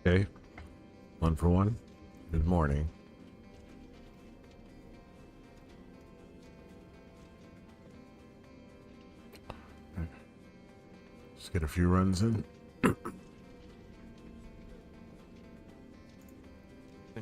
Okay, one for one. Good morning. Let's get a few runs in.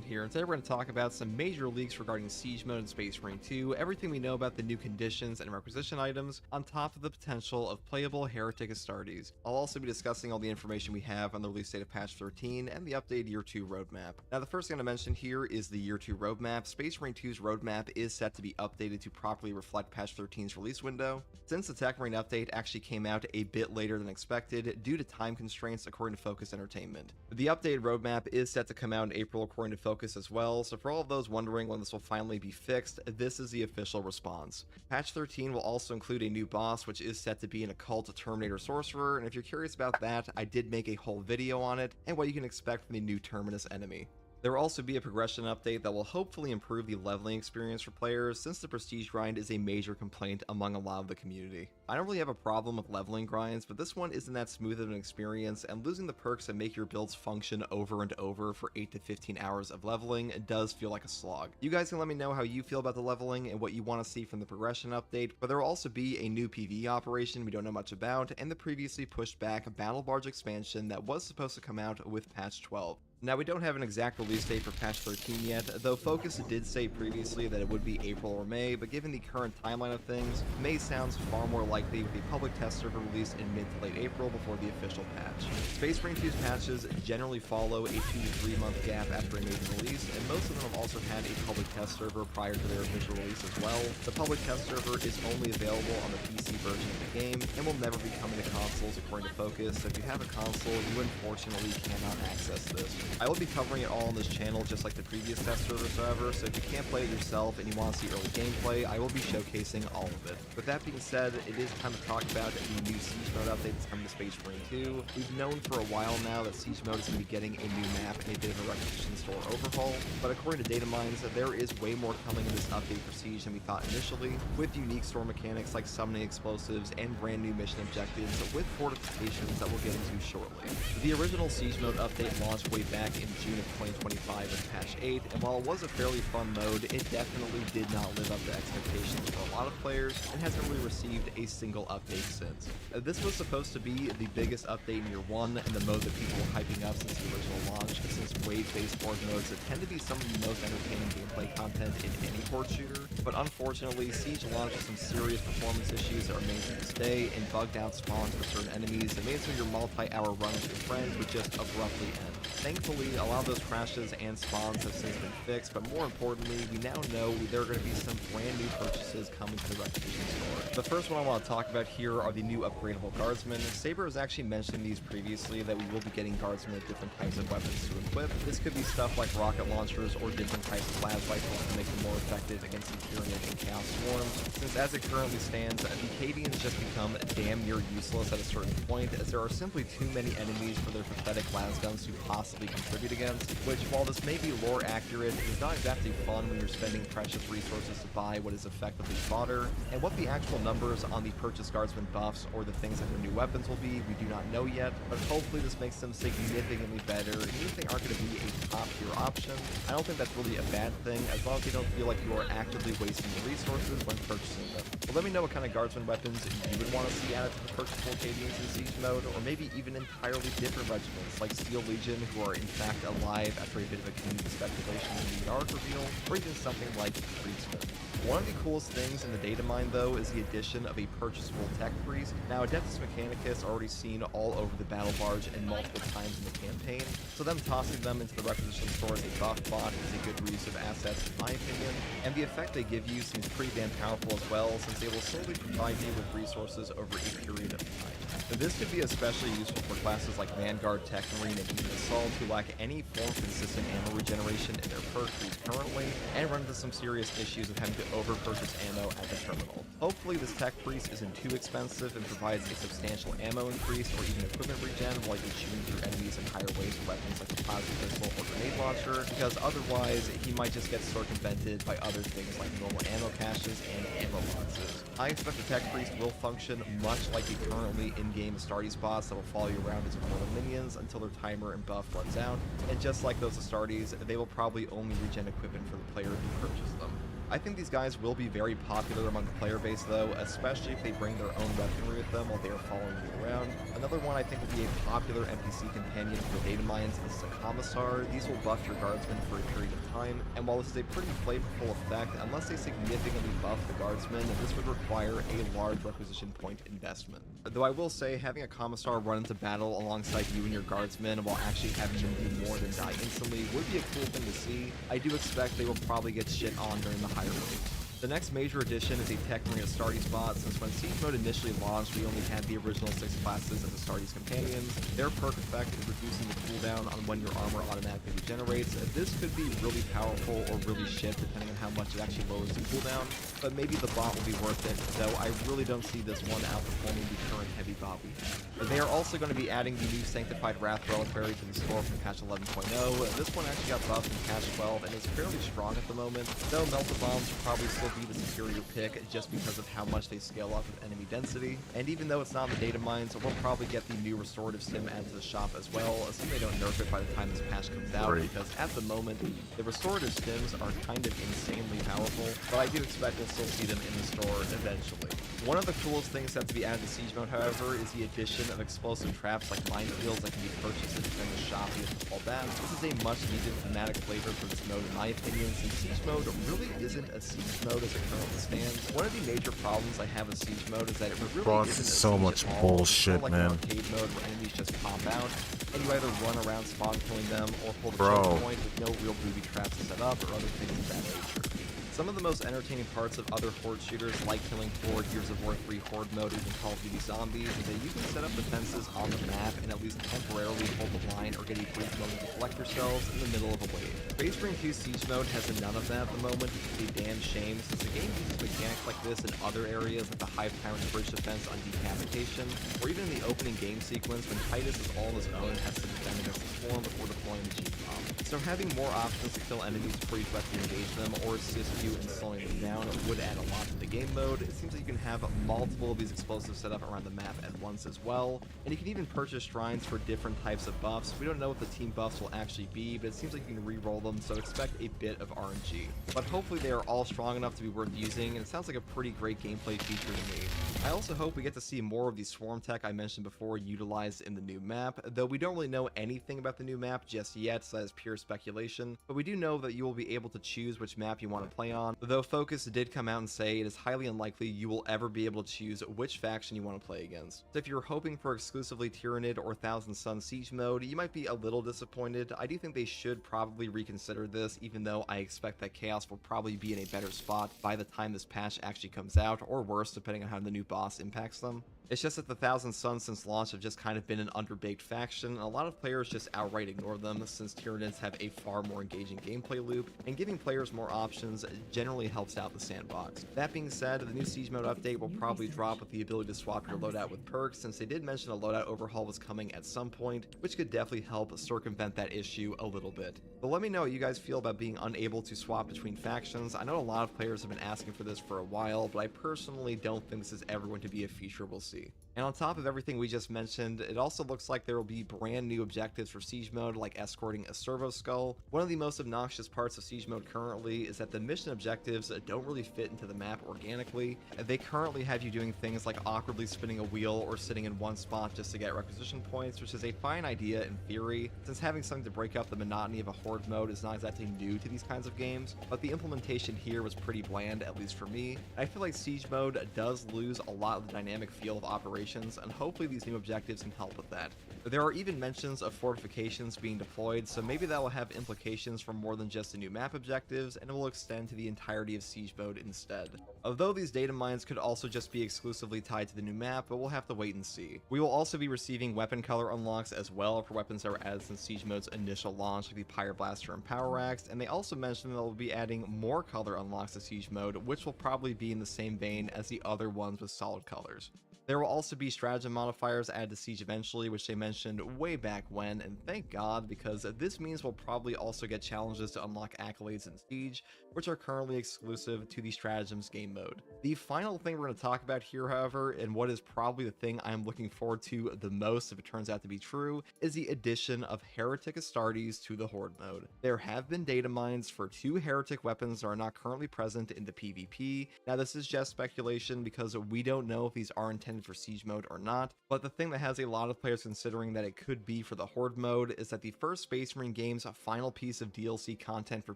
Here, and today we're going to talk about some major leaks regarding Siege Mode and Space Marine 2, everything we know about the new conditions and requisition items, on top of the potential of playable Heretic Astartes. I'll also be discussing all the information we have on the release date of patch 13 and the updated Year 2 roadmap. Now, the first thing to mention here is the Year 2 roadmap. Space Marine 2's roadmap is set to be updated to properly reflect patch 13's release window. Since the Tech Marine update actually came out a bit later than expected due to time constraints according to Focus Entertainment. The updated roadmap is set to come out in April according to Focus as well, so for all of those wondering when this will finally be fixed, this is the official response. Patch 13 will also include a new boss, which is set to be an occult Terminator Sorcerer, and if you're curious about that, I did make a whole video on it, and what you can expect from the new Terminus enemy. There will also be a progression update that will hopefully improve the leveling experience for players, since the prestige grind is a major complaint among a lot of the community. I don't really have a problem with leveling grinds, but this one isn't that smooth of an experience, and losing the perks that make your builds function over and over for 8 to 15 hours of leveling does feel like a slog. You guys can let me know how you feel about the leveling and what you want to see from the progression update, but there will also be a new PvE operation we don't know much about, and the previously pushed back Battle Barge expansion that was supposed to come out with patch 12. Now, we don't have an exact release date for patch 13 yet, though Focus did say previously that it would be April or May, but given the current timeline of things, May sounds far more likely with a public test server release in mid to late April before the official patch. Space Marine 2's patches generally follow a 2 to 3 month gap after a major release, and most of them have also had a public test server prior to their official release as well. The public test server is only available on the PC version of the game, and will never be coming to consoles according to Focus, so if you have a console, you unfortunately cannot access this. I will be covering it all on this channel just like the previous test servers, however, so if you can't play it yourself and you want to see early gameplay, I will be showcasing all of it. With that being said, it is time to talk about the new Siege Mode update that's coming to Space Marine 2. We've known for a while now that Siege Mode is going to be getting a new map and a bit of a requisition store overhaul, but according to data mines, there is way more coming in this update for Siege than we thought initially, with unique store mechanics like summoning explosives and brand new mission objectives with fortifications that we'll get into shortly. The original Siege Mode update launched way back in June of 2025 with patch 8, and while it was a fairly fun mode, it definitely did not live up to expectations for a lot of players and hasn't really received a single update since. This was supposed to be the biggest update in year 1 and the mode that people were hyping up since the original launch, since wave-based horde modes that tend to be some of the most entertaining gameplay content in any horde shooter, but unfortunately Siege launched with some serious performance issues that remain to this day, and bugged out spawns for certain enemies that made so your multi-hour run with your friends would just abruptly end. Thankfully, a lot of those crashes and spawns have since been fixed, but more importantly, we now know there are going to be some brand new purchases coming to the requisition store. The first one I want to talk about here are the new upgradable guardsmen. Saber has actually mentioned these previously, that we will be getting guardsmen with different types of weapons to equip. This could be stuff like rocket launchers or different types of las rifles to make them more effective against the Tyranid and Chaos Swarms, since as it currently stands, the Cadians just become damn near useless at a certain point, as there are simply too many enemies for their pathetic las guns to possibly contribute against, which, while this may be lore accurate, is not exactly fun when you're spending precious resources to buy what is effectively fodder. And what the actual numbers on the purchased guardsman buffs or the things like their new weapons will be, we do not know yet, but hopefully this makes them significantly better, and even if they aren't going to be a top tier option, I don't think that's really a bad thing, as long as you don't feel like you are actively wasting your resources when purchasing them. But let me know what kind of guardsman weapons you would want to see added to the purchasable Cadians in Siege Mode, or maybe even entirely different regiments like Steel Legion, who are in fact alive after a bit of a community speculation in the arc reveal, or even something like Kriegsman. One of the coolest things in the data mine, though, is the addition of a purchasable tech priest. Now, Adeptus Mechanicus already seen all over the battle barge and multiple times in the campaign, so them tossing them into the requisition store as a buff bot is a good reuse of assets in my opinion, and the effect they give you seems pretty damn powerful as well, since they will slowly provide you with resources over a period of time. Now, this could be especially useful for classes like Vanguard, Tech Marine, and even Assault, who lack any form of consistent ammo regeneration in their perk trees currently, and run into some serious issues of having to over-purchase ammo at the terminal. Hopefully this tech priest isn't too expensive and provides a substantial ammo increase or even equipment regen while you're shooting through enemies in higher ways with weapons like the plasma pistol or grenade launcher, because otherwise he might just get circumvented by other things like normal ammo caches and ammo boxes. I expect the tech priest will function much like the currently in-game the Astartes bots that will follow you around as mortal minions until their timer and buff runs out, and just like those Astartes, they will probably only regen equipment for the player who purchased them. I think these guys will be very popular among the player base though, especially if they bring their own weaponry with them while they are following you around. Another one I think will be a popular NPC companion for data mines is the Commissar. These will buff your guardsmen for a period of time, and while this is a pretty flavorful effect, unless they significantly buff the guardsmen, this would require a large requisition point investment. Though I will say, having a Commissar run into battle alongside you and your guardsmen while actually having them do more than die instantly would be a cool thing to see. I do expect they will probably get shit on during the higher rates. The next major addition is a Techmarine Astartes bot. Since when Siege Mode initially launched, we only had the original 6 classes as Astartes companions. Their perk effect is reducing the cooldown on when your armor automatically regenerates. This could be really powerful or really shit depending on how much it actually lowers the cooldown, but maybe the bot will be worth it, though I really don't see this one outperforming the current heavy bot we have. They are also going to be adding the new Sanctified Wrath Reliquary to the store from patch 11.0. This one actually got buffed in patch 12 and is fairly strong at the moment, though Melta Bombs will probably still be the superior pick just because of how much they scale up with enemy density. And even though it's not in the data mines, we'll probably get the new restorative stim added to the shop as well, assuming they don't nerf it by the time this patch comes out, because at the moment, the restorative stims are kind of insanely powerful, but I do expect we'll still see them in the store eventually. One of the coolest things that to be added to Siege Mode, however, is the addition of explosive traps like minefields that can be purchased and defend the shop via all that. This is a much needed thematic flavor for this mode in my opinion, since Siege Mode really isn't a Siege Mode as it currently stands. One of the major problems I have with Siege Mode is that it really isn't a so siege much at all. bullshit, it's not like man. an arcade mode where enemies just pop out, and you either run around spawn killing them or pull the Bro. choke point with no real booby traps to set up or other things of that nature. Some of the most entertaining parts of other Horde shooters, like Killing Floor, Gears of War 3 Horde mode, or even Call of Duty Zombies, is that you can set up defenses on the map and at least temporarily hold the line or get a brief moment to collect yourselves in the middle of a wave. Space Marine 2 Siege Mode has none of that at the moment, which is a damn shame, since the game uses mechanics like this in other areas like the Hive Tyrant's bridge defense on decapitation, or even in the opening game sequence when Titus is all on his own and has to defend against the swarm before deploying the G-Bomb. So having more options to kill enemies before you directly engage them or assist you in slowing them down would add a lot to the game mode. It seems like you can have multiple of these explosives set up around the map at once as well, and you can even purchase shrines for different types of buffs. We don't know what the team buffs will actually be, but it seems like you can re-roll them, so expect a bit of RNG. But hopefully they are all strong enough to be worth using, and it sounds like a pretty great gameplay feature to me. I also hope we get to see more of the swarm tech I mentioned before utilized in the new map, though we don't really know anything about the new map just yet, so that is pure speculation, but we do know that you will be able to choose which map you want to play on, though Focus did come out and say it is highly unlikely you will ever be able to choose which faction you want to play against. So if you're hoping for exclusively Tyranid or Thousand Sun Siege mode, you might be a little disappointed. I do think they should probably reconsider this, even though I expect that Chaos will probably be in a better spot by the time this patch actually comes out, or worse depending on how the new boss impacts them. It's just that the Thousand Suns since launch have just kind of been an underbaked faction, and a lot of players just outright ignore them since Tyranids have a far more engaging gameplay loop, and giving players more options generally helps out the sandbox. That being said, the new Siege Mode update will probably drop with the ability to swap your loadout with perks, since they did mention a loadout overhaul was coming at some point, which could definitely help circumvent that issue a little bit. But let me know what you guys feel about being unable to swap between factions. I know a lot of players have been asking for this for a while, but I personally don't think this is ever going to be a feature we'll see. And on top of everything we just mentioned, it also looks like there will be brand new objectives for Siege Mode, like escorting a Servo Skull. One of the most obnoxious parts of Siege Mode currently is that the mission objectives don't really fit into the map organically. They currently have you doing things like awkwardly spinning a wheel or sitting in one spot just to get requisition points, which is a fine idea in theory, since having something to break up the monotony of a Horde mode is not exactly new to these kinds of games, but the implementation here was pretty bland, at least for me. I feel like Siege Mode does lose a lot of the dynamic feel of operations, and hopefully these new objectives can help with that. There are even mentions of fortifications being deployed, so maybe that will have implications for more than just the new map objectives, and it will extend to the entirety of Siege Mode instead. Although these data mines could also just be exclusively tied to the new map, but we'll have to wait and see. We will also be receiving weapon color unlocks as well for weapons that were added since Siege Mode's initial launch, like the Pyreblaster and Power Axe, and they also mentioned that they'll be adding more color unlocks to Siege Mode, which will probably be in the same vein as the other ones with solid colors. There will also be stratagem modifiers added to Siege eventually, which they mentioned way back when, and thank God, because this means we'll probably also get challenges to unlock accolades in Siege, which are currently exclusive to the stratagems game mode. The final thing we're going to talk about here, however, and what is probably the thing I'm looking forward to the most if it turns out to be true, is the addition of Heretic Astartes to the Horde mode. There have been data mines for 2 Heretic weapons that are not currently present in the PvP. Now this is just speculation because we don't know if these are intended for Siege mode or not, but the thing that has a lot of players considering that it could be for the Horde mode is that the first Space Marine game's final piece of DLC content for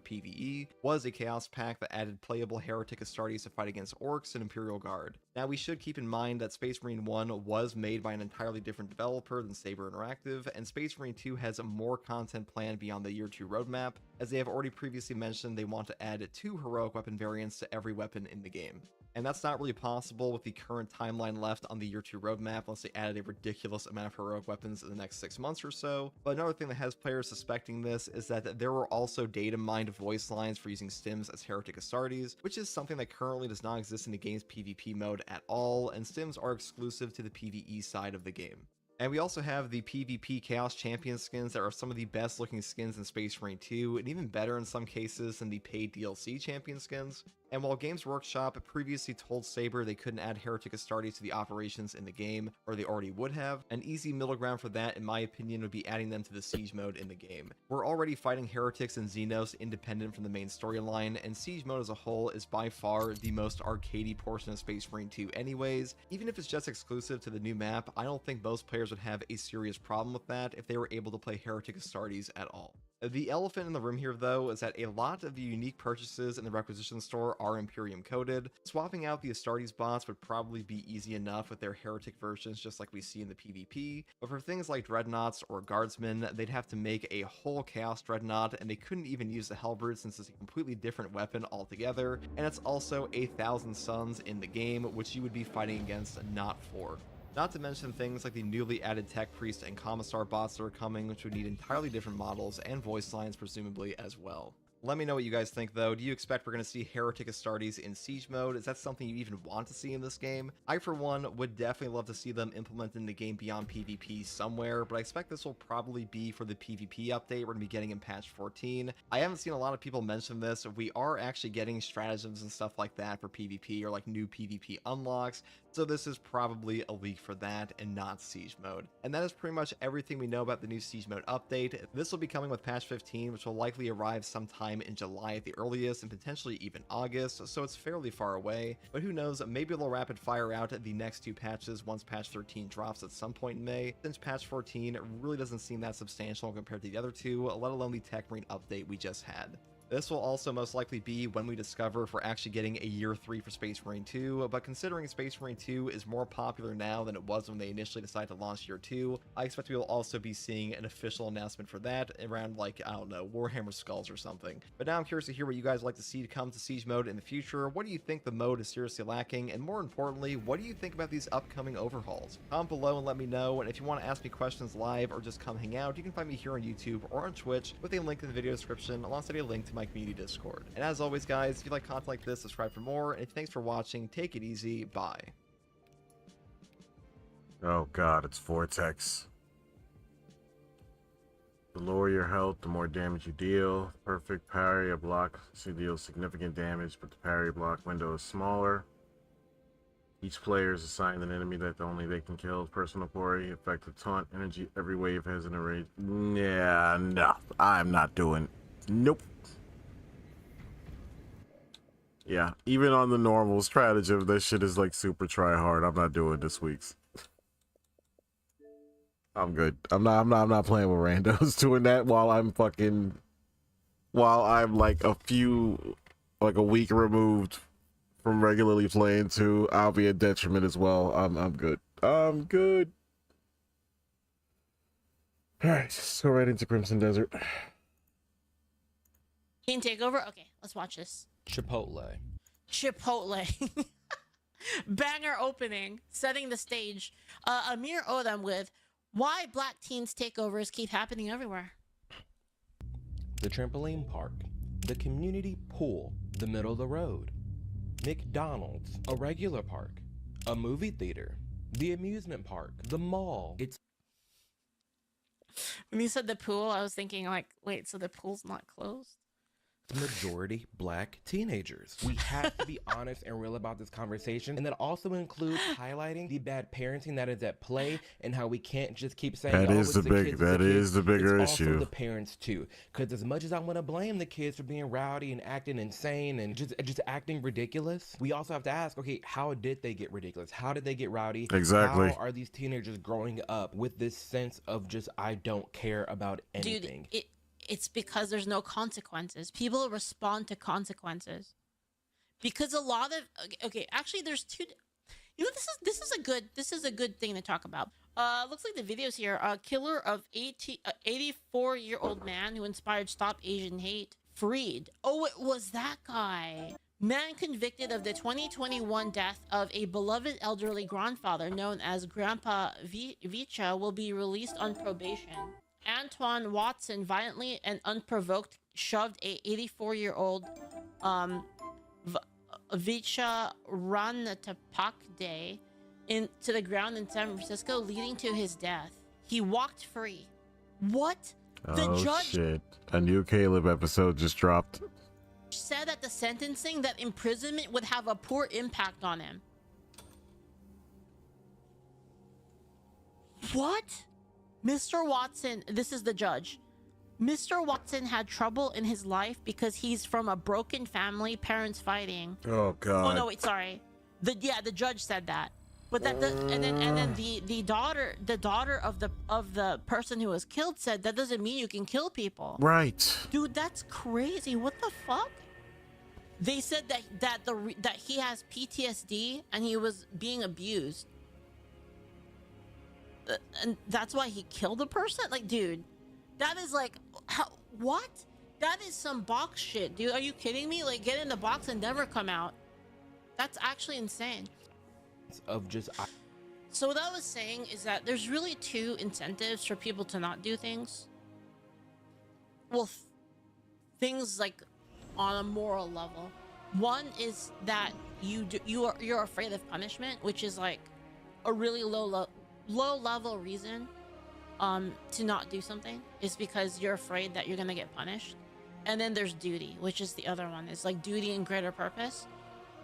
PvE was a Chaos Pack that added playable Heretic Astartes to fight against Orcs and Imperial Guard. Now we should keep in mind that Space Marine 1 was made by an entirely different developer than Saber Interactive, and Space Marine 2 has more content planned beyond the Year 2 roadmap, as they have already previously mentioned they want to add 2 heroic weapon variants to every weapon in the game. And that's not really possible with the current timeline left on the Year 2 roadmap unless they added a ridiculous amount of heroic weapons in the next 6 months or so. But another thing that has players suspecting this is that there were also data mined voice lines for using stims as Heretic Astartes, which is something that currently does not exist in the game's PvP mode at all, and stims are exclusive to the PvE side of the game. And we also have the PvP Chaos Champion skins that are some of the best looking skins in Space Marine 2, and even better in some cases than the paid DLC champion skins. And while Games Workshop previously told Saber they couldn't add Heretic Astartes to the operations in the game, or they already would have, an easy middle ground for that, in my opinion, would be adding them to the Siege mode in the game. We're already fighting Heretics and Xenos independent from the main storyline, and Siege mode as a whole is by far the most arcadey portion of Space Marine 2 anyways. Even if it's just exclusive to the new map, I don't think most players would have a serious problem with that if they were able to play Heretic Astartes at all. The elephant in the room here, though, is that a lot of the unique purchases in the requisition store are Imperium coded. Swapping out the Astartes bots would probably be easy enough with their Heretic versions, just like we see in the PvP, but for things like Dreadnoughts or Guardsmen, they'd have to make a whole Chaos Dreadnought, and they couldn't even use the Hellbrute since it's a completely different weapon altogether, and it's also 1,000 suns in the game, which you would be fighting against, not for. Not to mention things like the newly added Tech Priest and Commissar bots that are coming, which would need entirely different models and voice lines presumably as well. Let me know what you guys think though. Do you expect we're going to see Heretic Astartes in Siege mode? Is that something you even want to see in this game? I for one would definitely love to see them implement in the game beyond PvP somewhere, but I expect this will probably be for the PvP update we're going to be getting in patch 14. I haven't seen a lot of people mention this. We are actually getting stratagems and stuff like that for PvP, or like new PvP unlocks, so this is probably a leak for that and not Siege mode. And that is pretty much everything we know about the new Siege mode update. This will be coming with patch 15, which will likely arrive sometime in July at the earliest, and potentially even August, so it's fairly far away, but who knows, maybe they'll rapid fire out the next 2 patches once patch 13 drops at some point in May, since patch 14 really doesn't seem that substantial compared to the other 2, let alone the Tech Marine update we just had. This will also most likely be when we discover if we're actually getting a Year 3 for Space Marine 2, but considering Space Marine 2 is more popular now than it was when they initially decided to launch Year 2, I expect we will also be seeing an official announcement for that around, like, I don't know, Warhammer Skulls or something. But now I'm curious to hear what you guys would like to see to come to Siege mode in the future. What do you think the mode is seriously lacking? And more importantly, what do you think about these upcoming overhauls? Comment below and let me know, and if you want to ask me questions live or just come hang out, you can find me here on YouTube or on Twitch with a link in the video description alongside a link to my community Discord. And as always guys, if you like content like this, subscribe for more, and thanks for watching. Take it easy. Bye. Oh god, it's Vortex. The lower your health, the more damage you deal. Perfect parry, a block deals significant damage, but the parry block window is smaller. Each player is assigned an enemy that only they can kill. Personal parry, effective taunt, energy, every wave has an array. Yeah, no, I'm not doing. Nope. Yeah, even on the normal stratagem, this shit is like super try hard. I'm not doing this week's. I'm good. I'm not playing with randos doing that while I'm like a week removed from regularly playing too. I'll be a detriment as well. I'm good. I'm good. All right, let's go right into Crimson Desert. Team Takeover? Okay, let's watch this. Chipotle. Banger opening, setting the stage. Amir Odom with why Black Teens Takeovers keep happening everywhere. The trampoline park. The community pool. The middle of the road. McDonald's. A regular park. A movie theater. the amusement park, the mall. It's When you said the pool, I was thinking like, wait, so the pool's not closed? majority black teenagers. We have to be honest and real about this conversation, and that also includes highlighting the bad parenting that is at play and how we can't just keep saying That oh, is it's the big- kids, that it's is the bigger it's issue. Also the parents too, because as much as I want to blame the kids for being rowdy and acting insane and just acting ridiculous, we also have to ask, okay, how did they get ridiculous? How did they get rowdy? Exactly. How are these teenagers growing up with this sense of just I don't care about anything? Dude, it's because there's no consequences. People respond to consequences. Because a lot of okay, actually there's two. You know, this is a good thing to talk about. Looks like the videos here. Killer of 84-year-old man who inspired Stop Asian Hate freed. Oh, it was that guy. Man convicted of the 2021 death of a beloved elderly grandfather known as Grandpa Vicha will be released on probation. Antoine Watson violently and unprovoked shoved a 84-year-old Vicha Ranatapakde into the ground in San Francisco, leading to his death. He walked free. What? The Oh judge shit! A new Caleb episode just dropped. said at the sentencing that imprisonment would have a poor impact on him. What? Mr. Watson, this is the judge. Mr. Watson had trouble in his life because he's from a broken family, parents fighting. Oh god. Oh no, wait, sorry. The judge said that. But that and then the daughter of the person who was killed said that doesn't mean you can kill people. Right. Dude, that's crazy. What the fuck? They said that he has PTSD and he was being abused. And that's why he killed a person? Like, dude, that is like, what? That is some box shit, dude. Are you kidding me? Like, get in the box and never come out. That's actually insane. Of just So what I was saying is that there's really two incentives for people to not do things. Well, things like on a moral level. One is that you're afraid of punishment, which is like a really low level reason to not do something, is because you're afraid that you're gonna get punished. And then there's duty, which is the other one. It's like duty and greater purpose.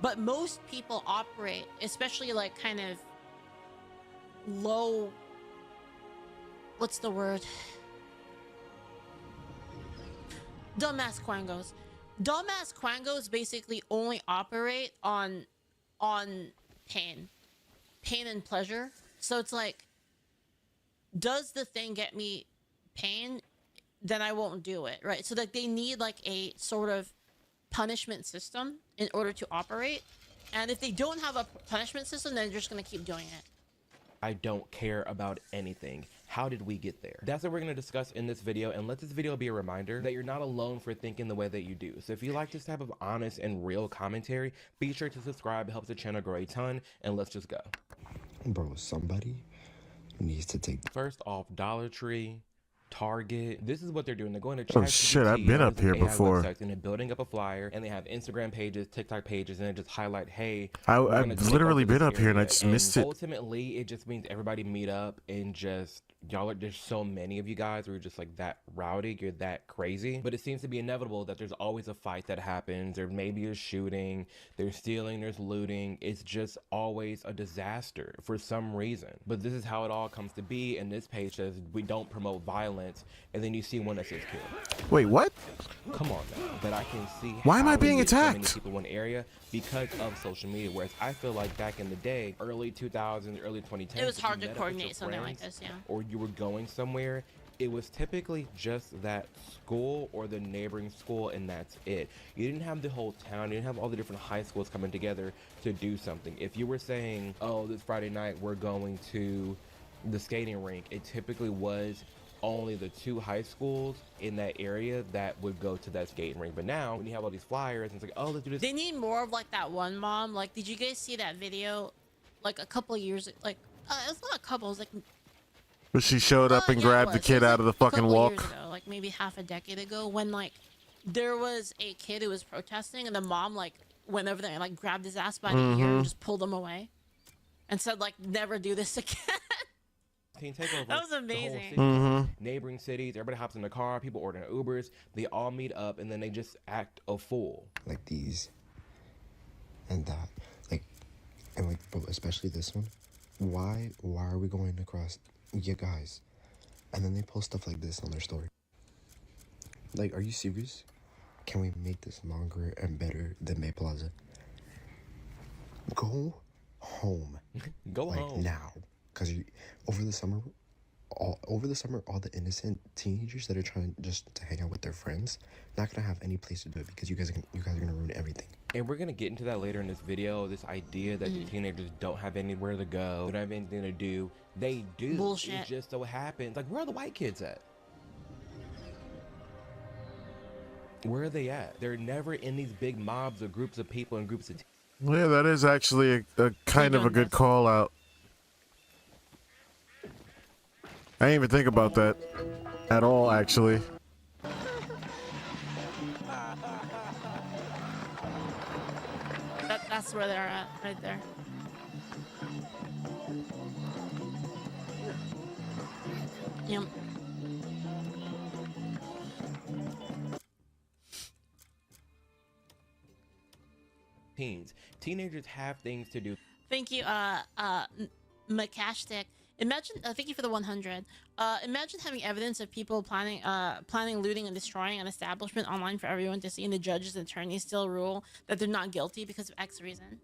But most people operate, especially like kind of low, what's the word? Dumbass quangos. Dumbass quangos basically only operate on pain and pleasure. So it's like, does the thing get me pain? Then I won't do it, right? So that they need like a sort of punishment system in order to operate. And if they don't have a punishment system, then they're just gonna keep doing it. I don't care about anything. How did we get there? That's what we're going to discuss in this video, and let this video be a reminder that you're not alone for thinking the way that you do. So if you like this type of honest and real commentary, be sure to subscribe. It helps the channel grow a ton, and let's just go. Bro, somebody needs to take. First off, Dollar Tree, Target. This is what they're doing. They're going to Oh, shit, I've been up here before. And they're building up a flyer, and they have Instagram pages, TikTok pages, and they just highlight, hey, I've we're gonna take literally over this been up here and I area. just missed it. Ultimately, it just means everybody meet up and just there's so many of you guys who are just like that rowdy, you're that crazy. But it seems to be inevitable that there's always a fight that happens. There maybe a shooting, there's stealing, there's looting. It's just always a disaster for some reason. But this is how it all comes to be. And this page says we don't promote violence, and then you see one that says kill. Wait, what? Come on now. But I can see Why am I how being we get so many attacked? people in one area because of social media. Whereas I feel like back in the day, early 2000s, early 2010s, It was if you hard to met up with coordinate your something like friends this, yeah. or you were going somewhere, it was typically just that school or the neighboring school, and that's it. You didn't have the whole town, you didn't have all the different high schools coming together to do something. If you were saying, oh, this Friday night we're going to the skating rink, it typically was only the two high schools in that area that would go to that skating rink. But now when you have all these flyers and it's like, oh, let's do this. They need more of like that one mom. Like, did you guys see that video like a couple of years, like it's not a couple, it was like But she showed up and yeah, it grabbed the was. It kid was, out of the like, a fucking couple years walk. ago, like maybe half a decade ago, when like there was a kid who was protesting and the mom like went over there and like grabbed his ass by the ear and just pulled him away. and said like never do this again. Teen takeover. That was the whole amazing. city, Mm-hmm. neighboring cities, everybody hops in the car, people ordering Ubers, they all meet up and then they just act a fool. Like these and that. Like, and like, bro, especially this one. Why are we going across? Yeah, guys. And then they post stuff like this on their story. Like, are you serious? Can we make this longer and better than May Plaza? Go home. Go Like home. now. Because over the summer, all the innocent teenagers that are trying just to hang out with their friends, not gonna have any place to do it because you guys are gonna ruin everything. And we're gonna get into that later in this video, this idea that the teenagers don't have anywhere to go, they don't have anything to do. They do. Bullshit. It just so happens. Like, where are the white kids at? Where are they at? They're never in these big mobs or groups of people and groups of Yeah, that is actually a kind of a doing good this. call out. I didn't even think about that at all, actually. That's where they're at, right there. Yep. teens. Teenagers have things to do. Thank you, Macashtic. Imagine, thank you for the 100. Imagine having evidence of people planning, looting, and destroying an establishment online for everyone to see, and the judges and attorneys still rule that they're not guilty because of X reason.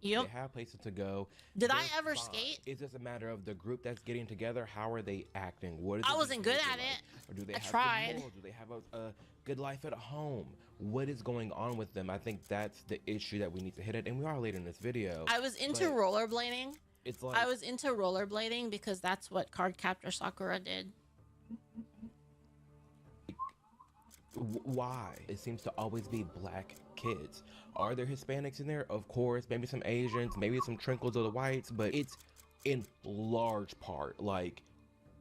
Yep. They have places to go. Did I They're ever fine. skate? It's just a matter of the group that's getting together. How are they acting? What is I the wasn't good behavior at like? it. Or do they I have tried. Good morals? Do they have a good life at home? What is going on with them? I think that's the issue that we need to hit it, and we are later in this video. I was into but rollerblading. It's like I was into rollerblading because that's what Cardcaptor Sakura did. why? It seems to always be black kids. Are there Hispanics in there? Of course. Maybe some Asians, maybe some trinkles of the whites, but it's in large part, like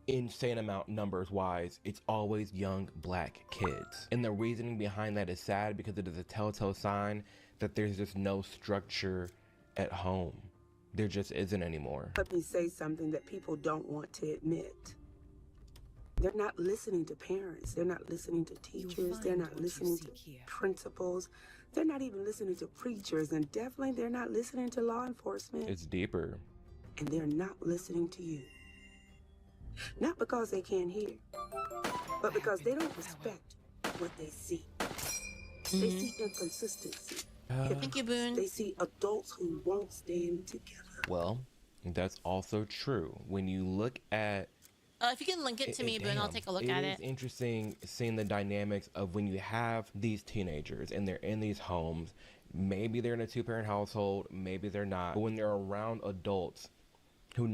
insane amount numbers wise, it's always young black kids. And the reasoning behind that is sad because it is a telltale sign that there's just no structure at home. There just isn't anymore. Let me say something that people don't want to admit. They're not listening to parents. They're not listening to teachers. They're not listening to principals. They're not even listening to preachers. And definitely they're not listening to law enforcement. It's deeper. And they're not listening to you. Not because they can't hear, but because they don't respect what they see. They see inconsistency. Thank you, Boone. They see adults who won't stand together. Well, that's also true. When you look at If you can link it to me, Boone, I'll damn, take a look at It is it. interesting seeing the dynamics of when you have these teenagers and they're in these homes. Maybe they're in a two-parent household, maybe they're not. But when they're around adults who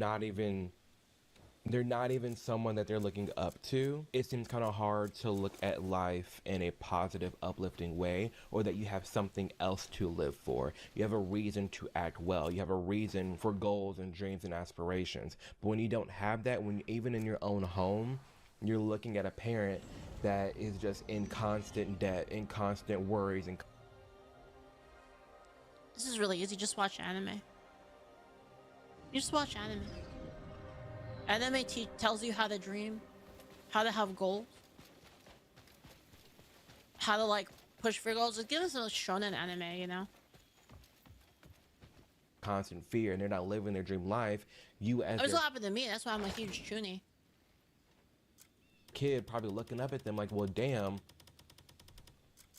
they're not even someone that they're looking up to, it seems kind of hard to look at life in a positive, uplifting way, or that you have something else to live for. You have a reason to act well. You have a reason for goals and dreams and aspirations. But when you don't have that, when even in your own home, you're looking at a parent that is just in constant debt, in constant worries, and This is really easy. Just watch anime. You just watch anime. Anime tells you how to dream, how to have goals, how to like push for goals. Just give us a shonen anime, you know. constant fear, and they're not living their dream life. You as That's their what happened to me. That's why I'm a huge chuny. kid probably looking up at them like, well, damn,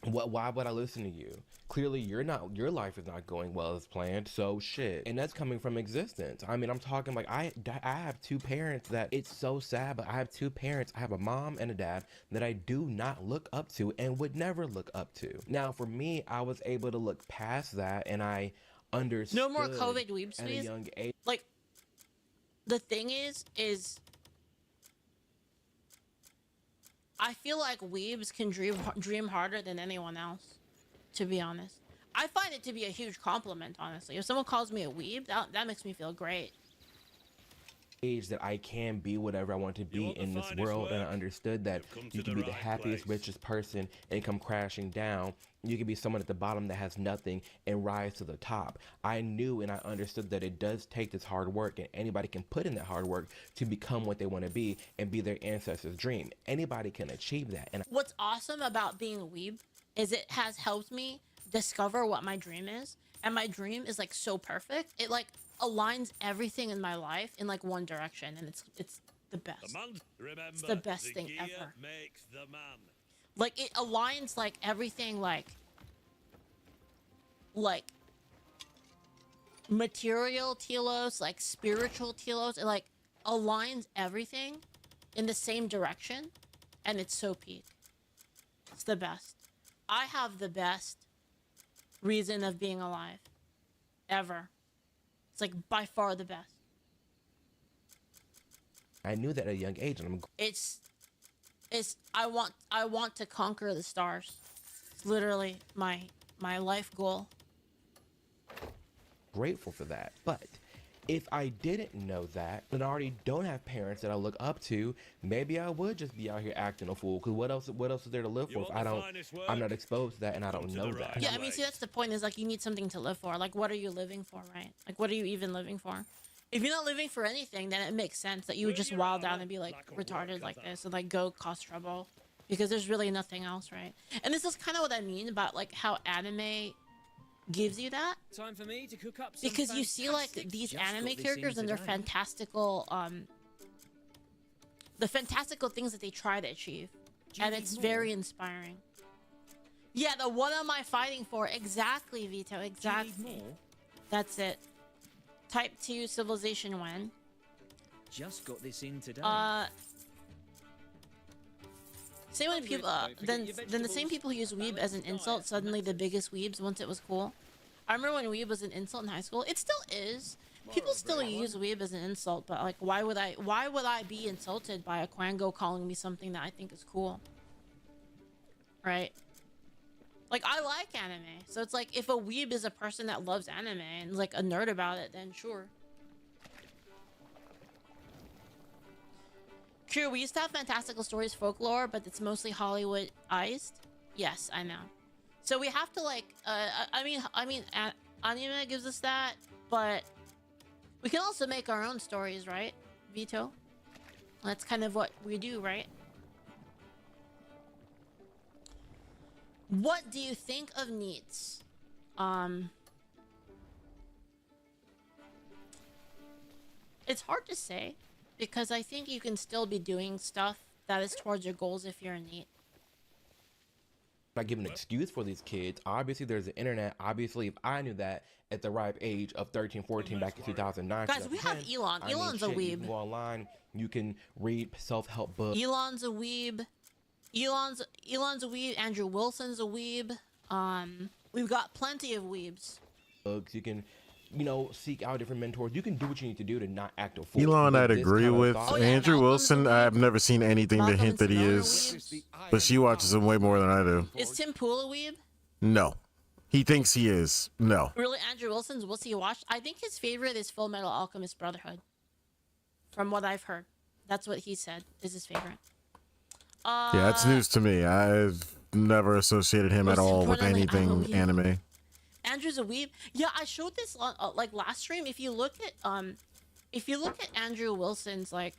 why would I listen to you? Clearly your life is not going well as planned, so shit. And that's coming from existence. I mean, I'm talking like I have two parents that it's so sad, but I have two parents. I have a mom and a dad that I do not look up to and would never look up to. Now for me, I was able to look past that, and I understood No more COVID weebs, at a please. young age. Like, the thing is I feel like weebs can dream harder than anyone else, to be honest. I find it to be a huge compliment, honestly. If someone calls me a weeb, that makes me feel great. age that I can be whatever I want to be in this world, and I understood that you can be the happiest, richest person and come crashing down. You can be someone at the bottom that has nothing and rise to the top. I knew and I understood that it does take this hard work, and anybody can put in that hard work to become what they want to be and be their ancestors' dream. Anybody can achieve that. And What's awesome about being a weeb is it has helped me discover what my dream is. And my dream is like so perfect. It like aligns everything in my life in like one direction, and it's the best. It's the best thing ever. Like it aligns like everything, like material telos, like spiritual telos. It like aligns everything in the same direction, and it's so peak. It's the best. I have the best reason of being alive ever. It's like by far the best. I knew that at a young age, and It's I want to conquer the stars. It's literally my life goal. grateful for that. But if I didn't know that and I already don't have parents that I look up to, maybe I would just be out here acting a fool. Because what else is there to live for if I'm not exposed to that and I don't know that? Yeah, I mean, see, that's the point, is like you need something to live for. Like, what are you living for, right? Like, what are you even living for? If you're not living for anything, then it makes sense that you would just wild out and be like retarded like this and like go cause trouble, because there's really nothing else, right? And this is kind of what I mean about like how anime gives you that. Time for me to cook up some Because you see like these Just anime got this characters in and their today. fantastical the fantastical things that they try to achieve, Do you and need it's more? very inspiring. Yeah, the what am I fighting for? Exactly, Vito, Do you exactly. need more? That's it. Type 2 civilization when Just got this in today. same when Hungry, people don't forget then your the same vegetables, people who use weeb balance as an the insult diet, suddenly and the that's it. biggest weebs once it was cool. I remember when weeb was an insult in high school. It still is. People still use weeb as an insult, but like why would I be insulted by a Quango calling me something that I think is cool? Right? Like, I like anime, so it's like if a weeb is a person that loves anime and is like a nerd about it, then sure. True, we used to have fantastical stories, folklore, but it's mostly Hollywoodized. Yes, I know. So we have to like, I mean, anime gives us that, but we can also make our own stories, right, Vito? That's kind of what we do, right? What do you think of NEETs? It's hard to say, because I think you can still be doing stuff that is towards your goals if you're a NEET. Not give an excuse for these kids. Obviously, there's the internet. Obviously, if I knew that at the ripe age of 13, 14 back in 2009. Guys, we have 2010, Elon. I mean, Elon's a shit, You weeb. can go online. You can read self-help books. Elon's a weeb. Elon's a weeb. Andrew Wilson's a weeb. We've got plenty of weebs. You can, seek out different mentors. You can do what you need to do to not act a fool. Elon, But I'd this agree kind of with. thought- Oh, yeah, Andrew Malcolm's a Wilson, weeb. I've never seen anything to Malcolm hint and that he Simone are is, weebs. but she watches him way more than I do. Is Tim Pool a weeb? No. He thinks he is. No. Really, Andrew Wilson's? What's he watched? I think his favorite is Full Metal Alchemist Brotherhood. From what I've heard, that's what he said is his favorite. Yeah, that's news to me. I've never associated him at Listen, all with Portland, anything oh, yeah. anime. Andrew's a weeb. Yeah, I showed this on like last stream. If you look at Andrew Wilson's like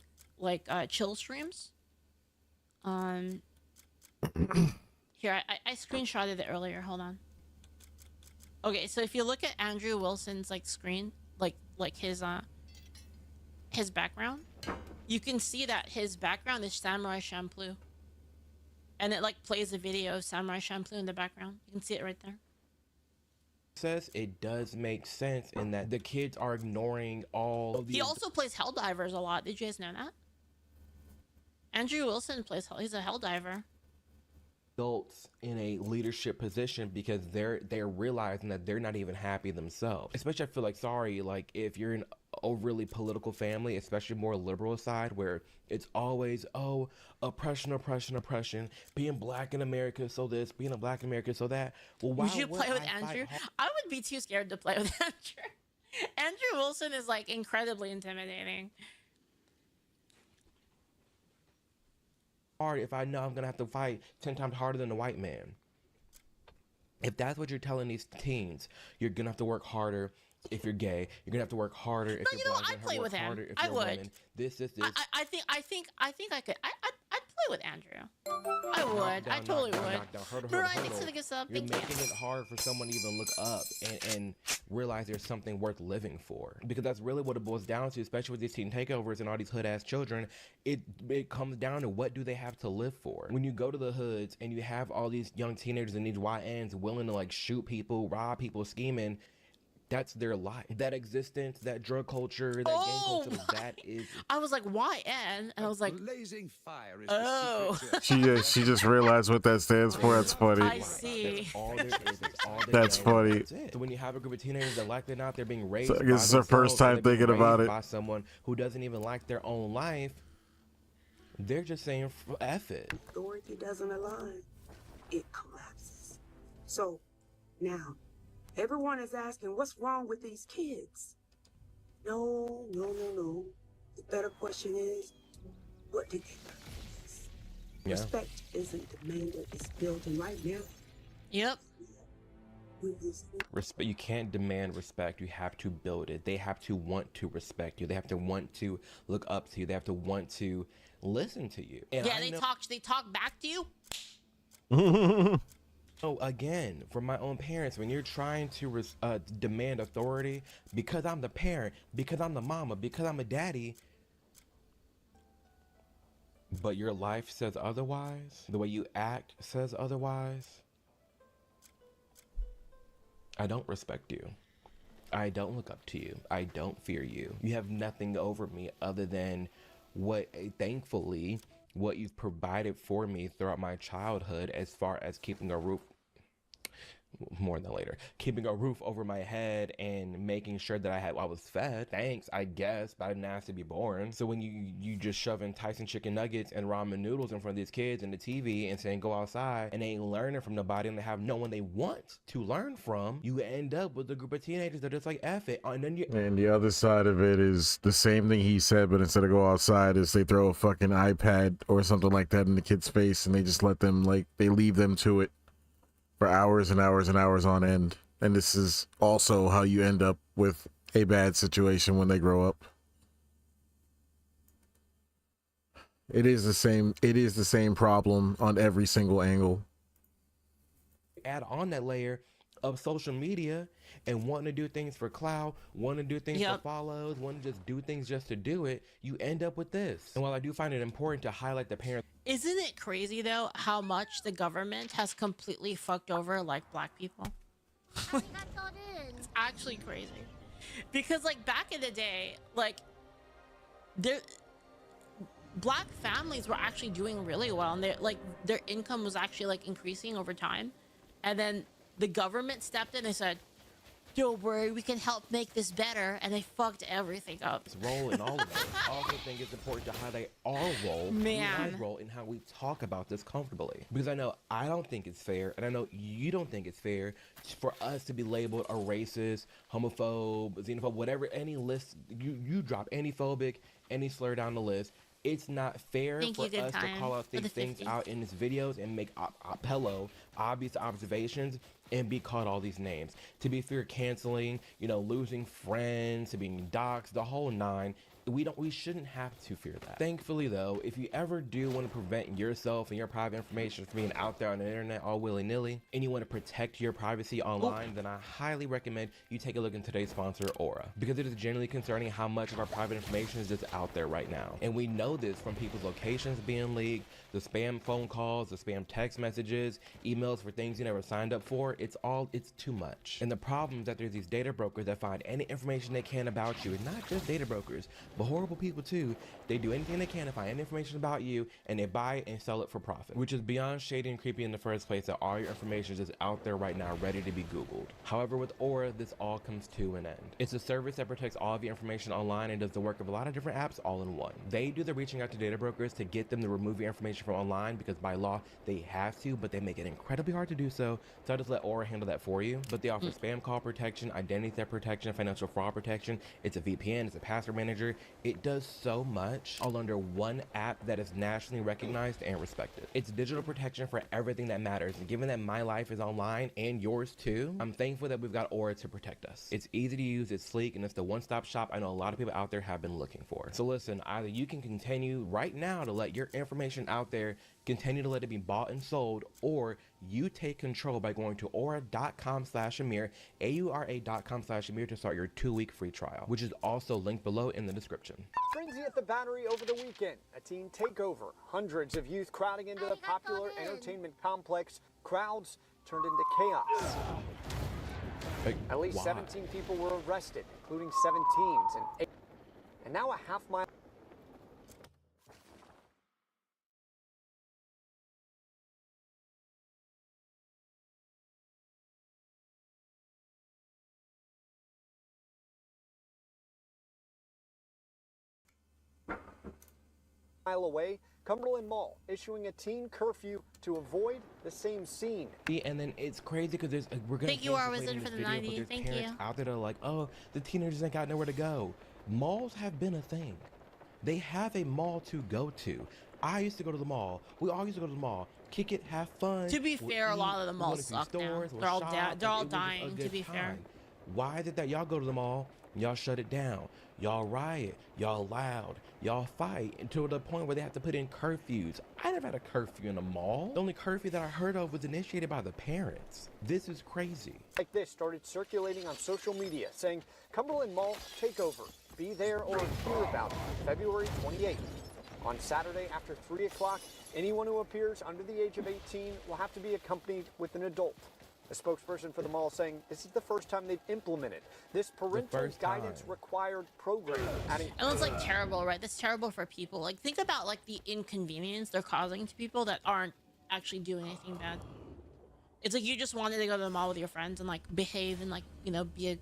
chill streams, here I screenshotted it earlier. Hold on. Okay, so if you look at Andrew Wilson's like screen, like his background, you can see that his background is Samurai Champloo, and it like plays a video of Samurai Champloo in the background. You can see it right there. Says it does make sense in that the kids are ignoring all of the He also plays Helldivers a lot. Did you guys know that? Andrew Wilson plays he's a Helldiver. adults in a leadership position because they're realizing that they're not even happy themselves. Especially, I feel like if you're in a really political family, especially more liberal side, where it's always oppression, being black in America so this, being a black in America so that. Well, why Would you play with I fight Andrew? hard? I would be too scared to play with Andrew. Andrew Wilson is like incredibly intimidating. hard if I know I'm gonna have to fight 10 times harder than a white man? If that's what you're telling these teens, you're gonna have to work harder if you're gay. You're gonna have to work harder if you're black. I'd play with him. Harder if I you're would. a woman. This. I think I could. I'd play with Andrew. I would. I totally would. Mariah, thanks for the gift sub. You're Thank you. making it hard for someone to even look up and realize there's something worth living for. Because that's really what it boils down to, especially with these teen takeovers and all these hood-ass children. It comes down to, what do they have to live for? When you go to the hoods and you have all these young teenagers and these YNs willing to like shoot people, rob people, scheming, that's their life. That existence, that drug culture, that gang culture, that is. I was like, YN? And I was like, blazing fire is oh. the secret. She just realized what that stands for. That's funny. I see. That's all there is. That's all they That's know. funny. That's it. So when you have a group of teenagers that like it out, they're being raised. So I by guess it's her first themselves, or time they're being thinking about raised it. by someone who doesn't even like their own life. They're just saying, F it. Authority doesn't align, it collapses. So now, everyone is asking, what's wrong with these kids? No. The better question is, what did they practice? Yeah. Respect isn't demanded, it's building right now. Yep. Respect. You can't demand respect. You have to build it. They have to want to respect you. They have to want to look up to you. They have to want to listen to you. And Yeah, I they know- talk back to you. Oh, again, from my own parents, when you're trying to demand authority, because I'm the parent, because I'm the mama, because I'm a daddy, but your life says otherwise, the way you act says otherwise, I don't respect you. I don't look up to you. I don't fear you. You have nothing over me other than what, thankfully, what you've provided for me throughout my childhood, as far as keeping a roof, more than later, keeping a roof over my head and making sure that I was fed. Thanks, I guess, but I didn't ask to be born. So when you just shoving Tyson chicken nuggets and ramen noodles in front of these kids and the TV and saying go outside, and they ain't learning from nobody and they have no one they want to learn from, you end up with a group of teenagers that are just like, F it. And then And the other side of it is the same thing he said, but instead of go outside, is they throw a fucking iPad or something like that in the kid's face, and they just let them, like, they leave them to it for hours and hours and hours on end. And this is also how you end up with a bad situation when they grow up. It is the same problem on every single angle. add on that layer of social media and wanting to do things for clout, wanting to do things for follows, wanting to just do things just to do it, you end up with this. And while I do find it important to highlight the parents, Isn't it crazy though how much the government has completely fucked over like black people? It's actually crazy. Because like back in the day, like black families were actually doing really well, and their income was actually like increasing over time. And then the government stepped in and said, don't worry, we can help make this better, and they fucked everything up. role in all of this. I also think it's important to highlight our role, Man. my role in how we talk about this comfortably. Because I know I don't think it's fair, and I know you don't think it's fair for us to be labeled a racist, homophobe, xenophobe, whatever, any list, you drop any phobic, any slur down the list. It's not fair Thank for you, good us to time call out for the these things 50. out in these videos and make appello obvious observations and be called all these names. To be fair, canceling, losing friends, to being doxxed, the whole nine. We shouldn't have to fear that. Thankfully though, if you ever do want to prevent yourself and your private information from being out there on the internet all willy-nilly, and you want to protect your privacy online, then I highly recommend you take a look into today's sponsor, Aura, because it is genuinely concerning how much of our private information is just out there right now. And we know this from people's locations being leaked, the spam phone calls, the spam text messages, emails for things you never signed up for. It's too much. And the problem is that there's these data brokers that find any information they can about you, and not just data brokers, but horrible people too. They do anything they can to find any information about you, and they buy it and sell it for profit, which is beyond shady and creepy in the first place, that all your information is just out there right now ready to be Googled. However, with Aura, this all comes to an end. It's a service that protects all of your information online and does the work of a lot of different apps all in one. They do the reaching out to data brokers to get them to remove your information from online, because by law they have to, but they make it incredibly hard to do so. So I just let Aura handle that for you. But they offer spam call protection, identity theft protection, financial fraud protection. It's a VPN, it's a password manager. It does so much all under one app that is nationally recognized and respected. It's digital protection for everything that matters, and given that my life is online and yours too, I'm thankful that we've got Aura to protect us. It's easy to use, it's sleek, and it's the one-stop shop I know a lot of people out there have been looking for. So listen, either you can continue right now to let your information out there, continue to let it be bought and sold, or you take control by going to aura.com/Amir, aura.com/Amir to start your 2-week free trial, which is also linked below in the description. Frenzy at the Battery over the weekend. A teen takeover. Hundreds of youth crowding into the popular entertainment complex. Crowds turned into chaos. At least 17 people were arrested, including 7 teens and 8. And now a half-mile away, Cumberland Mall issuing a teen curfew to avoid the same scene. And then it's crazy because there's we're gonna Thank you, our wizard, for the 90. Thank you. Out there that are like, oh, the teenagers ain't got nowhere to go. Malls have been a thing. They have a mall to go to. I used to go to the mall. We all used to go to the mall. Kick it, have fun. To be we'll fair, a eat, lot of the we'll go malls to a few suck now. stores, we'll They're all shop, they're all it was just a dying, to good be fair. time. Why is it that y'all go to the mall, y'all shut it down, y'all riot, y'all loud, y'all fight until the point where they have to put in curfews? I never had a curfew in a mall. The only curfew that I heard of was initiated by the parents. This is crazy. Like this started circulating on social media saying Cumberland Mall takeover. Be there or hear about it. February 28th. On Saturday after 3 o'clock, anyone who appears under the age of 18 will have to be accompanied with an adult. A spokesperson for the mall saying this is the first time they've implemented this parental guidance required program. Adding And it's like terrible, right? That's terrible for people. Like, think about like the inconvenience they're causing to people that aren't actually doing anything bad. It's like you just wanted to go to the mall with your friends and like behave and like, you know, be a,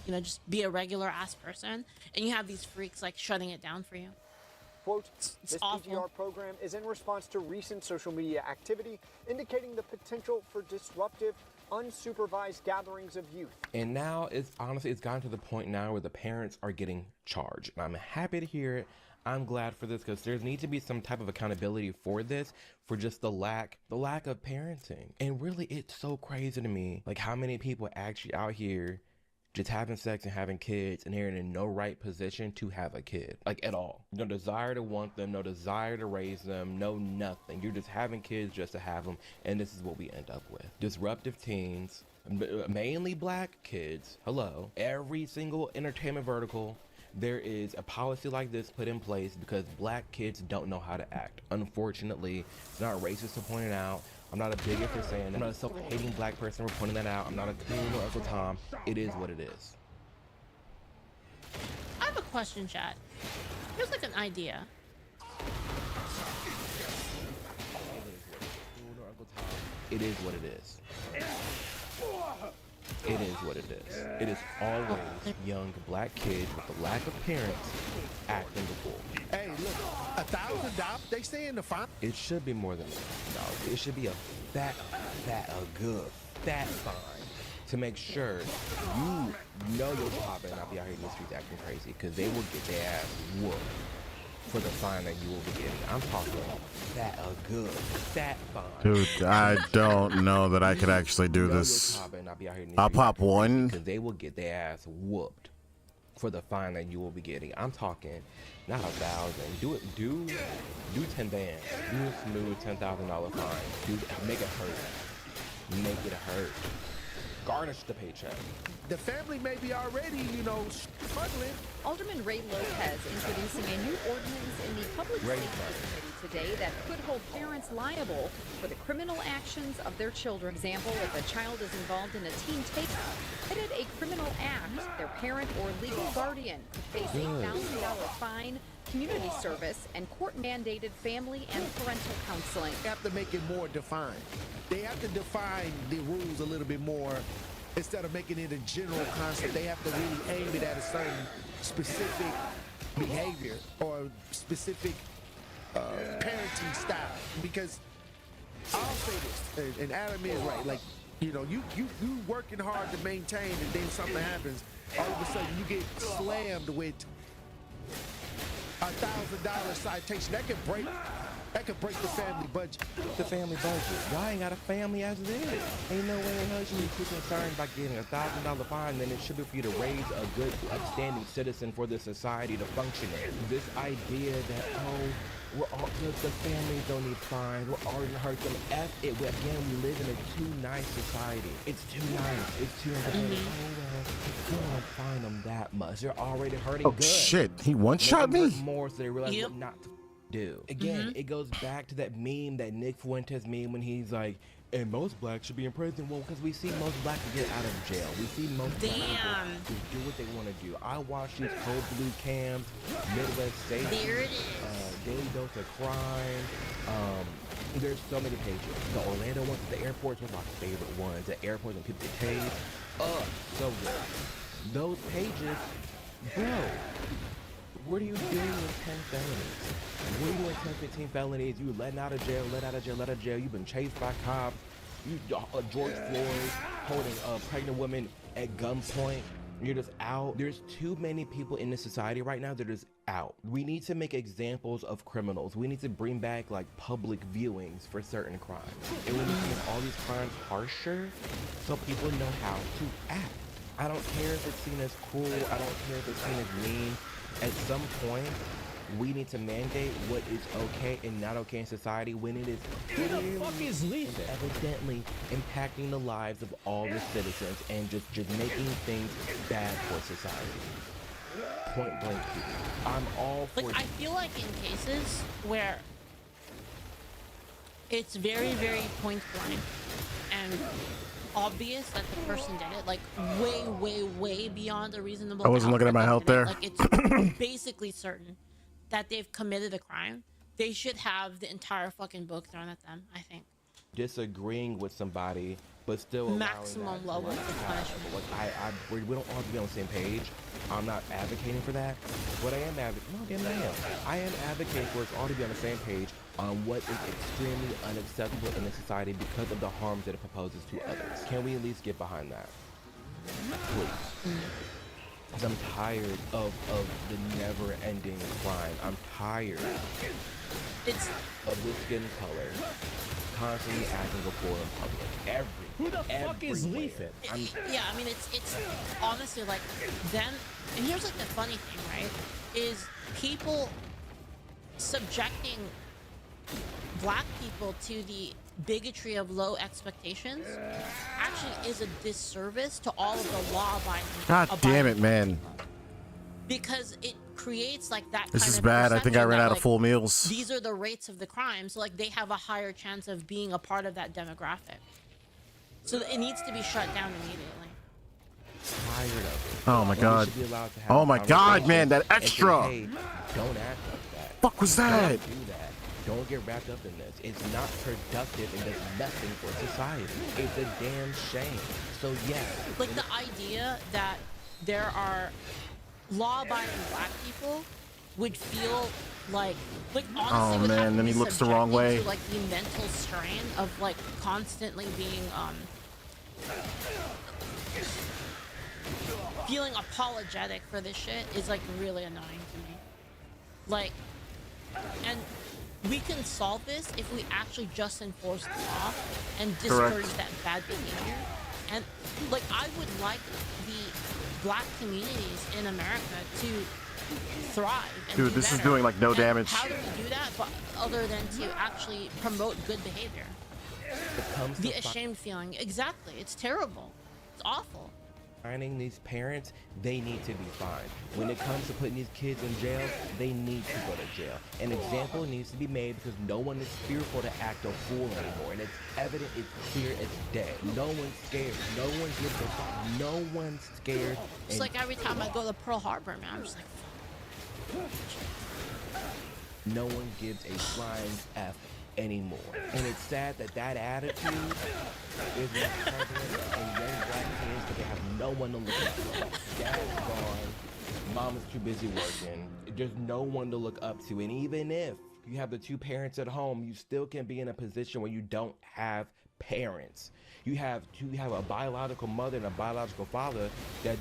you know, just be a regular ass person, and you have these freaks like shutting it down for you. Quote, It's this awful. PGR program is in response to recent social media activity indicating the potential for disruptive, unsupervised gatherings of youth. And now it's honestly, it's gotten to the point now where the parents are getting charged. And I'm happy to hear it. I'm glad for this because there needs to be some type of accountability for this, for just the lack of parenting. And really, it's so crazy to me, like how many people actually out here just having sex and having kids, and they're in no right position to have a kid, like at all. No desire to want them, no desire to raise them, no nothing. You're just having kids just to have them, and this is what we end up with. Disruptive teens, mainly black kids. Hello. Every single entertainment vertical, there is a policy like this put in place because black kids don't know how to act. Unfortunately, it's not racist to point it out. I'm not a bigot for saying that. I'm not a self-hating black person for pointing that out. I'm not a coon or Uncle Tom. It is what it is. I have a question, chat. Here's like an idea. It is what it is. It is what it is. It is always young black kids with a lack of parents acting the fool. Hey, look, $1,000. They say in the fine. It should be more than $1,000. It should be a good fat fine to make sure you know your child better not be out here in the streets acting crazy, because they will get their ass whooped for the fine that you will be getting. I'm talking good fat fine. Dude, I don't know that I could actually do this. I'll pop one. Because they will get their ass whooped for the fine that you will be getting. I'm talking not 1,000. Do 10 bands. Do a smooth $10,000 fine. Make it hurt. Make it hurt. Garnish the paycheck. The family may be already, struggling. Alderman Ray Lopez introducing a new ordinance in the Public Safety Committee today that could hold parents liable for the criminal actions of their children. For example, if a child is involved in a teen takeover, committed a criminal act, their parent or legal guardian could face a $1,000 fine, community service, and court-mandated family and parental counseling. They have to make it more defined. They have to define the rules a little bit more instead of making it a general concept. They have to really aim it at a certain specific behavior or specific parenting style. Because I'll say this, and Adam is right. Like, you working hard to maintain, and then something happens. All of a sudden, you get slammed with $1,000 citation. That could break the family budget. The family budget. Y'all ain't got a family as it is. Ain't no way in hell you should be too concerned by getting $1,000 fine than it should be for you to raise a good, upstanding citizen for the society to function in. This idea that, we're all, the families don't need fines, we're already gonna hurt them. F it. Again, we live in a too nice society. It's too nice. It's too nice. Oh, well, we don't fine them that much. They're already hurting Oh good. shit! He one-shot Let them me. hurt more so they realize what not to do. Again, it goes back to that meme, that Nick Fuentes meme, when he's like, and most blacks should be in prison. Well, because we see most blacks get out of jail. We see most black people just do what they want to do. I watch these Code Blue Cams, Midwest Safety, There it is. Daily Dose of Crime. There's so many pages. The Orlando ones at the airports were my favorite ones. The airports when people get tased. So good. Those pages, bro. What are you doing with 10 felonies? What are you doing with 10, 15 felonies? You letting out of jail, let out of jail. You've been chased by cops. George Floyd holding a pregnant woman at gunpoint. You're just out. There's too many people in this society right now that are just out. We need to make examples of criminals. We need to bring back like public viewings for certain crimes. And we need to make all these crimes harsher so people know how to act. I don't care if it's seen as cool. I don't care if it's seen as mean. At some point, we need to mandate what is okay and not okay in society when it is evidently impacting the lives of all the citizens and just making things bad for society. Point blank. I'm all for Like, I feel like in cases where it's very, very point blank and obvious that the person did it, like way beyond a reasonable I wasn't doubt looking at that my they health did it, there. Like, it's basically certain that they've committed a crime. They should have the entire fucking book thrown at them, I think. disagreeing with somebody, but still Maximum level of punishment. Like we don't all have to be on the same page. I'm not advocating for that. What I am I am advocating for us all to be on the same page on what is extremely unacceptable in this society because of the harms that it proposes to others. Can we at least get behind that? Please. Because I'm tired of the never-ending crime. I'm tired of the skin color constantly acting before in public. Who the fuck is Leafin? Yeah, I mean, it's honestly like them. And here's like the funny thing, right? Is people subjecting black people to the bigotry of low expectations actually is a disservice to all of the law-abiding. God damn it, man. Because it creates like that. This kind is of bad. I think I perception ran that, out of like, full meals. These are the rates of the crime, so like they have a higher chance of being a part of that demographic. So it needs to be shut down immediately. Tired of it. Oh my god. We should be allowed to have Oh my god, man, that and say, extra. hey, don't act like that. Fuck was that? Don't do that. Don't get wrapped up in this. It's not productive and does nothing for society. It's a damn shame. So yeah. Like the idea that there are law-abiding black people would feel like honestly Oh, would have man, to then be he looks the wrong subjected way. to, like the mental strain of like constantly being feeling apologetic for this shit is like really annoying to me. Like, and we can solve this if we actually just enforce the law and discourage that bad behavior. And like, I would like the black communities in America to thrive. And Dude, do this is better. doing like no And damage. How do we do that? But other than to actually promote good behavior. The ashamed feeling. Exactly. It's terrible. It's awful. Finding these parents, they need to be fined. When it comes to putting these kids in jail, they need to go to jail. An example needs to be made because no one is fearful to act a fool anymore. And it's evident, it's clear, it's dead. No one's scared. No one gives a fuck. No one's scared. It's like every time I go to Pearl Harbor, man, I'm just like, no one gives a flying F anymore. And it's sad that that attitude is what's prevalent in young black kids, but they have no one to look up to. Dad's gone, mama's too busy working. There's no one to look up to. And even if you have the two parents at home, you still can be in a position where you don't have parents. You have a biological mother and a biological father that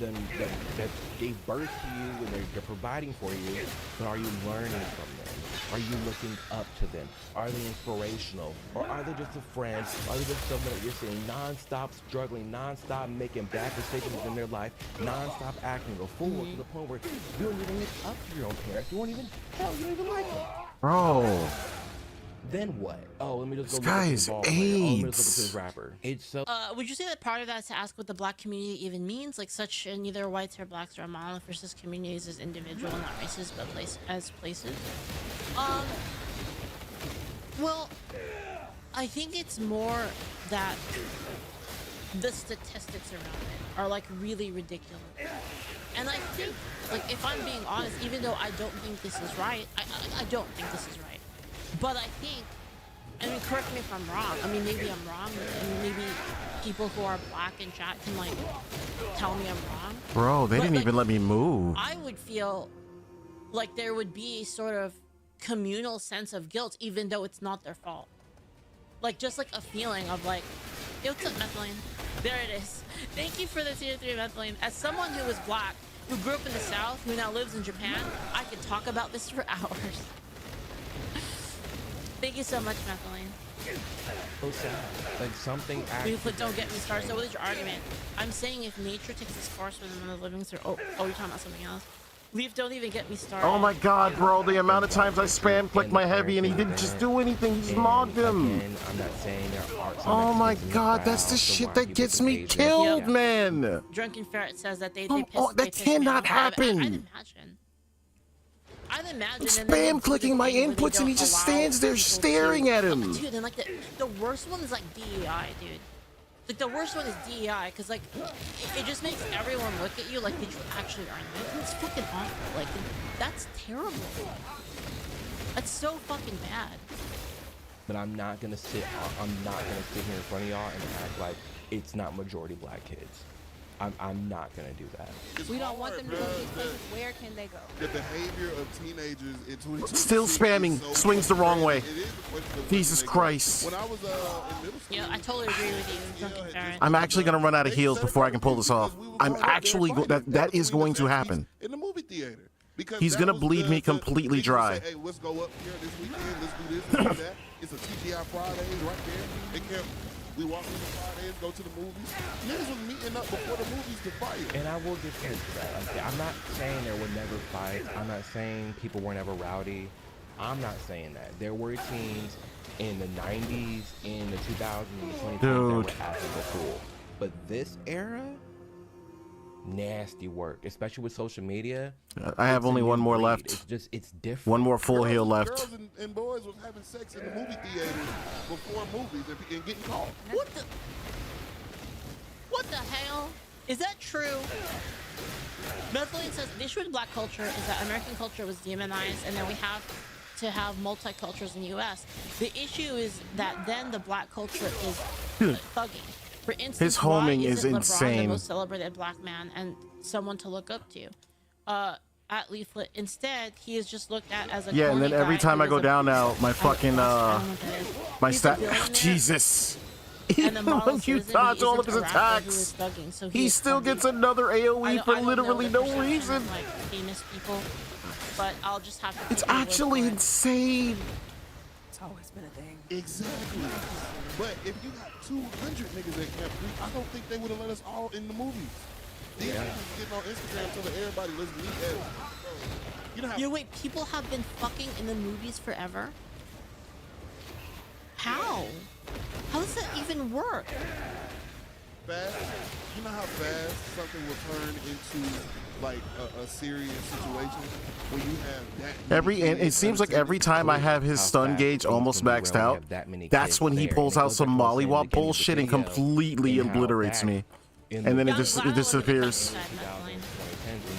gave birth to you and they're providing for you, but are you learning from them? Are you looking up to them? Are they inspirational? Or are they just a friend? Are they just someone that you're seeing non-stop struggling, non-stop making bad decisions in their life, non-stop acting a fool to the point where you don't even look up to your own parents. You don't even like them. Bro. Then what? Oh, let me just go This look at guy the is ball player. Oh, let me just look at AIDS. this rapper. It's so Would you say that part of that is to ask what the black community even means? Like, such neither whites or blacks are monolith versus communities as individual, not races, but as places. Well, I think it's more that the statistics around it are like really ridiculous. And I think, like, if I'm being honest, even though I don't think this is right, I don't think this is right. But I think, I mean, correct me if I'm wrong. I mean, maybe I'm wrong, and maybe people who are black in chat can, like, tell me I'm wrong. Bro, they didn't like, even let me move. I would feel like there would be a sort of communal sense of guilt, even though it's not their fault. Like, just like a feeling of like, hey, what's up, Methylene? There it is. Thank you for the tier 3 Methylene. As someone who was black, who grew up in the South, who now lives in Japan, I could talk about this for hours. Thank you so much, Methylene. so sad. Like something actually. But don't get me started. So what is your argument? I'm saying if nature takes its course within the living through. Oh, you're talking about something else. Leaf, don't even get me started. Oh my god, bro, the amount of times I spam clicked my heavy and he didn't just do anything, he just mogged him. Again, I'm not saying there are Oh my god, that's the shit that gets me killed, man. Drunken Ferret says that they that cannot happen. I'd imagine. Spam clicking my inputs and he just stands there staring at him. Dude, and like the worst one is like DEI, dude. Like the worst one is DEI, cause like it just makes everyone look at you like, did you actually earn it? It's fucking awful. Like that's terrible. That's so fucking bad. But I'm not gonna sit here in front of y'all and act like it's not majority black kids. I'm not gonna do that. We don't want them to go to these places. Where can they go? The behavior of teenagers in 2020 Still spamming, swings the wrong way. Jesus Christ. When I was in middle school, yeah, I totally agree with you, Drunken Ferret. I'm actually gonna run out of heals before I can pull this off. I'm actually that is going to happen. in the movie theater. Because He's gonna bleed me completely dry. Hey, let's go up here this weekend. Let's do this, let's do that. It's a TGI Fridays right there. They can't. We walk in the Fridays, go to the movies. Niggas was meeting up before the movies to fight. And I will defend that. I'm not saying there were never fights. I'm not saying people were never rowdy. I'm not saying that. There were teens in the 90s, in the 2000s, and the 2010s that were acting a fool. But this era, nasty work, especially with social media. I have only one more left. It's different. One more full heal left. Girls and boys was having sex in the movie theaters before movies and getting caught. What the hell? Is that true? Methylene says the issue with black culture is that American culture was demonized, and then we have to have multicultures in the U.S. The issue is that then the black culture is thugging. For instance, his homing why is isn't LeBron insane. the most celebrated black man and someone to look up to? At Leaflet, instead, he is just looked at as a Yeah, and then corny every guy time who I go is a- down now, my fucking my He's a stat. billionaire. Jesus. And the Even model when you citizen, dodge he all of isn't his a rapper who attacks, is thugging, so he is still thugging. gets another AOE for I don't literally know the no perception reason. of, like, famous people, but I'll just have to. It's take your word actually for it. insane. It's always been a thing. Exactly. But if you got 200 niggas at Camp Creek, I don't think they would have let us all in the movies. These niggas getting on Instagram telling everybody, let's meet at. You know how Yo, wait, people have been fucking in the movies forever? How? How does that even work? fast, you know how fast something will turn into like a serious situation when you have that many And it kids seems like under every time I have his stun gauge almost maxed out, that's when he pulls out some mollywop bullshit and completely obliterates me. And then it disappears. When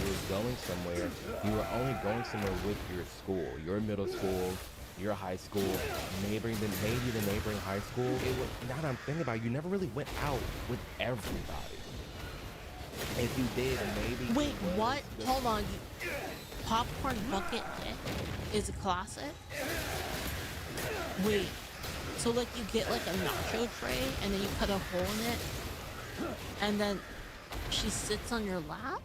you were going somewhere, you were only going somewhere with your school, your middle school, your high school, maybe the neighboring high school. Now that I'm thinking about it, you never really went out with everybody. If you did, maybe. Wait, what? Hold on. Popcorn Bucket is a classic? Wait. So like you get like a nacho tray and then you cut a hole in it, and then she sits on your lap.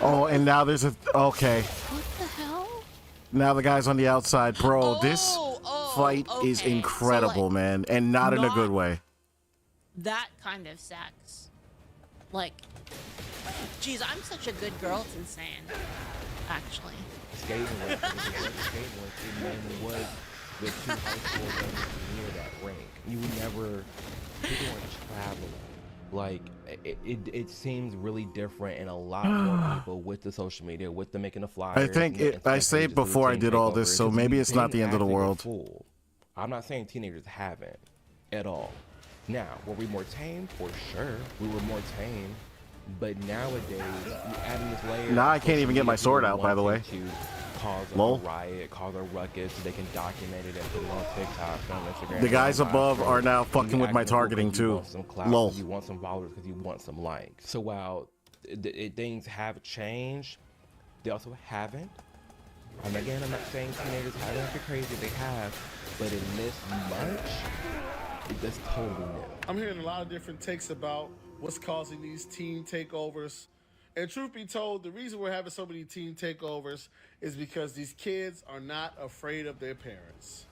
Oh, and now there's a okay. What the hell? Now the guy's on the outside, bro. This Oh, fight is okay. So, incredible, like, man, and not in a good way. That kind of sex. Like, geez, I'm such a good girl. It's insane. Actually. Skating rink, it mainly was the two high schools that were near that rink. You would never, people weren't traveling. Like, it seems really different, and a lot more people with the social media, with the making the flyers. I think I say it before I did all this, so maybe it's not the end of the world. I'm not saying teenagers haven't at all. Now, were we more tame? For sure, we were more tame. But nowadays, adding this layer. Now I can't even get my sword out, by the way. To cause a Lol. riot, cause a ruckus, so they can document it and put it on TikTok, on Instagram. The guys above are now You fucking with my acting a fool targeting 'cause you too. want some clout, Lol. 'cause you want some followers because you want some likes. So while things have changed, they also haven't. And again, I'm not saying teenagers haven't acted crazy, they have, but in this much, that's totally new. I'm hearing a lot of different takes about what's causing these teen takeovers. And truth be told, the reason we're having so many teen takeovers is because these kids are not afraid of their parents.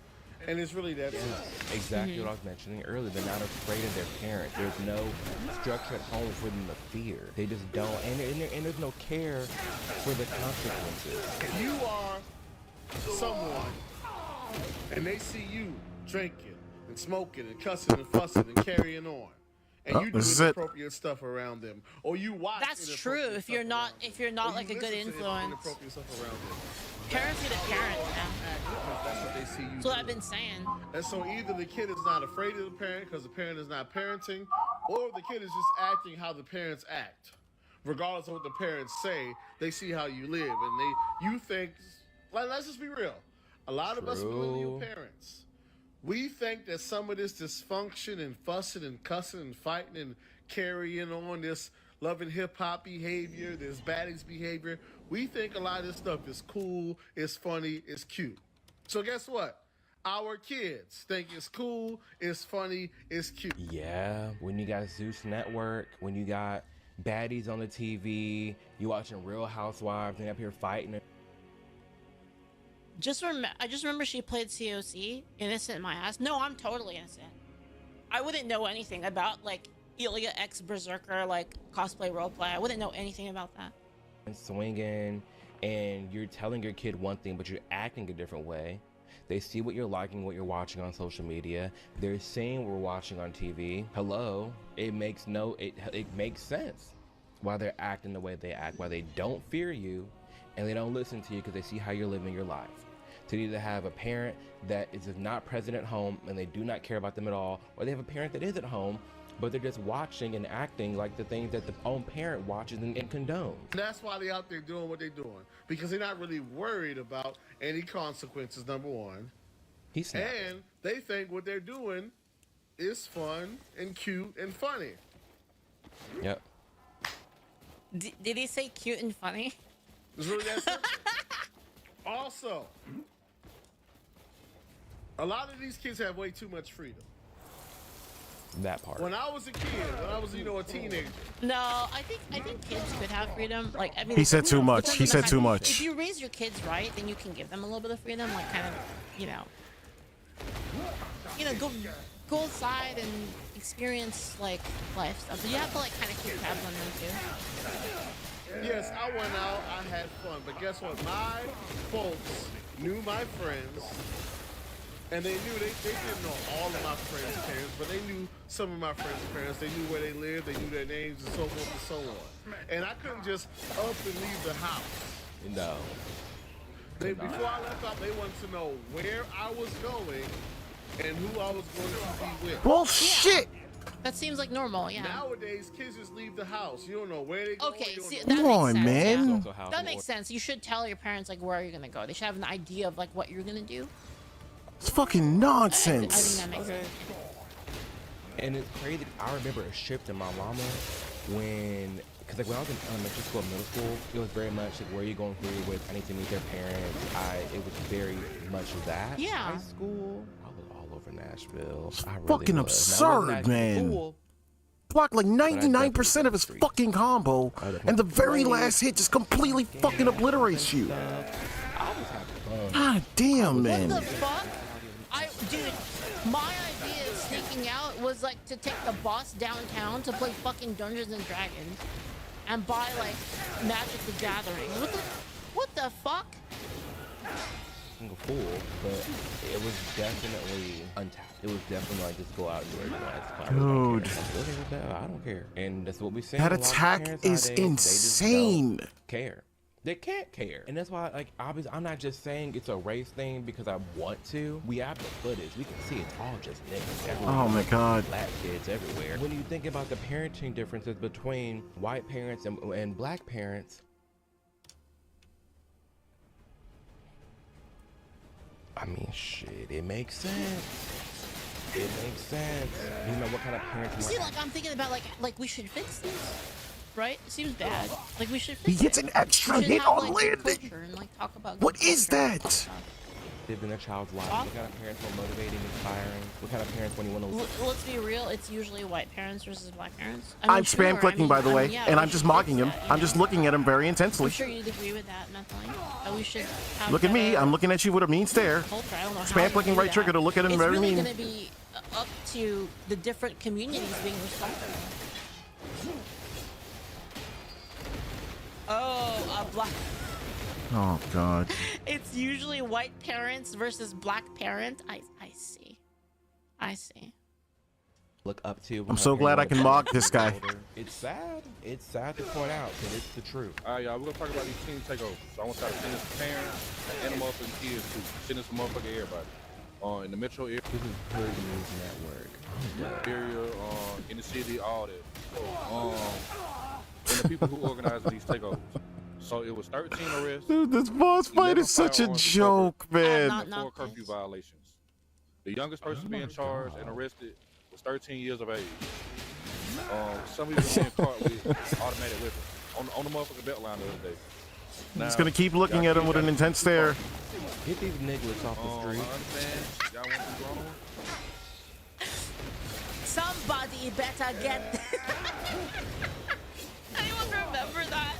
And it's really that simple. Exactly what I was mentioning earlier. They're not afraid of their parents. There's no structure at home for them to fear. They just don't. And there's no care for the consequences. If you are someone and they see you drinking and smoking and cussing and fussing and carrying on, and you do this is it. inappropriate stuff around them, or you watch That's true. inappropriate If you're stuff not, around them, if you're or not you like a good listen to influence, inappropriate stuff around them, parents need a parent now. that's what they see you That's what do. I've been saying. And so either the kid is not afraid of the parent because the parent is not parenting, or the kid is just acting how the parents act. Regardless of what the parents say, they see how you live, and you think, like, let's just be real. A lot of us millennial parents, we think that some of this dysfunction and fussing and cussing and fighting and carrying on this loving hip hop behavior, this baddies behavior, we think a lot of this stuff is cool, it's funny, it's cute. So guess what? Our kids think it's cool, it's funny, it's cute. Yeah, when you got Zeus Network, when you got baddies on the TV, you watching Real Housewives, and up here fighting. I just remember she played COC, innocent my ass. No, I'm totally innocent. I wouldn't know anything about like Ilya X Berserker, like cosplay roleplay. I wouldn't know anything about that. And swinging, and you're telling your kid one thing, but you're acting a different way. They see what you're liking, what you're watching on social media. They're seeing what we're watching on TV. Hello, it makes sense why they're acting the way they act, why they don't fear you, and they don't listen to you because they see how you're living your life. To either have a parent that is not present at home and they do not care about them at all, or they have a parent that is at home, but they're just watching and acting like the things that the own parent watches and condones. And that's why they're out there doing what they're doing, because they're not really worried about any consequences, number one. And they think what they're doing is fun and cute and funny. Yep. Did he say cute and funny? It's really that simple. Also, a lot of these kids have way too much freedom. That part. When I was a kid, when I was, a teenager. No, I think kids could have freedom. Like, I mean, He said too much. He said too much. If you raise your kids right, then you can give them a little bit of freedom, like kind of, go outside and experience like life stuff. But you have to like kind of keep tabs on them too. Yes, I went out, I had fun, but guess what? My folks knew my friends, and they didn't know all of my friends' parents, but they knew some of my friends' parents. They knew where they lived, they knew their names, and so forth and so on. And I couldn't just up and leave the house. No. Before I left out, they wanted to know where I was going and who I was going to be with. Bullshit! That seems like normal, yeah. Nowadays, kids just leave the house. You don't know where they go. Okay, see, that Come makes on, sense, man. yeah. That makes sense. You should tell your parents like where you're gonna go. They should have an idea of like what you're gonna do. It's fucking nonsense. I think that makes sense. And it's crazy. I remember a shift in my mama when because like when I was in elementary school and middle school, it was very much like, where are you going here with? I need to meet their parents. It was very much that. Yeah. High school, I was all over Nashville. I really Fucking was. Now, I wasn't absurd, that man. cool, Blocked like but I 99% of his definitely fucking combo, and the very last hit just completely fucking obliterates you. I was having fun. God damn, What man. the fuck? Dude, my idea of sneaking out was like to take the boss downtown to play fucking Dungeons and Dragons and buy like Magic the Gathering. What the fuck? Single fool, but it was definitely untapped. It was definitely like just go out and do whatever you want. Dude. I don't care. And that's what we say. That attack is insane. Care. They can't care. And that's why, like, obviously, I'm not just saying it's a race thing because I want to. We have the footage. We can see it's all just niggas everywhere. Oh my God. Black kids everywhere. When you think about the parenting differences between white parents and black parents, I mean, shit, it makes sense. It makes sense. You know what kind of parents? See, like I'm thinking about like we should fix this, right? It seems bad. Like we should. He Fix gets it. an extra We should hit have, on like, good landing. culture and, like, talk about What good is culture and that? stuff. Live in a child's life. What kind of parents are motivating, inspiring? What kind of parents when you want to? Let's be real. It's usually white parents versus black parents. I I'm mean, spam sure, clicking, by the way, yeah, and we I'm just should mocking fix him. that, you I'm just know? looking at him very intensely. I'm sure you'd agree with that, Methaline. That we should have Look at me. better I'm looking at you with a mean stare. culture. I don't know how Spam to clicking do right that. trigger to look at him it's very really mean. going to be up to the different communities being responsible. Oh, black. Oh God. It's usually white parents versus black parent. I see. I see. Look up to. I'm so glad I can mock this guy. It's sad. It's sad to point out, but it's the truth. All right, y'all, we're gonna talk about these team takeovers. So I want y'all to send this to parents and the motherfucking kids too. Send this to motherfucking everybody. In the metro area, This is Hood News Network. area, in the city, all that. And the people who organize these takeovers. So it was 13 arrests. Dude, this boss fight is such a joke, man. and 4 curfew violations. The youngest person being charged and arrested was 13 years of age. Some people being caught with automatic weapons on the motherfucking belt line the other day. I'm just gonna keep looking at him with an intense stare. Get these niggas off the I street. understand. Y'all want to be grown? Somebody better get. Anyone remember that?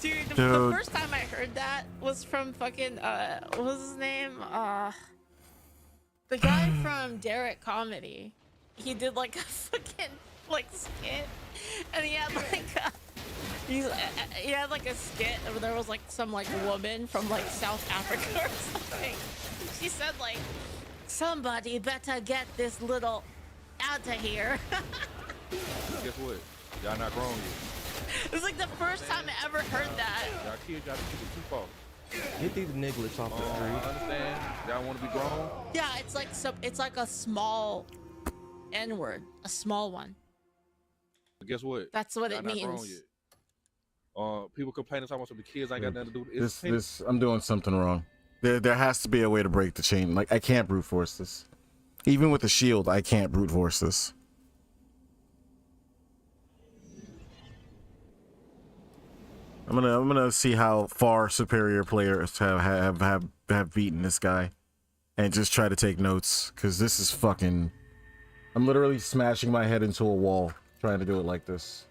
Dude, the Dude. first time I heard that was from fucking what was his name? The guy from Derek Comedy. He did like a fucking like skit, and he had like he had like a skit where there was like some like woman from like South Africa or something. She said like, somebody better get this little out of here. Guess what? Y'all not grown yet. It was like the first time I ever heard that. Y'all kids got to keep it too far. Get these niggas off the I street. understand. Y'all want to be grown? Yeah, it's like it's like a small N-word, a small one. But guess what? That's what Y'all it not grown means. yet. People complaining talking about the kids ain't got nothing to do with it. I'm doing something wrong. There has to be a way to break the chain. Like I can't brute force this. Even with the shield, I can't brute force this. I'm gonna see how far superior players have beaten this guy, and just try to take notes, because this is fucking. I'm literally smashing my head into a wall trying to do it like this.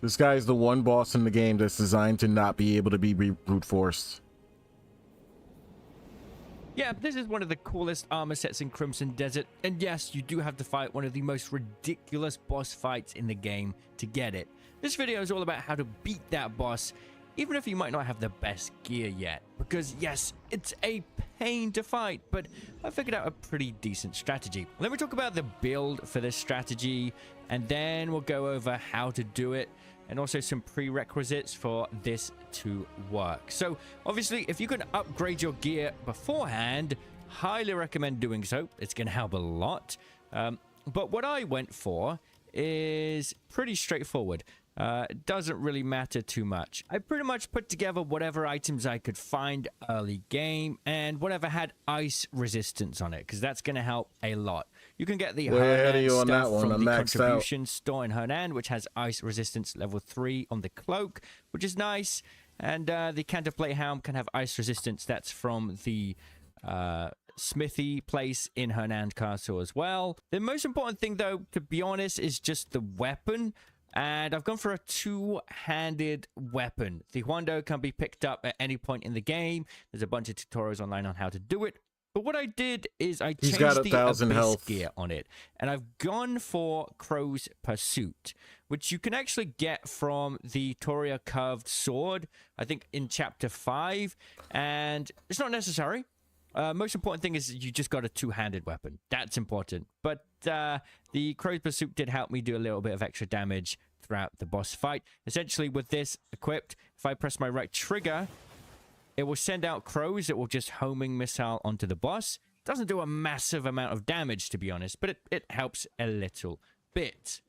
This guy is the one boss in the game that's designed to not be able to be brute forced. Yeah, this is one of the coolest armor sets in Crimson Desert, and yes, you do have to fight one of the most ridiculous boss fights in the game to get it. This video is all about how to beat that boss, even if you might not have the best gear yet, because yes, it's a pain to fight, but I figured out a pretty decent strategy. Let me talk about the build for this strategy, and then we'll go over how to do it, and also some prerequisites for this to work. So obviously, if you can upgrade your gear beforehand, highly recommend doing so. It's going to help a lot. But what I went for is pretty straightforward. It doesn't really matter too much. I pretty much put together whatever items I could find early game and whatever had ice resistance on it, because that's going to help a lot. You can get the Way ahead of Hernan you on stuff that one. from I'm the maxed out. contribution store in Hernan, which has ice resistance level 3 on the cloak, which is nice. And the Canterplate helm can have ice resistance. That's from the smithy place in Hernan Castle as well. The most important thing, though, to be honest, is just the weapon. And I've gone for a two-handed weapon. The Huando can be picked up at any point in the game. There's a bunch of tutorials online on how to do it. But what I did is I changed got the 1,000 Abyss health. gear on it. And I've gone for Crow's Pursuit, which you can actually get from the Toria Curved Sword, I think in Chapter 5. And it's not necessary. Most important thing is you just got a two-handed weapon. That's important. But the Crow's Pursuit did help me do a little bit of extra damage throughout the boss fight. Essentially, with this equipped, if I press my right trigger, it will send out crows that will just homing missile onto the boss. Doesn't do a massive amount of damage, to be honest, but it helps a little bit.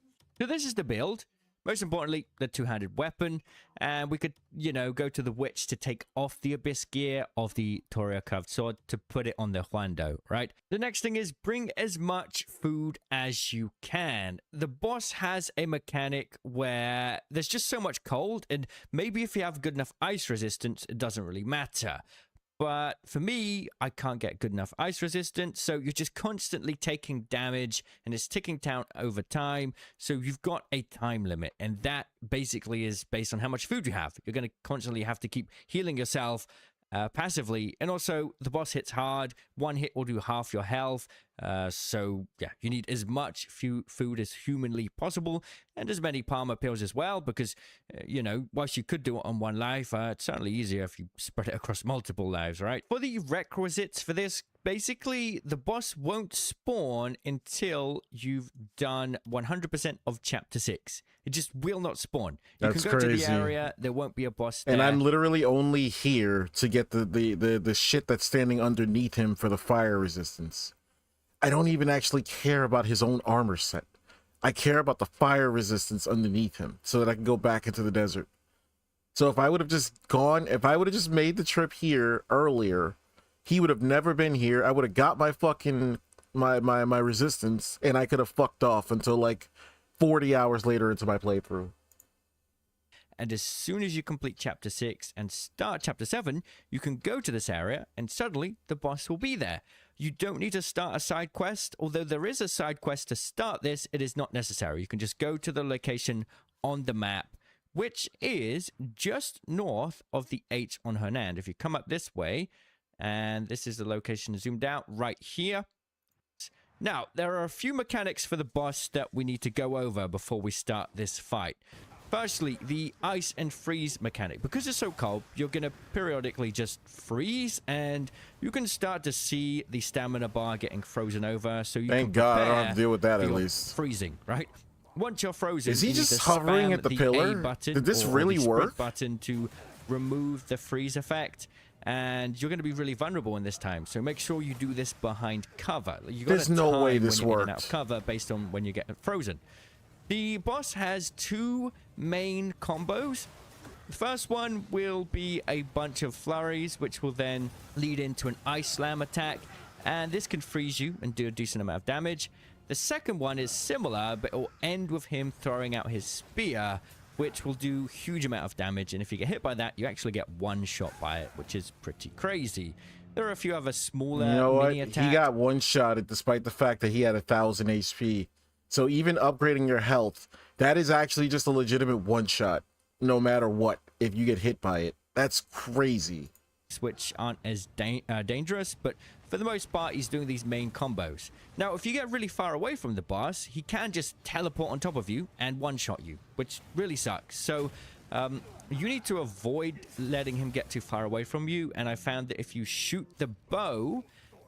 So this is the build. Most importantly, the two-handed weapon. And we could, you know, go to the Witch to take off the Abyss gear of the Toria Curved Sword to put it on the Huando, right? The next thing is bring as much food as you can. The boss has a mechanic where there's just so much cold, and maybe if you have good enough ice resistance, it doesn't really matter. But for me, I can't get good enough ice resistance, so you're just constantly taking damage, and it's ticking down over time, so you've got a time limit, and that basically is based on how much food you have. You're going to constantly have to keep healing yourself passively, and also the boss hits hard. One hit will do half your health, so yeah, you need as much food as humanly possible, and as many Palmer pills as well, because you know, whilst you could do it on one life, it's certainly easier if you spread it across multiple lives, right? For the requisites for this, basically the boss won't spawn until you've done 100% of chapter 6. It just will not spawn. You That's can go crazy. to the area, there won't be a boss there. And I'm literally only here to get the shit that's standing underneath him for the fire resistance. I don't even actually care about his own armor set. I care about the fire resistance underneath him so that I can go back into the desert. So if I would have just gone, if I would have just made the trip here earlier, he would have never been here. I would have got my fucking my resistance, and I could have fucked off until like 40 hours later into my playthrough. And as soon as you complete chapter 6 and start chapter 7, you can go to this area and suddenly the boss will be there. You don't need to start a side quest. Although there is a side quest to start this, it is not necessary. You can just go to the location on the map, which is just north of the H on Hernan. If you come up this way, and this is the location zoomed out right here. Now, there are a few mechanics for the boss that we need to go over before we start this fight. Firstly, the ice and freeze mechanic. Because it's so cold, you're going to periodically just freeze, and you can start to see the stamina bar getting frozen over. So you Thank can God I don't prepare have to deal with that for at your least. freezing, right? Once you're frozen, Is he you need just to hovering spam at the A pillar? button Did this or really the sprint work? button to remove the freeze effect. And you're going to be really vulnerable in this time, so make sure you do this behind cover. You got There's no way this when you're in and out worked. of cover based on when you get frozen. The boss has two main combos. The first one will be a bunch of flurries, which will then lead into an ice slam attack, and this can freeze you and do a decent amount of damage. The second one is similar, but it will end with him throwing out his spear, which will do huge amount of damage, and if you get hit by that, you actually get one shot by it, which is pretty crazy. There are a few other smaller You know what? mini attacks. He got one shot despite the fact that he had 1,000 HP. So even upgrading your health, that is actually just a legitimate one shot, no matter what, if you get hit by it. That's crazy. Which aren't as dangerous, but for the most part, he's doing these main combos. Now, if you get really far away from the boss, he can just teleport on top of you and one-shot you, which really sucks. So you need to avoid letting him get too far away from you, and I found that if you shoot the bow,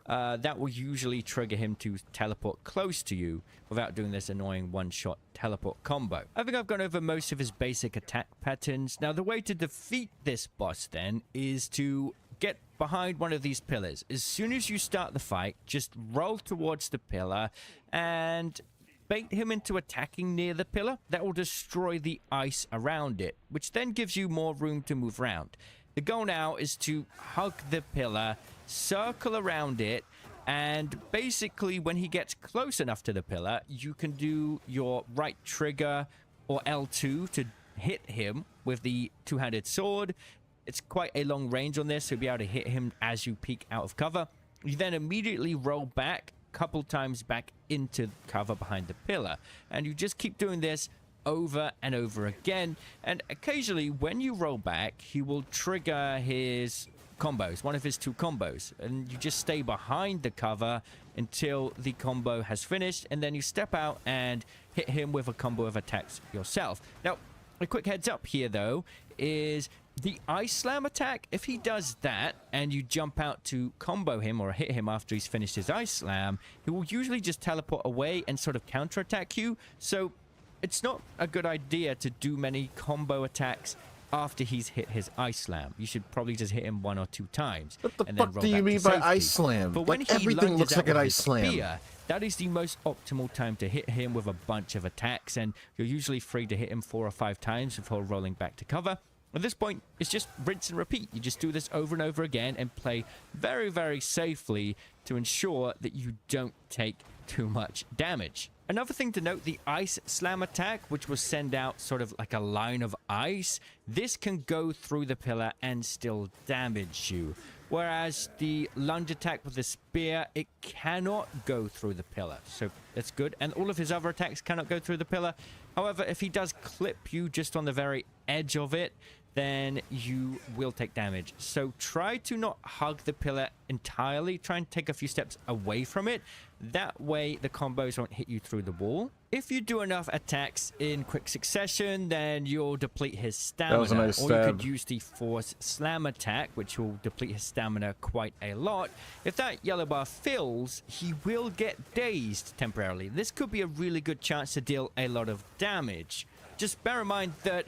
that will usually trigger him to teleport close to you without doing this annoying one-shot teleport combo. I think I've gone over most of his basic attack patterns. Now, the way to defeat this boss then is to get behind one of these pillars. As soon as you start the fight, just roll towards the pillar, and bait him into attacking near the pillar. That will destroy the ice around it, which then gives you more room to move around. The goal now is to hug the pillar, circle around it, and basically when he gets close enough to the pillar, you can do your right trigger or L2 to hit him with the two-handed sword. It's quite a long range on this, so you'll be able to hit him as you peek out of cover. You then immediately roll back a couple times back into cover behind the pillar, and you just keep doing this over and over again. And occasionally when you roll back, he will trigger his combos, one of his 2 combos, and you just stay behind the cover until the combo has finished, and then you step out and hit him with a combo of attacks yourself. Now, a quick heads up here though is the ice slam attack. If he does that and you jump out to combo him or hit him after he's finished his ice slam, he will usually just teleport away and sort of counterattack you. So it's not a good idea to do many combo attacks after he's hit his ice slam. You should probably just hit him 1 or 2 times. What the and then fuck roll do you back to mean by safety. ice slam? But when Like, he everything lunges looks out like an with ice his slam. spear, that is the most optimal time to hit him with a bunch of attacks, and you're usually free to hit him 4 or 5 times before rolling back to cover. At this point, it's just rinse and repeat. You just do this over and over again and play very, very safely to ensure that you don't take too much damage. Another thing to note, the ice slam attack, which will send out sort of like a line of ice, this can go through the pillar and still damage you. Whereas the lunge attack with the spear, it cannot go through the pillar. So that's good. And all of his other attacks cannot go through the pillar. However, if he does clip you just on the very edge of it, then you will take damage. So try to not hug the pillar entirely. Try and take a few steps away from it. That way the combos won't hit you through the wall. If you do enough attacks in quick succession, then you'll deplete his stamina. That was a nice or you stab. could use the force slam attack, which will deplete his stamina quite a lot. If that yellow bar fills, he will get dazed temporarily. This could be a really good chance to deal a lot of damage. Just bear in mind that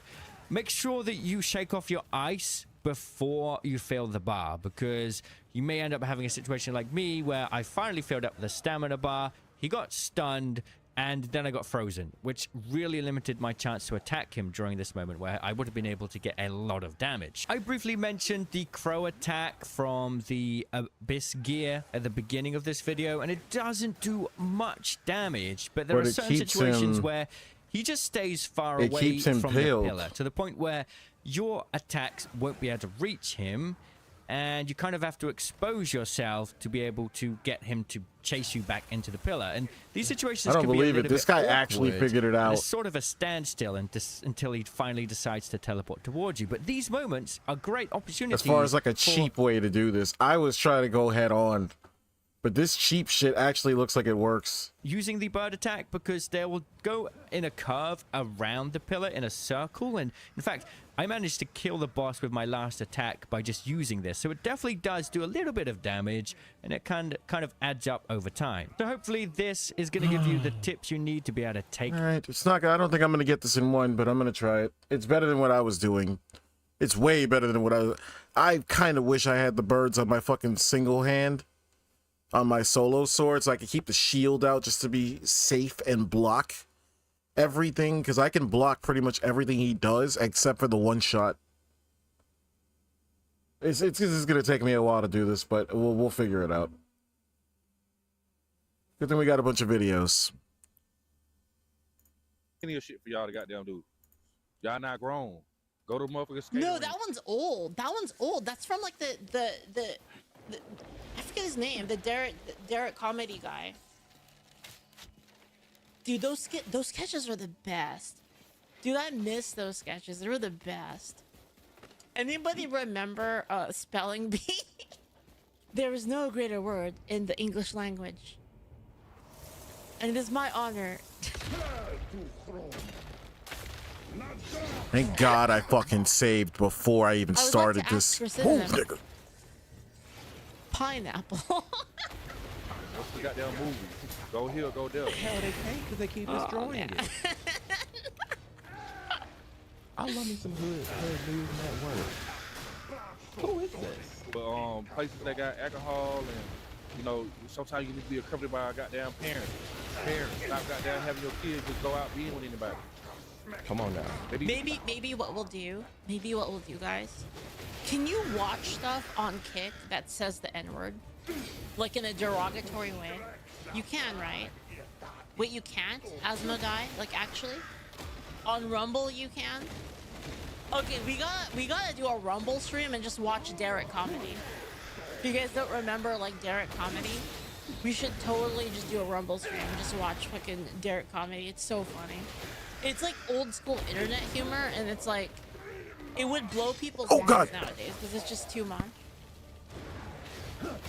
make sure that you shake off your ice before you fill the bar, because you may end up having a situation like me where I finally filled up the stamina bar, he got stunned, and then I got frozen, which really limited my chance to attack him during this moment where I would have been able to get a lot of damage. I briefly mentioned the crow attack from the Abyss gear at the beginning of this video, and it doesn't do much damage, but there But are it certain keeps situations him- where he just stays far It away keeps him from peeled. the pillar to the point where your attacks won't be able to reach him, and you kind of have to expose yourself to be able to get him to chase you back into the pillar. And these situations I don't can be a believe it. little This bit guy actually awkward, figured it and out. It's sort of a standstill until he finally decides to teleport towards you. But these moments are great opportunities. As far as like a for cheap way to do this, I was trying to go head on, but this cheap shit actually looks like it works. using the bird attack, because they will go in a curve around the pillar in a circle. And in fact, I managed to kill the boss with my last attack by just using this. So it definitely does do a little bit of damage, and it kind of adds up over time. So hopefully this is going to give you the tips you need to be able to take. All right, it's not. I don't think I'm gonna get this in one, but I'm gonna try it. It's better than what I was doing. It's way better than what I kind of wish I had the birds on my fucking single hand, on my solo sword, so I could keep the shield out just to be safe and block everything, because I can block pretty much everything he does except for the one shot. It's gonna take me a while to do this, but we'll figure it out. Good thing we got a bunch of videos. Any of shit for y'all to goddamn do. Y'all not grown. Go to motherfucking skate. No, that one's old. That one's old. That's from like the I forget his name. The Derek comedy guy. Dude, those sketches are the best. Dude, I miss those sketches. They were the best. Anybody remember spelling bee? There is no greater word in the English language. And it is my honor. Thank God I fucking saved before I even I was started about to this. ask for Oh, cinnamon. nigga. Pineapple. What's the goddamn movie? Go here, go there. Hell, they can't because they keep Oh, destroying man. it. I love me some hood news network. Who is this? But places that got alcohol and, you know, sometimes you need to be accompanied by our goddamn parents. Parents, stop goddamn having your kids just go out being with anybody. Come on now. Maybe what we'll do, guys, can you watch stuff on Kick that says the N-word? Like in a derogatory way? You can, right? Wait, you can't? Asmodai? Like, actually? On Rumble, you can? Okay, we gotta do a Rumble stream and just watch Derek Comedy. If you guys don't remember, like, Derek Comedy, we should totally just do a Rumble stream and just watch fucking Derek Comedy. It's so funny. It's like old school internet humor, and it's like, it would blow people's minds nowadays because it's just too much.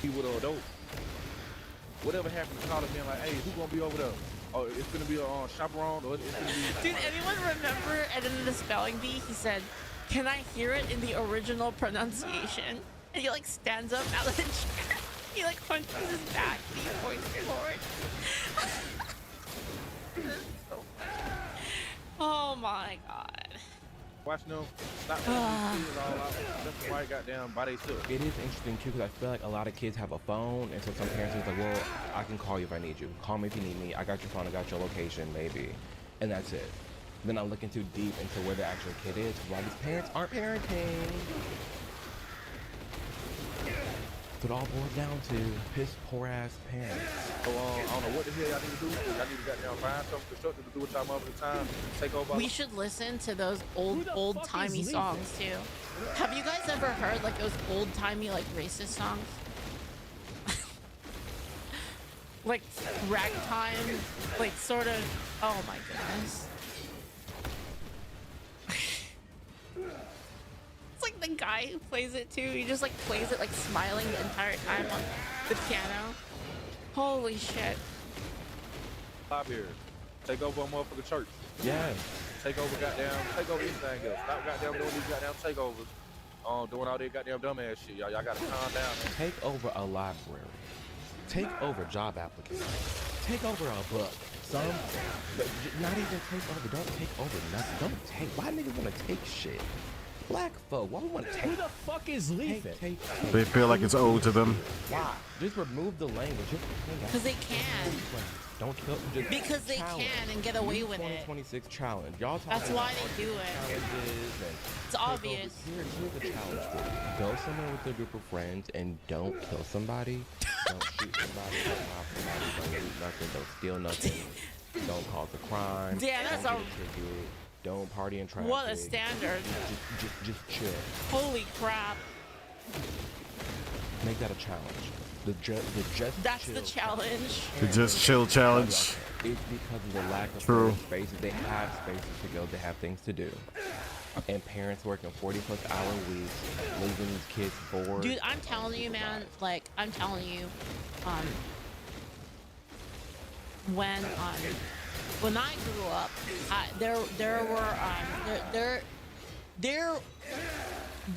He would have adult. Whatever happened to calling me like, hey, who gonna be over there? Oh, it's gonna be a chaperone, or it's gonna be. Dude, anyone remember? And in the spelling bee, he said, "Can I hear it in the original pronunciation?" And he like stands up out of the chair. He like punches his back. And he points forward. Oh my god. Watching them stop kids all out. Left and right, goddamn, by themselves. It is interesting too, because I feel like a lot of kids have a phone, and so some parents are like, well, I can call you if I need you. Call me if you need me. I got your phone, I got your location, maybe. And that's it. Then I'm looking too deep into where the actual kid is, why these parents aren't parenting. That's what it all boils down to. Piss poor ass parents. So I don't know what the hell y'all need to do. Y'all need to goddamn find something constructive to do with y'all motherfucking time. Take over. We should listen to those old timey songs too. Have you guys ever heard like those old timey like racist songs? Like ragtime, like sort of. Oh my goodness. It's like the guy who plays it too. He just like plays it like smiling the entire time on the piano. Holy shit. Stop here. Take over a motherfucking church. Yeah. Take over anything else. Stop goddamn doing these goddamn takeovers. Doing all that goddamn dumbass shit. Y'all gotta calm down, man. Take over a library. Take over job applications. Take over a book. Not even take over. Don't take over nothing. Don't take. Why niggas wanna take shit? Black folk, why we want to take? Who the fuck is Leafit? They feel like it's owed to them. Why? Just remove the language. Because they can. Don't kill. Just because they challenge. Can and get away with it. 2026 challenge. Y'all talking That's why they do it. It's obvious. Here's the challenge for you. Go somewhere with a group of friends and don't kill somebody. Don't shoot somebody. Don't rob somebody. Don't loot nothing. Don't steal nothing. Don't cause a crime. Yeah, that's a. Don't party and traffic. What a standard. Just chill. Holy crap. Make that a challenge. That's the challenge. The just chill challenge. It's because of the lack of spaces. They have spaces to go. They have things to do. And parents working 40+ hour weeks, leaving these kids bored. Dude, I'm telling you, man. Like, I'm telling you, when I grew up,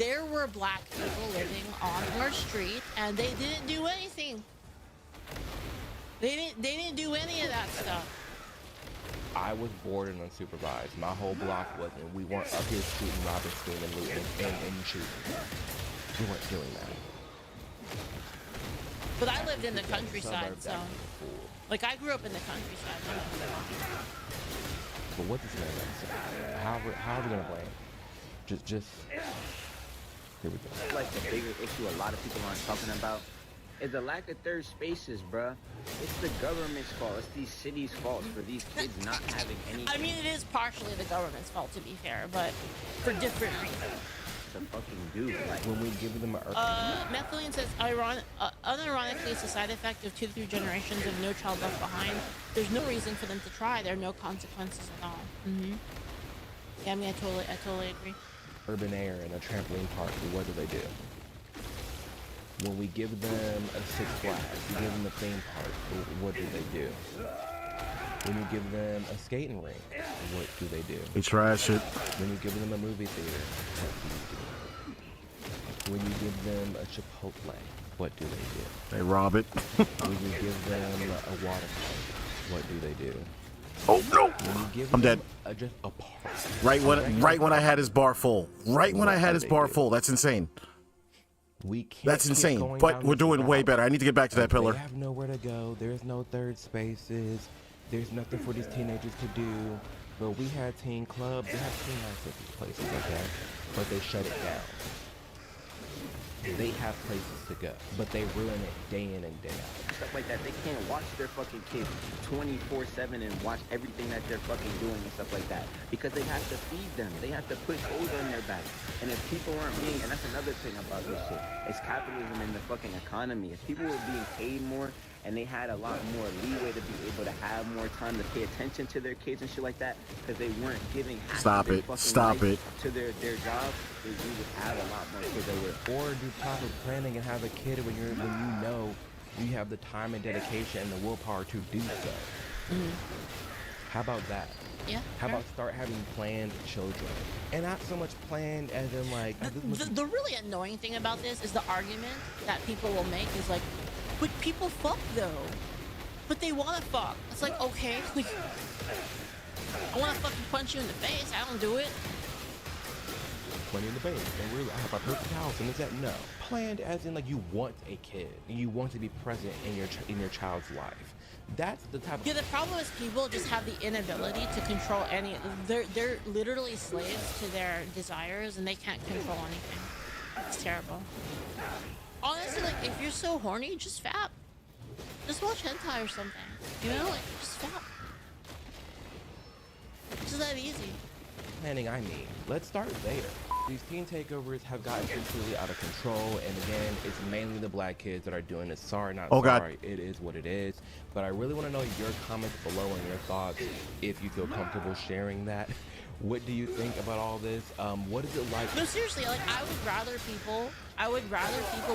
there were black people living on our street, and they didn't do anything. They didn't do any of that stuff. I was bored and unsupervised. My whole block wasn't. We weren't up here shooting, robbing, stealing, looting, and shooting. We weren't doing that. But I lived in the countryside, so. Like, I grew up in the countryside. But what does man say? How are we gonna blame? Just here we go. Like the bigger issue a lot of people aren't talking about is the lack of third spaces, bruh. It's the government's fault. It's these cities' fault for these kids not having any. I mean, it is partially the government's fault, to be fair, but for different reasons. To fucking do, like when we give them Methylene says, unironically, it's a side effect of 2 to 3 generations of No Child Left Behind. There's no reason for them to try. There are no consequences at all. Yeah, I mean, I totally agree. Urban air and a trampoline park. What do? When we give them a Six Flags, we give them a theme park. What do? When you give them a skating rink, what do? They trash it. When you give them a movie theater, what do? When you give them a Chipotle, what do? They rob it. When you give them a water park, what do? Oh no! When you give I'm them dead. Just a park. Right when I had his bar full. Right when I had his bar full. That's insane. That's insane. But we're doing way better. I need to get back to that pillar. They have nowhere to go. There's no third spaces. There's nothing for these teenagers to do. But we had teen clubs, they have teen nights at these places, okay? But they shut it down. They have places to go, but they ruin it day in and day out. Stuff like that. They can't watch their fucking kids 24/7 and watch everything that they're fucking doing and stuff like that because they have to feed them. They have to put clothes on their back. And if people aren't being, and that's another thing about this shit, it's capitalism in the fucking economy. If people were being paid more and they had a lot more leeway to be able to have more time to pay attention to their kids and shit like that because they weren't giving half Stop of their it. fucking Stop life it. to their job, we would have a lot more kids that would. Or do proper planning and have a kid when you know you have the time and dedication and the willpower to do so. How about that? Yeah. How about start having planned children? And not so much planned as in like... The really annoying thing about this is the argument that people will make is like, but people fuck though. But they want to fuck. It's like, okay, like, I want to fucking punch you in the face. I don't do it. Money in the bank, and I have a perfect house, and is that no? Planned as in like you want a kid, and you want to be present in your child's life. That's the type of... Yeah, the problem is people just have the inability to control any. They're literally slaves to their desires, and they can't control anything. It's terrible. Honestly, like, if you're so horny, just fap. Just watch hentai or something. You know, like, just fap. It's just that easy. Planning, I mean. Let's start there. These teen takeovers have gotten completely out of control, and again, it's mainly the black kids that are doing this. Sorry, not sorry. It is what it is. But I really want to know your comments below and your thoughts, if you feel comfortable sharing that. What do you think about all this? What is it like? No, seriously, like, I would rather people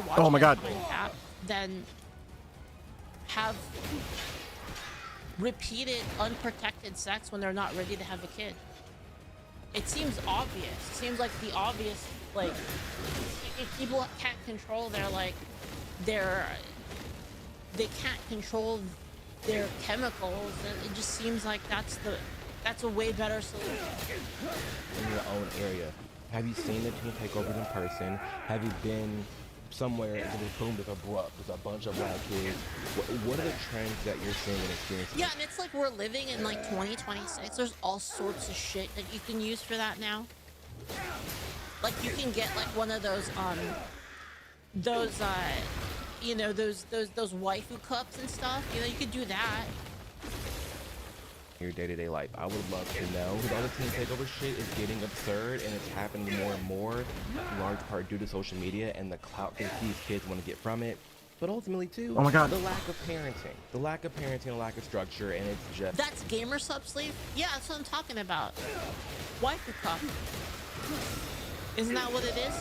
watch Oh my God. hentai than have repeated unprotected sex when they're not ready to have a kid. It seems obvious. It seems like the obvious, like, if people can't control they can't control their chemicals, it just seems like that's a way better solution. In your own area, have you seen the teen takeovers in person? Have you been somewhere and then boom, there's a bunch of black kids? What are the trends that you're seeing and experiencing? Yeah, and it's like we're living in like 2026. There's all sorts of shit that you can use for that now. Like you can get like one of those you know, those waifu cups and stuff. You know, you could do that. Your day-to-day life. I would love to know. Because all the teen takeover shit is getting absurd and it's happening more and more, in large part due to social media and the clout that these kids want to get from it. But ultimately too, oh my God, the lack of parenting, the lack of structure, and it's just... That's gamer sub sleeve? Yeah, that's what I'm talking about. Waifu cup. Isn't that what it is?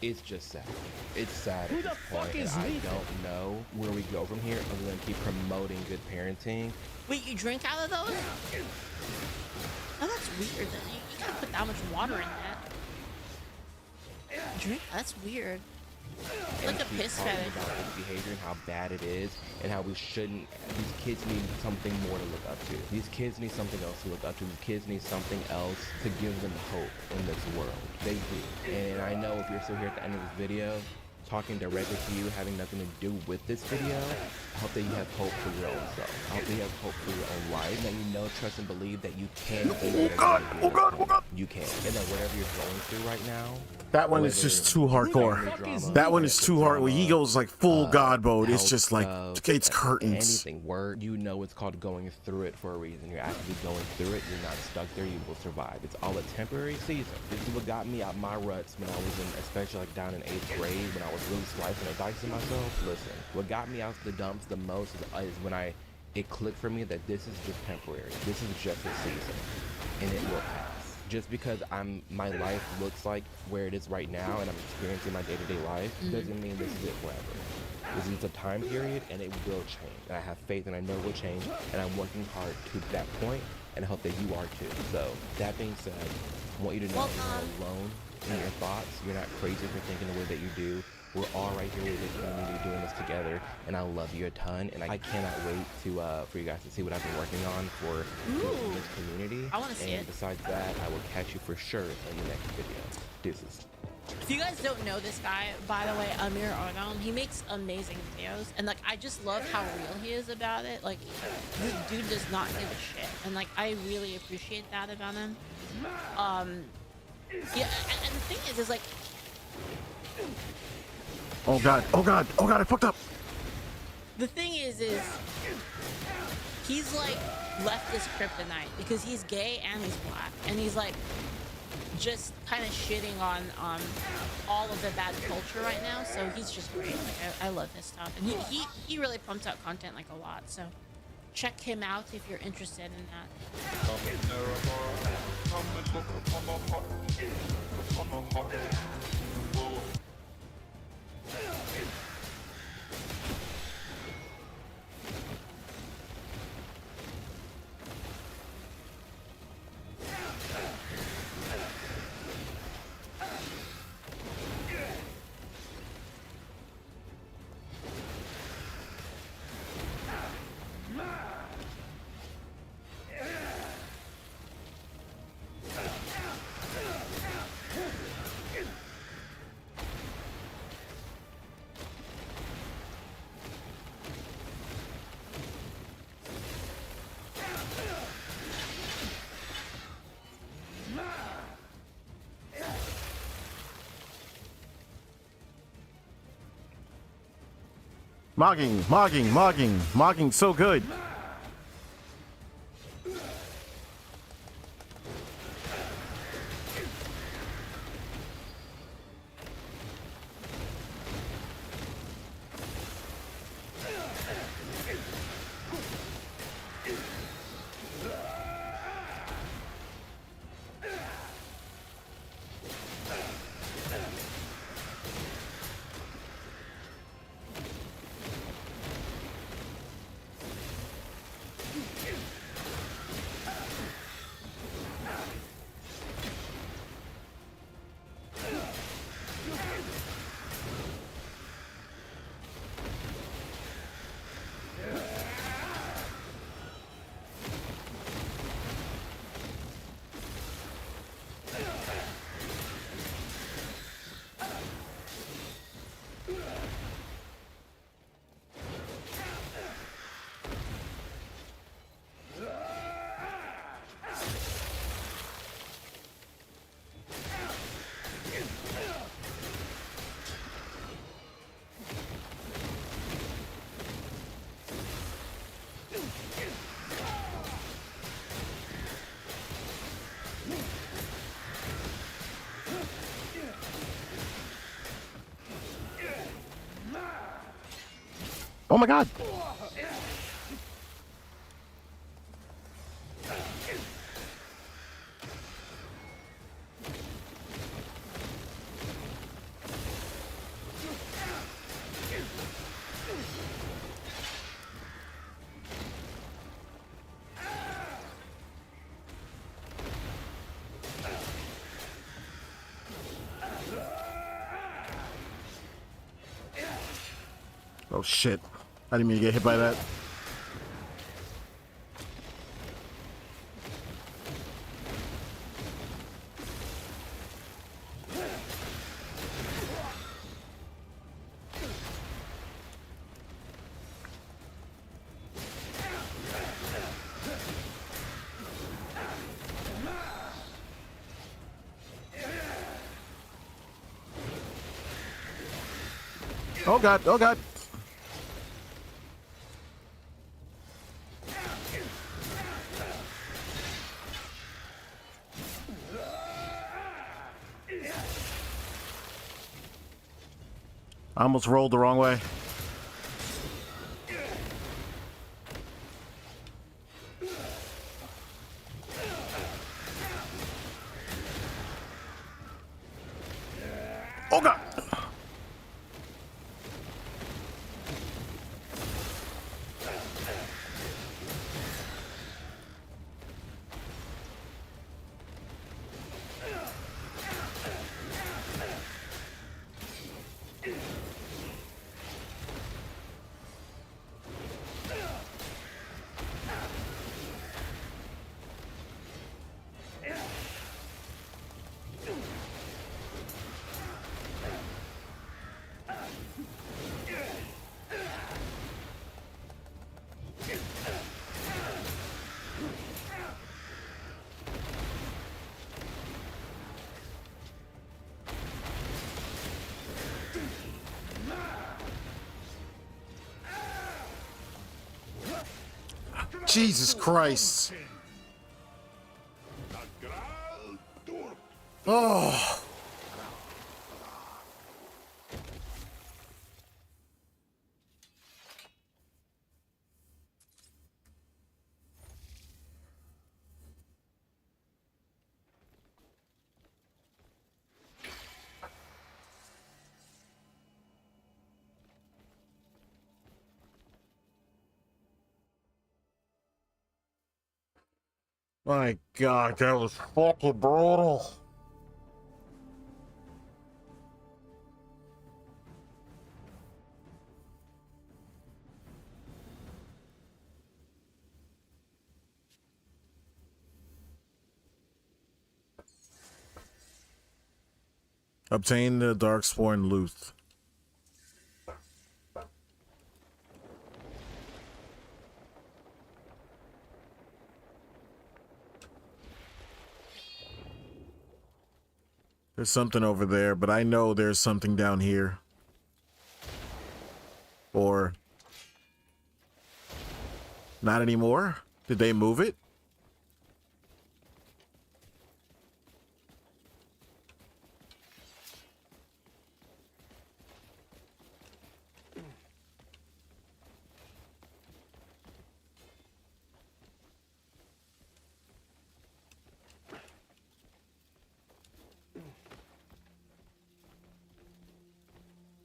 It's just sad. It's sad at this point, and I don't know where we go from here other than keep promoting good parenting. Wait, you drink out of those? Oh, that's weird. You can't put that much water in that. Drink? That's weird. Like a piss fetish. About this behavior and how bad it is, and how we shouldn't. These kids need something more to look up to. These kids need something else to look up to. These kids need something else to give them hope in this world. They do. And I know if you're still here at the end of this video, talking directly to you, having nothing to do with this video, I hope that you have hope for your own self. I hope that you have hope for your own life, and that you know, trust, and believe that you can do whatever you do. You can. And that whatever you're going through right now, that one is just too hardcore. That one is too hard. When he goes like full God mode, it's just like it's curtains. Anything word, you know, it's called going through it for a reason. You're actively going through it. You're not stuck there. You will survive. It's all a temporary season. This is what got me out my ruts when I was in, especially like down in 8th grade, when I was really slicing and dicing myself. Listen, what got me out the dumps the most is when it clicked for me that this is just temporary. This is just a season, and it will pass. Just because my life looks like where it is right now and I'm experiencing my day-to-day life doesn't mean this is it forever. This is a time period and it will change. And I have faith and I know it will change, and I'm working hard to that point, and I hope that you are too. So that being said, I want you to know you're not alone in your thoughts. You're not crazy for thinking the way that you do. We're all right here with this community doing this together, and I love you a ton, and I cannot wait for you guys to see what I've been working on for this community. I want to see it. And besides that, I will catch you for sure in the next video. Deuces. If you guys don't know this guy, by the way, Amir Ardown, he makes amazing videos, and like I just love how real he is about it. Like, this dude does not give a shit, and like I really appreciate that about him. Yeah, and the thing is like, Oh god, oh god, oh god, I fucked up. the thing is he's like leftist kryptonite because he's gay and he's black, and he's like just kind of shitting on all of the bad culture right now. So he's just great. Like, I love his stuff, and he really pumps out content like a lot. So check him out if you're interested in that. Mogging so good. Oh my god. Oh shit. I didn't mean to get hit by that. Oh god, oh god. I almost rolled the wrong way. Oh god. Jesus Christ. Oh. My God, that was fucking brutal. Obtain the Darkspawn loot. There's something over there, but I know there's something down here. Or... not anymore? Did they move it?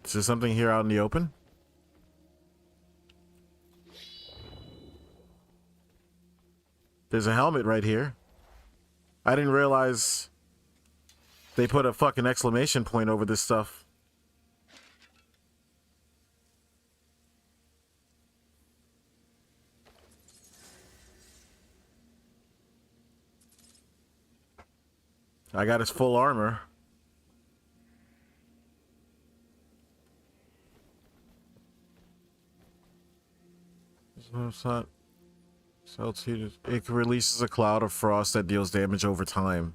Is there something here out in the open? There's a helmet right here. I didn't realize they put a fucking exclamation point over this stuff. I got his full armor. It's not. It releases a cloud of frost that deals damage over time.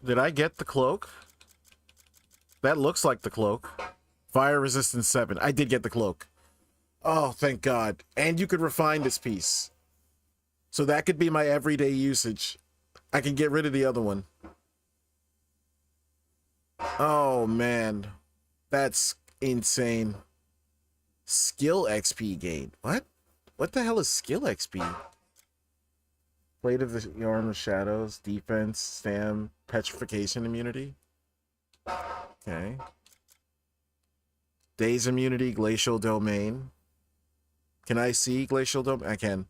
Did I get the cloak? That looks like the cloak. Fire resistance 7. I did get the cloak. Oh, thank God. And you could refine this piece. So that could be my everyday usage. I can get rid of the other one. Oh, man. That's insane. Skill XP gain. What? What the hell is skill XP? Blade of the Arm of Shadows, defense, stam, petrification immunity. Okay. Daze immunity, glacial domain. Can I see glacial domain? I can.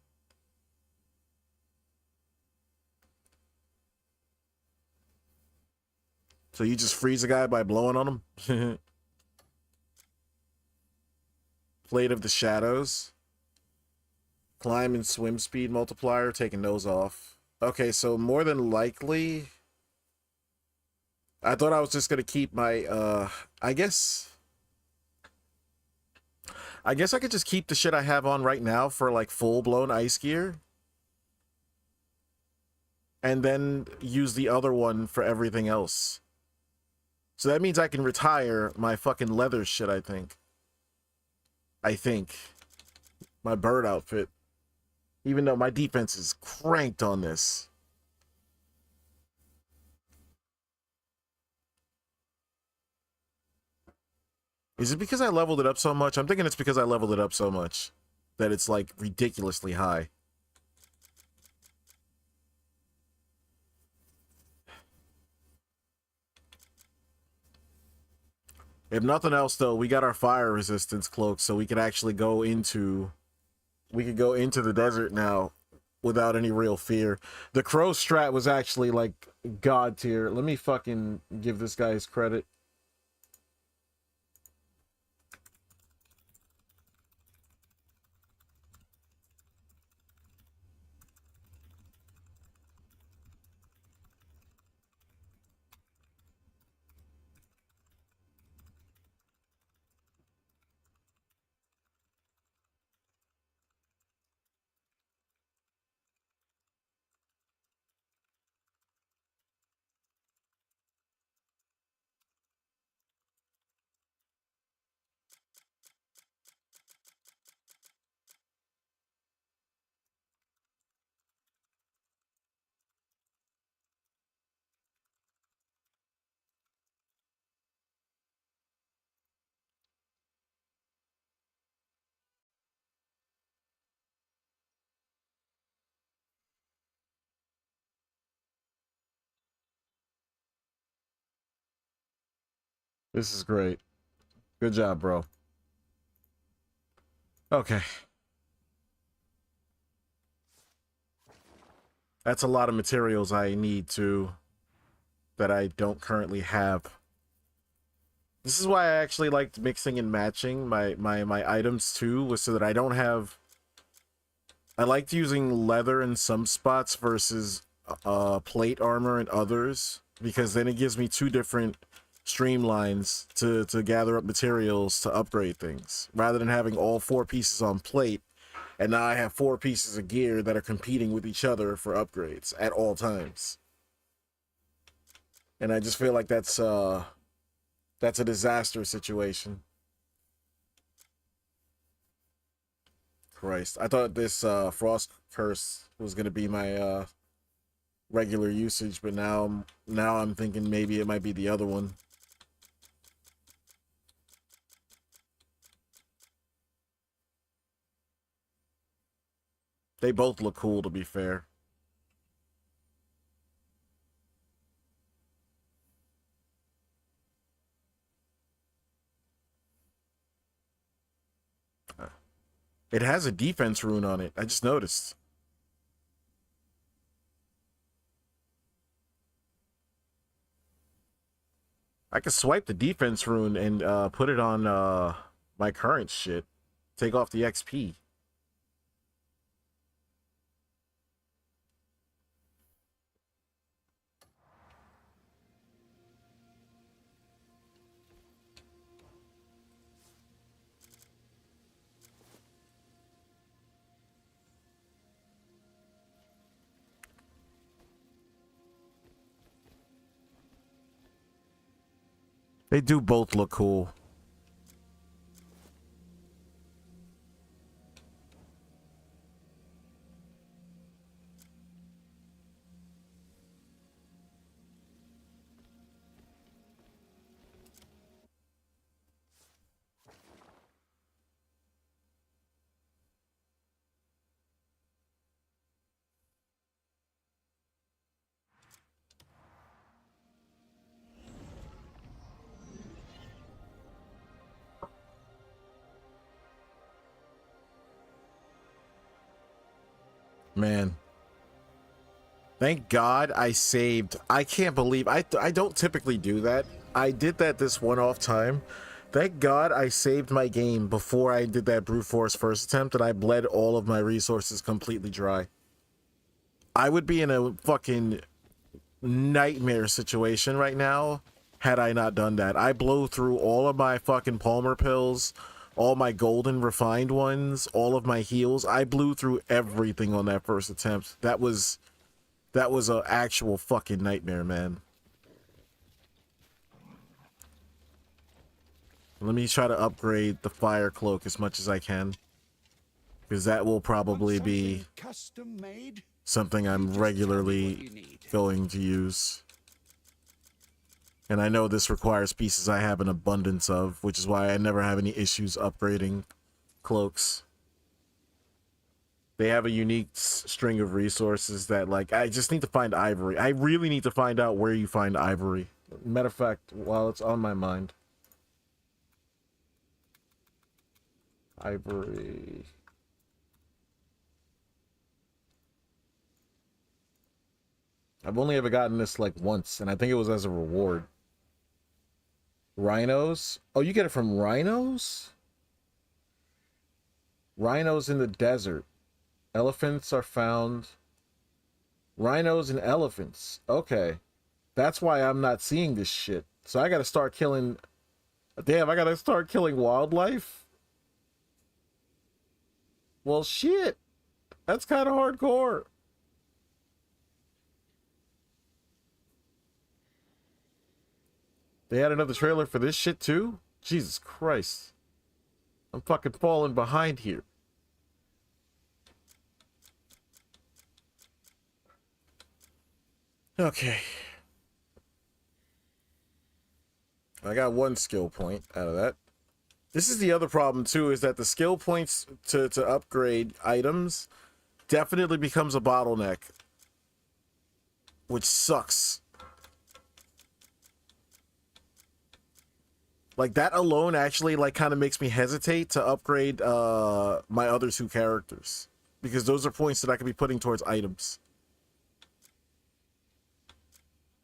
So you just freeze a guy by blowing on him? Blade of the Shadows. Climb and swim speed multiplier, taking those off. Okay, so more than likely... I thought I was just going to keep my, I guess I could just keep the shit I have on right now for, like, full-blown ice gear. And then use the other one for everything else. So that means I can retire my fucking leather shit, I think. My bird outfit. Even though my defense is cranked on this. Is it because I leveled it up so much? I'm thinking it's because I leveled it up so much that it's, like, ridiculously high. If nothing else, though, we got our fire resistance cloak, so we could actually go into... We could go into the desert now without any real fear. The crow strat was actually, like, god tier. Let me fucking give this guy his credit. This is great. Good job, bro. Okay. That's a lot of materials I need to that I don't currently have. This is why I actually liked mixing and matching my items too, was so that I don't have. I liked using leather in some spots versus plate armor in others, because then it gives me two different streamlines to gather up materials to upgrade things, rather than having all 4 pieces on plate, and now I have 4 pieces of gear that are competing with each other for upgrades at all times. And I just feel like that's a disaster situation. Christ, I thought this Frost Curse was gonna be my regular usage, but now I'm thinking maybe it might be the other one. They both look cool, to be fair. It has a defense rune on it. I just noticed. I could swipe the defense rune and put it on my current shit. Take off the XP. They do both look cool. Man. Thank God I saved. I can't believe I don't typically do that. I did that this one-off time. Thank God I saved my game before I did that brute force first attempt, and I bled all of my resources completely dry. I would be in a fucking nightmare situation right now had I not done that. I blow through all of my fucking Palmer pills, all my golden refined ones, all of my heals. I blew through everything on that first attempt. That was an actual fucking nightmare, man. Let me try to upgrade the fire cloak as much as I can, because that will probably be something I'm regularly going to use. And I know this requires pieces I have an abundance of, which is why I never have any issues upgrading cloaks. They have a unique string of resources that, like, I just need to find ivory. I really need to find out where you find ivory. Matter of fact, while it's on my mind. Ivory. I've only ever gotten this like once, and I think it was as a reward. Rhinos? Oh, you get it from rhinos? Rhinos in the desert. Elephants are found. Rhinos and elephants. Okay. That's why I'm not seeing this shit. So I gotta start killing... Damn, I gotta start killing wildlife? Well, shit. That's kind of hardcore. They had another trailer for this shit too? Jesus Christ. I'm fucking falling behind here. Okay. I got 1 skill point out of that. This is the other problem too, is that the skill points to upgrade items definitely becomes a bottleneck, which sucks. Like that alone actually like kind of makes me hesitate to upgrade my other two characters, because those are points that I could be putting towards items.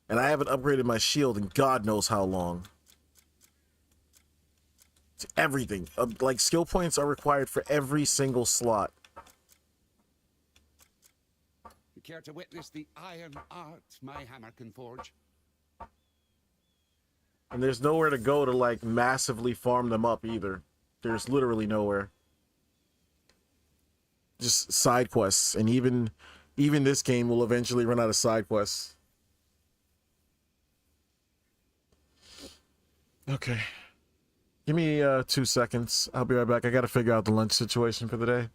And I haven't upgraded my shield in God knows how long. It's everything. Like skill points are required for every single slot. You care to witness the iron art my hammer can forge? And there's nowhere to go to like massively farm them up either. There's literally nowhere. Just side quests, and even this game will eventually run out of side quests. Okay. Give me 2 seconds. I'll be right back. I gotta figure out the lunch situation for the day.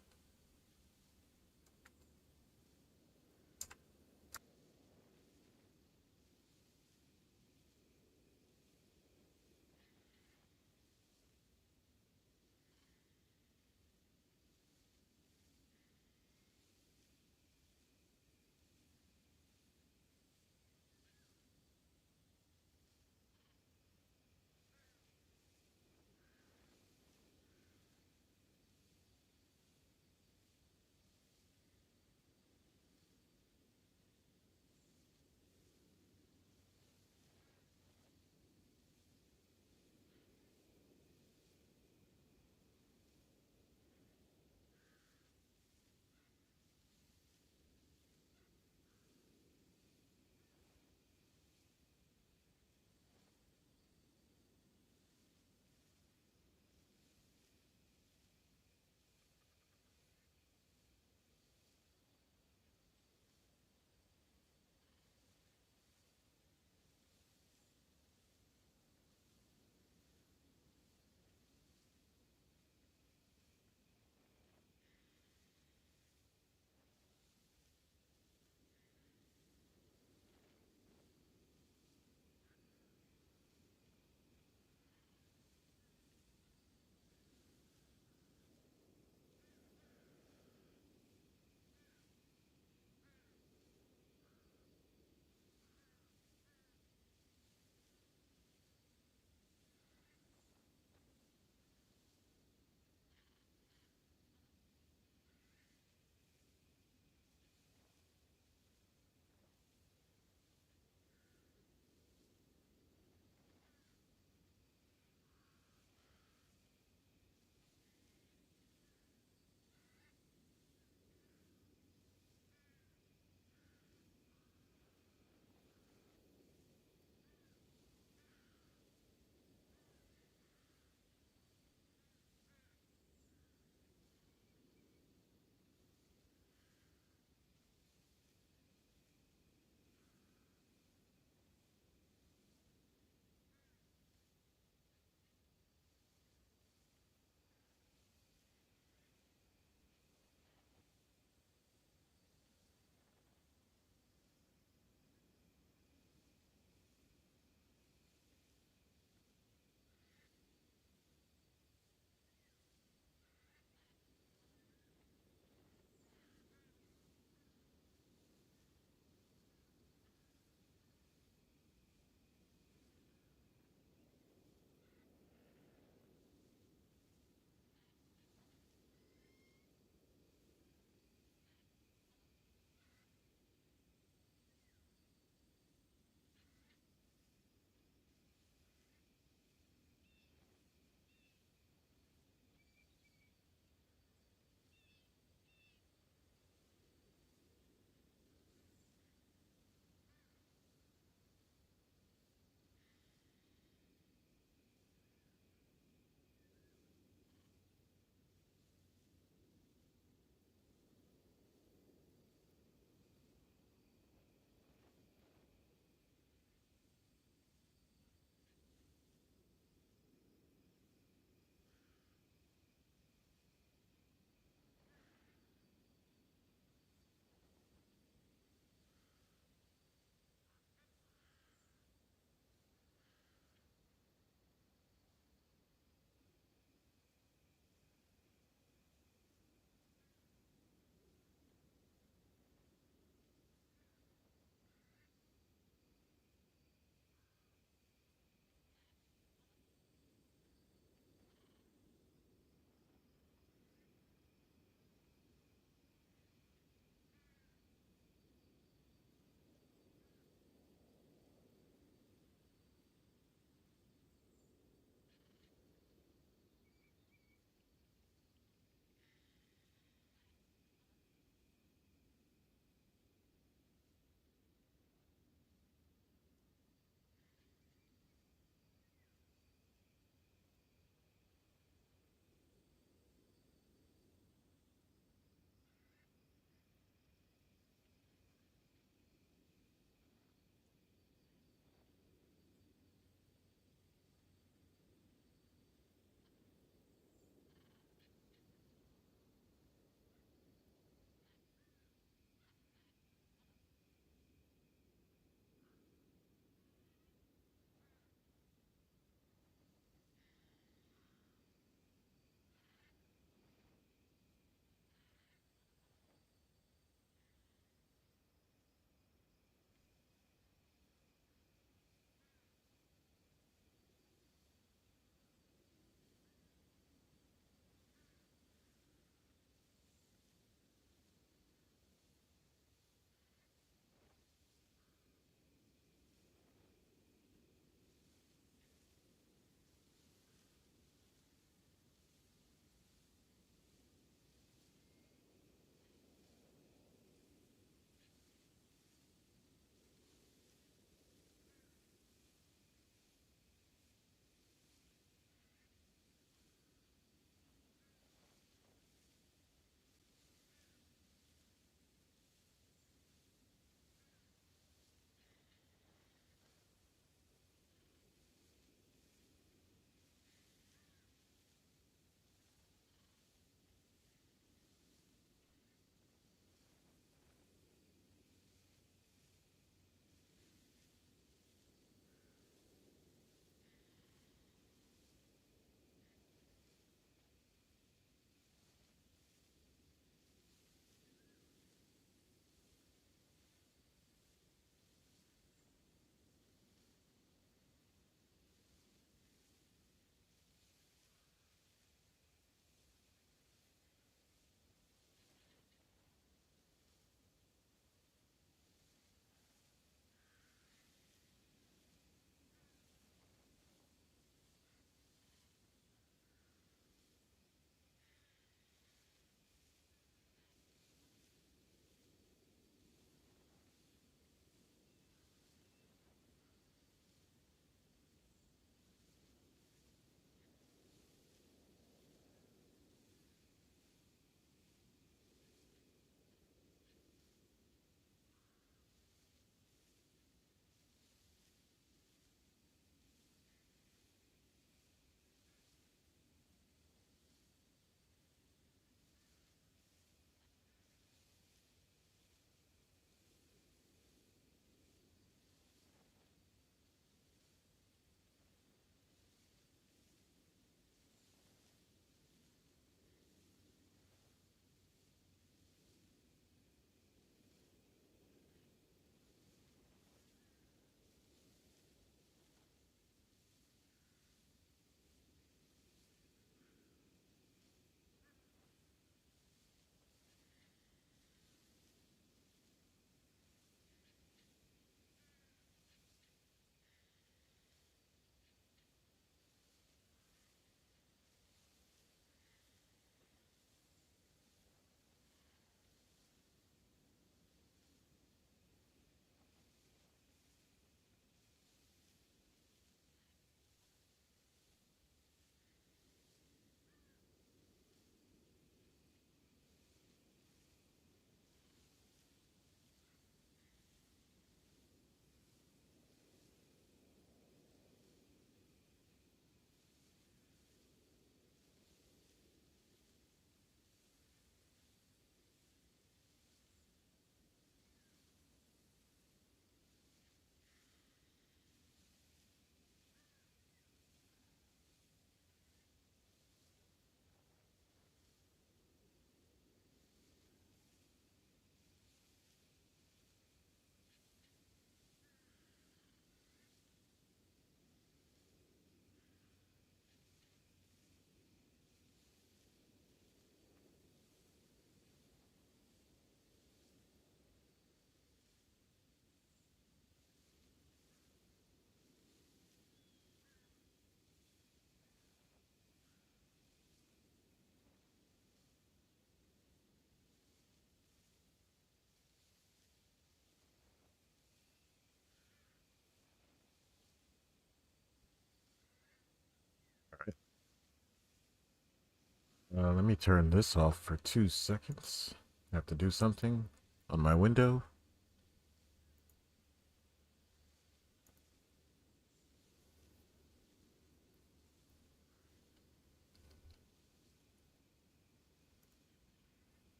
let me turn this off for 2 seconds. I have to do something on my window.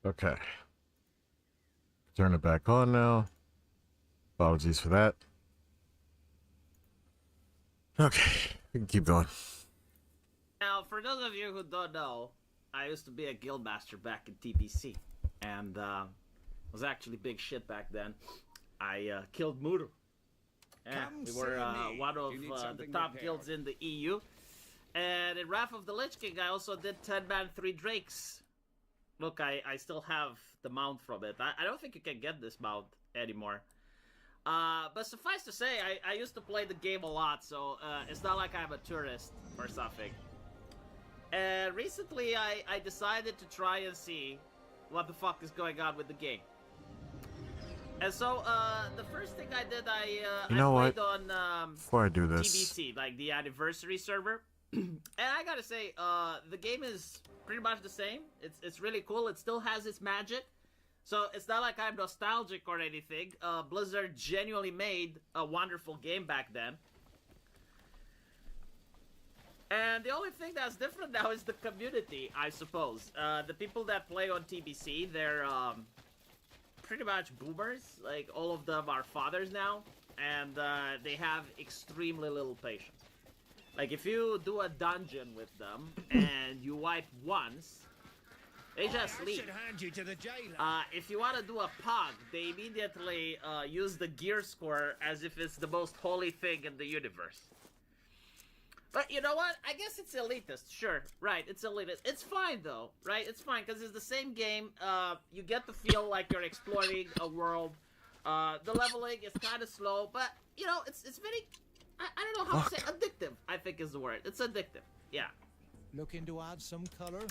Okay. Turn it back on now. Apologies for that. Okay, we can keep going. Now, for those of you who don't know, I used to be a guildmaster back in TBC, and was actually big shit back then. I killed Muru. Yeah, we were one of the top guilds in the EU. And in Wrath of the Lich King, I also did 10-man 3 Drakes. Look, I still have the mount from it. I don't think you can get this mount anymore. But suffice to say, I used to play the game a lot, so it's not like I'm a tourist or something. And recently, I decided to try and see what the fuck is going on with the game. And so, the first thing I did, I played on before I do this, TBC, like the anniversary server. And I gotta say, the game is pretty much the same. It's really cool. It still has its magic. So it's not like I'm nostalgic or anything. Blizzard genuinely made a wonderful game back then. And the only thing that's different now is the community, I suppose. The people that play on TBC, they're pretty much boomers. Like, all of them are fathers now. And they have extremely little patience. Like, if you do a dungeon with them and you wipe once, they just leave. Hand you to the jailer. If you want to do a pog, they immediately use the gear score as if it's the most holy thing in the universe. But you know what? I guess it's elitist. Sure, right, it's elitist. It's fine though, right? It's fine because it's the same game. You get to feel like you're exploring a world. The leveling is kind of slow, but you know, it's very... I don't know how to say addictive, I think is the word. It's addictive, yeah. Looking to add some color?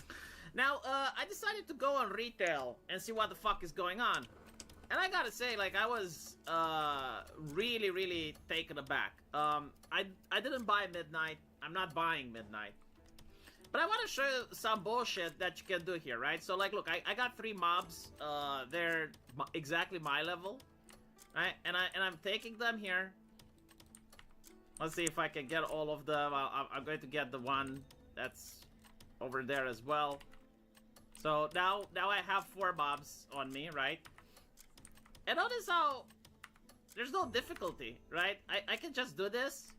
Now, I decided to go on retail and see what the fuck is going on. And I gotta say, like, I was really, really taken aback. I didn't buy Midnight. I'm not buying Midnight. But I want to show you some bullshit that you can do here, right? So, like, look, I got 3 mobs. They're exactly my level, right? And I'm taking them here. Let's see if I can get all of them. I'm going to get the one that's over there as well. So now I have 4 mobs on me, right? And notice how there's no difficulty, right? I can just do this.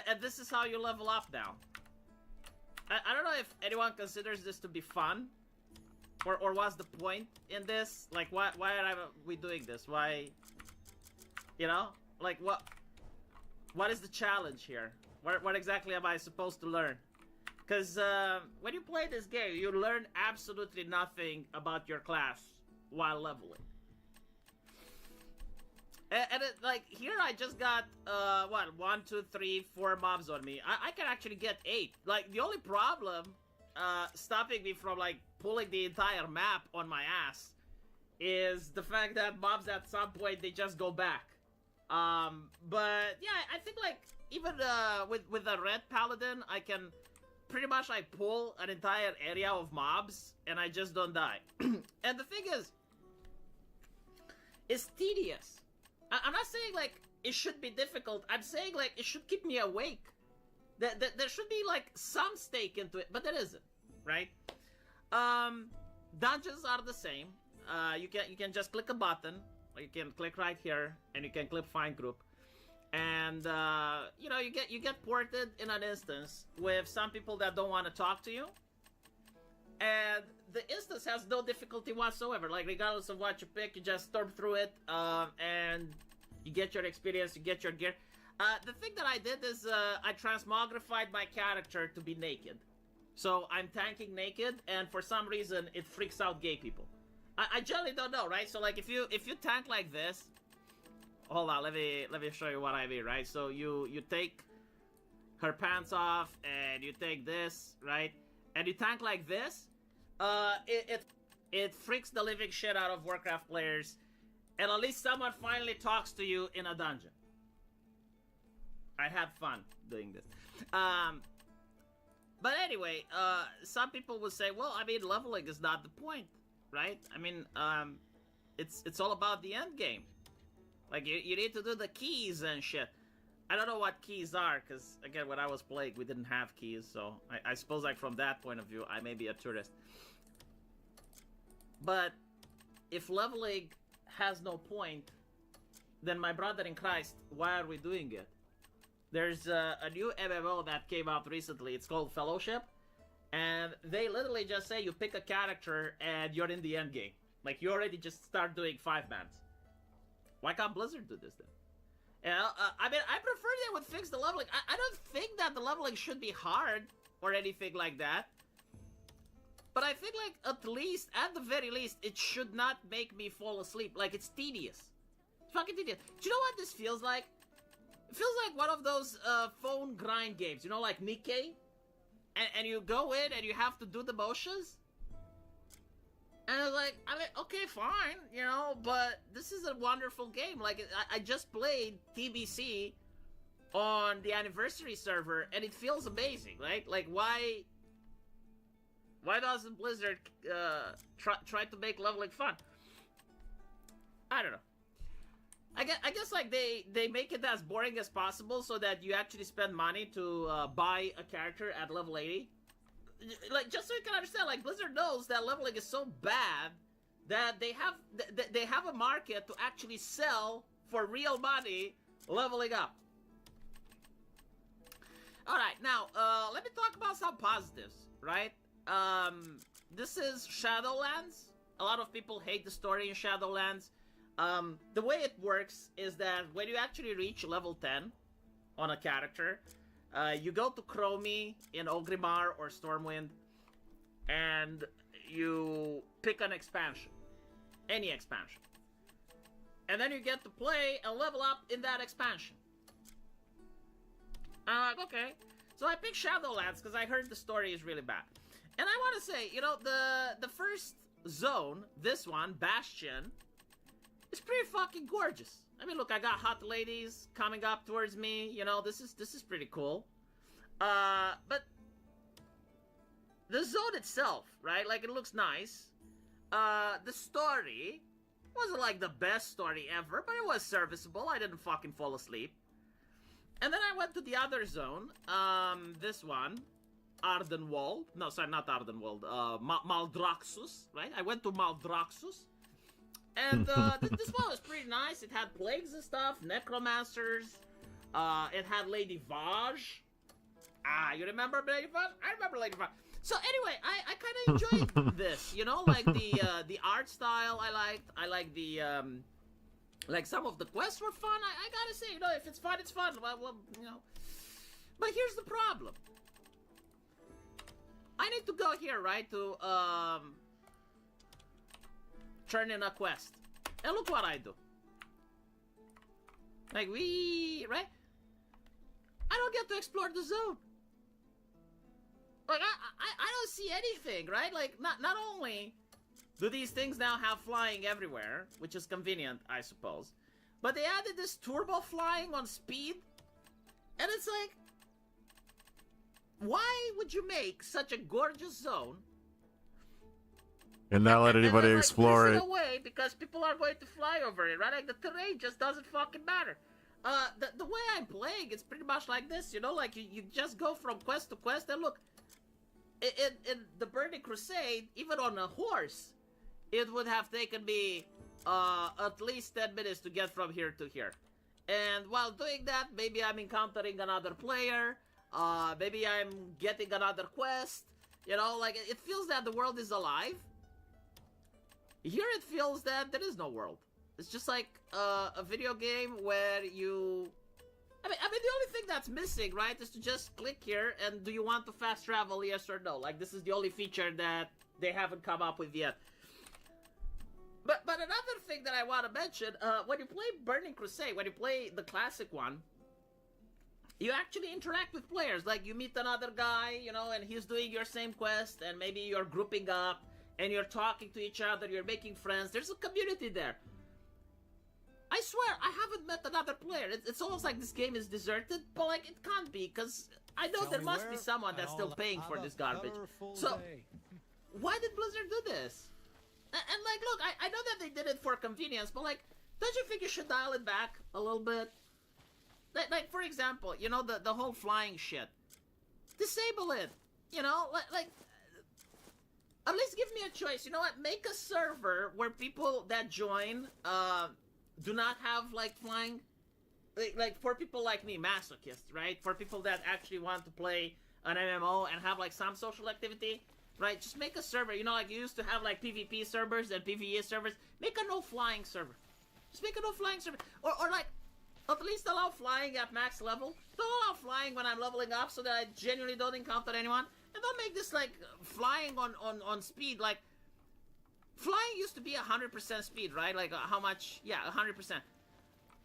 And this is how you level up now. I don't know if anyone considers this to be fun. Or what's the point in this? Like, why are we doing this? Why? You know? Like, what is the challenge here? What exactly am I supposed to learn? Because when you play this game, you learn absolutely nothing about your class while leveling. And it, like, here I just got, what, 1, 2, 3, 4 mobs on me. I can actually get 8. Like, the only problem stopping me from, like, pulling the entire map on my ass is the fact that mobs at some point, they just go back. But, yeah, I think, like, even with the red paladin, I can pretty much, like, pull an entire area of mobs, and I just don't die. And the thing is, it's tedious. I'm not saying, like, it should be difficult. I'm saying, like, it should keep me awake. There should be, like, some stake into it, but there isn't, right? Dungeons are the same. You can just click a button, or you can click right here, and you can click Find Group. And, you know, you get ported in an instance with some people that don't want to talk to you. And the instance has no difficulty whatsoever. Like, regardless of what you pick, you just storm through it, and you get your experience, you get your gear. The thing that I did is, I transmogrified my character to be naked. So, I'm tanking naked, and for some reason, it freaks out gay people. I generally don't know, right? So, like, if you tank like this... Hold on, let me show you what I mean, right? So, you take her pants off, and you take this, right? And you tank like this, it freaks the living shit out of Warcraft players, and at least someone finally talks to you in a dungeon. I had fun doing this. But anyway, some people will say, well, I mean, leveling is not the point, right? I mean, it's all about the end game. Like, you need to do the keys and shit. I don't know what keys are, because, again, when I was playing, we didn't have keys, so I suppose, like, from that point of view, I may be a tourist. But if leveling has no point, then my brother in Christ, why are we doing it? There's a new MMO that came out recently. It's called Fellowship, and they literally just say you pick a character and you're in the end game. Like, you already just start doing 5-mans. Why can't Blizzard do this then? Yeah, I mean, I prefer they would fix the leveling. I don't think that the leveling should be hard or anything like that. But I think, like, at the very least, it should not make me fall asleep. Like, it's tedious. It's fucking tedious. Do you know what this feels like? It feels like one of those phone grind games, you know, like Nikkei? And you go in and you have to do the motions? And I was like, I mean, okay, fine, you know, but this is a wonderful game. Like, I just played TBC on the anniversary server, and it feels amazing, right? Like, why doesn't Blizzard try to make leveling fun? I don't know. I guess like, they make it as boring as possible so that you actually spend money to buy a character at level 80. Like, just so you can understand, like, Blizzard knows that leveling is so bad that they have a market to actually sell for real money leveling up. Alright, now, let me talk about some positives, right? This is Shadowlands. A lot of people hate the story in Shadowlands. The way it works is that when you actually reach level 10 on a character, you go to Chromie in Orgrimmar or Stormwind, and you pick an expansion. Any expansion. And then you get to play and level up in that expansion. I'm like, okay. So I picked Shadowlands because I heard the story is really bad. And I want to say, you know, the first zone, this one, Bastion, is pretty fucking gorgeous. I mean, look, I got hot ladies coming up towards me. You know, this is pretty cool. But the zone itself, right? Like, it looks nice. The story wasn't like the best story ever, but it was serviceable. I didn't fucking fall asleep. And then I went to the other zone. This one, Ardenwald. No, sorry, not Ardenwald. Maldraxxus, right? I went to Maldraxxus. And this one was pretty nice. It had plagues and stuff, necromancers. It had Lady Vaj. You remember Lady Vaj? I remember Lady Vaj. So anyway, I kind of enjoyed this. You know, like the art style I liked. I like the like some of the quests were fun. I gotta say, you know, if it's fun, it's fun. Well, you know. But here's the problem. I need to go here, right, to turn in a quest. And look what I do. Like, right? I don't get to explore the zone. Like, I don't see anything, right? Like, not only do these things now have flying everywhere, which is convenient, I suppose, but they added this turbo flying on speed, and it's like, why would you make such a gorgeous zone and not let anybody then, explore like, it? away because people are going to fly over it, right? Like, the terrain just doesn't fucking matter. The way I'm playing, it's pretty much like this, you know? Like, you just go from quest to quest, and look, in the Burning Crusade, even on a horse, it would have taken me at least 10 minutes to get from here to here. And while doing that, maybe I'm encountering another player, maybe I'm getting another quest, you know, like, it feels that the world is alive. Here it feels that there is no world. It's just like a video game where you... I mean, the only thing that's missing, right, is to just click here and do you want to fast travel, yes or no? Like, this is the only feature that they haven't come up with yet. But another thing that I want to mention, when you play Burning Crusade, when you play the classic one, you actually interact with players. Like, you meet another guy, you know, and he's doing your same quest, and maybe you're grouping up, and you're talking to each other, you're making friends. There's a community there. I swear, I haven't met another player. It's almost like this game is deserted, but, like, it can't be, because I know there must be someone that's still paying for this garbage. So, why did Blizzard do this? And like, look, I know that they did it for convenience, but, like, don't you think you should dial it back a little bit? Like for example, you know, the whole flying shit. Disable it, you know? Like, at least give me a choice. You know what? Make a server where people that join, do not have, like, flying. Like, for people like me, masochists, right? For people that actually want to play an MMO and have, like, some social activity, right? Just make a server. You know, like, you used to have, like, PvP servers and PvE servers. Make a no-flying server. Just make a no-flying server. Or, like, at least allow flying at max level. Don't allow flying when I'm leveling up so that I genuinely don't encounter anyone. And don't make this, like, flying on speed, like... Flying used to be 100% speed, right? Like, how much? Yeah, 100%.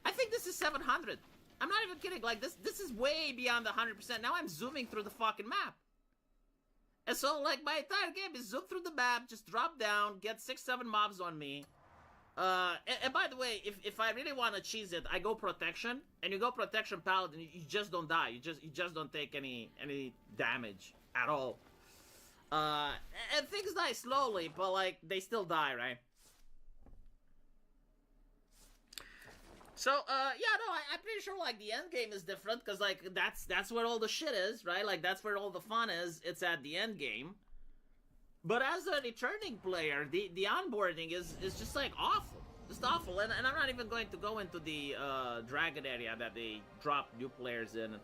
I think this is 700. I'm not even kidding. Like, this is way beyond the 100%. Now I'm zooming through the fucking map. And so, like, my entire game is zoom through the map, just drop down, get 6-7 mobs on me. And by the way, if I really want to cheese it, I go protection. And you go protection paladin, you just don't die. You just don't take any damage at all. And things die slowly, but, like, they still die, right? So, yeah, no, I'm pretty sure, like, the end game is different, because, like, that's where all the shit is, right? Like, that's where all the fun is. It's at the end game. But as a returning player, the onboarding is just, like, awful. Just awful. And I'm not even going to go into the dragon area that they drop new players in.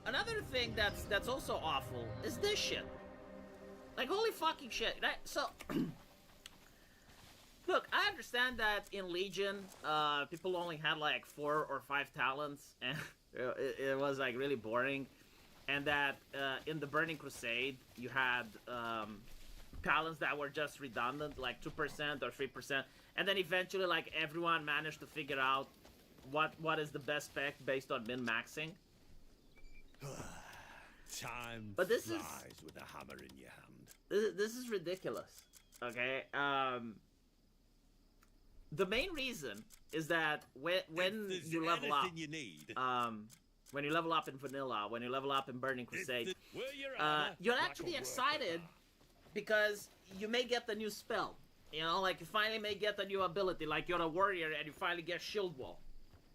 Another thing that's also awful is this shit. Like, holy fucking shit. Right? So, look, I understand that in Legion, people only had, like, 4 or 5 talents, and it was, like, really boring. And that in the Burning Crusade, you had talents that were just redundant, like 2% or 3%. And then eventually, like, everyone managed to figure out what is the best spec based on min-maxing. Time but this flies is with a hammer in your hand. This is ridiculous. Okay. The main reason is that when you level up, you need. When you level up in Vanilla, when you level up in Burning Crusade, you're actually excited because you may get the new spell. You know, like, you finally may get a new ability, like you're a warrior and you finally get Shield Wall.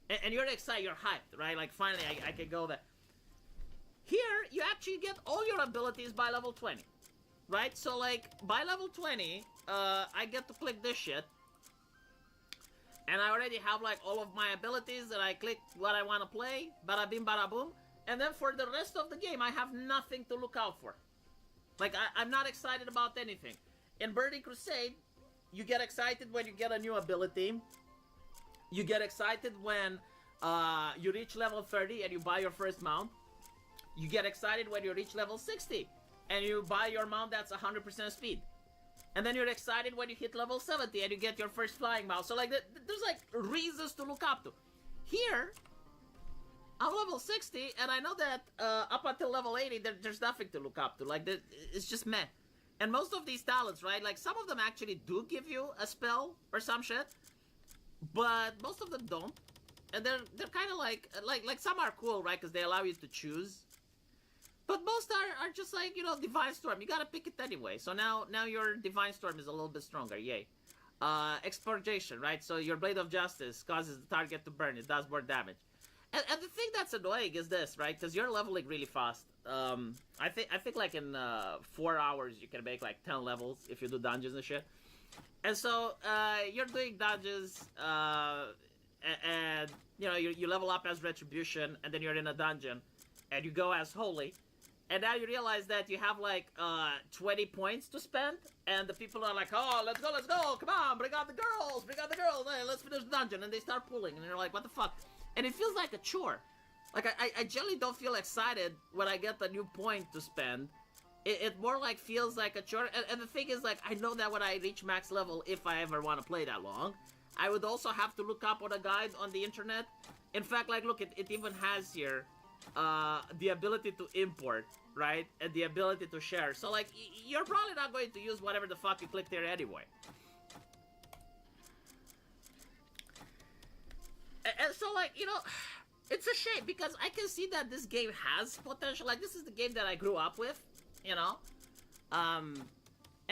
And you're excited, you're hyped, right? Like, finally I can go there. Here, you actually get all your abilities by level 20, right? So, like, by level 20, I get to click this shit. And I already have, like, all of my abilities that I click what I want to play. Bada bing, bada boom. And then for the rest of the game, I have nothing to look out for. Like, I'm not excited about anything. In Burning Crusade, you get excited when you get a new ability. You get excited when you reach level 30 and you buy your first mount. You get excited when you reach level 60 and you buy your mount that's 100% speed. And then you're excited when you hit level 70 and you get your first flying mouse. So like, there's like reasons to look up to. Here, I'm level 60, and I know that up until level 80, there's nothing to look up to. Like, it's just meh. And most of these talents, right? Like, some of them actually do give you a spell or some shit, but most of them don't. And they're kind of like some are cool, right? Because they allow you to choose. But most are just like, you know, Divine Storm. You gotta pick it anyway. So now your Divine Storm is a little bit stronger. Yay. Expurgation, right? So your Blade of Justice causes the target to burn. It does more damage. And the thing that's annoying is this, right? Because you're leveling really fast. I think like in 4 hours you can make like 10 levels if you do dungeons and shit. And so you're doing dungeons, and you know you level up as Retribution, and then you're in a dungeon, and you go as Holy. And now you realize that you have like 20 points to spend, and the people are like, oh, let's go, come on, bring out the girls, hey, let's finish the dungeon. And they start pulling, and you're like, what the fuck? And it feels like a chore. Like, I generally don't feel excited when I get a new point to spend. It more like feels like a chore. And the thing is, like, I know that when I reach max level, if I ever want to play that long, I would also have to look up on a guide on the internet. In fact, like, look, it even has here the ability to import, right? And the ability to share. So, like, you're probably not going to use whatever the fuck you clicked here anyway. And so, like, you know, it's a shame because I can see that this game has potential. Like, this is the game that I grew up with, you know? And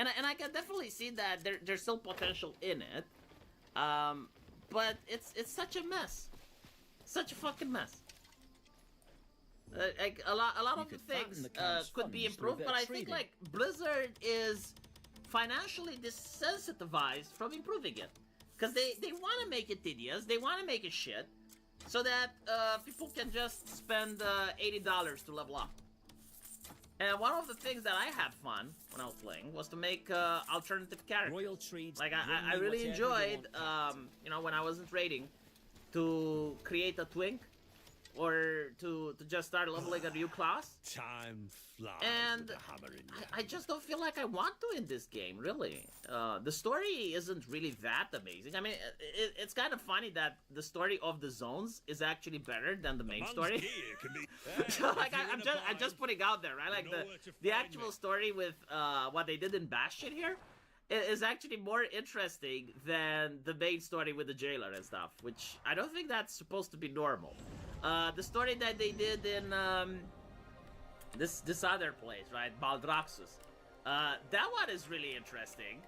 I can definitely see that there's still potential in it. But it's such a mess. Such a fucking mess. Like a lot of the things could be improved, but I think like Blizzard is financially desensitized from improving it, because they want to make it tedious, they want to make it shit, so that people can just spend $80 to level up. And one of the things that I had fun when I was playing was to make alternative characters. Like I really enjoyed, you know, when I wasn't raiding, to create a twink. Or to just start leveling a new class. Time flies. And I just don't feel like I want to in this game, really. The story isn't really that amazing. I mean, it's kind of funny that the story of the zones is actually better than the main story. So, like, I'm just putting out there, right? Like the actual story with what they did in Bastion here is actually more interesting than the main story with the jailer and stuff, which I don't think that's supposed to be normal. The story that they did in this other place, right, Baldraxxus, that one is really interesting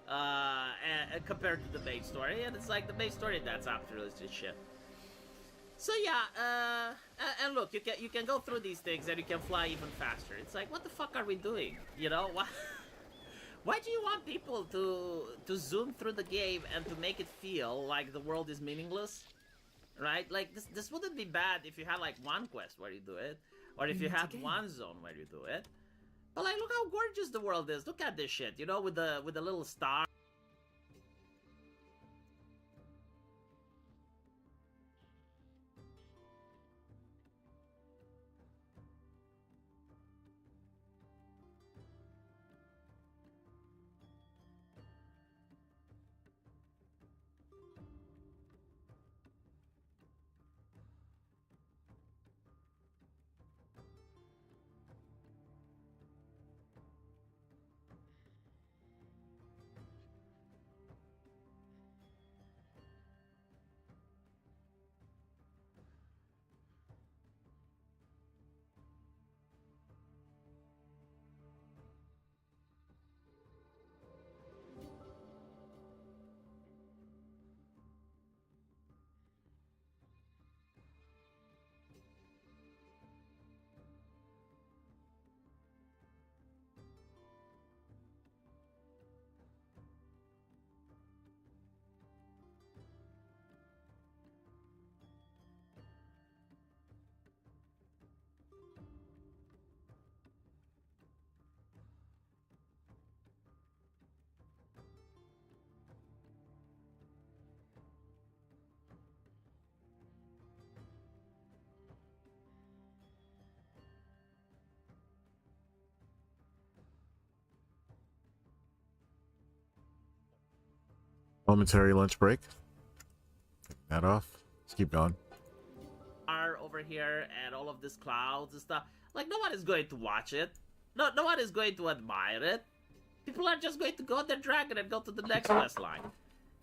and compared to the main story, and it's like the main story that's after shit. So yeah, and look, you can go through these things and you can fly even faster. It's like, what the fuck are we doing? You know, why do you want people to zoom through the game and to make it feel like the world is meaningless? Right? Like, this wouldn't be bad if you had, like, one quest where you do it. Or if you had one zone where you do it. But, like, look how gorgeous the world is. Look at this shit, you know, with the little star. Momentary lunch break. Take that off. Let's keep going. Are over here and all of these clouds and stuff. Like, no one is going to watch it. No one is going to admire it. People are just going to go on their dragon and go to the next quest line.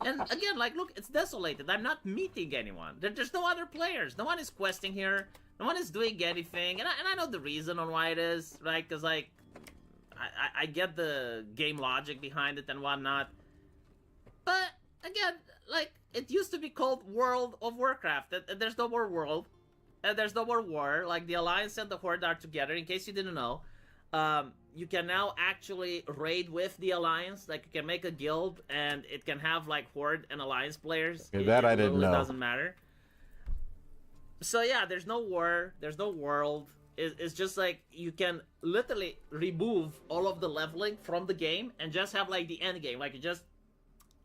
And again, like, look, it's desolated. I'm not meeting anyone. There's no other players. No one is questing here. No one is doing anything. And I know the reason on why it is, right? Because, like, I get the game logic behind it and whatnot. But, again, like, it used to be called World of Warcraft. There's no more world. And there's no more war. Like, the Alliance and the Horde are together, in case you didn't know. You can now actually raid with the Alliance. Like, you can make a guild, and it can have, like, Horde and Alliance players. Okay, that I didn't know. It doesn't matter. So, yeah, there's no war. There's no world. It's just, like, you can literally remove all of the leveling from the game and just have, like, the end game. Like, you just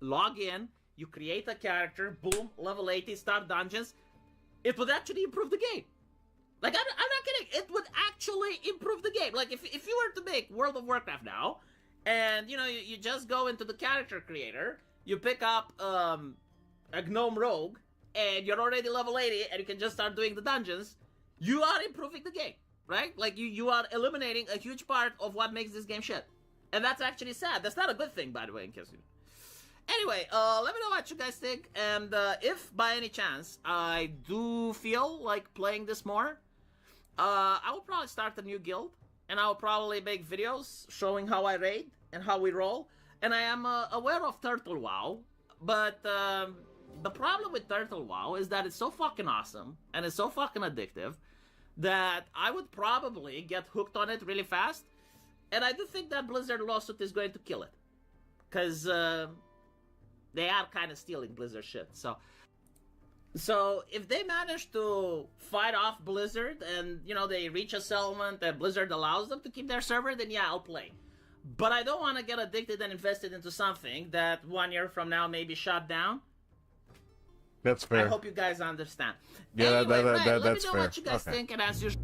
log in, you create a character, boom, level 80, start dungeons. It would actually improve the game. Like, I'm not kidding. It would actually improve the game. Like, if you were to make World of Warcraft now, and, you know, you just go into the character creator, you pick up a Gnome Rogue, and you're already level 80, and you can just start doing the dungeons, you are improving the game, right? Like, you are eliminating a huge part of what makes this game shit. And that's actually sad. That's not a good thing, by the way, in case you... Anyway, let me know what you guys think, and if by any chance I do feel like playing this more, I will probably start a new guild, and I will probably make videos showing how I raid and how we roll. And I am aware of Turtle WoW, but the problem with Turtle WoW is that it's so fucking awesome, and it's so fucking addictive, that I would probably get hooked on it really fast, and I do think that Blizzard lawsuit is going to kill it. Because, they are kind of stealing Blizzard shit, so if they manage to fight off Blizzard and, you know, they reach a settlement and Blizzard allows them to keep their server, then yeah, I'll play. But I don't want to get addicted and invested into something that 1 year from now may be shut down. That's fair. I hope you guys understand. Yeah, anyway, that's let me know fair. what you guys think, and as usual...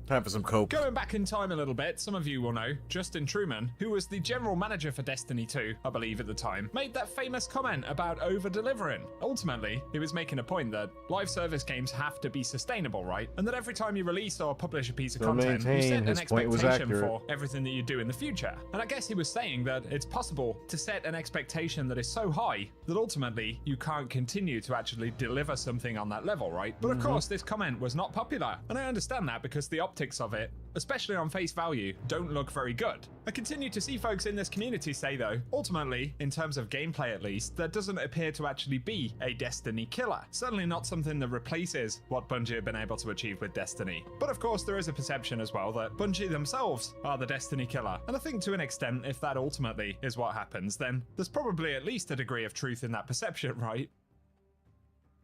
Time for some coke. Going back in time a little bit, some of you will know, Justin Truman, who was the general manager for Destiny 2, I believe at the time, made that famous comment about over-delivering. Ultimately, he was making a point that live service games have to be sustainable, right? And that every time you release or publish a piece of content, you set an expectation for everything that you do in the future. And I guess he was saying that it's possible to set an expectation that is so high that ultimately you can't continue to actually deliver something on that level, right? But of course, this comment was not popular, and I understand that because the optics of it, especially on face value, don't look very good. I continue to see folks in this community say though, ultimately, in terms of gameplay at least, there doesn't appear to actually be a Destiny killer. Certainly not something that replaces what Bungie have been able to achieve with Destiny. But of course there is a perception as well that Bungie themselves are the Destiny killer. And I think to an extent, if that ultimately is what happens, then there's probably at least a degree of truth in that perception, right?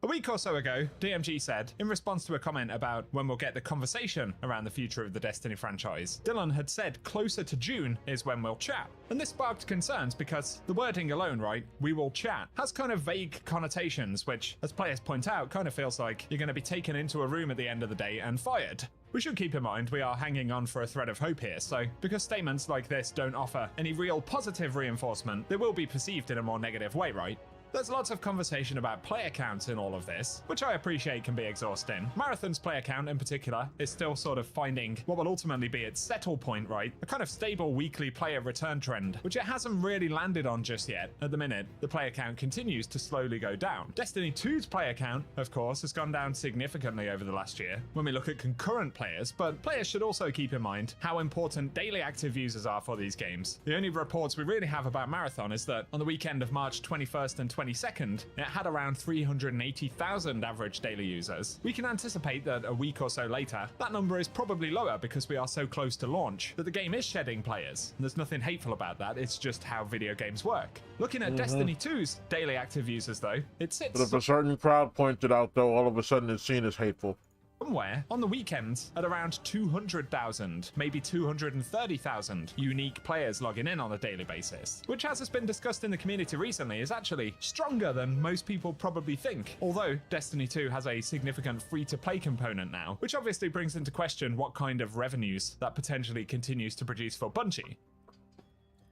A week or so ago, DMG said, in response to a comment about when we'll get the conversation around the future of the Destiny franchise, Dylan had said closer to June is when we'll chat. And this sparked concerns because the wording alone, right, we will chat, has kind of vague connotations, which, as players point out, kind of feels like you're going to be taken into a room at the end of the day and fired. We should keep in mind we are hanging on for a thread of hope here, so because statements like this don't offer any real positive reinforcement, they will be perceived in a more negative way, right? There's lots of conversation about player counts in all of this, which I appreciate can be exhausting. Marathon's player count in particular is still sort of finding what will ultimately be its settle point, right? A kind of stable weekly player return trend, which it hasn't really landed on just yet. At the minute, the player count continues to slowly go down. Destiny 2's player count, of course, has gone down significantly over the last year when we look at concurrent players, but players should also keep in mind how important daily active users are for these games. The only reports we really have about Marathon is that on the weekend of March 21st and 22nd, it had around 380,000 average daily users. We can anticipate that a week or so later, that number is probably lower because we are so close to launch that the game is shedding players. And there's nothing hateful about that, it's just how video games work. Looking at Destiny 2's daily active users though, it sits... But if a certain crowd pointed out though, all of a sudden it's seen as hateful. Somewhere on the weekends at around 200,000, maybe 230,000 unique players logging in on a daily basis, which, as has been discussed in the community recently, is actually stronger than most people probably think. Although Destiny 2 has a significant free-to-play component now, which obviously brings into question what kind of revenues that potentially continues to produce for Bungie.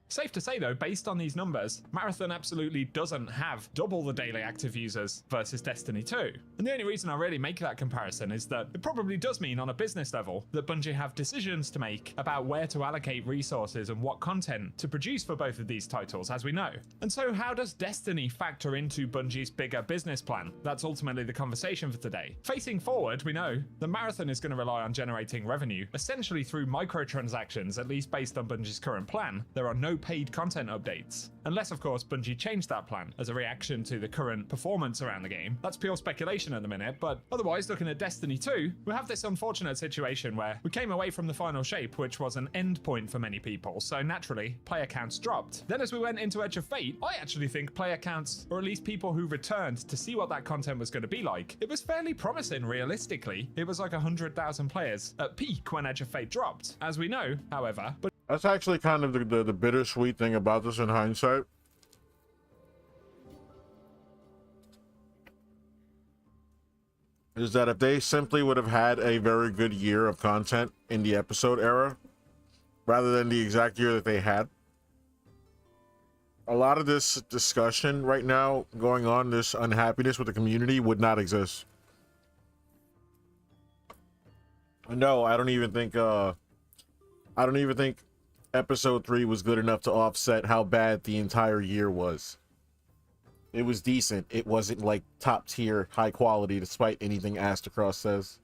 Safe to say though, based on these numbers, Marathon absolutely doesn't have double the daily active users versus Destiny 2. And the only reason I really make that comparison is that it probably does mean on a business level that Bungie have decisions to make about where to allocate resources and what content to produce for both of these titles, as we know. And so how does Destiny factor into Bungie's bigger business plan? That's ultimately the conversation for today. Facing forward, we know the Marathon is going to rely on generating revenue essentially through microtransactions, at least based on Bungie's current plan. There are no paid content updates. Unless, of course, Bungie changed that plan as a reaction to the current performance around the game. That's pure speculation at the minute, but otherwise, looking at Destiny 2, we have this unfortunate situation where we came away from the final shape, which was an end point for many people, so naturally, player counts dropped. Then as we went into Edge of Fate, I actually think player counts, or at least people who returned to see what that content was going to be like, it was fairly promising realistically. It was like 100,000 players at peak when Edge of Fate dropped. As we know, however, but That's actually kind of the bittersweet thing about this in hindsight. Is that if they simply would have had a very good year of content in the episode era, rather than the exact year that they had, a lot of this discussion right now going on, this unhappiness with the community, would not exist. No, I don't even think episode 3 was good enough to offset how bad the entire year was. It was decent. It wasn't like top tier, high quality, despite anything Astacross says.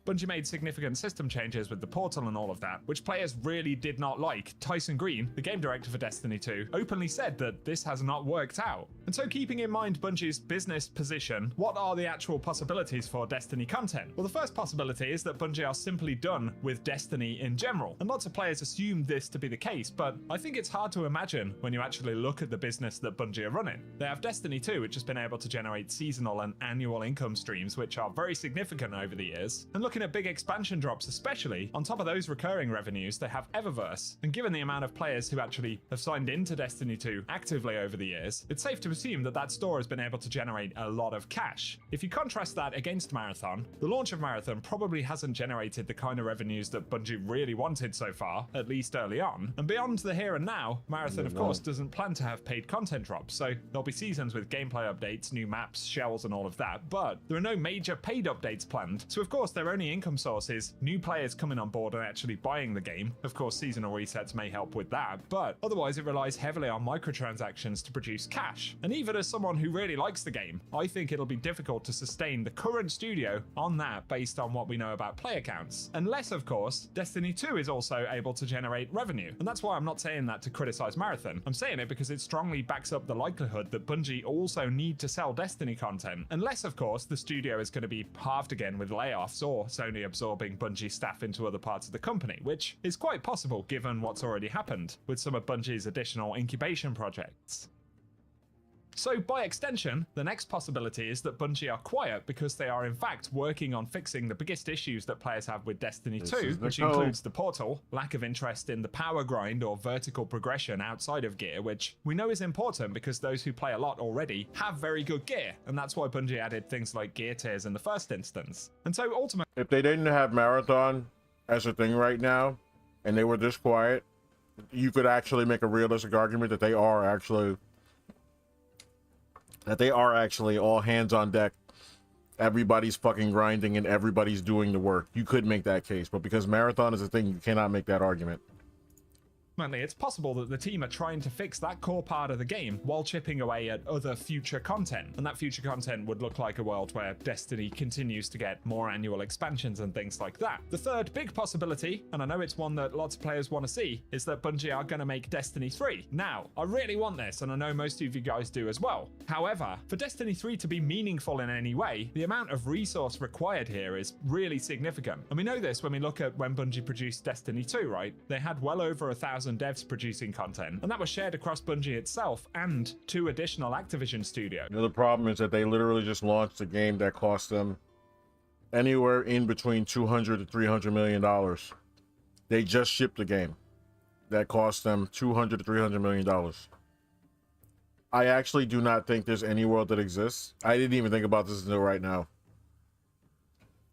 Bungie made significant system changes with the portal and all of that, which players really did not like. Tyson Green, the game director for Destiny 2, openly said that this has not worked out. And so keeping in mind Bungie's business position, what are the actual possibilities for Destiny content? Well, the first possibility is that Bungie are simply done with Destiny in general. And lots of players assume this to be the case, but I think it's hard to imagine when you actually look at the business that Bungie are running. They have Destiny 2, which has been able to generate seasonal and annual income streams, which are very significant over the years. And looking at big expansion drops especially, on top of those recurring revenues, they have Eververse. And given the amount of players who actually have signed into Destiny 2 actively over the years, it's safe to assume that that store has been able to generate a lot of cash. If you contrast that against Marathon, the launch of Marathon probably hasn't generated the kind of revenues that Bungie really wanted so far, at least early on. And beyond the here and now, Marathon of course doesn't plan to have paid content drops, so there'll be seasons with gameplay updates, new maps, shells and all of that, but there are no major paid updates planned, so of course their only income source is new players coming on board and actually buying the game. Of course, seasonal resets may help with that, but otherwise it relies heavily on microtransactions to produce cash. And even as someone who really likes the game, I think it'll be difficult to sustain the current studio on that based on what we know about player counts. Unless, of course, Destiny 2 is also able to generate revenue. And that's why I'm not saying that to criticize Marathon. I'm saying it because it strongly backs up the likelihood that Bungie also need to sell Destiny content. Unless, of course, the studio is going to be halved again with layoffs or Sony absorbing Bungie staff into other parts of the company, which is quite possible given what's already happened with some of Bungie's additional incubation projects. So by extension, the next possibility is that Bungie are quiet because they are in fact working on fixing the biggest issues that players have with Destiny 2, which includes the portal, lack of interest in the power grind or vertical progression outside of gear, which we know is important because those who play a lot already have very good gear, and that's why Bungie added things like gear tiers in the first instance. And so ultimately, if they didn't have Marathon as a thing right now, and they were this quiet, you could actually make a realistic argument that they are actually all hands on deck. Everybody's fucking grinding and everybody's doing the work. You could make that case, but because Marathon is a thing, you cannot make that argument. it's possible that the team are trying to fix that core part of the game while chipping away at other future content. And that future content would look like a world where Destiny continues to get more annual expansions and things like that. The third big possibility, and I know it's one that lots of players want to see, is that Bungie are going to make Destiny 3. Now, I really want this, and I know most of you guys do as well. However, for Destiny 3 to be meaningful in any way, the amount of resource required here is really significant. And we know this when we look at when Bungie produced Destiny 2, right? They had well over 1,000 devs producing content, and that was shared across Bungie itself and 2 additional Activision studios. The problem is that they literally just launched a game that cost them anywhere in between $200 to $300 million. They just shipped the game that cost them $200 to $300 million. I actually do not think there's any world that exists. I didn't even think about this until right now.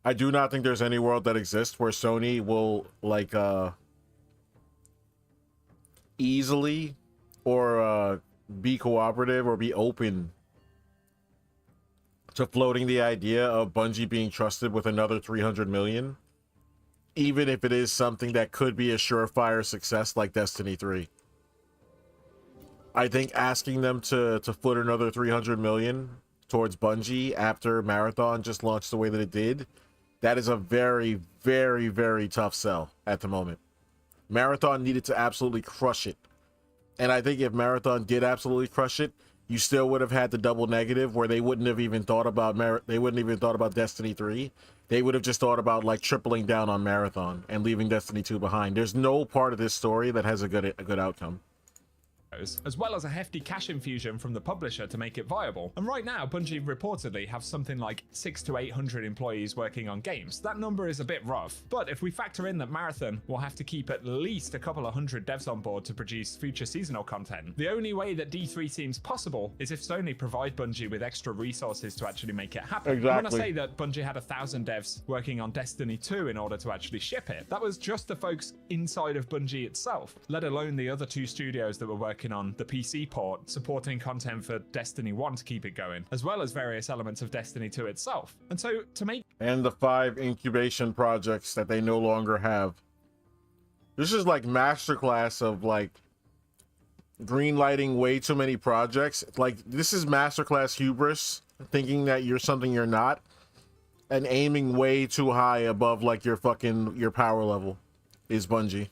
I do not think there's any world that exists where Sony will easily or be cooperative or be open to floating the idea of Bungie being trusted with another 300 million, even if it is something that could be a surefire success like Destiny 3. I think asking them to foot another 300 million towards Bungie after Marathon just launched the way that it did, that is a very, very, very tough sell at the moment. Marathon needed to absolutely crush it. And I think if Marathon did absolutely crush it, you still would have had the double negative where they wouldn't have even thought about Destiny 3. They would have just thought about like tripling down on Marathon and leaving Destiny 2 behind. There's no part of this story that has a good outcome. As well as a hefty cash infusion from the publisher to make it viable. And right now, Bungie reportedly have something like 600 to 800 employees working on games. That number is a bit rough, but if we factor in that Marathon will have to keep at least a couple of hundred devs on board to produce future seasonal content, the only way that D3 seems possible is if Sony provide Bungie with extra resources to actually make it happen. Exactly. When I say that Bungie had 1,000 devs working on Destiny 2 in order to actually ship it, that was just the folks inside of Bungie itself, let alone the other 2 studios that were working on the PC port, supporting content for Destiny 1 to keep it going, as well as various elements of Destiny 2 itself. And so to make... And the 5 incubation projects that they no longer have. This is like masterclass of like greenlighting way too many projects. Like this is masterclass hubris, thinking that you're something you're not, and aiming way too high above like your power level is Bungie.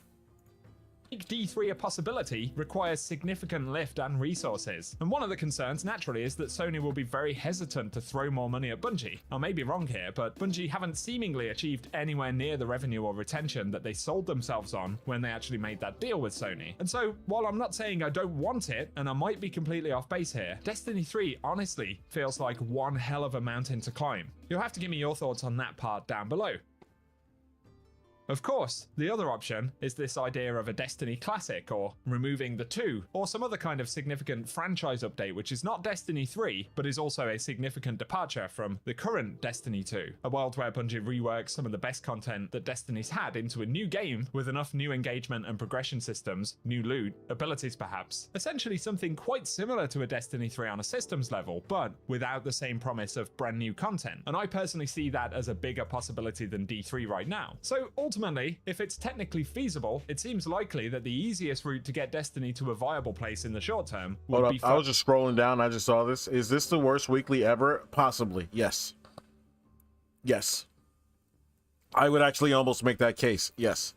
Make D3 a possibility requires significant lift and resources. And one of the concerns, naturally, is that Sony will be very hesitant to throw more money at Bungie. I may be wrong here, but Bungie haven't seemingly achieved anywhere near the revenue or retention that they sold themselves on when they actually made that deal with Sony. And so, while I'm not saying I don't want it, and I might be completely off base here, Destiny 3 honestly feels like one hell of a mountain to climb. You'll have to give me your thoughts on that part down below. Of course, the other option is this idea of a Destiny Classic, or removing the 2, or some other kind of significant franchise update which is not Destiny 3, but is also a significant departure from the current Destiny 2. A world where Bungie reworks some of the best content that Destiny's had into a new game with enough new engagement and progression systems, new loot, abilities perhaps. Essentially something quite similar to a Destiny 3 on a systems level, but without the same promise of brand new content. And I personally see that as a bigger possibility than D3 right now. So ultimately, if it's technically feasible, it seems likely that the easiest route to get Destiny to a viable place in the short term would be... I was just scrolling down, I just saw this. Is this the worst weekly ever? Possibly, yes. Yes. I would actually almost make that case, yes.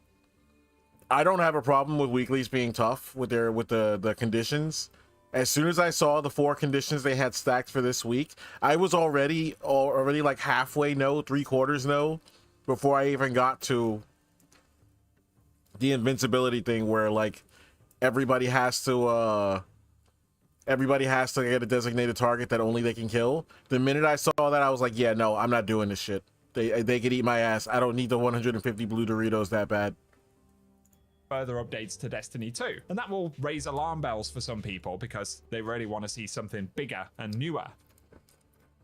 I don't have a problem with weeklies being tough with the conditions. As soon as I saw the 4 conditions they had stacked for this week, I was already like halfway no, 3/4 no, before I even got to the invincibility thing where like everybody has to get a designated target that only they can kill. The minute I saw that, I was like, yeah, no, I'm not doing this shit. They could eat my ass. I don't need the 150 blue Doritos that bad. Further updates to Destiny 2, and that will raise alarm bells for some people because they really want to see something bigger and newer.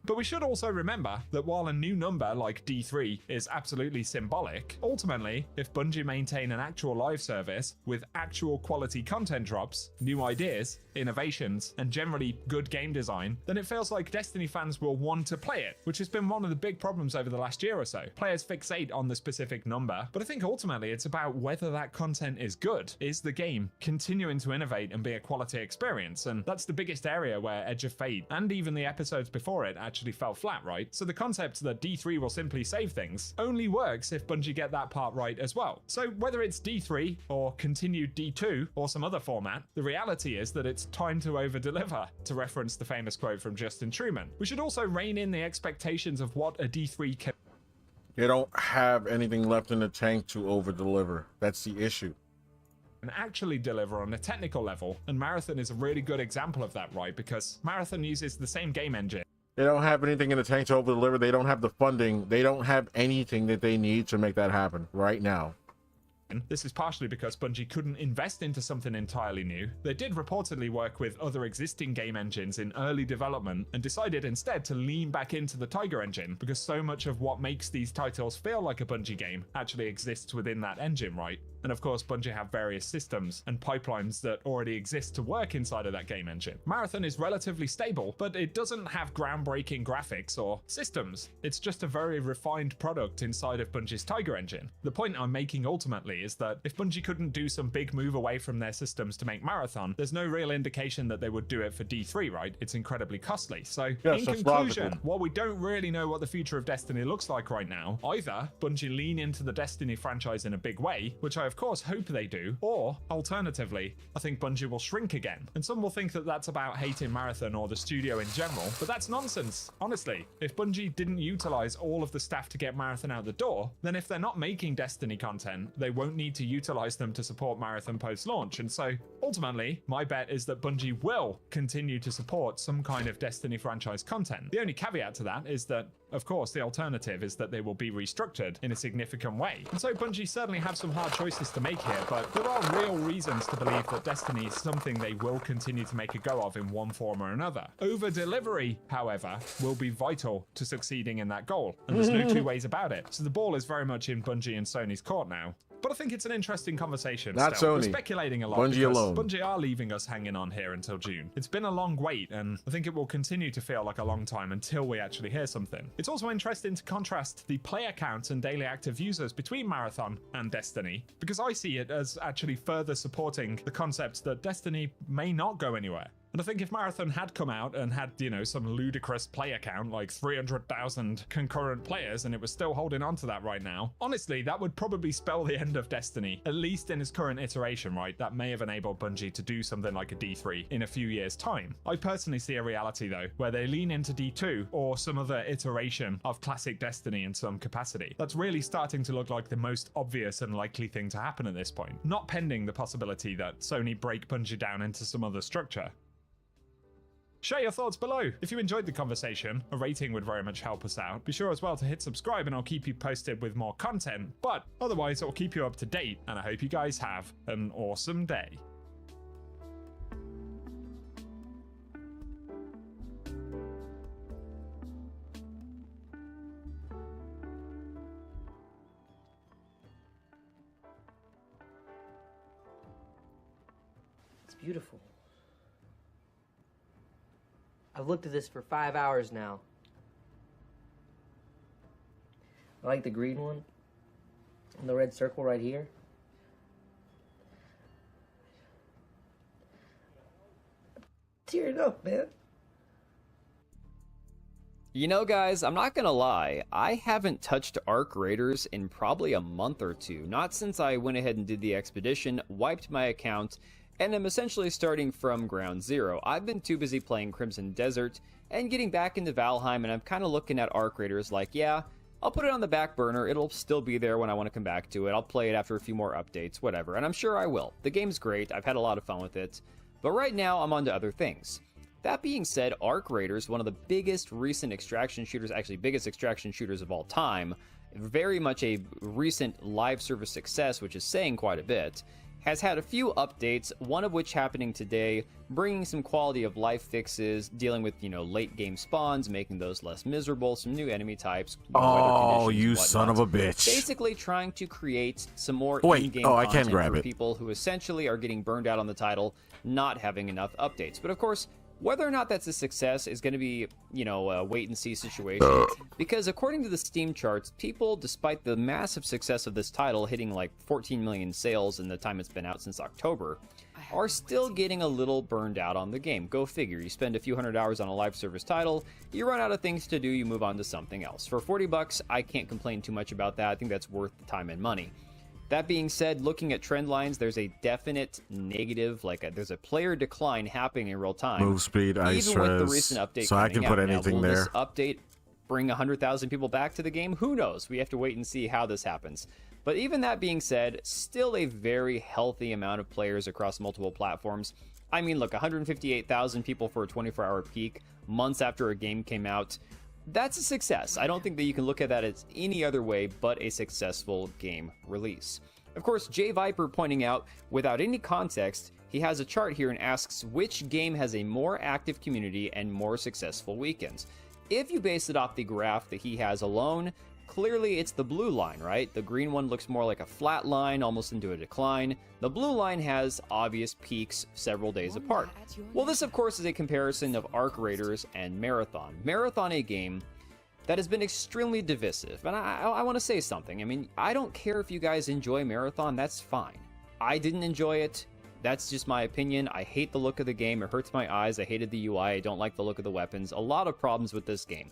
But we should also remember that while a new number like D3 is absolutely symbolic, ultimately, if Bungie maintain an actual live service with actual quality content drops, new ideas, innovations, and generally good game design, then it feels like Destiny fans will want to play it, which has been one of the big problems over the last year or so. Players fixate on the specific number, but I think ultimately it's about whether that content is good. Is the game continuing to innovate and be a quality experience? And that's the biggest area where Edge of Fate, and even the episodes before it, actually fell flat, right? So the concept that D3 will simply save things only works if Bungie get that part right as well. So whether it's D3 or continued D2 or some other format, the reality is that it's time to over-deliver, to reference the famous quote from Justin Truman. We should also rein in the expectations of what a D3 can... They don't have anything left in the tank to over-deliver. That's the issue. And actually deliver on a technical level, and Marathon is a really good example of that, right? Because Marathon uses the same game engine. They don't have anything in the tank to over-deliver. They don't have the funding. They don't have anything that they need to make that happen right now. This is partially because Bungie couldn't invest into something entirely new. They did reportedly work with other existing game engines in early development and decided instead to lean back into the Tiger engine because so much of what makes these titles feel like a Bungie game actually exists within that engine, right? And of course, Bungie have various systems and pipelines that already exist to work inside of that game engine. Marathon is relatively stable, but it doesn't have groundbreaking graphics or systems. It's just a very refined product inside of Bungie's Tiger engine. The point I'm making ultimately is that if Bungie couldn't do some big move away from their systems to make Marathon, there's no real indication that they would do it for D3, right? It's incredibly costly. So in conclusion, while we don't really know what the future of Destiny looks like right now, either Bungie lean into the Destiny franchise in a big way, which I of course hope they do, or alternatively, I think Bungie will shrink again. And some will think that that's about hating Marathon or the studio in general, but that's nonsense. Honestly, if Bungie didn't utilize all of the staff to get Marathon out the door, then if they're not making Destiny content, they won't need to utilize them to support Marathon post-launch. And so ultimately, my bet is that Bungie will continue to support some kind of Destiny franchise content. The only caveat to that is that, of course, the alternative is that they will be restructured in a significant way. And so Bungie certainly have some hard choices to make here, but there are real reasons to believe that Destiny is something they will continue to make a go of in one form or another. Over delivery, however, will be vital to succeeding in that goal, and there's no two ways about it. So the ball is very much in Bungie and Sony's court now. But I think it's an interesting conversation. Not still. Sony. We're speculating a lot Bungie because alone. Bungie are leaving us hanging on here until June. It's been a long wait, and I think it will continue to feel like a long time until we actually hear something. It's also interesting to contrast the player counts and daily active users between Marathon and Destiny, because I see it as actually further supporting the concept that Destiny may not go anywhere. And I think if Marathon had come out and had, you know, some ludicrous player count, like 300,000 concurrent players, and it was still holding on to that right now, honestly, that would probably spell the end of Destiny, at least in its current iteration, right? That may have enabled Bungie to do something like a D3 in a few years' time. I personally see a reality, though, where they lean into D2 or some other iteration of classic Destiny in some capacity. That's really starting to look like the most obvious and likely thing to happen at this point, not pending the possibility that Sony break Bungie down into some other structure. Share your thoughts below. If you enjoyed the conversation, a rating would very much help us out. Be sure as well to hit subscribe and I'll keep you posted with more content, but otherwise it will keep you up to date, and I hope you guys have an awesome day. It's beautiful. I've looked at this for 5 hours now. I like the green one and the red circle right here. Tearing up, man. You know, guys, I'm not gonna lie, I haven't touched Arc Raiders in probably a month or two. Not since I went ahead and did the expedition, wiped my account, and I'm essentially starting from ground zero. I've been too busy playing Crimson Desert and getting back into Valheim, and I'm kind of looking at Arc Raiders like, yeah, I'll put it on the back burner, it'll still be there when I want to come back to it, I'll play it after a few more updates, whatever, and I'm sure I will. The game's great, I've had a lot of fun with it, but right now I'm on to other things. That being said, Arc Raiders, one of the biggest recent extraction shooters, actually biggest extraction shooters of all time, very much a recent live service success, which is saying quite a bit, has had a few updates, one of which happening today, bringing some quality of life fixes, dealing with, you know, late game spawns, making those less miserable, some new enemy types. Oh, you son of a bitch. Basically trying to create some more Wait, in-game I content can grab for it. people who essentially are getting burned out on the title, not having enough updates. But of course, whether or not that's a success is going to be, you know, a wait-and-see situation. Because according to the Steam charts, people, despite the massive success of this title hitting like 14 million sales in the time it's been out since October, are still getting a little burned out on the game. Go figure, you spend a few hundred hours on a live service title, you run out of things to do, you move on to something else. For 40 bucks, I can't complain too much about that. I think that's worth the time and money. That being said, looking at trend lines, there's a definite negative, there's a player decline happening in real time. Move speed, ice even with the res, recent update so I coming can put out. Now, anything will there. this update bring 100,000 people back to the game? Who knows? We have to wait and see how this happens. But even that being said, still a very healthy amount of players across multiple platforms. I mean, look, 158,000 people for a 24-hour peak months after a game came out. That's a success. I don't think that you can look at that as any other way but a successful game release. Of course, Jay Viper pointing out, without any context, he has a chart here and asks which game has a more active community and more successful weekends. If you base it off the graph that he has alone, Clearly, it's the blue line, right? The green one looks more like a flat line, almost into a decline. The blue line has obvious peaks several days apart. Well, this, of course, is a comparison of Arc Raiders and Marathon. Marathon, a game that has been extremely divisive. And I want to say something. I mean, I don't care if you guys enjoy Marathon, that's fine. I didn't enjoy it. That's just my opinion. I hate the look of the game. It hurts my eyes. I hated the UI. I don't like the look of the weapons. A lot of problems with this game.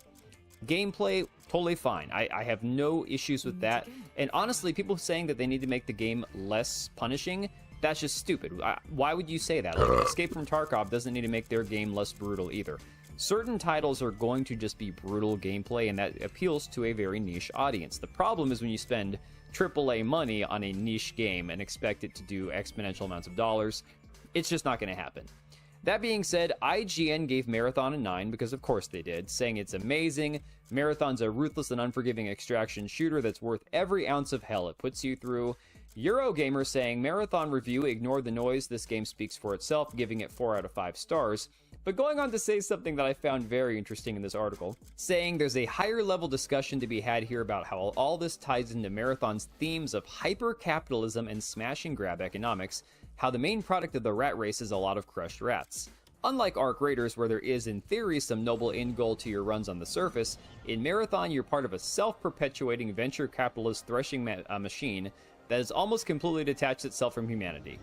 Gameplay, totally fine. I have no issues with that. And honestly, people saying that they need to make the game less punishing, that's just stupid. Why would you say that? Like, Escape from Tarkov doesn't need to make their game less brutal either. Certain titles are going to just be brutal gameplay, and that appeals to a very niche audience. The problem is when you spend AAA money on a niche game and expect it to do exponential amounts of dollars, it's just not going to happen. That being said, IGN gave Marathon a 9 because of course they did, saying it's amazing. Marathon's a ruthless and unforgiving extraction shooter that's worth every ounce of hell it puts you through. Eurogamer saying Marathon review ignored the noise, this game speaks for itself, giving it 4 out of 5 stars. But going on to say something that I found very interesting in this article, saying there's a higher level discussion to be had here about how all this ties into Marathon's themes of hyper-capitalism and smash and grab economics, how the main product of the rat race is a lot of crushed rats. Unlike Arc Raiders, where there is in theory some noble end goal to your runs on the surface, in Marathon you're part of a self-perpetuating venture capitalist threshing machine that has almost completely detached itself from humanity.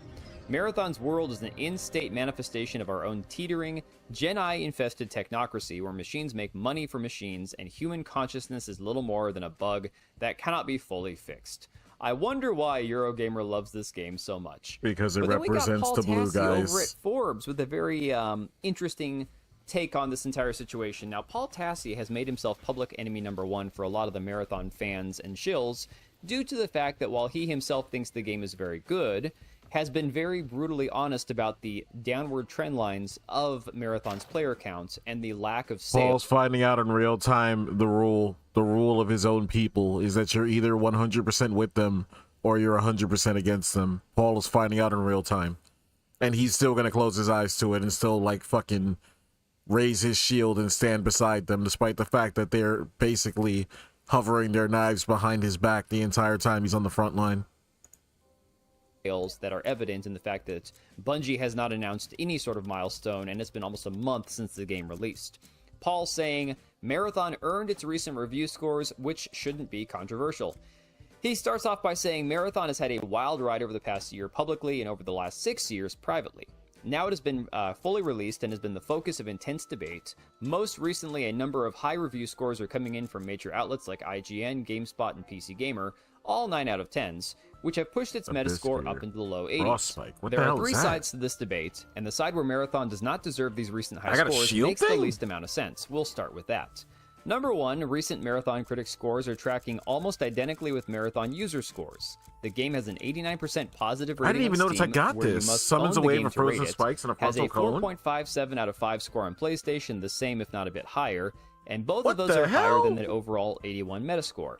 Marathon's world is an in-state manifestation of our own teetering, Gen I-infested technocracy where machines make money for machines and human consciousness is little more than a bug that cannot be fully fixed. I wonder why Eurogamer loves this game so much. Because it But then we got represents Paul the blue Tassi guys. over at Forbes with a very interesting take on this entire situation. Now, Paul Tassi has made himself public enemy number one for a lot of the Marathon fans and shills due to the fact that while he himself thinks the game is very good, has been very brutally honest about the downward trend lines of Marathon's player counts and the lack of sales. Paul's finding out in real time the rule of his own people is that you're either 100% with them or you're 100% against them. Paul is finding out in real time. And he's still going to close his eyes to it and still like fucking raise his shield and stand beside them despite the fact that they're basically hovering their knives behind his back the entire time he's on the front line. That are evident in the fact that Bungie has not announced any sort of milestone, and it's been almost a month since the game released. Paul saying, Marathon earned its recent review scores, which shouldn't be controversial. He starts off by saying Marathon has had a wild ride over the past year publicly and over the last 6 years privately. Now it has been fully released and has been the focus of intense debate. Most recently, a number of high review scores are coming in from major outlets like IGN, GameSpot, and PC Gamer, all 9 out of 10s, which have pushed its Metascore up into the low 80s. Frostbite. What There the are hell three is that? sides to this debate, and the side where Marathon does not deserve these recent high I got a scores shield makes the thing? least amount of sense. We'll start with that. Number 1, recent Marathon critic scores are tracking almost identically with Marathon user scores. The game has an 89% positive rating I didn't even on notice I Steam, got where you this. must Summons own a the wave game of to rate frozen it. spikes and a Has a frontal cone. 4.57 out of 5 score on PlayStation, the same if not a bit higher, and both What of those the are higher hell? than the overall 81 Metascore.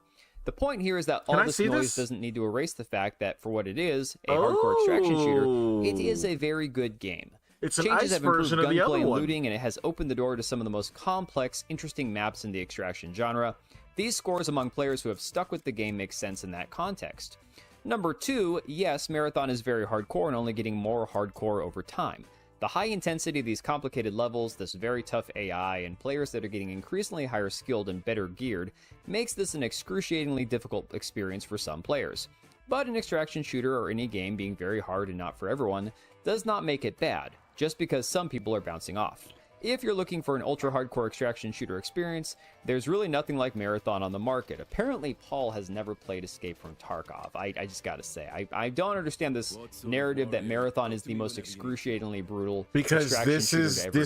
The point here is that Can all I this see noise this? doesn't need to erase the fact that, for what it is, a hardcore extraction shooter, it Oh. is a very good game. It's an Changes ice have improved version of the gunplay other and one. looting, and it has opened the door to some of the most complex, interesting maps in the extraction genre. These scores among players who have stuck with the game make sense in that context. Number 2, yes, Marathon is very hardcore and only getting more hardcore over time. The high intensity of these complicated levels, this very tough AI, and players that are getting increasingly higher skilled and better geared makes this an excruciatingly difficult experience for some players. But an extraction shooter or any game being very hard and not for everyone does not make it bad, just because some people are bouncing off. If you're looking for an ultra-hardcore extraction shooter experience, there's really nothing like Marathon on the market. Apparently, Paul has never played Escape from Tarkov. I just gotta say, I don't understand this narrative that Marathon is the most excruciatingly brutal Because extraction this shooter is to ever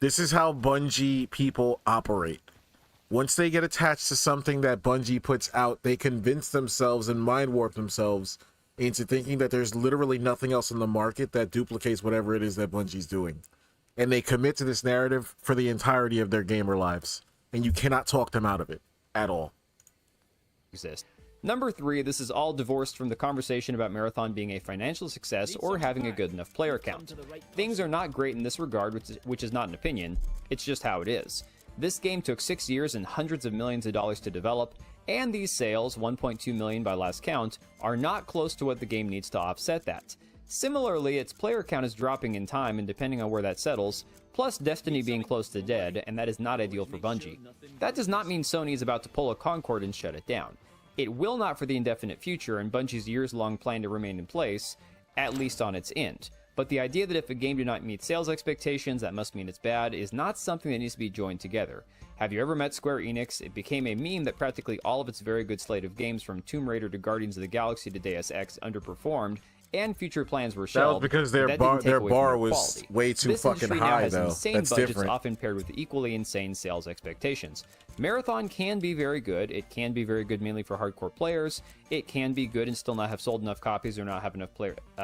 this is how Bungie people operate. Once they get attached to something that Bungie puts out, they convince themselves and mind warp themselves into thinking that there's literally nothing else in the market that duplicates whatever it is that Bungie's doing. And they commit to this narrative for the entirety of their gamer lives. And you cannot talk them out of it at all. exist. Number 3, this is all divorced from the conversation about Marathon being a financial success or having a good enough player count. Things are not great in this regard, which is not an opinion, it's just how it is. This game took 6 years and hundreds of millions of dollars to develop, and these sales, 1.2 million by last count, are not close to what the game needs to offset that. Similarly, its player count is dropping in time, and depending on where that settles, plus Destiny being close to dead, and that is not ideal for Bungie. That does not mean Sony is about to pull a Concord and shut it down. It will not for the indefinite future, and Bungie's years-long plan to remain in place, at least on its end. But the idea that if a game do not meet sales expectations, that must mean it's bad, is not something that needs to be joined together. Have you ever met Square Enix? It became a meme that practically all of its very good slate of games from Tomb Raider to Guardians of the Galaxy to Deus Ex underperformed, and future plans were shelved. That was because their bar was way too fucking high, though. Insane That's budgets different. often paired with equally insane sales expectations. Marathon can be very good. It can be very good mainly for hardcore players. It can be good and still not have sold enough copies or not have enough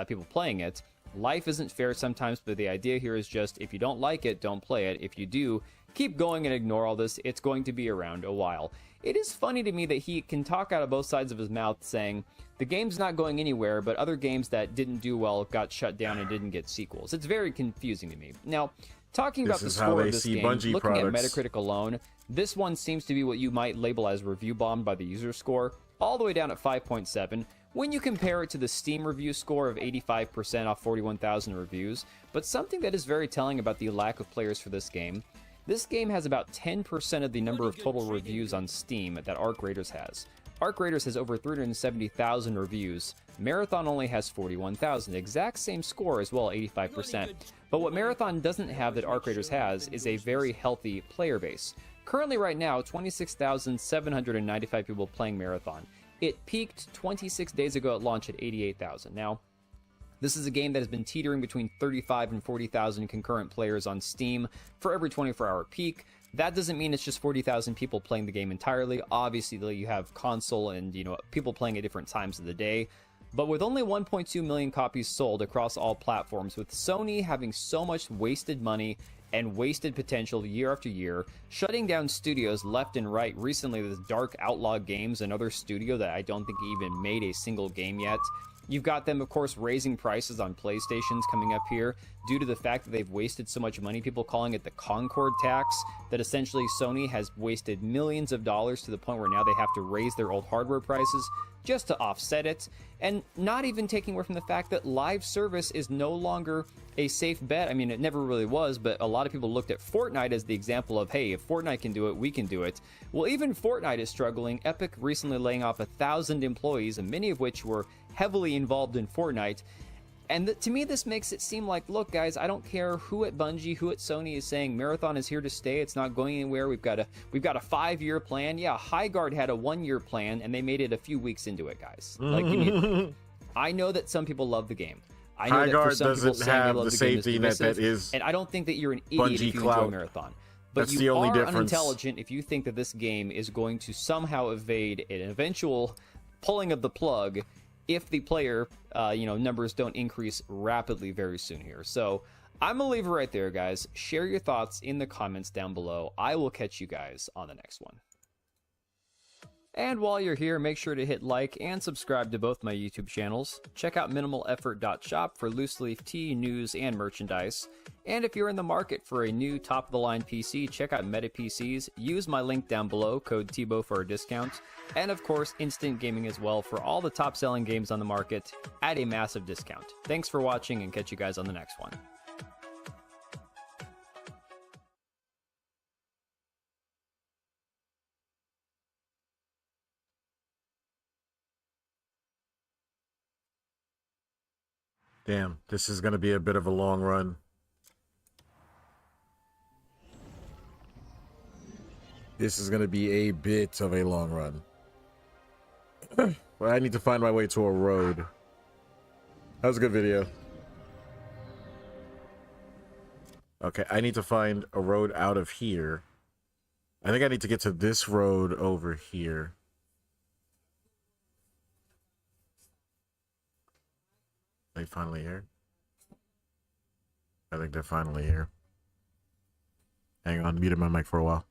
people playing it. Life isn't fair sometimes, but the idea here is just, if you don't like it, don't play it. If you do, keep going and ignore all this. It's going to be around a while. It is funny to me that he can talk out of both sides of his mouth saying, the game's not going anywhere, but other games that didn't do well got shut down and didn't get sequels. It's very confusing to me. Now, talking about the score of this game, looking at Metacritic alone, this one seems to be what you might label as review bombed by the user score, all the way down at 5.7. When you compare it to the Steam review score of 85% off 41,000 reviews, but something that is very telling about the lack of players for this game has about 10% of the number of total reviews on Steam that Arc Raiders has. Arc Raiders has over 370,000 reviews. Marathon only has 41,000, exact same score as well, 85%. But what Marathon doesn't have that Arc Raiders has is a very healthy player base. Currently right now, 26,795 people playing Marathon. It peaked 26 days ago at launch at 88,000. Now, this is a game that has been teetering between 35 and 40,000 concurrent players on Steam for every 24-hour peak. That doesn't mean it's just 40,000 people playing the game entirely. Obviously, you have console and, people playing at different times of the day. But with only 1.2 million copies sold across all platforms, with Sony having so much wasted money and wasted potential year after year, shutting down studios left and right. Recently, this Dark Outlaw Games, another studio that I don't think even made a single game yet. You've got them, of course, raising prices on PlayStations coming up here due to the fact that they've wasted so much money, people calling it the Concord tax, that essentially Sony has wasted millions of dollars to the point where now they have to raise their old hardware prices just to offset it, and not even taking away from the fact that live service is no longer a safe bet. I mean, it never really was, but a lot of people looked at Fortnite as the example of, hey, if Fortnite can do it, we can do it. Well, even Fortnite is struggling. Epic recently laying off 1,000 employees, and many of which were heavily involved in Fortnite. And to me, this makes it seem like, look, guys, I don't care who at Bungie, who at Sony is saying Marathon is here to stay. It's not going anywhere. We've got a 5-year plan. Yeah, Highguard had a 1-year plan, and they made it a few weeks into it, guys. I know that some people love the game. I know that for some people saying they love the game is divisive, and I don't think that you're an idiot if you enjoy Marathon. But you are unintelligent if you think that this game is going to somehow evade an eventual pulling of the plug if the player, numbers don't increase rapidly very soon here. So I'm gonna leave it right there, guys. Share your thoughts in the comments down below. I will catch you guys on the next one. And while you're here, make sure to hit like and subscribe to both my YouTube channels. Check out minimaleffort.shop for loose leaf tea, news, and merchandise. And if you're in the market for a new top-of-the-line PC, check out Meta PCs. Use my link down below, code TBO, for a discount. And of course, Instant Gaming as well for all the top-selling games on the market at a massive discount. Thanks for watching, and catch you guys on the next one. Damn, this is going to be a bit of a long run. This is going to be a bit of a long run. Well, I need to find my way to a road. That was a good video. Okay, I need to find a road out of here. I think I need to get to this road over here. Are they finally here? I think they're finally here. Hang on, muted my mic for a while.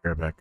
right back.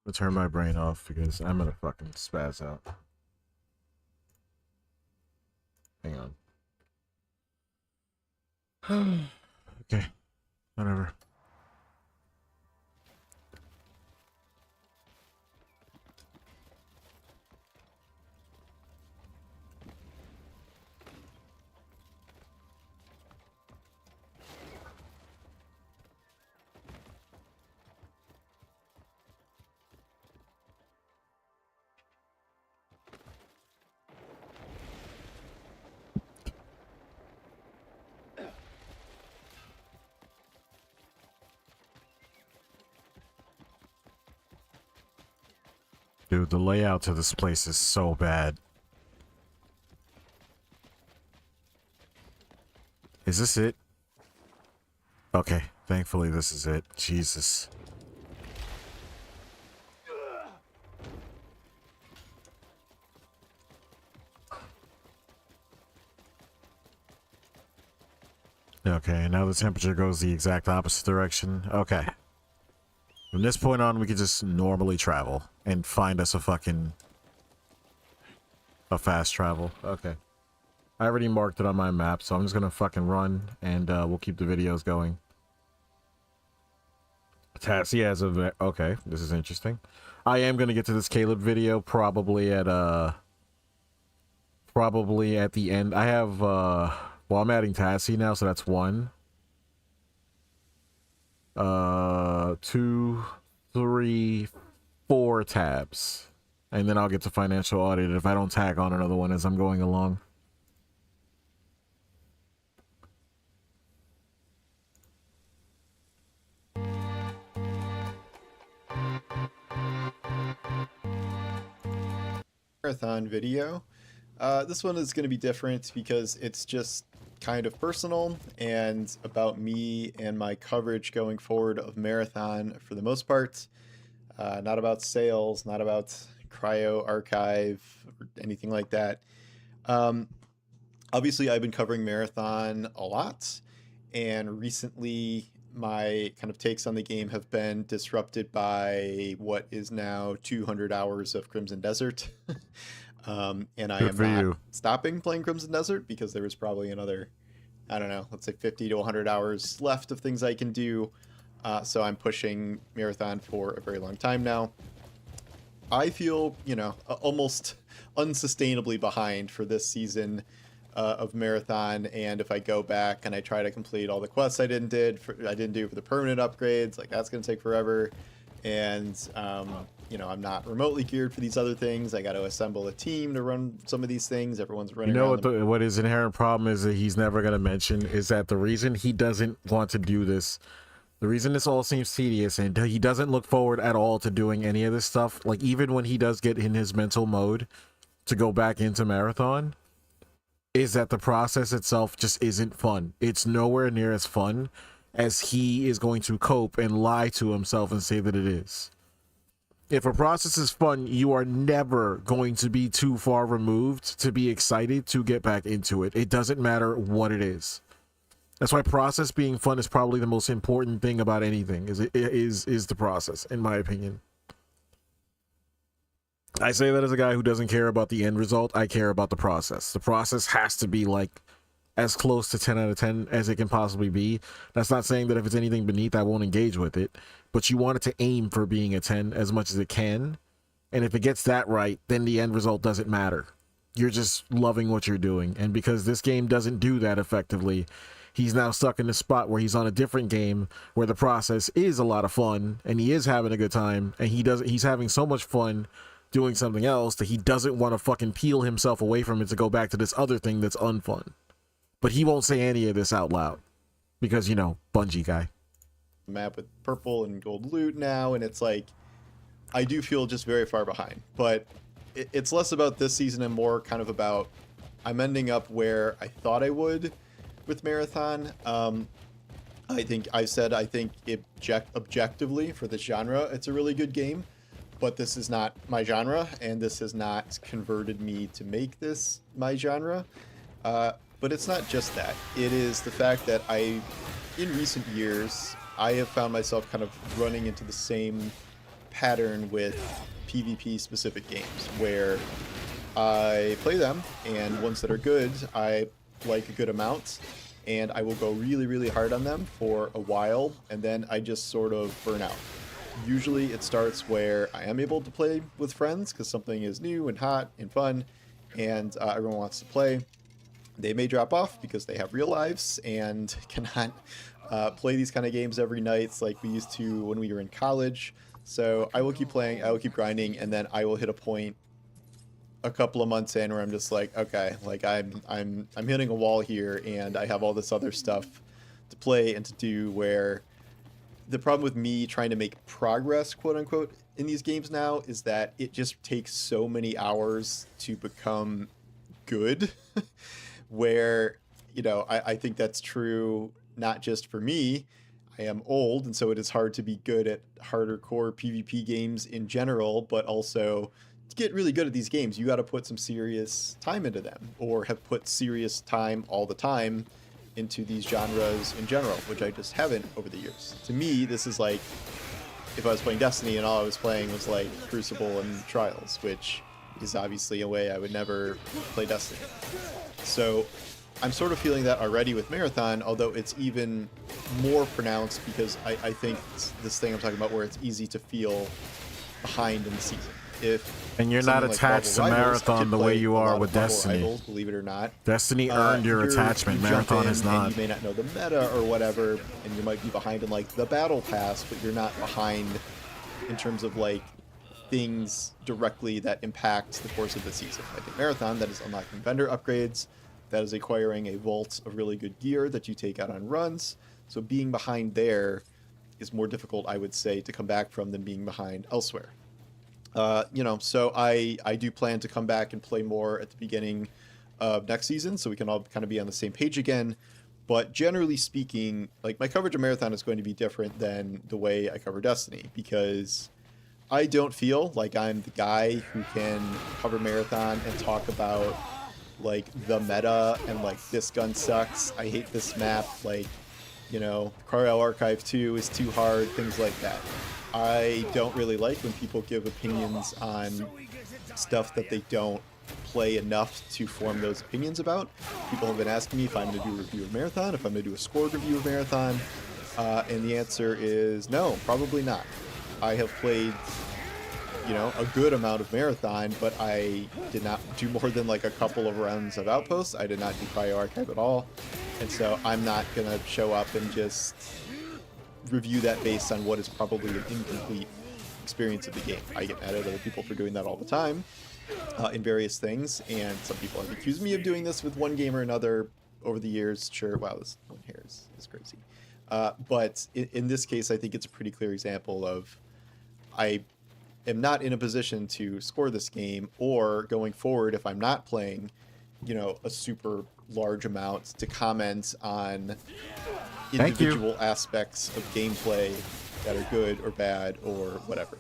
I'm gonna turn my brain off because I'm gonna fucking spaz out. Hang on. Okay, whatever. Dude, the layout to this place is so bad. Is this it? Okay, thankfully this is it. Jesus. Okay, now the temperature goes the exact opposite direction. Okay. From this point on, we can just normally travel and find us a fast travel. Okay. I already marked it on my map, so I'm just gonna fucking run and we'll keep the videos going. Tassie has a okay, this is interesting. I am gonna get to this Caleb video probably at the end. I have well, I'm adding Tassie now, so that's 1. 2, 3, 4 tabs, and then I'll get to financial audit if I don't tag on another one as I'm going along. Marathon video. This one is going to be different because it's just kind of personal and about me and my coverage going forward of Marathon for the most part. Not about sales, not about Cryo Archive or anything like that. Obviously, I've been covering Marathon a lot, and recently my kind of takes on the game have been disrupted by what is now 200 hours of Crimson Desert. And I am not stopping playing Crimson Desert because there was probably another, I don't know, let's say 50 to 100 hours left of things I can do. So I'm pushing Marathon for a very long time now. I feel, you know, almost unsustainably behind for this season of Marathon, and if I go back and I try to complete all the quests I didn't do for the permanent upgrades, like that's going to take forever. And you know, I'm not remotely geared for these other things. I got to assemble a team to run some of these things. Everyone's running. You know around what his inherent problem is that he's never going to mention is that the reason he doesn't want to do this, the reason this all seems tedious and he doesn't look forward at all to doing any of this stuff, like even when he does get in his mental mode to go back into Marathon, is that the process itself just isn't fun. It's nowhere near as fun as he is going to cope and lie to himself and say that it is. If a process is fun, you are never going to be too far removed to be excited to get back into it. It doesn't matter what it is. That's why process being fun is probably the most important thing about anything, is the process, in my opinion. I say that as a guy who doesn't care about the end result. I care about the process. The process has to be like as close to 10 out of 10 as it can possibly be. That's not saying that if it's anything beneath, I won't engage with it, but you want it to aim for being a 10 as much as it can. And if it gets that right, then the end result doesn't matter. You're just loving what you're doing. And because this game doesn't do that effectively, he's now stuck in the spot where he's on a different game where the process is a lot of fun and he is having a good time, and he's having so much fun doing something else that he doesn't want to fucking peel himself away from it to go back to this other thing that's unfun. But he won't say any of this out loud because, you know, Bungie guy. Map with purple and gold loot now, and it's like I do feel just very far behind. But it's less about this season and more kind of about I'm ending up where I thought I would with Marathon. I think objectively for this genre, it's a really good game. But this is not my genre, and this has not converted me to make this my genre. But it's not just that. It is the fact that in recent years, I have found myself kind of running into the same pattern with PvP specific games where I play them, and ones that are good, I like a good amount, and I will go really, really hard on them for a while, and then I just sort of burn out. Usually it starts where I am able to play with friends because something is new and hot and fun, and everyone wants to play. They may drop off because they have real lives and cannot play these kind of games every night like we used to when we were in college. So I will keep playing, I will keep grinding, and then I will hit a point a couple of months in where I'm just like, okay, like I'm hitting a wall here, and I have all this other stuff to play and to do. Where the problem with me trying to make progress, quote unquote, in these games now is that it just takes so many hours to become good. Where, you know, I think that's true not just for me. I am old, and so it is hard to be good at harder core PvP games in general, but also to get really good at these games, you got to put some serious time into them, or have put serious time all the time into these genres in general, which I just haven't over the years. To me, this is like if I was playing Destiny and all I was playing was like Crucible and Trials, which is obviously a way I would never play Destiny. So I'm sort of feeling that already with Marathon, although it's even more pronounced because I think this thing I'm talking about where it's easy to feel behind in the season. And you're not attached to Marathon the way you are with Destiny. Rivals, believe it or not. Destiny earned your attachment. Marathon is not. You may not know the meta or whatever, and you might be behind in like the battle pass, but you're not behind in terms of like things directly that impact the course of the season. Like in Marathon, that is unlocking vendor upgrades, that is acquiring a vault of really good gear that you take out on runs. So being behind there is more difficult, I would say, to come back from than being behind elsewhere. You know, so I do plan to come back and play more at the beginning of next season so we can all kind of be on the same page again. But generally speaking, like my coverage of Marathon is going to be different than the way I cover Destiny, because I don't feel like I'm the guy who can cover Marathon and talk about like the meta and like this gun sucks, I hate this map, like, you know, Cryo Archive 2 is too hard, things like that. I don't really like when people give opinions on stuff that they don't play enough to form those opinions about. People have been asking me if I'm going to do a review of Marathon, if I'm going to do a scored review of Marathon, and the answer is no, probably not. I have played, you know, a good amount of Marathon, but I did not do more than like a couple of rounds of Outposts. I did not do Cryo Archive at all, and so I'm not going to show up and just review that based on what is probably an incomplete experience of the game. I get mad at other people for doing that all the time in various things, and some people have accused me of doing this with one game or another over the years. Sure, wow, this one here is crazy. But in this case, I think it's a pretty clear example of I am not in a position to score this game, or going forward, if I'm not playing, you know, a super large amount, to comment on individual aspects of gameplay that are good or bad or whatever.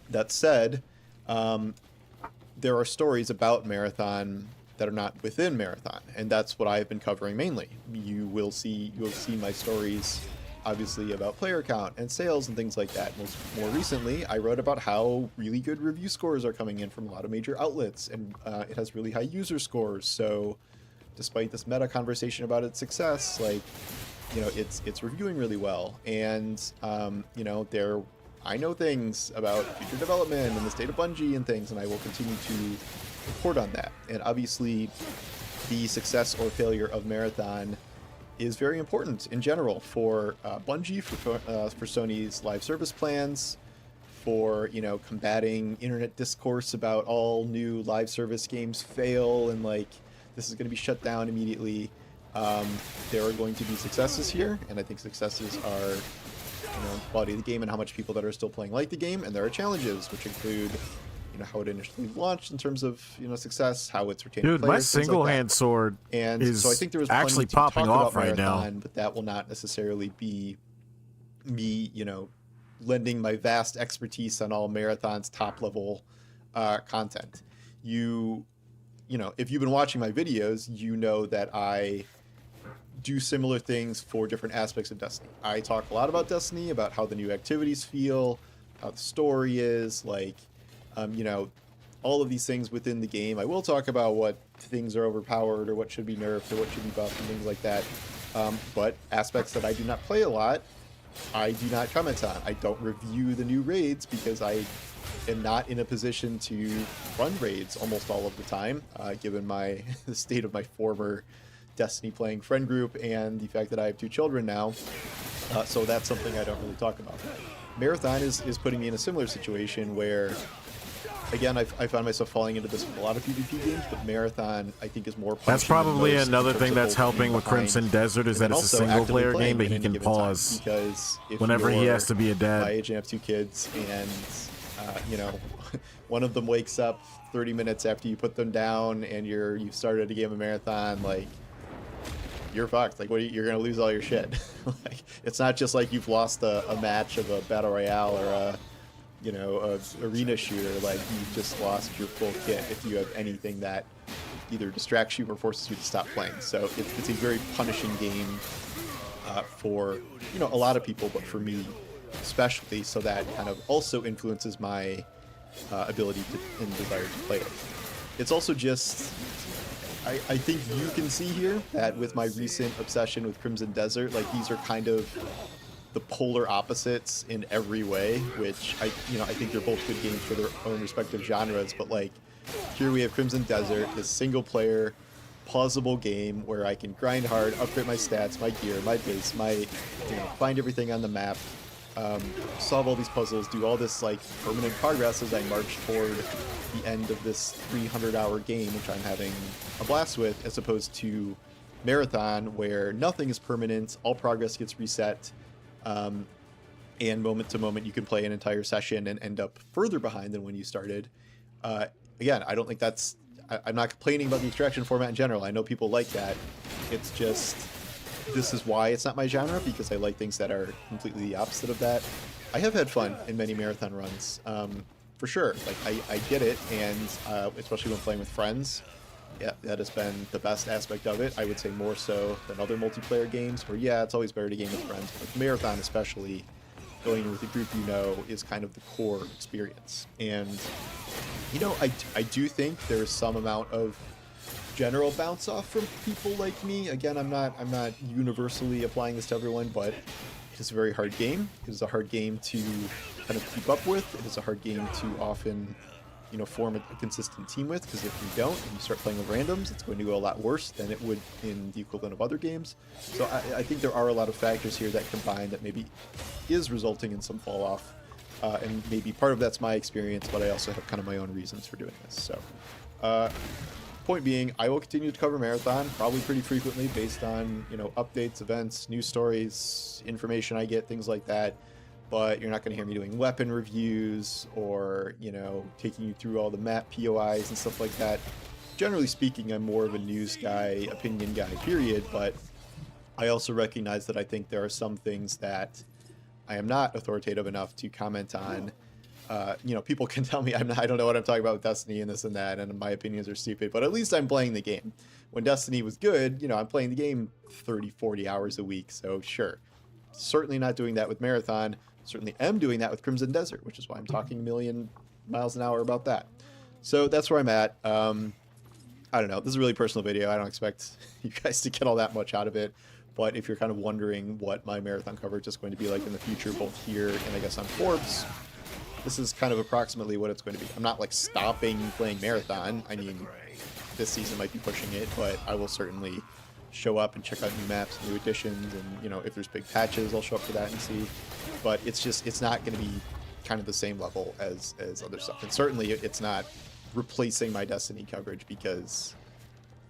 That said, there are stories about Marathon that are not within Marathon, and that's what I've been covering mainly. You will see my stories, obviously, about player count and sales and things like that. More recently, I wrote about how really good review scores are coming in from a lot of major outlets, and it has really high user scores. So, despite this meta conversation about its success, like, you know, it's reviewing really well, and you know, I know things about future development and the state of Bungie and things, and I will continue to report on that. And obviously, the success or failure of Marathon is very important in general for Bungie, for Sony's live service plans, for, you know, combating internet discourse about all new live service games fail and like this is going to be shut down immediately. There are going to be successes here, and I think successes are, you know, quality of the game and how much people that are still playing like the game, and there are challenges, which include, you know, how it initially launched in terms of, you know, success, how it's retaining Dude, players, my single hand sword and is so I think there was actually plenty to popping talk off about right now. Marathon, but that will not necessarily be me, you know, lending my vast expertise on all Marathon's top level content. You know, if you've been watching my videos, you know that I do similar things for different aspects of Destiny. I talk a lot about Destiny, about how the new activities feel, how the story is, like, you know, all of these things within the game. I will talk about what things are overpowered or what should be nerfed or what should be buffed and things like that. But aspects that I do not play a lot, I do not comment on. I don't review the new raids because I am not in a position to run raids almost all of the time, given my the state of my former Destiny playing friend group and the fact that I have 2 children now. So that's something I don't really talk about. Marathon is putting me in a similar situation where, again, I found myself falling into this with a lot of PvP games, but Marathon, I think, is more punishing That's probably than most in another terms thing of that's both helping being with behind Crimson Desert is and that then it's a also single actively player playing game, but at he any can given time. pause Because if whenever he you're has to be a dad. my age and have 2 kids, and you know, one of them wakes up 30 minutes after you put them down, and you've started a game of Marathon, like, you're fucked. Like, you're gonna lose all your shit. Like, it's not just like you've lost a match of a battle royale or a, you know, a arena shooter. Like, you've just lost your full kit if you have anything that either distracts you or forces you to stop playing. So it's a very punishing game for, you know, a lot of people, but for me especially. So that kind of also influences my ability to and desire to play it. It's also just, I think you can see here that with my recent obsession with Crimson Desert, like, these are kind of the polar opposites in every way, which I think they're both good games for their own respective genres. But like, here we have Crimson Desert, this single player, pausable game where I can grind hard, upgrade my stats, my gear, my base, find everything on the map, solve all these puzzles, do all this like permanent progress as I march toward the end of this 300-hour game, which I'm having a blast with, as opposed to Marathon, where nothing is permanent, all progress gets reset, and moment to moment you can play an entire session and end up further behind than when you started. Again, I don't think that's... I'm not complaining about the extraction format in general. I know people like that. It's just... this is why it's not my genre, because I like things that are completely the opposite of that. I have had fun in many Marathon runs, for sure. Like, I get it, and especially when playing with friends, yeah, that has been the best aspect of it. I would say more so than other multiplayer games, where, yeah, it's always better to game with friends. But Marathon especially, going with a group you know, is kind of the core experience. And, you know, I do think there's some amount of general bounce off from people like me. Again, I'm not universally applying this to everyone, but it's a very hard game. It is a hard game to kind of keep up with. It is a hard game to often, you know, form a consistent team with, because if you don't and you start playing with randoms, it's going to go a lot worse than it would in the equivalent of other games. So I think there are a lot of factors here that combine that maybe is resulting in some fall off, and maybe part of that's my experience, but I also have kind of my own reasons for doing this. So point being, I will continue to cover Marathon probably pretty frequently based on, you know, updates, events, news stories, information I get, things like that. But you're not going to hear me doing weapon reviews or, you know, taking you through all the map POIs and stuff like that. Generally speaking, I'm more of a news guy, opinion guy, period. But I also recognize that I think there are some things that I am not authoritative enough to comment on. You know, people can tell me I don't know what I'm talking about with Destiny and this and that, and my opinions are stupid, but at least I'm playing the game. When Destiny was good, you know, I'm playing the game 30, 40 hours a week, so sure. Certainly not doing that with Marathon. Certainly am doing that with Crimson Desert, which is why I'm talking a million miles an hour about that. So that's where I'm at. I don't know. This is a really personal video. I don't expect you guys to get all that much out of it. But if you're kind of wondering what my Marathon coverage is going to be like in the future, both here and I guess on Forbes, this is kind of approximately what it's going to be. I'm not like stopping playing Marathon. I mean, this season might be pushing it, but I will certainly show up and check out new maps, new additions, and, you know, if there's big patches, I'll show up for that and see. But it's not going to be kind of the same level as other stuff. And certainly it's not replacing my Destiny coverage, because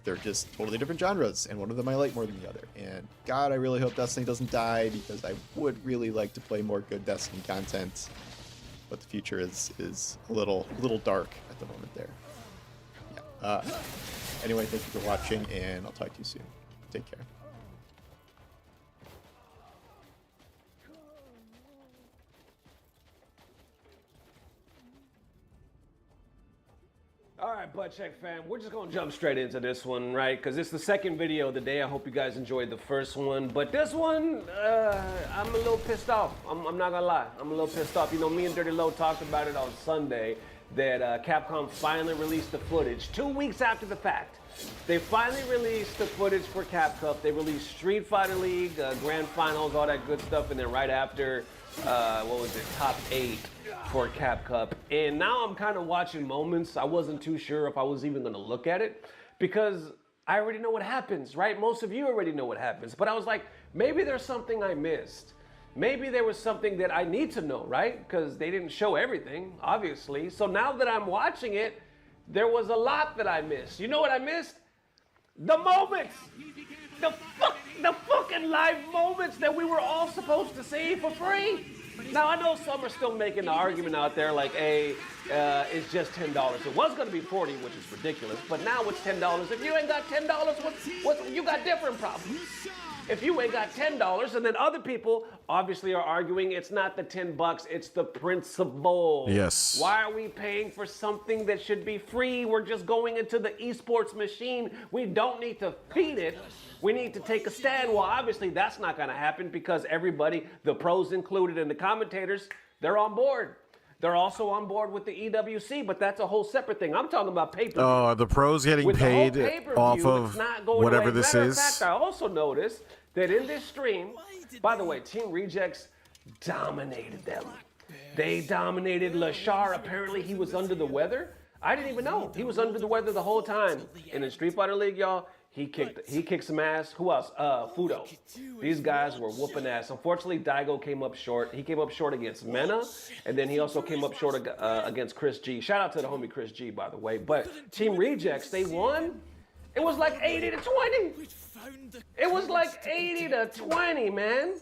they're just totally different genres, and one of them I like more than the other. And God, I really hope Destiny doesn't die, because I would really like to play more good Destiny content. But the future is a little dark at the moment there. Yeah. Anyway, thank you for watching, and I'll talk to you soon. Take care. All right, Butt Check fam, we're just gonna jump straight into this one, right? Because it's the second video of the day. I hope you guys enjoyed the first one. But this one, I'm a little pissed off. I'm not gonna lie. I'm a little pissed off. You know, me and Dirty Low talked about it on Sunday that Capcom finally released the footage 2 weeks after the fact. They finally released the footage for Cap Cup. They released Street Fighter League, Grand Finals, all that good stuff. And then right after, what was it, Top 8 for Cap Cup. And now I'm kind of watching moments. I wasn't too sure if I was even going to look at it because I already know what happens, right? Most of you already know what happens. But I was like, maybe there's something I missed. Maybe there was something that I need to know, right? Because they didn't show everything, obviously. So now that I'm watching it, there was a lot that I missed. You know what I missed? The moments. The fucking live moments that we were all supposed to see for free. Now, I know some are still making the argument out there like, hey, it's just $10. It was going to be $40, which is ridiculous, but now it's $10. If you ain't got $10, you got different problems. If you ain't got $10, and then other people obviously are arguing it's not the $10, it's the principle. Yes. Why are we paying for something that should be free? We're just going into the esports machine. We don't need to feed it. We need to take a stand. Well, obviously that's not going to happen because everybody, the pros included and the commentators, they're on board. They're also on board with the EWC, but that's a whole separate thing. I'm talking about pay-per-view. Oh, are the pros getting paid off of whatever this Matter is? of fact, I also noticed that in this stream, by the way, Team Rejects dominated them. They dominated Lashar. Apparently, he was under the weather. I didn't even know. He was under the weather the whole time. And in Street Fighter League, y'all, he kicked some ass. Who else? Fudo. These guys were whooping ass. Unfortunately, Daigo came up short. He came up short against Mena, and then he also came up short against Chris G. Shout out to the homie Chris G, by the way. But Team Rejects, they won. It was like 80 to 20. It was like 80 to 20, man,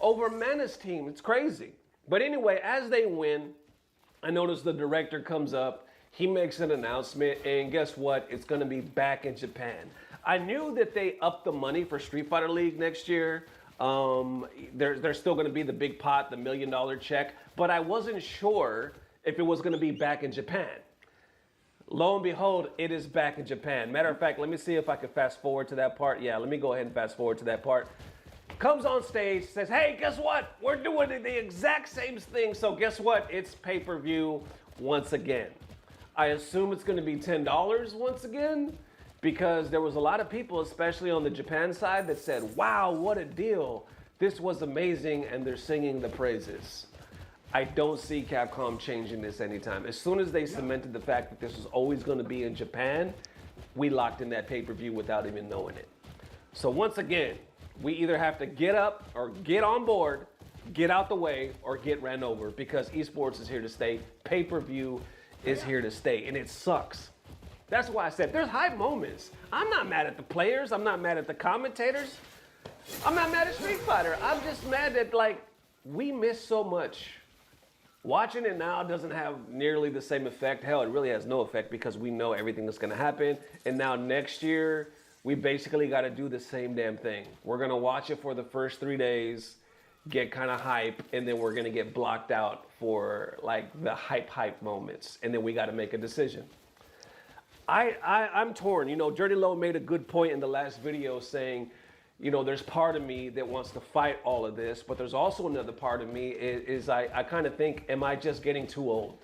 over Mena's team. It's crazy. But anyway, as they win, I noticed the director comes up. He makes an announcement, and guess what? It's going to be back in Japan. I knew that they upped the money for Street Fighter League next year. There's still going to be the big pot, the $1 million check, but I wasn't sure if it was going to be back in Japan. Lo and behold, it is back in Japan. Matter of fact, let me see if I can fast forward to that part. Yeah, let me go ahead and fast forward to that part. Comes on stage, says, hey, guess what? We're doing the exact same thing. So guess what? It's pay-per-view once again. I assume it's going to be $10 once again, because there was a lot of people, especially on the Japan side, that said, wow, what a deal. This was amazing, and they're singing the praises. I don't see Capcom changing this anytime. As soon as they cemented the fact that this was always going to be in Japan, we locked in that pay-per-view without even knowing it. So once again, we either have to get up or get on board, get out the way, or get ran over, because esports is here to stay. Pay-per-view is here to stay, and it sucks. That's why I said there's hype moments. I'm not mad at the players. I'm not mad at the commentators. I'm not mad at Street Fighter. I'm just mad that, like, we miss so much. Watching it now doesn't have nearly the same effect. Hell, it really has no effect because we know everything that's going to happen. And now next year, we basically got to do the same damn thing. We're going to watch it for the first 3 days, get kind of hype, and then we're going to get blocked out for, like, the hype moments. And then we got to make a decision. I'm torn. You know, Dirty Low made a good point in the last video saying, you know, there's part of me that wants to fight all of this, but there's also another part of me is I kind of think, am I just getting too old?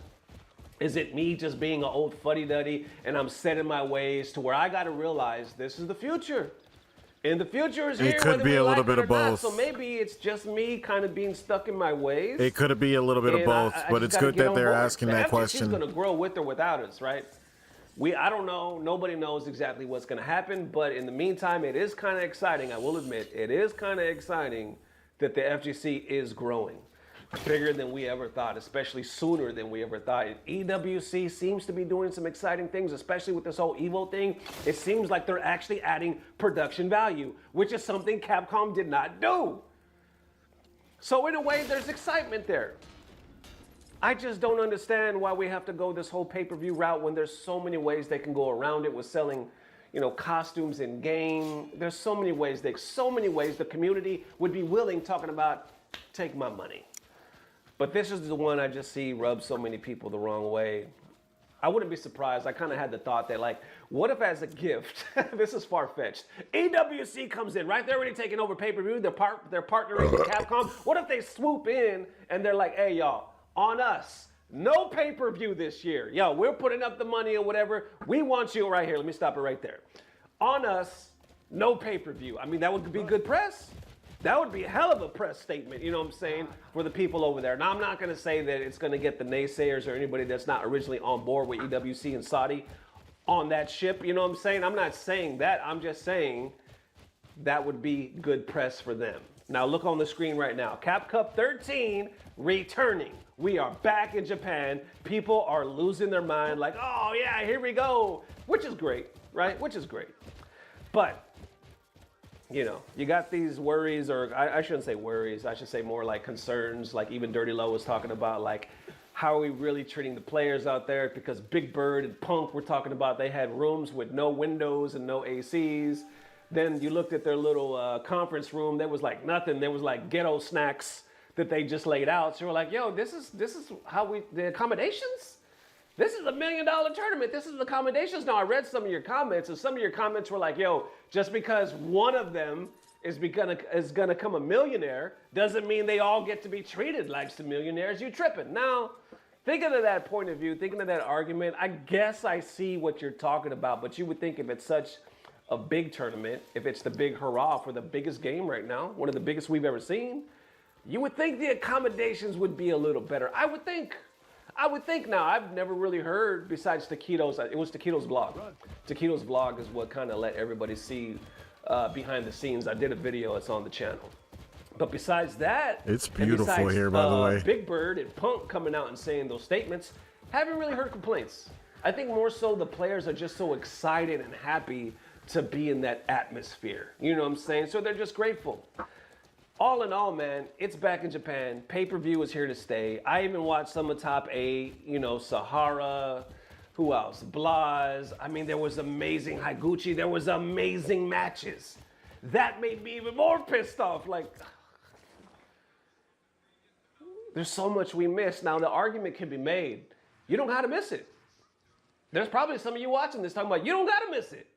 Is it me just being an old fuddy-duddy and I'm set in my ways to where I got to realize this is the future? And the future is here. It could be a little bit of both. So maybe it's just me kind of being stuck in my ways. It could be a little bit of both, but it's good that they're asking that question. The FGC is going to grow with or without us, right? I don't know. Nobody knows exactly what's going to happen. But in the meantime, it is kind of exciting. I will admit, it is kind of exciting that the FGC is growing. Bigger than we ever thought, especially sooner than we ever thought. EWC seems to be doing some exciting things, especially with this whole Evo thing. It seems like they're actually adding production value, which is something Capcom did not do. So in a way, there's excitement there. I just don't understand why we have to go this whole pay-per-view route when there's so many ways they can go around it with selling, you know, costumes in game. There's so many ways the community would be willing, talking about, take my money. But this is the one I just see rub so many people the wrong way. I wouldn't be surprised. I kind of had the thought that, like, what if as a gift, this is far-fetched, EWC comes in, right? They're already taking over pay-per-view. They're partnering with Capcom. What if they swoop in and they're like, hey, y'all, on us, no pay-per-view this year. Yo, we're putting up the money or whatever. We want you right here. Let me stop it right there. On us, no pay-per-view. I mean, that would be good press. That would be a hell of a press statement, you know what I'm saying, for the people over there. Now, I'm not going to say that it's going to get the naysayers or anybody that's not originally on board with EWC and Saudi on that ship, you know what I'm saying? I'm not saying that. I'm just saying that would be good press for them. Now, look on the screen right now. Cap Cup 13 returning. We are back in Japan. People are losing their mind like, oh, yeah, here we go, which is great, right? Which is great. But you know, you got these worries, or I shouldn't say worries, I should say more like concerns, like even Dirty Low was talking about, like, how are we really treating the players out there? Because Big Bird and Punk were talking about they had rooms with no windows and no ACs. Then you looked at their little conference room, there was like nothing. There was like ghetto snacks that they just laid out. So we're like, yo, this is how the accommodations? This is $1 million tournament. This is the accommodations. Now, I read some of your comments, and some of your comments were like, yo, just because one of them is gonna become a millionaire doesn't mean they all get to be treated like some millionaires. You tripping. Now, thinking of that point of view, thinking of that argument, I guess I see what you're talking about, but you would think if it's such a big tournament, if it's the big hurrah for the biggest game right now, one of the biggest we've ever seen, you would think the accommodations would be a little better. I would think now, I've never really heard, besides Taquito's, it was Taquito's vlog. Taquito's vlog is what kind of let everybody see behind the scenes. I did a video, it's on the channel. But besides that, it's beautiful here, by the way. Big Bird and Punk coming out and saying those statements, haven't really heard complaints. I think more so the players are just so excited and happy to be in that atmosphere. You know what I'm saying? So they're just grateful. All in all, man, it's back in Japan. Pay-per-view is here to stay. I even watched some of top 8, you know, Sahara, who else? Blaz. I mean, there was amazing Higuchi. There was amazing matches. That made me even more pissed off. Like, there's so much we missed. Now, the argument can be made. You don't got to miss it. There's probably some of you watching this talking about, you don't got to miss it.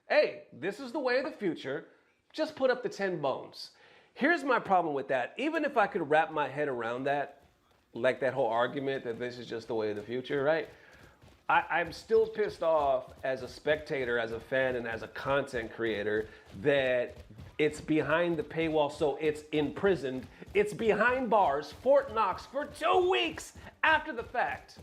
Hey, this is the way of the future. Just put up the 10 bones. Here's my problem with that. Even if I could wrap my head around that, like that whole argument that this is just the way of the future, right? I'm still pissed off as a spectator, as a fan, and as a content creator that it's behind the paywall, so it's imprisoned. It's behind bars, Fort Knox, for 2 weeks after the fact.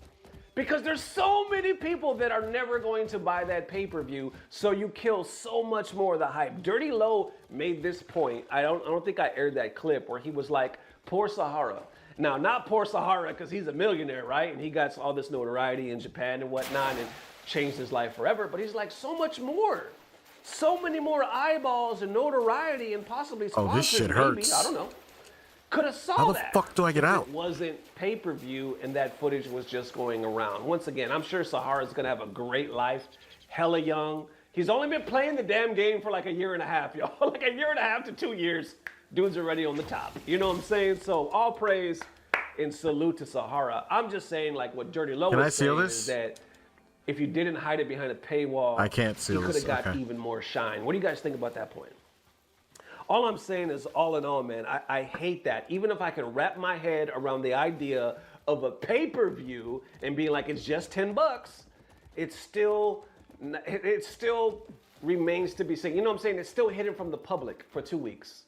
Because there's so many people that are never going to buy that pay-per-view, so you kill so much more of the hype. Dirty Low made this point. I don't think I aired that clip where he was like, poor Sahara. Now, not poor Sahara because he's a millionaire, right? And he got all this notoriety in Japan and whatnot and changed his life forever. But he's like, so much more. So many more eyeballs and notoriety and possibly sponsors. Oh, this shit hurts. Maybe, I don't know. Could have saw How the that. fuck do I get out? It wasn't pay-per-view and that footage was just going around. Once again, I'm sure Sahara's gonna have a great life, hella young. He's only been playing the damn game for like 1.5 years, y'all. Like 1.5 years to 2 years. Dude's already on the top. You know what I'm saying? So all praise and salute to Sahara. I'm just saying, like what Dirty Low was saying is that if you didn't hide it behind a paywall, I can't seal you could this. have got even more shine. What do you guys think about that point? All I'm saying is, all in all, man, I hate that. Even if I can wrap my head around the idea of a pay-per-view and being like, it's just $10, it still remains to be seen. You know what I'm saying? It's still hidden from the public for 2 weeks.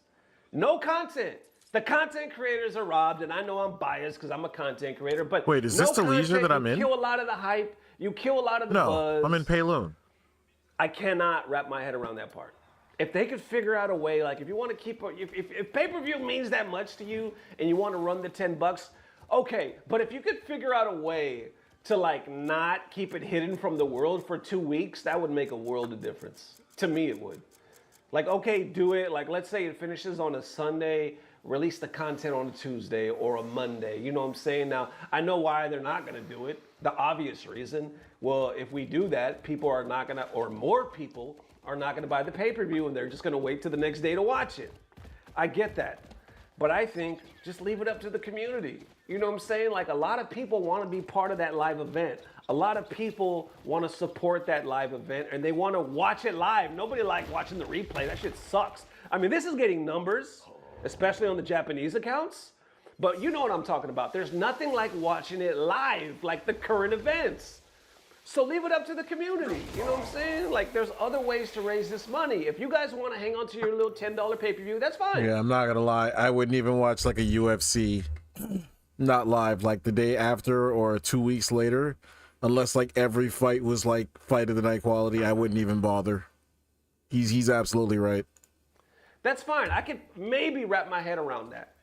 No content. The content creators are robbed, and I know I'm biased because I'm a content creator, but wait, is this the leisure that I'm in? You kill a lot of the hype. You kill a lot of the buzz. No, I'm in Payloon. I cannot wrap my head around that part. If they could figure out a way, like if you want to keep, if pay-per-view means that much to you and you want to run the $10, okay. But if you could figure out a way to like not keep it hidden from the world for 2 weeks, that would make a world of difference. To me, it would. Like, okay, do it. Like, let's say it finishes on a Sunday, release the content on a Tuesday or a Monday. You know what I'm saying? Now, I know why they're not going to do it. The obvious reason. Well, if we do that, people are not going to, or more people are not going to buy the pay-per-view and they're just going to wait till the next day to watch it. I get that. But I think just leave it up to the community. You know what I'm saying? Like a lot of people want to be part of that live event. A lot of people want to support that live event and they want to watch it live. Nobody likes watching the replay. That shit sucks. I mean, this is getting numbers, especially on the Japanese accounts. But you know what I'm talking about. There's nothing like watching it live, like the current events. So leave it up to the community. You know what I'm saying? Like there's other ways to raise this money. If you guys want to hang on to your little $10 pay-per-view, that's fine. Yeah, I'm not gonna lie. I wouldn't even watch like a UFC, not live, like the day after or 2 weeks later, unless like every fight was like fight of the night quality. I wouldn't even bother. He's absolutely right. That's fine. I could maybe wrap my head around that.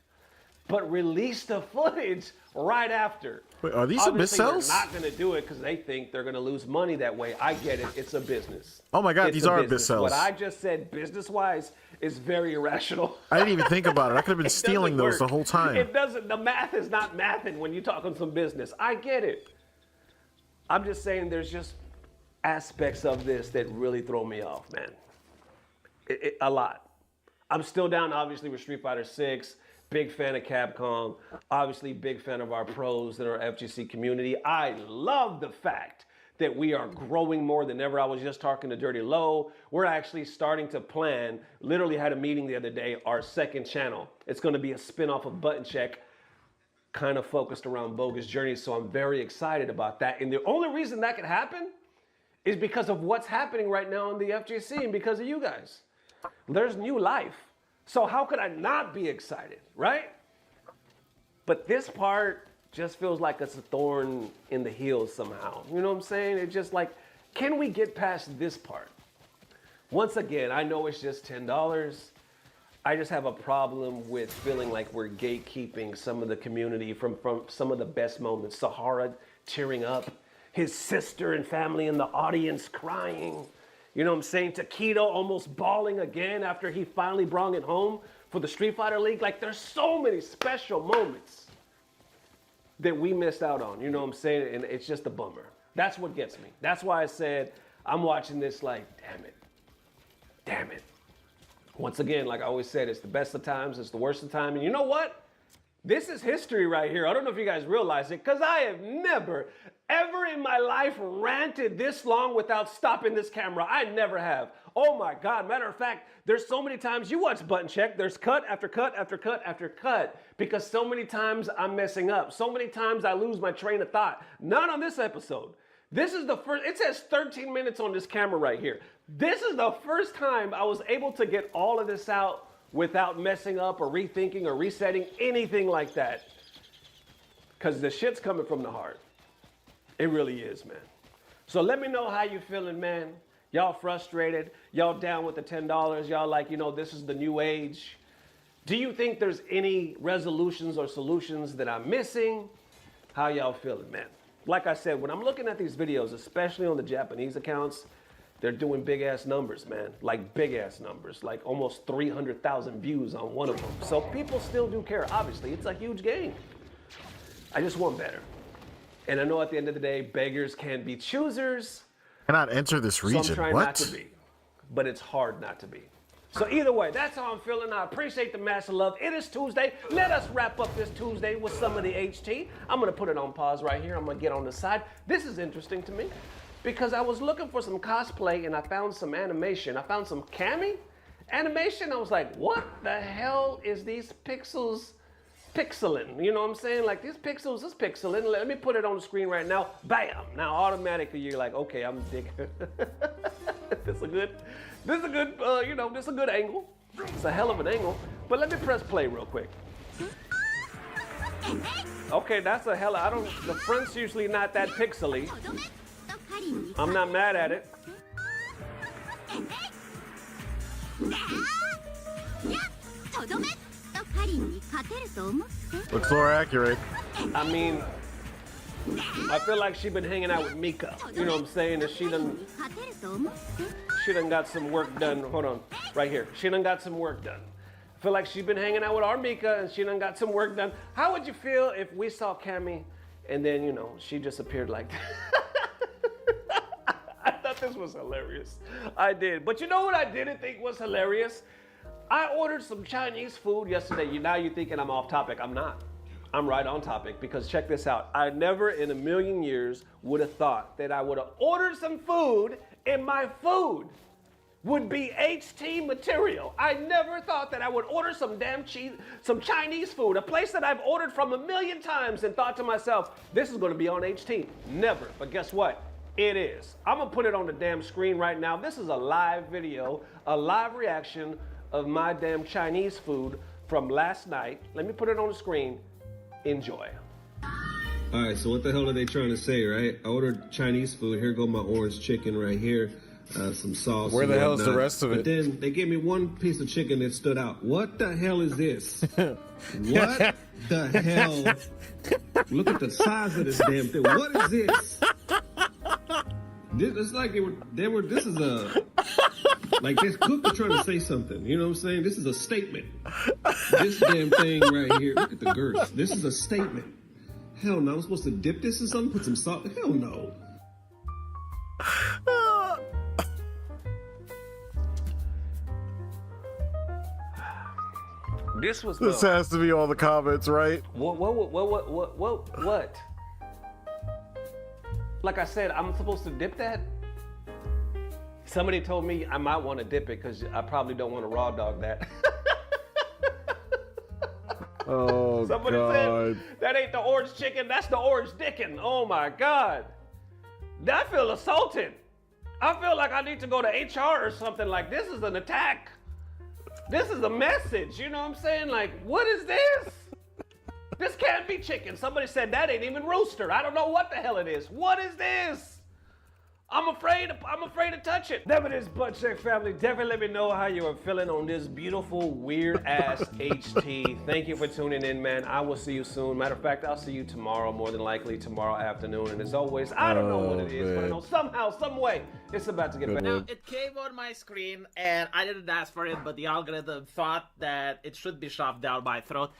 But release the footage right after. Wait, are these Obviously, Abyss cells? They're not going to do it because they think they're going to lose money that way. I get it. It's a business. Oh my God, It's these a are business. Abyss cells. What I just said, business-wise, is very irrational. I didn't even think about it. I could have been It stealing doesn't those the work. whole time. It doesn't. The math is not mathing when you talk on some business. I get it. I'm just saying there's just aspects of this that really throw me off, man. A lot. I'm still down, obviously, with Street Fighter 6. Big fan of Capcom. Obviously, big fan of our pros and our FGC community. I love the fact that we are growing more than ever. I was just talking to Dirty Low. We're actually starting to plan, literally had a meeting the other day, our second channel. It's going to be a spin-off of Button Check, kind of focused around Bogus Journey. So I'm very excited about that. And the only reason that could happen is because of what's happening right now in the FGC and because of you guys. There's new life. So how could I not be excited, right? But this part just feels like it's a thorn in the heel somehow. You know what I'm saying? It's just like, can we get past this part? Once again, I know it's just $10. I just have a problem with feeling like we're gatekeeping some of the community from some of the best moments. Sahara tearing up, his sister and family in the audience crying. You know what I'm saying? Takedo almost bawling again after he finally brought it home for the Street Fighter League. Like there's so many special moments that we missed out on. You know what I'm saying? And it's just a bummer. That's what gets me. That's why I said I'm watching this like, damn it. Damn it. Once again, like I always said, it's the best of times, it's the worst of time. And you know what? This is history right here. I don't know if you guys realize it, because I have never, ever in my life ranted this long without stopping this camera. I never have. Oh my God. Matter of fact, there's so many times you watch Button Check, there's cut after cut after cut after cut, because so many times I'm messing up. So many times I lose my train of thought. Not on this episode. This is the first, it says 13 minutes on this camera right here. This is the first time I was able to get all of this out without messing up or rethinking or resetting, anything like that. Because the shit's coming from the heart. It really is, man. So let me know how you feeling, man. Y'all frustrated? Y'all down with the $10? Y'all like, you know, this is the new age? Do you think there's any resolutions or solutions that I'm missing? How y'all feeling, man? Like I said, when I'm looking at these videos, especially on the Japanese accounts, they're doing big ass numbers, man. Like big ass numbers, like almost 300,000 views on one of them. So people still do care. Obviously, it's a huge game. I just want better. And I know at the end of the day, beggars can be choosers. Cannot enter this region. So I'm trying What? not to be, but it's hard not to be. So either way, that's how I'm feeling. I appreciate the massive love. It is Tuesday. Let us wrap up this Tuesday with some of the HT. I'm gonna put it on pause right here. I'm gonna get on the side. This is interesting to me because I was looking for some cosplay and I found some animation. I found some Cammy animation. I was like, what the hell is these pixels pixeling? You know what I'm saying? Like these pixels is pixeling. Let me put it on the screen right now. Bam! Now automatically you're like, okay, I'm digging. This is a good, you know, this is a good angle. It's a hell of an angle. But let me press play real quick. Okay, that's a hell of, the front's usually not that pixely. I'm not mad at it. Looks more accurate. I mean, I feel like she's been hanging out with Mika. You know what I'm saying? And she done got some work done. Hold on, right here. She done got some work done. I feel like she's been hanging out with our Mika and she done got some work done. How would you feel if we saw Cammy and then, you know, she just appeared like that? I thought this was hilarious. I did. But you know what I didn't think was hilarious? I ordered some Chinese food yesterday. Now you're thinking I'm off topic. I'm not. I'm right on topic because check this out. I never in a million years would have thought that I would have ordered some food and my food would be HT material. I never thought that I would order some Chinese food, a place that I've ordered from a million times and thought to myself, this is gonna be on HT. Never, but guess what? It is. I'm gonna put it on the damn screen right now. This is a live video, a live reaction of my damn Chinese food from last night. Let me put it on the screen. Enjoy. All right, so what the hell are they trying to say, right? I ordered Chinese food. Here go my orange chicken right here. Some sauce. Where the hell is the whatnot. rest of it? But then they gave me one piece of chicken that stood out. What the hell is this? What the hell? Look at the size of this damn thing. What is this? It's like this is a, like this cook is trying to say something. You know what I'm saying? This is a statement. This damn thing right here. Look at the girth. This is a statement. Hell no, I'm supposed to dip this in something? Put some salt? Hell no. This has to be all the comments, right? What? Like I said, I'm supposed to dip that? Somebody told me I might want to dip it because I probably don't want to raw dog that. Oh, Somebody God. said, that ain't the orange chicken, that's the orange dickin'. Oh my God. I feel assaulted. I feel like I need to go to HR or something. Like, this is an attack. This is a message, you know what I'm saying? Like, what is this? This can't be chicken. Somebody said that ain't even rooster. I don't know what the hell it is. What is this? I'm afraid to touch it. There it is, Butt Check family. Definitely let me know how you are feeling on this beautiful, weird ass HT. Thank you for tuning in, man. I will see you soon. Matter of fact, I'll see you tomorrow, more than likely tomorrow afternoon. And as always, I don't know what it is, but I know somehow, some way, it's about to get better. Now, it came on my screen, and I didn't ask for it, but the algorithm thought that it should be shoved down my throat.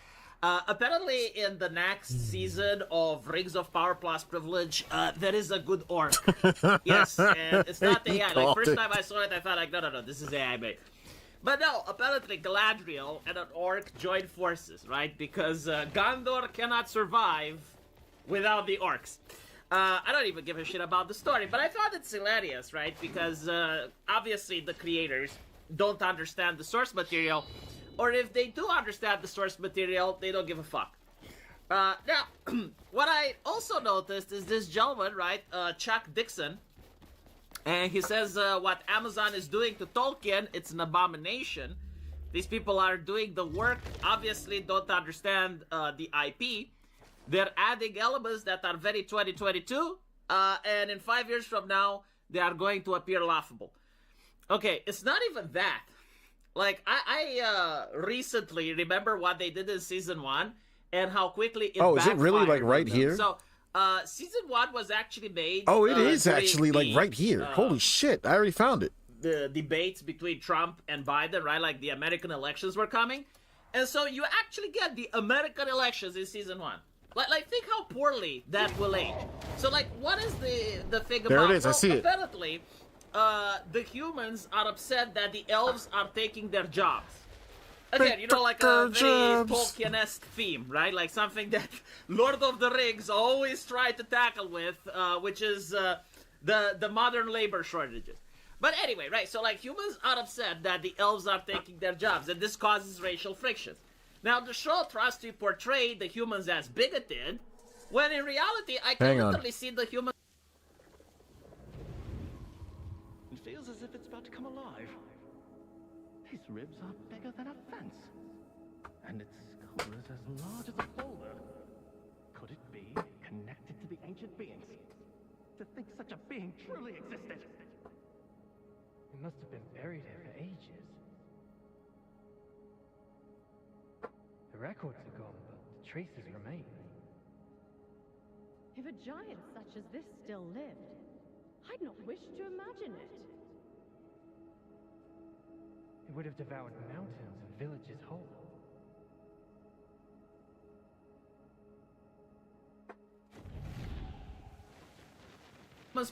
Apparently, in the next season of Rings of Power Plus Privilege, there is a good orc. Yes, and it's not AI. Like, first time I saw it, I thought, like, no, this is AI made. But no, apparently Galadriel and an orc joined forces, right? Because Gondor cannot survive without the orcs. I don't even give a shit about the story, but I found it hilarious, right? Because obviously the creators don't understand the source material, or if they do understand the source material, they don't give a fuck. Now, what I also noticed is this gentleman, right, Chuck Dixon, and he says what Amazon is doing to Tolkien, it's an abomination. These people are doing the work, obviously don't understand the IP. They're adding elements that are very 2022, and in 5 years from now, they are going to appear laughable. Okay, it's not even that. Like, I recently remember what they did in Season 1 and how quickly it Oh, is it really, like, backfired right on them. here? So, Season 1 was actually made... Oh, it is during actually, like, the, right here. Holy shit, I already found it. The debates between Trump and Biden, right? Like, the American elections were coming. And so you actually get the American elections in Season 1. Like think how poorly that will age. So, like, what is the thing There about... it is, I see it. Apparently, the humans are upset that the elves are taking their jobs. Again, you know, like a very Tolkien-esque theme, right? Like something that Lord of the Rings always tried to tackle with, which is the modern labor shortages. But anyway, right, so like humans are upset that the elves are taking their jobs, and this causes racial frictions. Now, the show tries to portray the humans as bigoted, when in reality, I can literally see the humans... It feels as if it's about to come alive. His ribs are bigger than a fence. And its skull is as large as a boulder. Could it be connected to the ancient beings? To think such a being truly existed? It must have been buried here for ages. The records are gone, but the traces remain. If a giant such as this still lived, I'd not wish to imagine it. It would have devoured mountains and villages whole.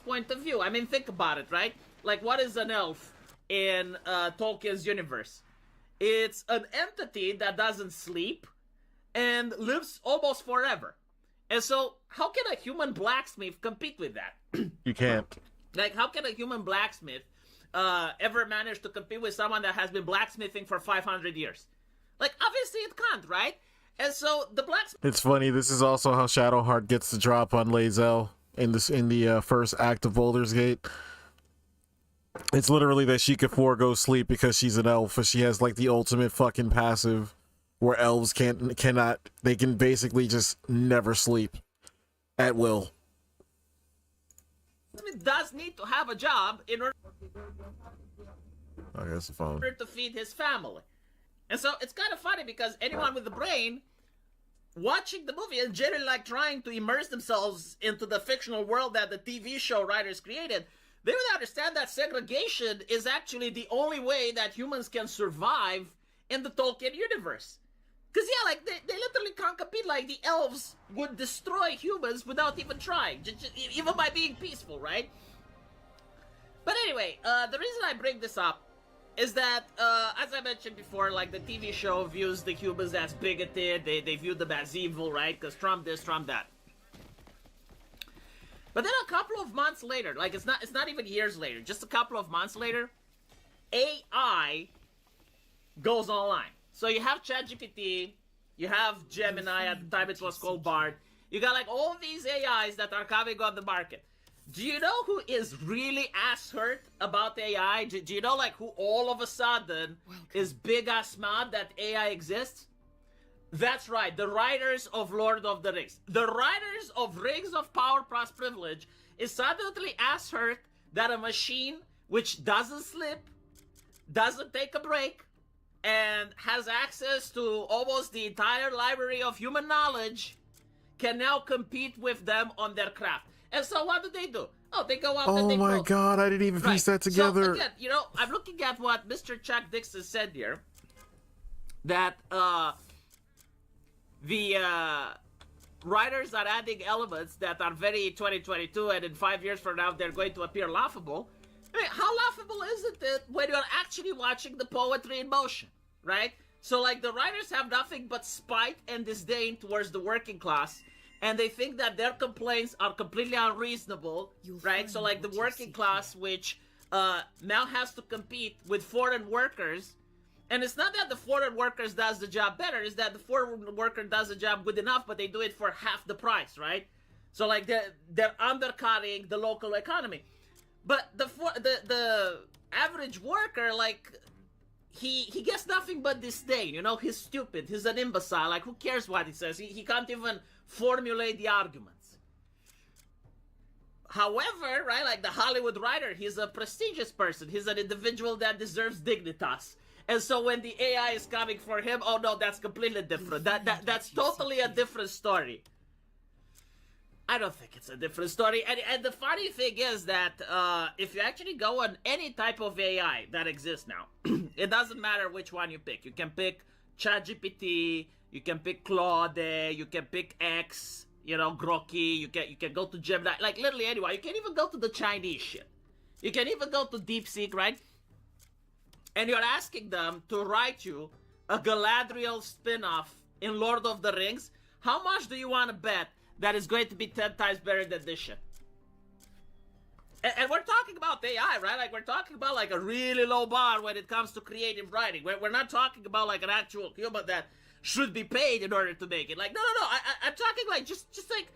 point of view. I mean, think about it, right? Like, what is an elf in Tolkien's universe? It's an entity that doesn't sleep, and lives almost forever. And so, how can a human blacksmith compete with that? You can't. Like, how can a human blacksmith ever manage to compete with someone that has been blacksmithing for 500 years? Like, obviously it can't, right? And so, the blacksmith... It's funny. This is also how Shadowheart gets the drop on Lae'zel in the first act of Baldur's Gate. It's literally that she could forego sleep because she's an elf, and she has like the ultimate fucking passive where elves they can basically just never sleep at will. does need to have a job in order I guess the phone. to feed his family. And so it's kind of funny because anyone with a brain watching the movie and generally like trying to immerse themselves into the fictional world that the TV show writers created, they would understand that segregation is actually the only way that humans can survive in the Tolkien universe. Because, yeah, like, they literally can't compete. Like, the elves would destroy humans without even trying, even by being peaceful, right? But anyway, the reason I bring this up is that, as I mentioned before, like, the TV show views the humans as bigoted. They view them as evil, right? Because Trump this, Trump that. But then a couple of months later, like, it's not even years later, just a couple of months later, AI goes online. So you have ChatGPT, you have Gemini, at the time it was called Bard. You got like all these AIs that are coming on the market. Do you know who is really ass hurt about AI? Do you know like who all of a sudden is big ass mad that AI exists? That's right, the writers of Lord of the Rings. The writers of Rings of Power plus Privilege is suddenly ass hurt that a machine which doesn't sleep, doesn't take a break, and has access to almost the entire library of human knowledge can now compete with them on their craft. And so what do? Oh, they go out and they Oh my build. god, I didn't even piece that together. So again, you know, I'm looking at what Mr. Chuck Dixon said here, that the writers are adding elements that are very 2022, and in 5 years from now they're going to appear laughable. I mean, how laughable isn't it when you're actually watching the poetry in motion, right? So, like, the writers have nothing but spite and disdain towards the working class, and they think that their complaints are completely unreasonable, right? So, like, the working class, which now has to compete with foreign workers, and it's not that the foreign workers does the job better, it's that the foreign worker does the job good enough, but they do it for half the price, right? So, like, they're undercutting the local economy. But the average worker, like, he gets nothing but disdain, you know? He's stupid, he's an imbecile, like, who cares what he says? He can't even formulate the arguments. However, right, like the Hollywood writer, he's a prestigious person, he's an individual that deserves dignitas. And so when the AI is coming for him, oh no, that's completely different. That's totally a different story. I don't think it's a different story. And the funny thing is that if you actually go on any type of AI that exists now, it doesn't matter which one you pick. You can pick ChatGPT, you can pick Claude, you can pick X, you know, Grokky, you can go to Gemini, like literally anywhere. You can even go to the Chinese shit. You can even go to DeepSeek, right? And you're asking them to write you a Galadriel spin-off in Lord of the Rings. How much do you want to bet that is going to be 10 times better than this shit? And we're talking about AI, right? Like, we're talking about, like, a really low bar when it comes to creative writing. We're not talking about, like, an actual human that should be paid in order to make it. Like, no. I'm talking, like, just like,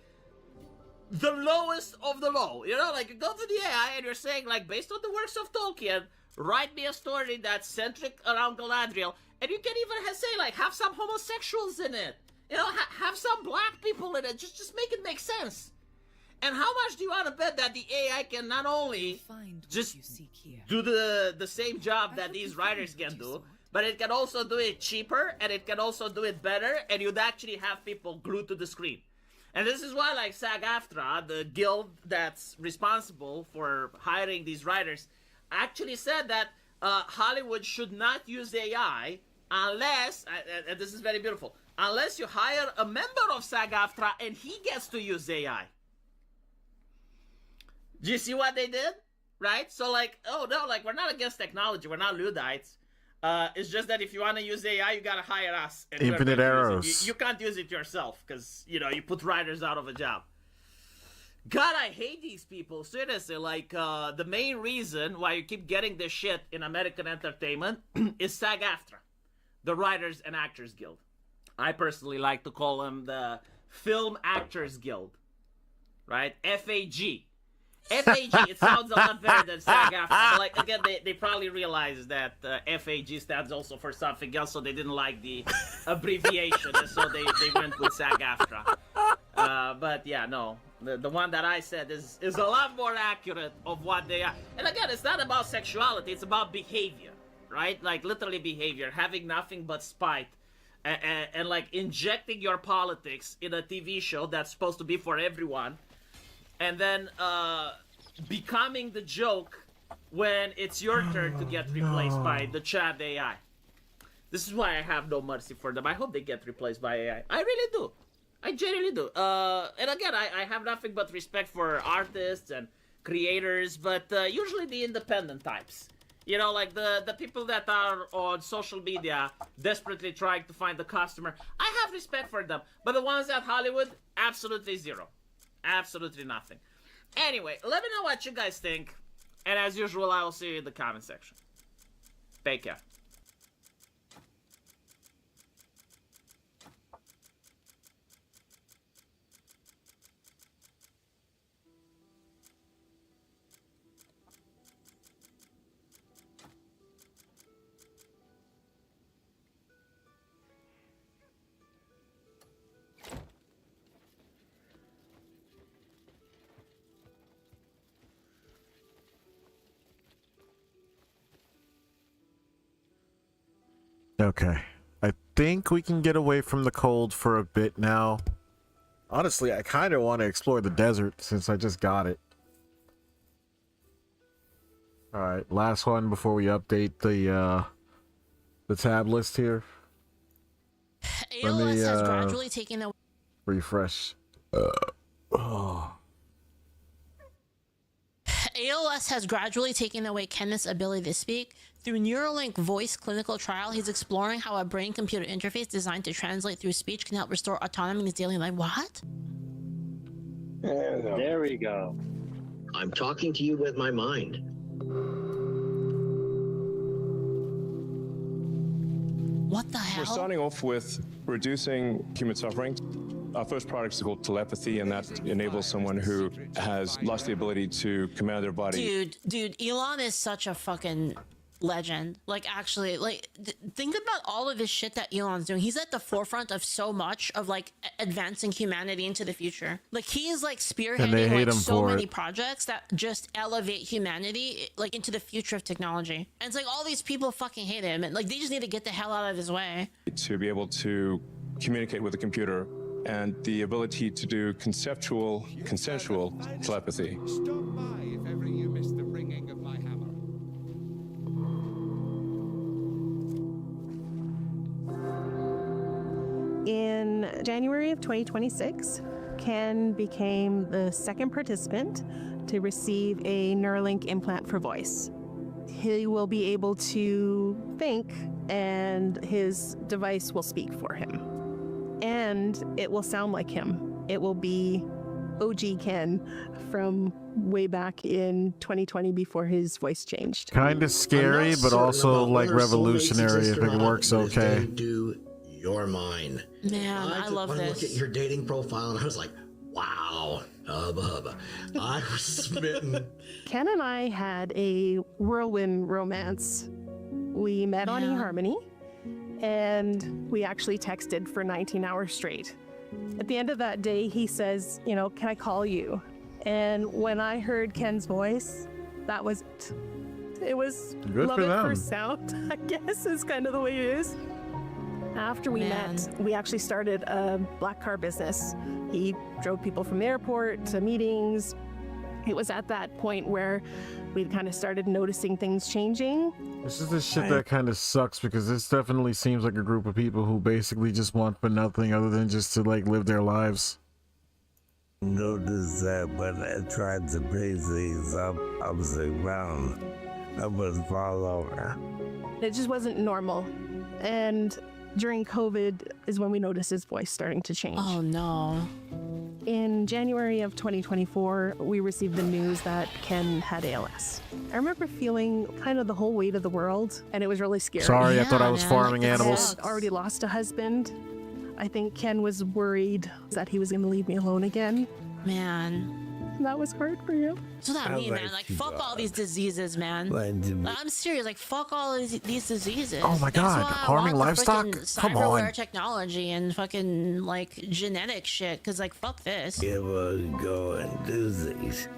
the lowest of the low. You know, like, you go to the AI and you're saying, like, based on the works of Tolkien, write me a story that's centric around Galadriel. And you can even say, like, have some homosexuals in it. You know, have some black people in it. Just make it make sense. And how much do you want to bet that the AI can not only just do the same job that these writers can do, but it can also do it cheaper, and it can also do it better, and you'd actually have people glued to the screen. And this is why, like, SAG-AFTRA, the guild that's responsible for hiring these writers, actually said that Hollywood should not use AI unless, and this is very beautiful, unless you hire a member of SAG-AFTRA and he gets to use AI. Do you see what they did? Right? So, like, oh no, like, we're not against technology, we're not Luddites. It's just that if you want to use AI, you gotta hire us. And we're Infinite going to use it. arrows. You can't use it yourself because you put writers out of a job. God, I hate these people. Seriously, like the main reason why you keep getting this shit in American entertainment is SAG-AFTRA, the Writers and Actors Guild. I personally like to call them the Film Actors Guild, right? FAG. FAG, it sounds a lot better than SAG-AFTRA. But like, again, they probably realized that FAG stands also for something else, so they didn't like the abbreviation, and so they went with SAG-AFTRA. But yeah, no, the one that I said is a lot more accurate of what they are. And again, it's not about sexuality, it's about behavior, right? Like literally behavior, having nothing but spite. And like injecting your politics in a TV show that's supposed to be for everyone, and then becoming the joke when it's your turn to get replaced by the chat AI. This is why I have no mercy for them. I hope they get replaced by AI. I really do. I genuinely do. And again, I have nothing but respect for artists and creators, but usually the independent types. You know, like the people that are on social media desperately trying to find the customer. I have respect for them. But the ones at Hollywood, absolutely zero. Absolutely nothing. Anyway, let me know what you guys think. And as usual, I will see you in the comment section. Take care. Okay. I think we can get away from the cold for a bit now. Honestly, I kind of want to explore the desert since I just got it. Alright, last one before we update the tab list here. ALS has gradually taken the refresh. ALS has gradually taken away Kenneth's ability to speak. Through Neuralink voice clinical trial, he's exploring how a brain-computer interface designed to translate through speech can help restore autonomy in his daily life. What? There we go. I'm talking to you with my mind. What the hell? We're starting off with reducing human suffering. Our first product is called telepathy, and that enables someone who has lost the ability to command their body. Dude, Elon is such a fucking legend. Like, actually, like, think about all of this shit that Elon's doing. He's at the forefront of so much of, like, advancing humanity into the future. Like, he is, like, spearheading, like, so many projects that just elevate humanity, like, into the future of technology. And it's like, all these people fucking hate him, and, like, they just need to get the hell out of his way. To be able to communicate with a computer and the ability to do consensual telepathy. Stop by if ever you miss the ringing of my hammer. In January of 2026, Ken became the second participant to receive a Neuralink implant for voice. He will be able to think, and his device will speak for him. And it will sound like him. It will be OG Ken from way back in 2020 before his voice changed. Kind of scary, but also like revolutionary if it works okay. Do your mind. Man, I love this. I look at this. your dating profile and I was like, wow, hubba hubba. I was smitten. Ken and I had a whirlwind romance. We met on eHarmony, and we actually texted for 19 hours straight. At the end of that day, he says, you know, can I call you? And when I heard Ken's voice, that was it. It was Good love for at them. first sound, I guess is kind of the way it is. After we met, we actually started a black car business. He drove people from the airport to meetings. It was at that point where we kind of started noticing things changing. This is the shit that kind of sucks because this definitely seems like a group of people who basically just want for nothing other than just to like live their lives. Notice that when I tried to pick these up upside down, I would fall over. It just wasn't normal. And during COVID is when we noticed his voice starting to change. Oh no. In January of 2024, we received the news that Ken had ALS. I remember feeling kind of the whole weight of the world, and it was really scary. Sorry, I thought I was farming animals. I had already lost a husband. I think Ken was worried that he was going to leave me alone again. Man. That was hard for him. So that mean, man, like fuck all these diseases, man. I'm serious, like fuck all these diseases. Oh my That's God, why I harming want the livestock? freaking Come cyberware on. technology and fucking like genetic shit, cause like fuck this. He would go and do these.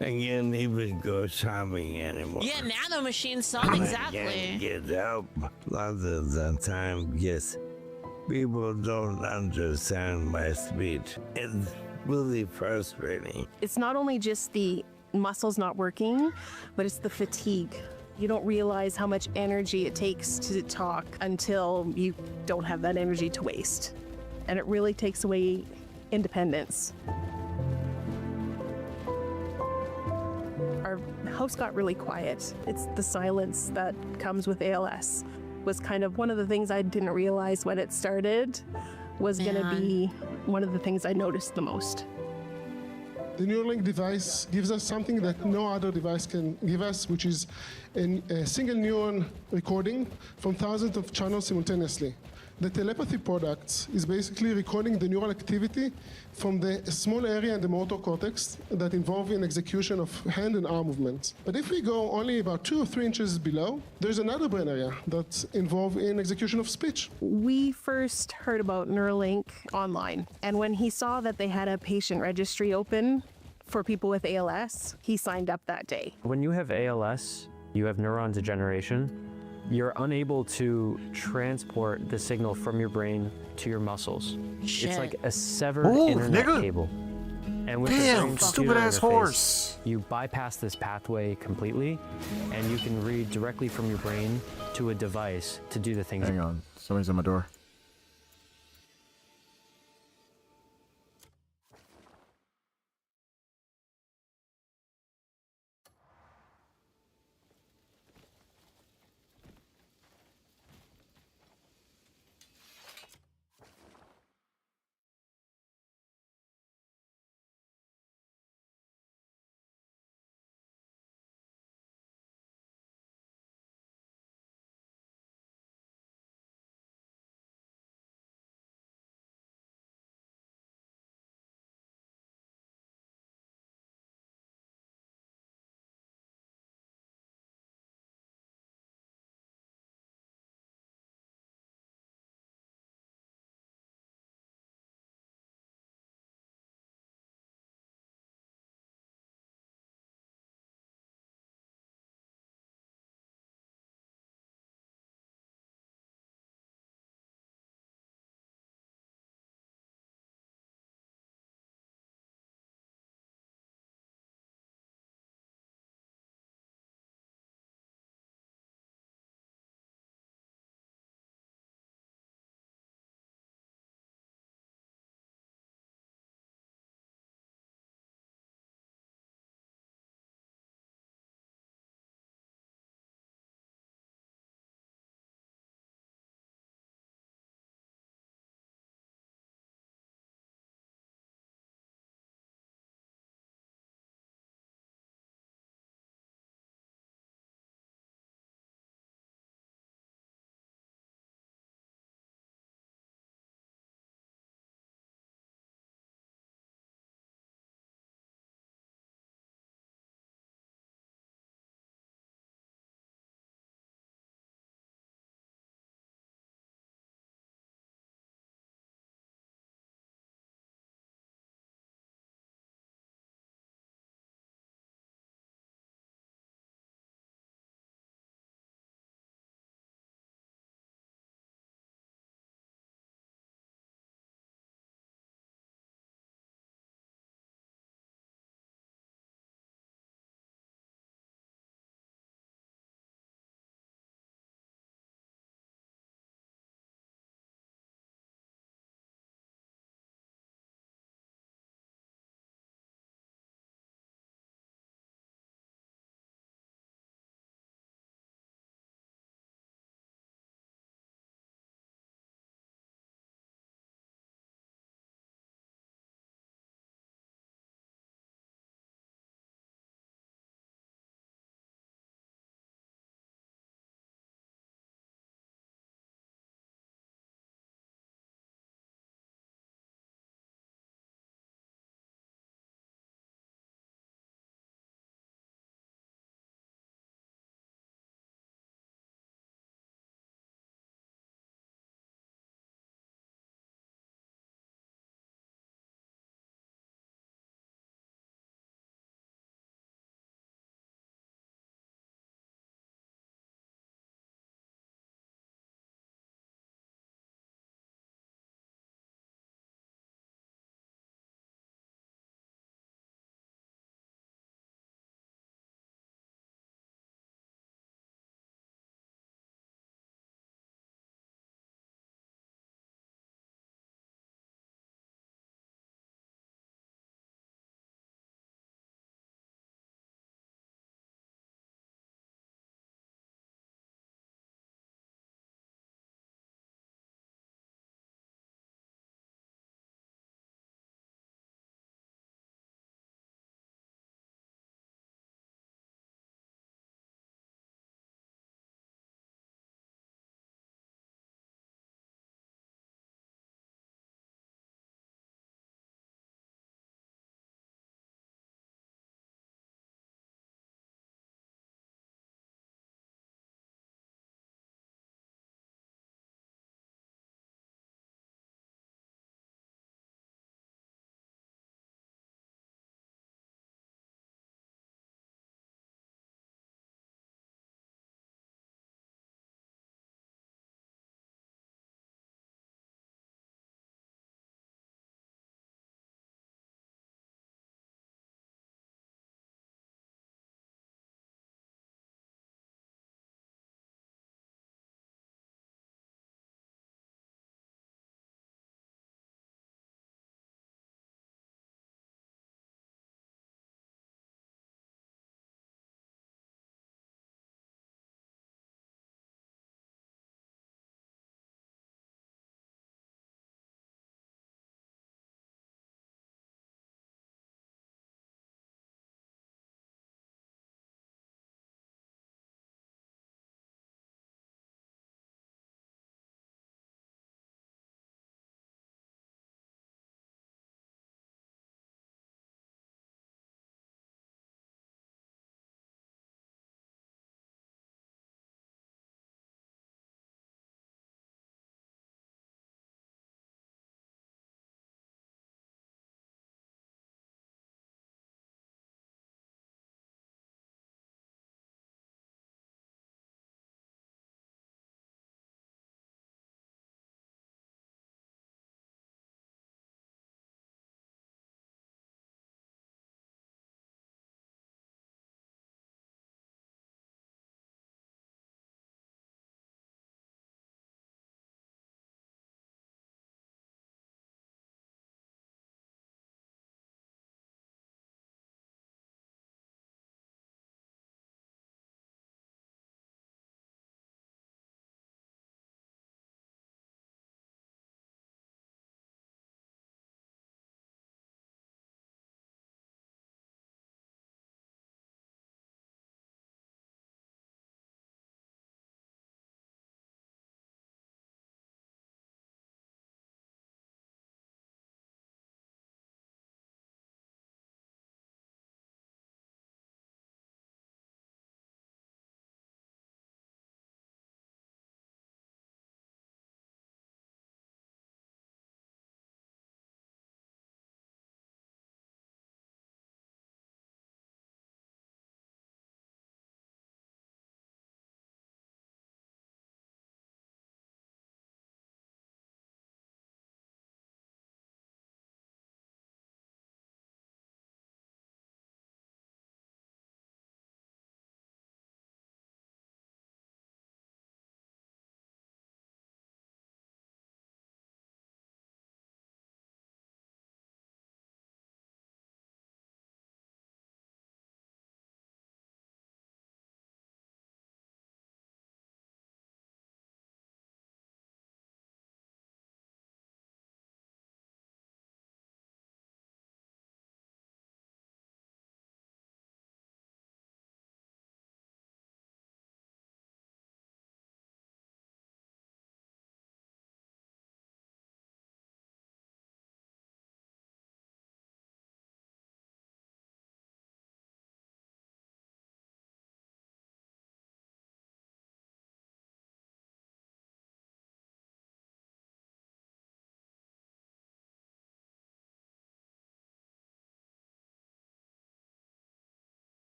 Again, he would go shopping anymore. Yeah, nano machines, son, I exactly. can't get help. Lots of the time, yes, people don't understand my speech. It's really frustrating. It's not only just the muscles not working, but it's the fatigue. You don't realize how much energy it takes to talk until you don't have that energy to waste. And it really takes away independence. Our house got really quiet. It's the silence that comes with ALS. Was kind of one of the things I didn't realize when it started was going to be one of the things I noticed the most. The Neuralink device gives us something that no other device can give us, which is a single neuron recording from thousands of channels simultaneously. The telepathy product is basically recording the neural activity from the small area in the motor cortex that involve in execution of hand and arm movements. But if we go only about 2 or 3 inches below, there's another brain area that's involved in execution of speech. We first heard about Neuralink online, and when he saw that they had a patient registry open for people with ALS, he signed up that day. When you have ALS, you have neuron degeneration. You're unable to transport the signal from your brain to your muscles. Shit. It's like a severed Move, internet nigga. cable. And with Damn, the brain-computer stupid-ass interface, horse. you bypass this pathway completely, and you can read directly from your brain to a device to do the things. Hang on, somebody's at my door.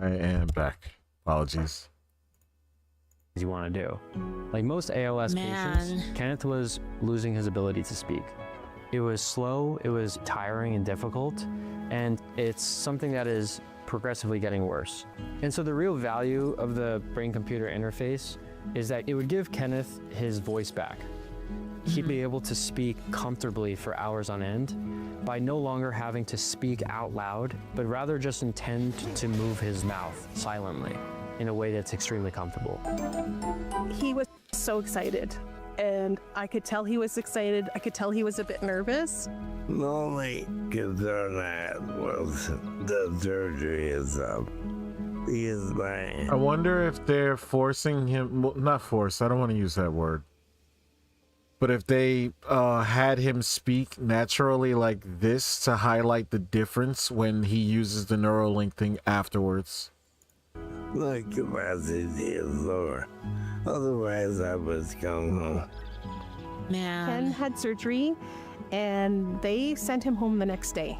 I am back. Apologies. You want to do. Like most ALS patients, Kenneth was losing his ability to speak. It was slow, it was tiring and difficult, and it's something that is progressively getting worse. And so the real value of the brain-computer interface is that it would give Kenneth his voice back. He'd be able to speak comfortably for hours on end by no longer having to speak out loud, but rather just intend to move his mouth silently in a way that's extremely comfortable. He was so excited, and I could tell he was excited. I could tell he was a bit nervous. The only concern I had was the surgery itself. I wonder if they're forcing him, well, not force, I don't want to use that word. But if they had him speak naturally like this to highlight the difference when he uses the Neuralink thing afterwards. The capacity is lower. Otherwise, I was going home. Ken had surgery, and they sent him home the next day.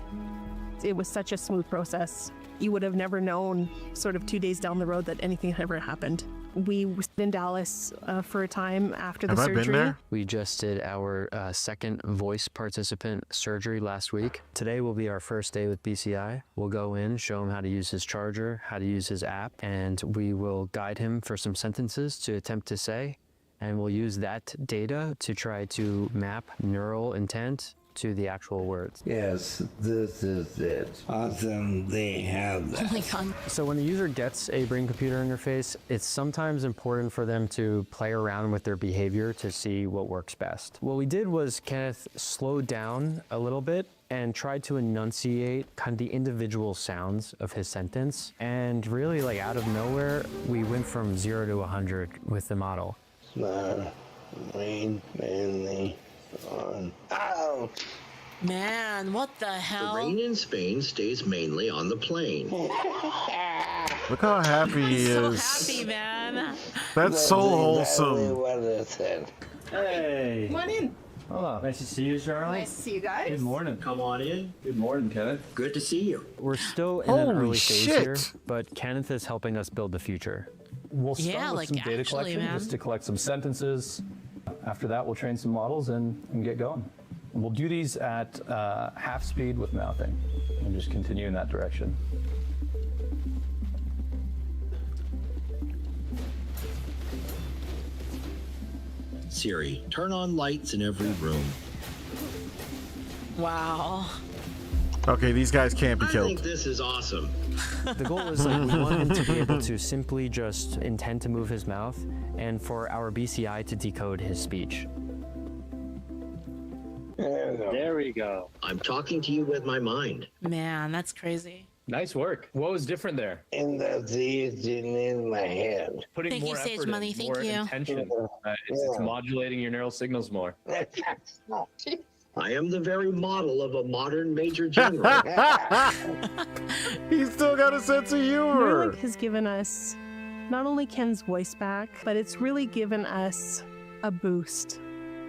It was such a smooth process. You would have never known, sort of 2 days down the road, that anything had ever happened. We were in Dallas for a time after the surgery. Have I been there? We just did our second voice participant surgery last week. Today will be our first day with BCI. We'll go in, show him how to use his charger, how to use his app, and we will guide him for some sentences to attempt to say. And we'll use that data to try to map neural intent to the actual words. Yes, this is it. Awesome, they have that. Oh my God. So when a user gets a brain-computer interface, it's sometimes important for them to play around with their behavior to see what works best. What we did was Kenneth slowed down a little bit and tried to enunciate kind of the individual sounds of his sentence. And really, like out of nowhere, we went from 0 to 100 with the model. Smile, rain, manly, on. Ow! Man, what the hell? The rain in Spain stays mainly on the plain. Look how happy he He's so is. happy, man. That's so wholesome. Hey. Come on in. Hello. Nice to see you, Charlie. Nice to see you guys. Good morning. Come on in. Good morning, Kenneth. Good to see you. We're still in an Holy early phase shit. here, but Kenneth is helping us build the future. We'll start Yeah, with like, some data actually, collection man. just to collect some sentences. After that, we'll train some models and get going. We'll do these at half speed with mouthing and just continue in that direction. Siri, turn on lights in every room. Wow. Okay, these guys can't be I killed. think this is awesome. The goal is like we want him to be able to simply just intend to move his mouth and for our BCI to decode his speech. There we go. I'm talking to you with my mind. Man, that's crazy. Nice work. What was different there? And that's easy in my head. Putting Thank you, more Sage effort Money. in, Thank more you. intention. It's modulating your neural signals more. I am the very model of a modern Major General. He's still got a sense of humor. Neuralink has given us not only Ken's voice back, but it's really given us a boost.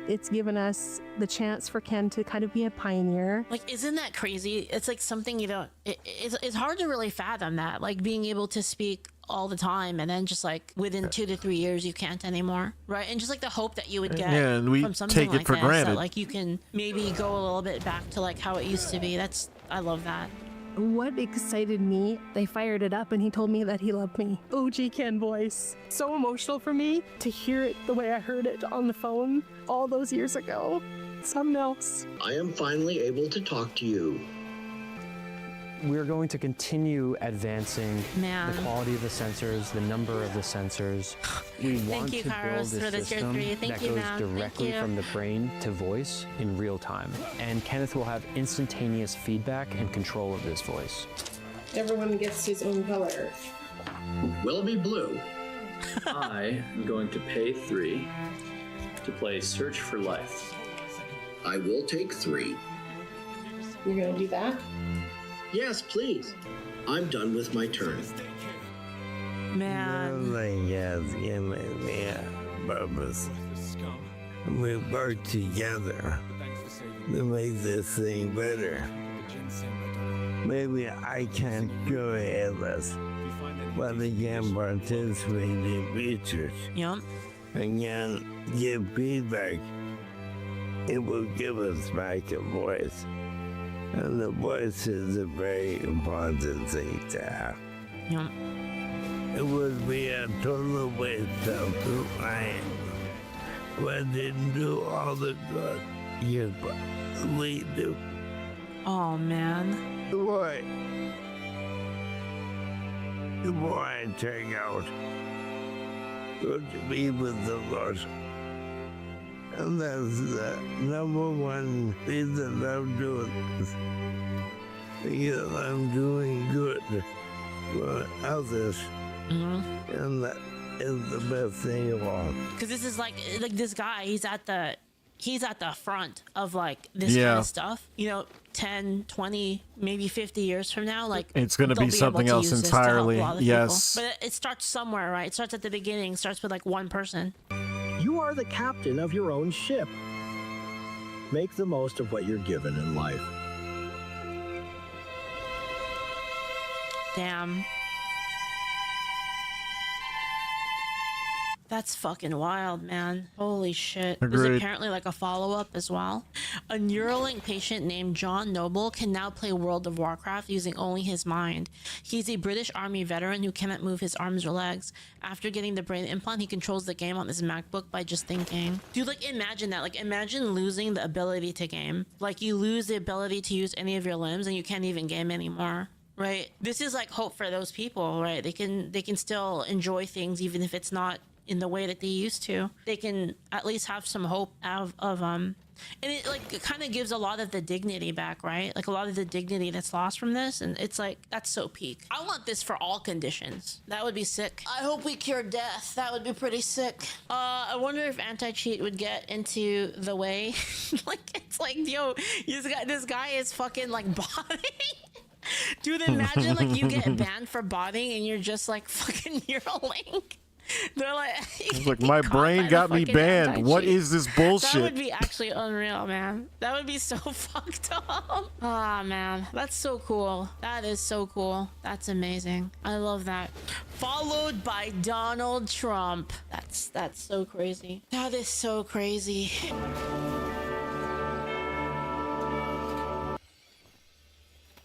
It's given us the chance for Ken to kind of be a pioneer. Like, isn't that crazy? It's like something you don't, it's hard to really fathom that, like being able to speak all the time and then just like within 2 to 3 years you can't anymore, right? And just like the hope that you would get Yeah, and we from something take it like for this, granted. that like you can maybe go a little bit back to like how it used to be. I love that. What excited me, they fired it up and he told me that he loved me. OG Ken voice. So emotional for me to hear it the way I heard it on the phone all those years ago. Something else. I am finally able to talk to you. We're going to continue advancing Man. the quality of the sensors, the number of the sensors. We want you, to build Kairos, a for the tier system 3. Thank that you, goes man. Thank directly you. from the brain to voice in real time. And Kenneth will have instantaneous feedback and control of this voice. Everyone gets his own color. Will be blue. I am going to pay 3 to play Search for Life. I will take 3. You're gonna do that? Yes, please. I'm done with my turn. Man. Nothing has given me a purpose. We work together to make this thing better. Maybe I can go ahead. but they can participate in research. Yep. And can give feedback. It will give us back a voice. And the voice is a very important thing to have. Yep. It would be a total waste of time. But didn't do all the good you probably do. Oh, man. The more I turn out, good to be with the Lord. And that's the number one reason I'm doing this. Because I'm doing good for others. And that is the best thing of all. Because this is like this guy, he's at the front of like this kind of stuff. You know, 10, 20, maybe 50 years from now, like It's gonna they'll be able something to else use this to help entirely, a lot of yes. people. But it starts somewhere, right? It starts at the beginning. It starts with like one person. You are the captain of your own ship. Make the most of what you're given in life. Damn. That's fucking wild, man. Holy shit. There's Agreed. apparently like a follow-up as well. A Neuralink patient named John Noble can now play World of Warcraft using only his mind. He's a British Army veteran who cannot move his arms or legs. After getting the brain implant, he controls the game on his MacBook by just thinking. Dude, like imagine that. Like imagine losing the ability to game. Like you lose the ability to use any of your limbs and you can't even game anymore. Right? This is like hope for those people, right? They can still enjoy things even if it's not in the way that they used to. They can at least have some hope of and it like it kind of gives a lot of the dignity back, right? Like a lot of the dignity that's lost from this, and it's like that's so peak. I want this for all conditions. That would be sick. I hope we cure death. That would be pretty sick. I wonder if anti-cheat would get into the way. Like it's like, yo, this guy is fucking like botting. Dude, imagine like you get banned for botting and you're just like fucking Neuralink. They're like, It's like my brain got me banned. What is this that bullshit? would be actually unreal, man. That would be so fucked up. Ah, man, that's so cool. That is so cool. That's amazing. I love that. Followed by Donald Trump. That's so crazy. That is so crazy.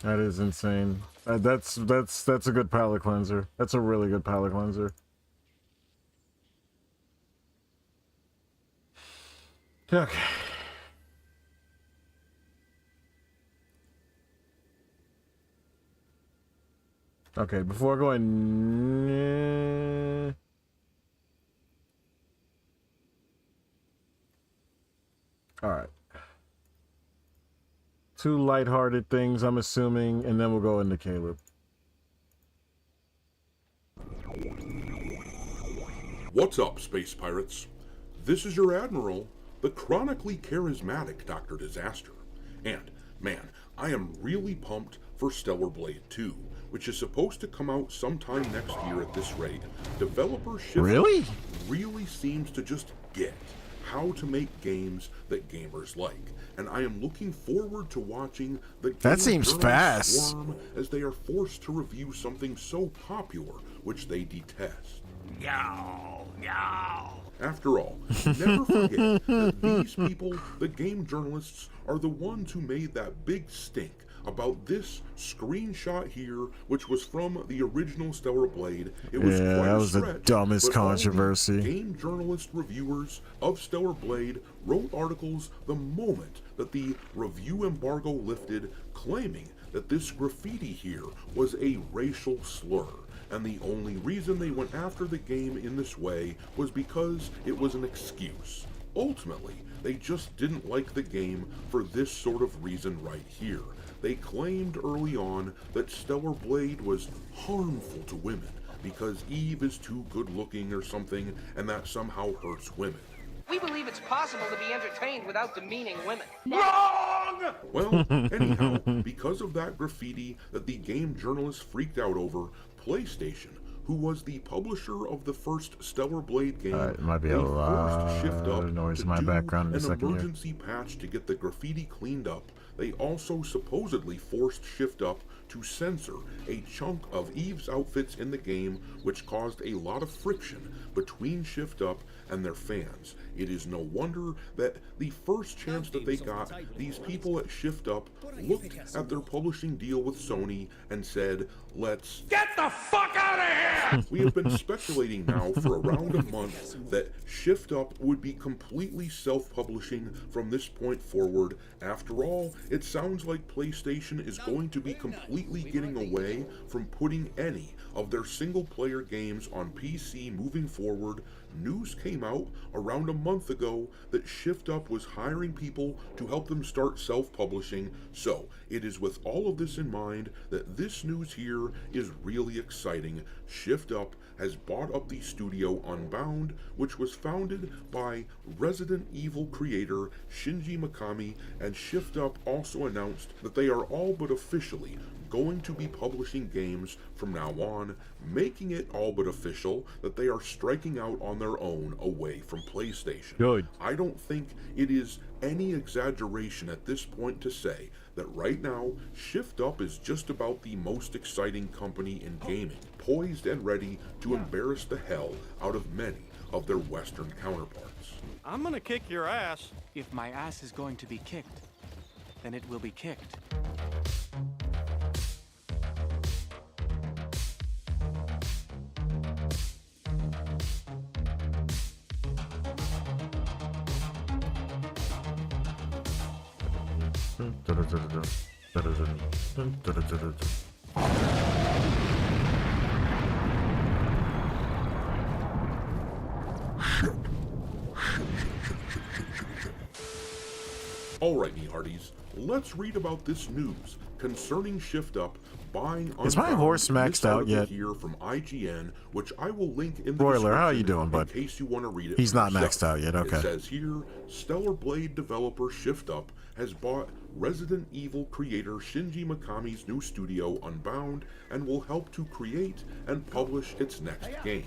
That is insane. That's a good palate cleanser. That's a really good palate cleanser. Okay. Okay, before going... Alright. Two lighthearted things, I'm assuming, and then we'll go into Caleb. What's up, space pirates? This is your admiral, the chronically charismatic Dr. Disaster. And, man, I am really pumped for Stellar Blade 2, which is supposed to come out sometime next year at this rate. Developer Shift really seems to just get how to make games that gamers like. And I am looking forward to watching the That seems fast. swarm as they are forced to review something so popular, which they detest. After all, never forget that these people, the game journalists, are the ones who made that big stink about this screenshot here, which was from the original Stellar Blade. It was Yeah, quite that a was the stretch, dumbest but all the controversy. game journalist reviewers of Stellar Blade wrote articles the moment that the review embargo lifted, claiming that this graffiti here was a racial slur. And the only reason they went after the game in this way was because it was an excuse. Ultimately, they just didn't like the game for this sort of reason right here. They claimed early on that Stellar Blade was harmful to women because Eve is too good looking or something, and that somehow hurts women. We believe it's possible to be entertained without demeaning women. Wrong! Well, anyhow, because of that graffiti that the game journalists freaked out over, PlayStation, who was the publisher of the first Stellar Blade game, it might be a they lot forced Shift Up of noise to in my do background in a an second here. emergency patch to get the graffiti cleaned up. They also supposedly forced Shift Up to censor a chunk of Eve's outfits in the game, which caused a lot of friction between Shift Up and their fans. It is no wonder that the first chance that they got, these people at Shift Up looked at their publishing deal with Sony and said, let's get the fuck out of here! We have been speculating now for around a month that Shift Up would be completely self-publishing from this point forward. After all, it sounds like PlayStation is going to be completely getting away from putting any of their single-player games on PC moving forward. News came out around a month ago that Shift Up was hiring people to help them start self-publishing, so it is with all of this in mind that this news here is really exciting. Shift Up has bought up the studio Unbound, which was founded by Resident Evil creator Shinji Mikami, and Shift Up also announced that they are all but officially going to be publishing games from now on, making it all but official that they are striking out on their own away from PlayStation. Good. I don't think it is any exaggeration at this point to say that right now, Shift Up is just about the most exciting company in gaming, poised and ready to embarrass the hell out of many of their Western counterparts. I'm gonna kick your ass. If my ass is going to be kicked, then it will be kicked. Alright, me hearties, let's read about this news concerning Shift Up buying Is my Unbound. horse maxed This out article yet? Here from IGN, which I will link in the Broiler, how you description doing, bud? in case you want to read it. He's for not yourself. maxed out yet, okay. It says here, Stellar Blade developer Shift Up has bought Resident Evil creator Shinji Mikami's new studio Unbound and will help to create and publish its next game.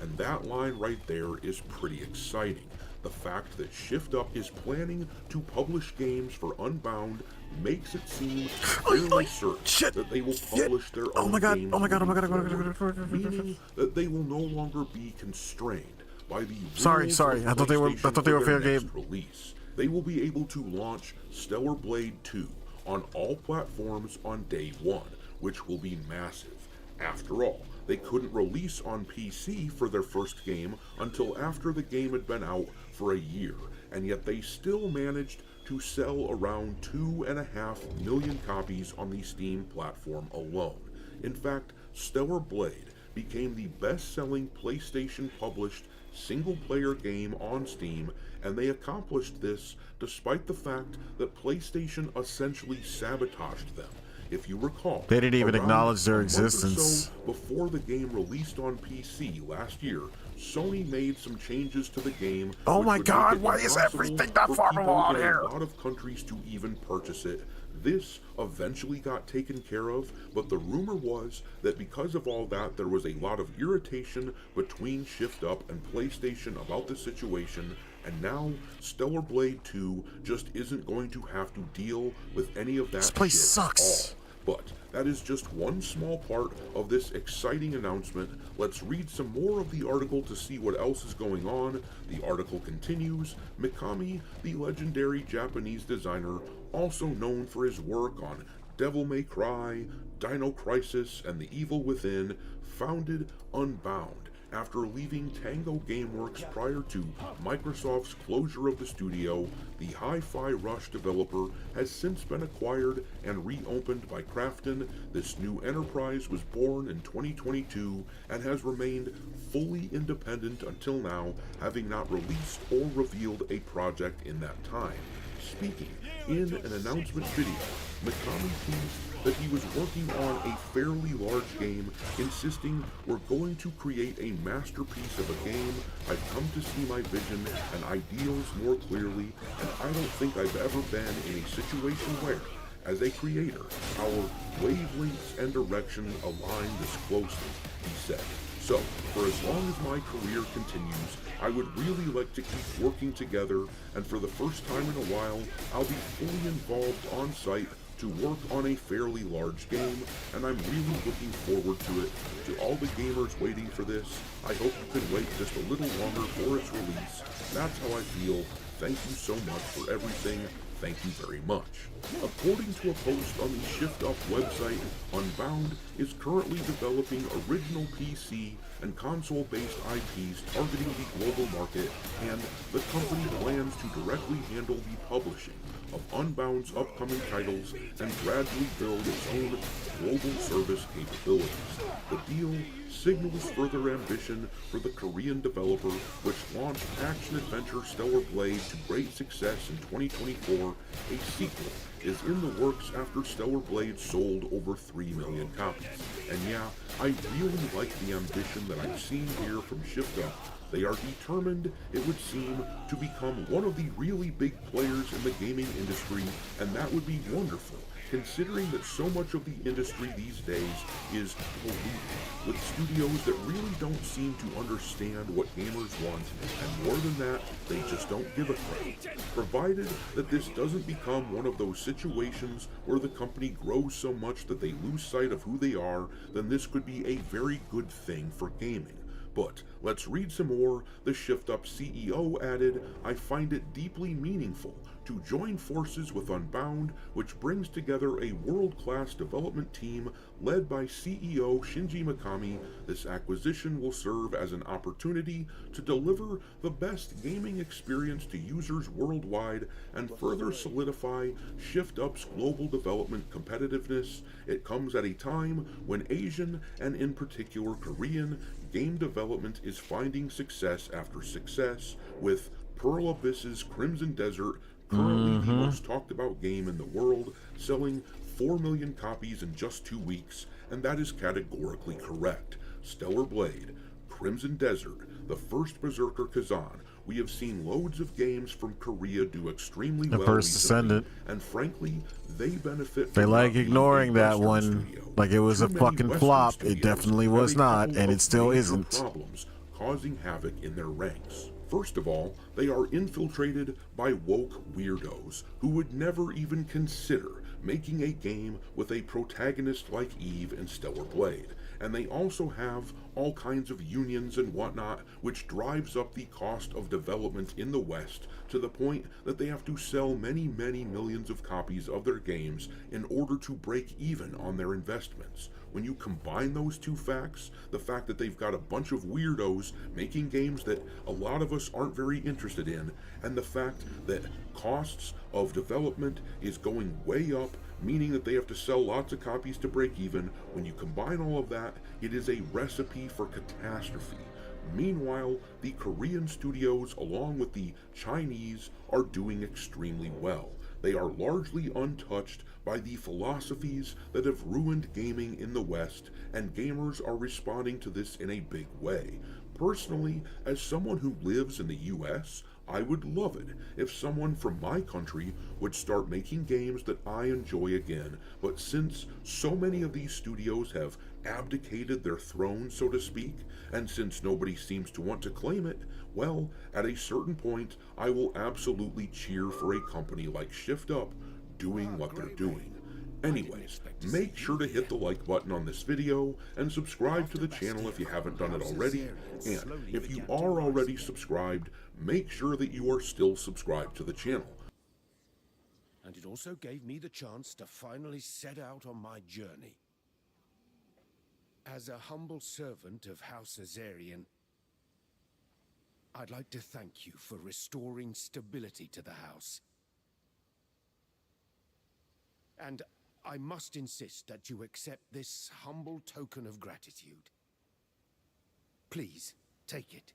And that line right there is pretty exciting. The fact that Shift Up is planning to publish games for Unbound makes it seem fairly certain that they will publish their own games moving forward, meaning that they will no longer be constrained by the rules Sorry. of I thought they were PlayStation for fair their next game. release. They will be able to launch Stellar Blade 2 on all platforms on day one, which will be massive. After all, they couldn't release on PC for their first game until after the game had been out for a year, and yet they still managed to sell around 2.5 million copies on the Steam platform alone. In fact, Stellar Blade became the best-selling PlayStation-published single-player game on Steam, and they accomplished this despite the fact that PlayStation essentially sabotaged them. If you recall, They didn't even around acknowledge their a month or existence. so before the game released on PC last year, Sony made some changes to the game. Oh which my would God, make it why is impossible everything that for far people along in here? a lot of countries to even purchase it. This eventually got taken care of, but the rumor was that because of all that, there was a lot of irritation between Shift Up and PlayStation about the situation, and now Stellar Blade 2 just isn't going to have to deal with any of that This place shit sucks. at all. But that is just one small part of this exciting announcement. Let's read some more of the article to see what else is going on. The article continues. Mikami, the legendary Japanese designer, also known for his work on Devil May Cry, Dino Crisis, and The Evil Within, founded Unbound after leaving Tango Gameworks prior to Microsoft's closure of the studio. The Hi-Fi Rush developer has since been acquired and reopened by Krafton. This new enterprise was born in 2022 and has remained fully independent until now, having not released or revealed a project in that time. Speaking in an announcement video, Mikami teased that he was working on a fairly large game, insisting, "We're going to create a masterpiece of a game. I've come to see my vision and ideals more clearly, and I don't think I've ever been in a situation where, as a creator, our wavelengths and direction align this closely," he said. So, for as long as my career continues, I would really like to keep working together, and for the first time in a while, I'll be fully involved on site to work on a fairly large game, and I'm really looking forward to it. To all the gamers waiting for this, I hope you can wait just a little longer for its release. That's how I feel. Thank you so much for everything. Thank you very much. According to a post on the Shift Up website, Unbound is currently developing original PC and console-based IPs targeting the global market, and the company plans to directly handle the publishing of Unbound's upcoming titles and gradually build its own global service capabilities. The deal signals further ambition for the Korean developer, which launched action-adventure Stellar Blade to great success in 2024. A sequel is in the works after Stellar Blade sold over 3 million copies. And yeah, I really like the ambition that I'm seeing here from Shift Up. They are determined, it would seem, to become one of the really big players in the gaming industry, and that would be wonderful, considering that so much of the industry these days is polluted, with studios that really don't seem to understand what gamers want, and more than that, they just don't give a crap. Provided that this doesn't become one of those situations where the company grows so much that they lose sight of who they are, then this could be a very good thing for gaming. But let's read some more. The Shift Up CEO added, "I find it deeply meaningful to join forces with Unbound, which brings together a world-class development team led by CEO Shinji Mikami. This acquisition will serve as an opportunity to deliver the best gaming experience to users worldwide and further solidify Shift Up's global development competitiveness. It comes at a time when Asian, and in particular Korean, game development is finding success after success, with Pearl Abyss's Crimson Desert currently the most talked about game in the world, selling 4 million copies in just 2 weeks, and that is categorically correct. Stellar Blade, Crimson Desert, the first Berserker Kazan. We have seen loads of games from Korea do extremely well First recently, Descendant. and frankly, they benefit They from like not being a ignoring that Western one studio. like it was Too a many fucking Western flop. It studios definitely have was a not, couple and of it still major isn't. problems, causing havoc in their ranks. First of all, they are infiltrated by woke weirdos who would never even consider making a game with a protagonist like Eve in Stellar Blade. And they also have all kinds of unions and whatnot, which drives up the cost of development in the West to the point that they have to sell many, many millions of copies of their games in order to break even on their investments. When you combine those two facts, the fact that they've got a bunch of weirdos making games that a lot of us aren't very interested in, and the fact that costs of development is going way up, meaning that they have to sell lots of copies to break even, when you combine all of that, it is a recipe for catastrophe. Meanwhile, the Korean studios, along with the Chinese, are doing extremely well. They are largely untouched by the philosophies that have ruined gaming in the West, and gamers are responding to this in a big way. Personally, as someone who lives in the US, I would love it if someone from my country would start making games that I enjoy again, but since so many of these studios have abdicated their throne, so to speak, and since nobody seems to want to claim it, well, at a certain point, I will absolutely cheer for a company like Shift Up doing what they're doing. Anyways, make sure to hit the like button on this video and subscribe to the channel if you haven't done it already, and if you are already subscribed, make sure that you are still subscribed to the channel. And it also gave me the chance to finally set out on my journey. As a humble servant of House Azarian, I'd like to thank you for restoring stability to the house. And I must insist that you accept this humble token of gratitude. Please, take it.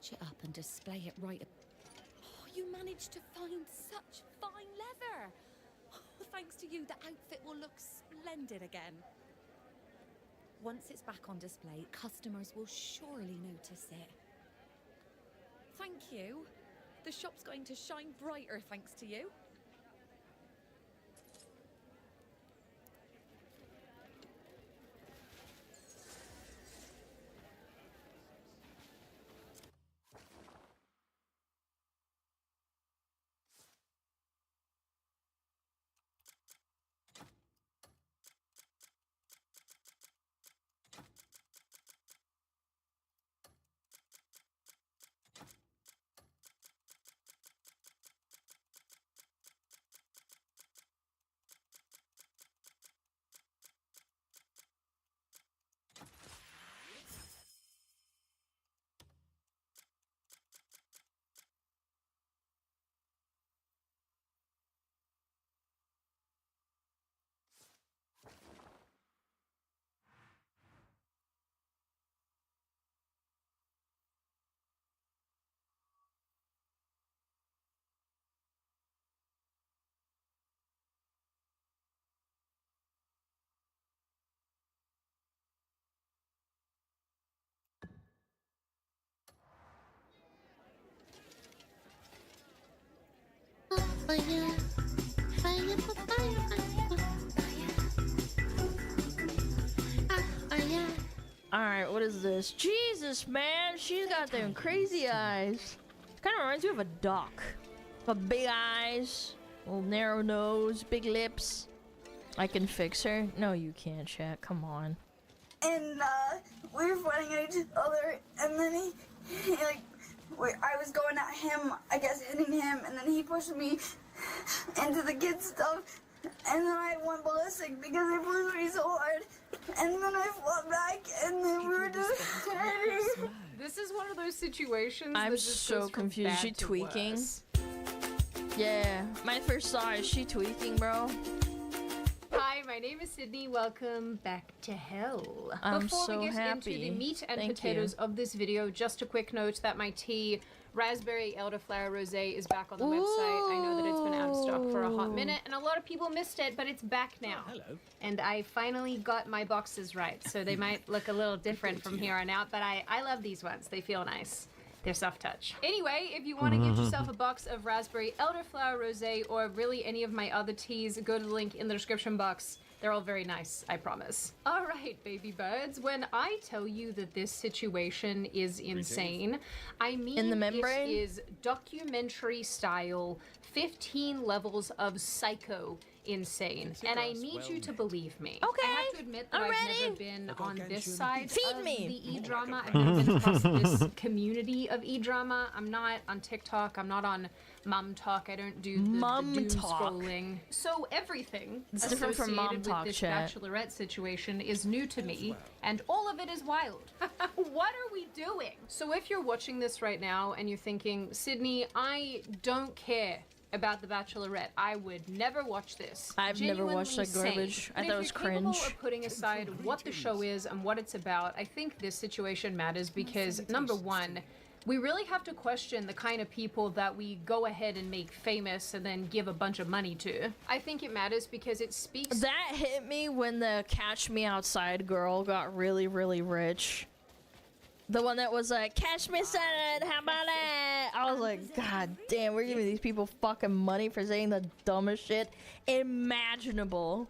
touch it up and display it right. Oh, you managed to find such fine leather. Oh, thanks to you, the outfit will look splendid again. Once it's back on display, customers will surely notice it. Thank you. The shop's going to shine brighter thanks to you. Alright, what is this? Jesus, man, she's got them crazy eyes. Kind of reminds me of a duck. But big eyes, little narrow nose, big lips. I can fix her. No, you can't, chat. Come on. And we were fighting at each other, and then he like, I was going at him, I guess hitting him, and then he pushed me into the kid stuff, and then I went ballistic because he pushed me so hard, and then I fought back, and then we were just fighting. This is one of those situations. I'm that just so goes from confused. bad She to tweaking? worse. Yeah, my first thought is she tweaking, bro. Hi, my name is Sydney. Welcome back to hell. I'm Before so we get happy. into the meat and Thank potatoes you. of this video, just a quick note that my tea, Raspberry Elderflower Rosé, is back on the website. I know that it's been out of stock for a hot minute, and a lot of people missed it, but it's back now. Hello. And I finally got my boxes right, so they might look a little different from here on out, but I love these ones. They feel nice. They're soft touch. Anyway, if you want to get yourself a box of Raspberry Elderflower Rosé or really any of my other teas, go to the link in the description box. They're all very nice, I promise. All right, baby birds. When I tell you that this situation is insane, I mean In the membrane? it is documentary style, 15 levels of psycho insane. And I need you to believe me. Okay, I have to admit that I'm I've ready. never been on this side Feed of me. the e-drama. I've never been across this community of e-drama. I'm not on TikTok. I'm not on Mum Talk. I don't do the Mum doom Talk. scrolling. So everything It's different from Mom associated Talk, with this chat. bachelorette situation is new to me, and all of it is wild. What are we doing? So if you're watching this right now and you're thinking, Sydney, I don't care about The Bachelorette. I would never watch this. I've never watched that Genuinely garbage. sane. I And thought if it was you're capable cringe. of putting aside what the show is and what it's about, I think this situation matters because, number one, we really have to question the kind of people that we go ahead and make famous and then give a bunch of money to. I think it matters because it speaks. That hit me when the Catch Me Outside girl got really, really rich. The one that was like, catch me outside, how about that? I was like, God damn, we're giving these people fucking money for saying the dumbest shit imaginable.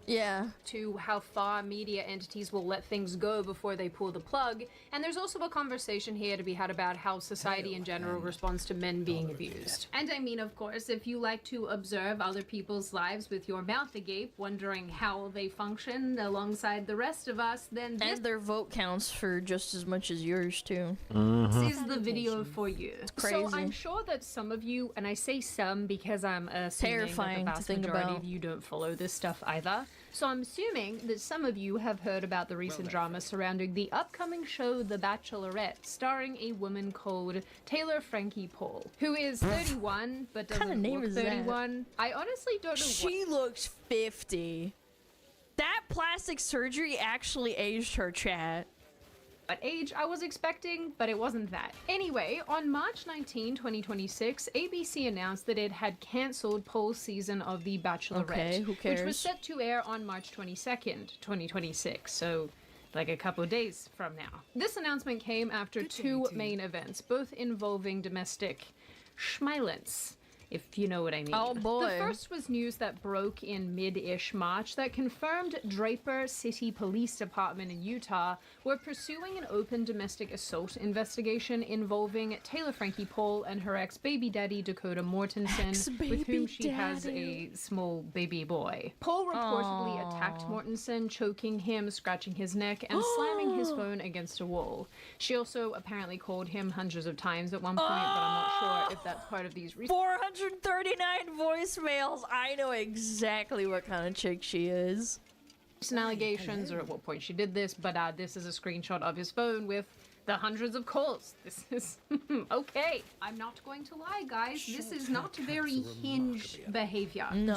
Yeah. To how far media entities will let things go before they pull the plug. And there's also a conversation here to be had about how society in general responds to men being abused. And I mean, of course, if you like to observe other people's lives with your mouth agape, wondering how they function alongside the rest of us, then this And their vote counts for just as much as yours, too. is the video for you. crazy. So I'm sure that some of you, and I say some because I'm assuming Terrifying that to the vast think majority about. of you don't follow this stuff either. So I'm assuming that some of you have heard about the recent drama surrounding the upcoming show The Bachelorette, starring a woman called Taylor Frankie Paul, who is 31 but doesn't kinda name look is that? 31. I honestly don't know She looks 50. That plastic surgery actually aged her, chat. what age I was expecting, but it wasn't that. Anyway, on March 19, 2026, ABC announced that it had cancelled Paul's season of The Bachelorette, Okay, who which was cares? set to air on March 22nd, 2026. So like a couple days from now. This announcement came after two main events, both involving domestic schmielence, if you know what I mean. Oh, boy. The first was news that broke in mid-ish March that confirmed Draper City Police Department in Utah were pursuing an open domestic assault investigation involving Taylor Frankie Paul and her ex-baby daddy Dakota Mortensen, with whom she has a small baby boy. Paul reportedly attacked Mortensen, choking him, scratching his neck, and slamming his phone against a wall. She also apparently called him hundreds of times at one point, but I'm not sure if that's part of these reasons. 439 voicemails. I know exactly what kind of chick she is. Some allegations or at what point she did this, but this is a screenshot of his phone with the hundreds of calls. This is okay. I'm not going to lie, guys. This is not very Hinge behavior. No.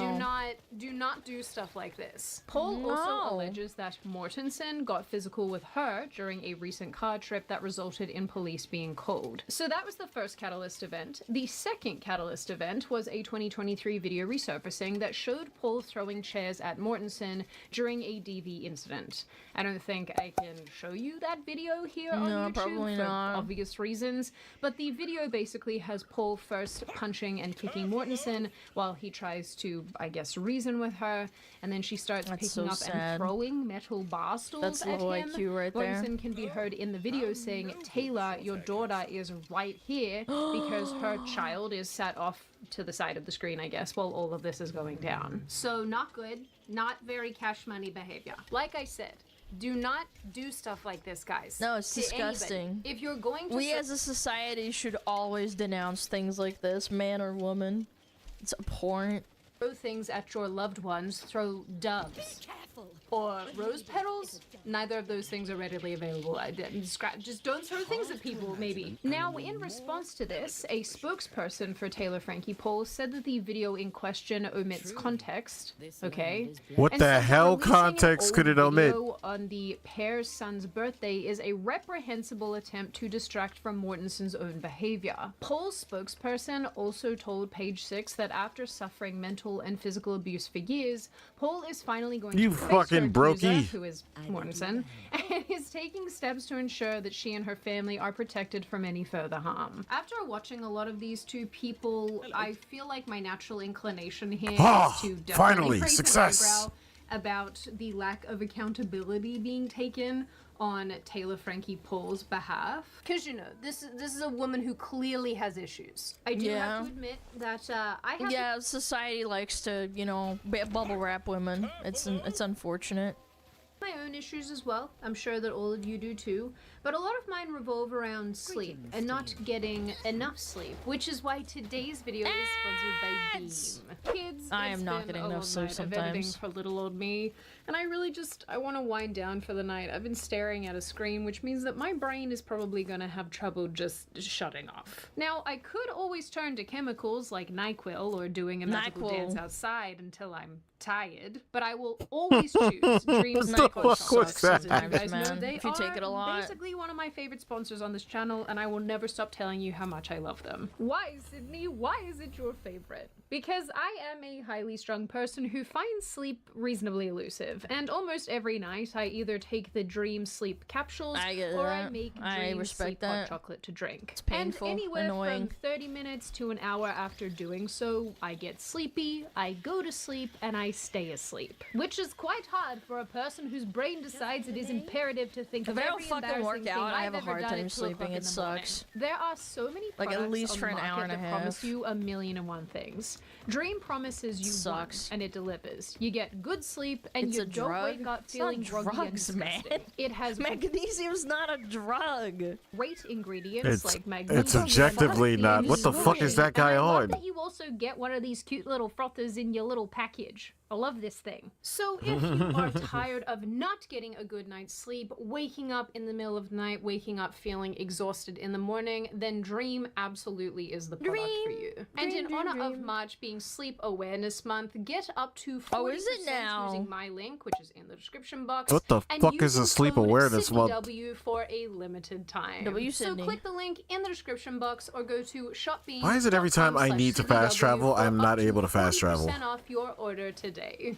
Do not do stuff like this. Paul also alleges that Mortensen got physical with her during a recent car trip that resulted in police being called. So that was the first Catalyst event. The second Catalyst event was a 2023 video resurfacing that showed Paul throwing chairs at Mortensen during a DV incident. I don't think I can show you that video here on YouTube probably for not. obvious reasons, but the video basically has Paul first punching and kicking Mortensen while he tries to, I guess, reason with her, and then she starts That's picking so up sad. and throwing metal bar stools That's at low him. IQ right there. Mortensen can be heard in the video saying, "Taylor, your daughter is right here," because her child is sat off to the side of the screen, I guess, while all of this is going down. So not good, not very cash money behavior. Like I said, do not do stuff like this, guys. No, it's to anybody. disgusting. If you're going to We as a society should always denounce things like this, man or woman. It's abhorrent. throw things at your loved ones, throw doves or rose petals, neither of those things are readily available. Just don't throw things at people, maybe. Now, in response to this, a spokesperson for Taylor Frankie Paul said that the video in question omits context, okay? What And the said that hell releasing an context could old it omit? video on the pair's son's birthday is a reprehensible attempt to distract from Mortensen's own behavior. Paul's spokesperson also told Page Six that after suffering mental and physical abuse for years, Paul is finally going You to face fucking her brokey. accuser, who is Mortensen, and is taking steps to ensure that she and her family are protected from any further harm. After watching a lot of these two people, I feel like my natural inclination here is to definitely finally, raise an success. eyebrow about the lack of accountability being taken on Taylor Frankie Paul's behalf. Because, you know, this is a woman who clearly has issues. I do have to admit that I have Yeah, society likes to, you know, bubble wrap women. It's unfortunate. my own issues as well. I'm sure that all of you do too. But a lot of mine revolve around sleep and not getting enough sleep, which is why today's video is sponsored by Beam. Kids, I it's am not been getting a enough long sleep night of editing sometimes. for little old me, and I really I want to wind down for the night. I've been staring at a screen, which means that my brain is probably going to have trouble just shutting off. Now, I could always turn to chemicals like NyQuil or doing a magical dance NyQuil. outside until I'm tired, but I will always choose Dreams What the NyQuil fuck was shots. that? You guys know Man, they if you take are it a lot. basically one of my favorite sponsors on this channel, and I will never stop telling you how much I love them. Why, Sydney? Why is it your favorite? Because I am a highly strung person who finds sleep reasonably elusive, and almost every night I either take the Dream Sleep capsules I get or that. I make I Dream respect Sleep hot that. chocolate to drink. It's painful, and anywhere annoying. from 30 minutes to an hour after doing so, I get sleepy, I go to sleep, and I stay asleep. Which is quite hard for a person whose brain decides it is imperative to think If of I don't every fucking embarrassing work thing out, I I've have a ever hard done time at 2 sleeping. o'clock in It the morning. sucks. There are so many Like, products at least on for the an hour market and a that promise half. you 1,000,001 things. Dream promises you Sucks. one, and it delivers. You get good sleep, and It's you a don't drug. wake up It's not feeling groggy and drugs, man. disgusting. It has Magnesium's not a drug. great ingredients It's- like magnesium. it's objectively not. What the fuck is that guy and I love on? that you also get one of these cute little frothers in your little package. I love this thing. So if you are tired of not getting a good night's sleep, waking up in the middle of the night, waking up feeling exhausted in the morning, then Dream absolutely is the product for you. And in honor of March being Sleep Awareness Month, get up to 40% using my link, which is in the description box. What the and fuck use is a the Sleep code Awareness Month? SydneyW for a limited time. W So Sydney. click the link in the description box or go to shopbean. Why is it every time I need to fast travel, I'm not able to fast travel? Off your order today.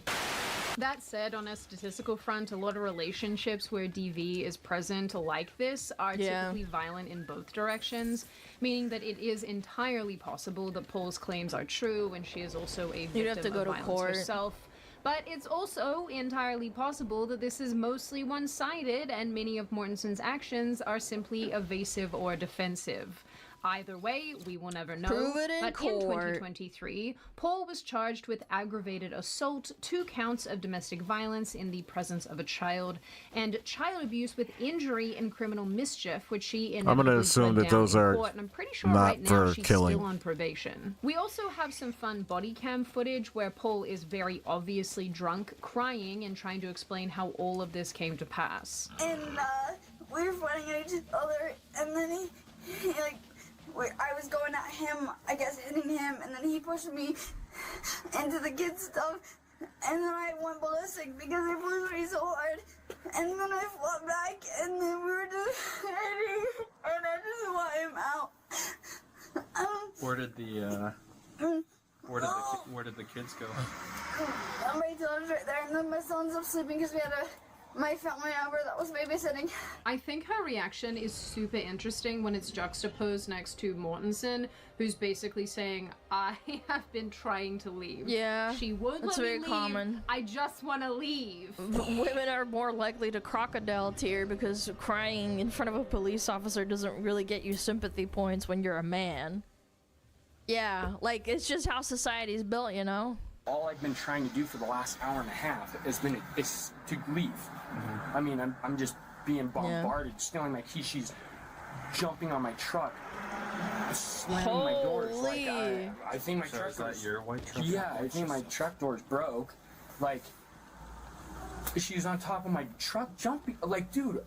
That said, on a statistical front, a lot of relationships where DV is present like this are typically violent in both directions, meaning that it is entirely possible that Paul's claims are true and she is also a victim You'd have to go of to violence court. herself. But it's also entirely possible that this is mostly one-sided and many of Mortensen's actions are simply evasive or defensive. Either way, we will never know. Prove it in but court. in 2023, Paul was charged with aggravated assault, 2 counts of domestic violence in the presence of a child, and child abuse with injury and criminal mischief, which she I'm gonna inevitably assume pled that down those in are court, and I'm pretty sure not right now for she's killing. still on probation. We also have some fun body cam footage where Paul is very obviously drunk, crying, and trying to explain how all of this came to pass. And we were fighting at each other, and then he like, I was going at him, I guess hitting him, and then he pushed me into the kid stuff, and then I went ballistic because he pushed me so hard, and then I fought back, and then we were just fighting, and I just want him out. Where did the kids go? My daughter's right there, and then my son's up sleeping because we had my family member that was babysitting. I think her reaction is super interesting when it's juxtaposed next to Mortensen, who's basically saying, I have been trying to leave. Yeah, She won't that's let very me leave. common. I just want to leave. Women are more likely to crocodile tear because crying in front of a police officer doesn't really get you sympathy points when you're a man. Yeah, like, it's just how society's built, you know? All I've been trying to do for the last hour and a half is to leave. I mean, I'm just being bombarded, stealing my keys. She's jumping on my truck, slamming my doors. Like, I think my truck is that your white truck? Yeah, I think my truck doors broke. Like, she's on top of my truck jumping. Like, dude,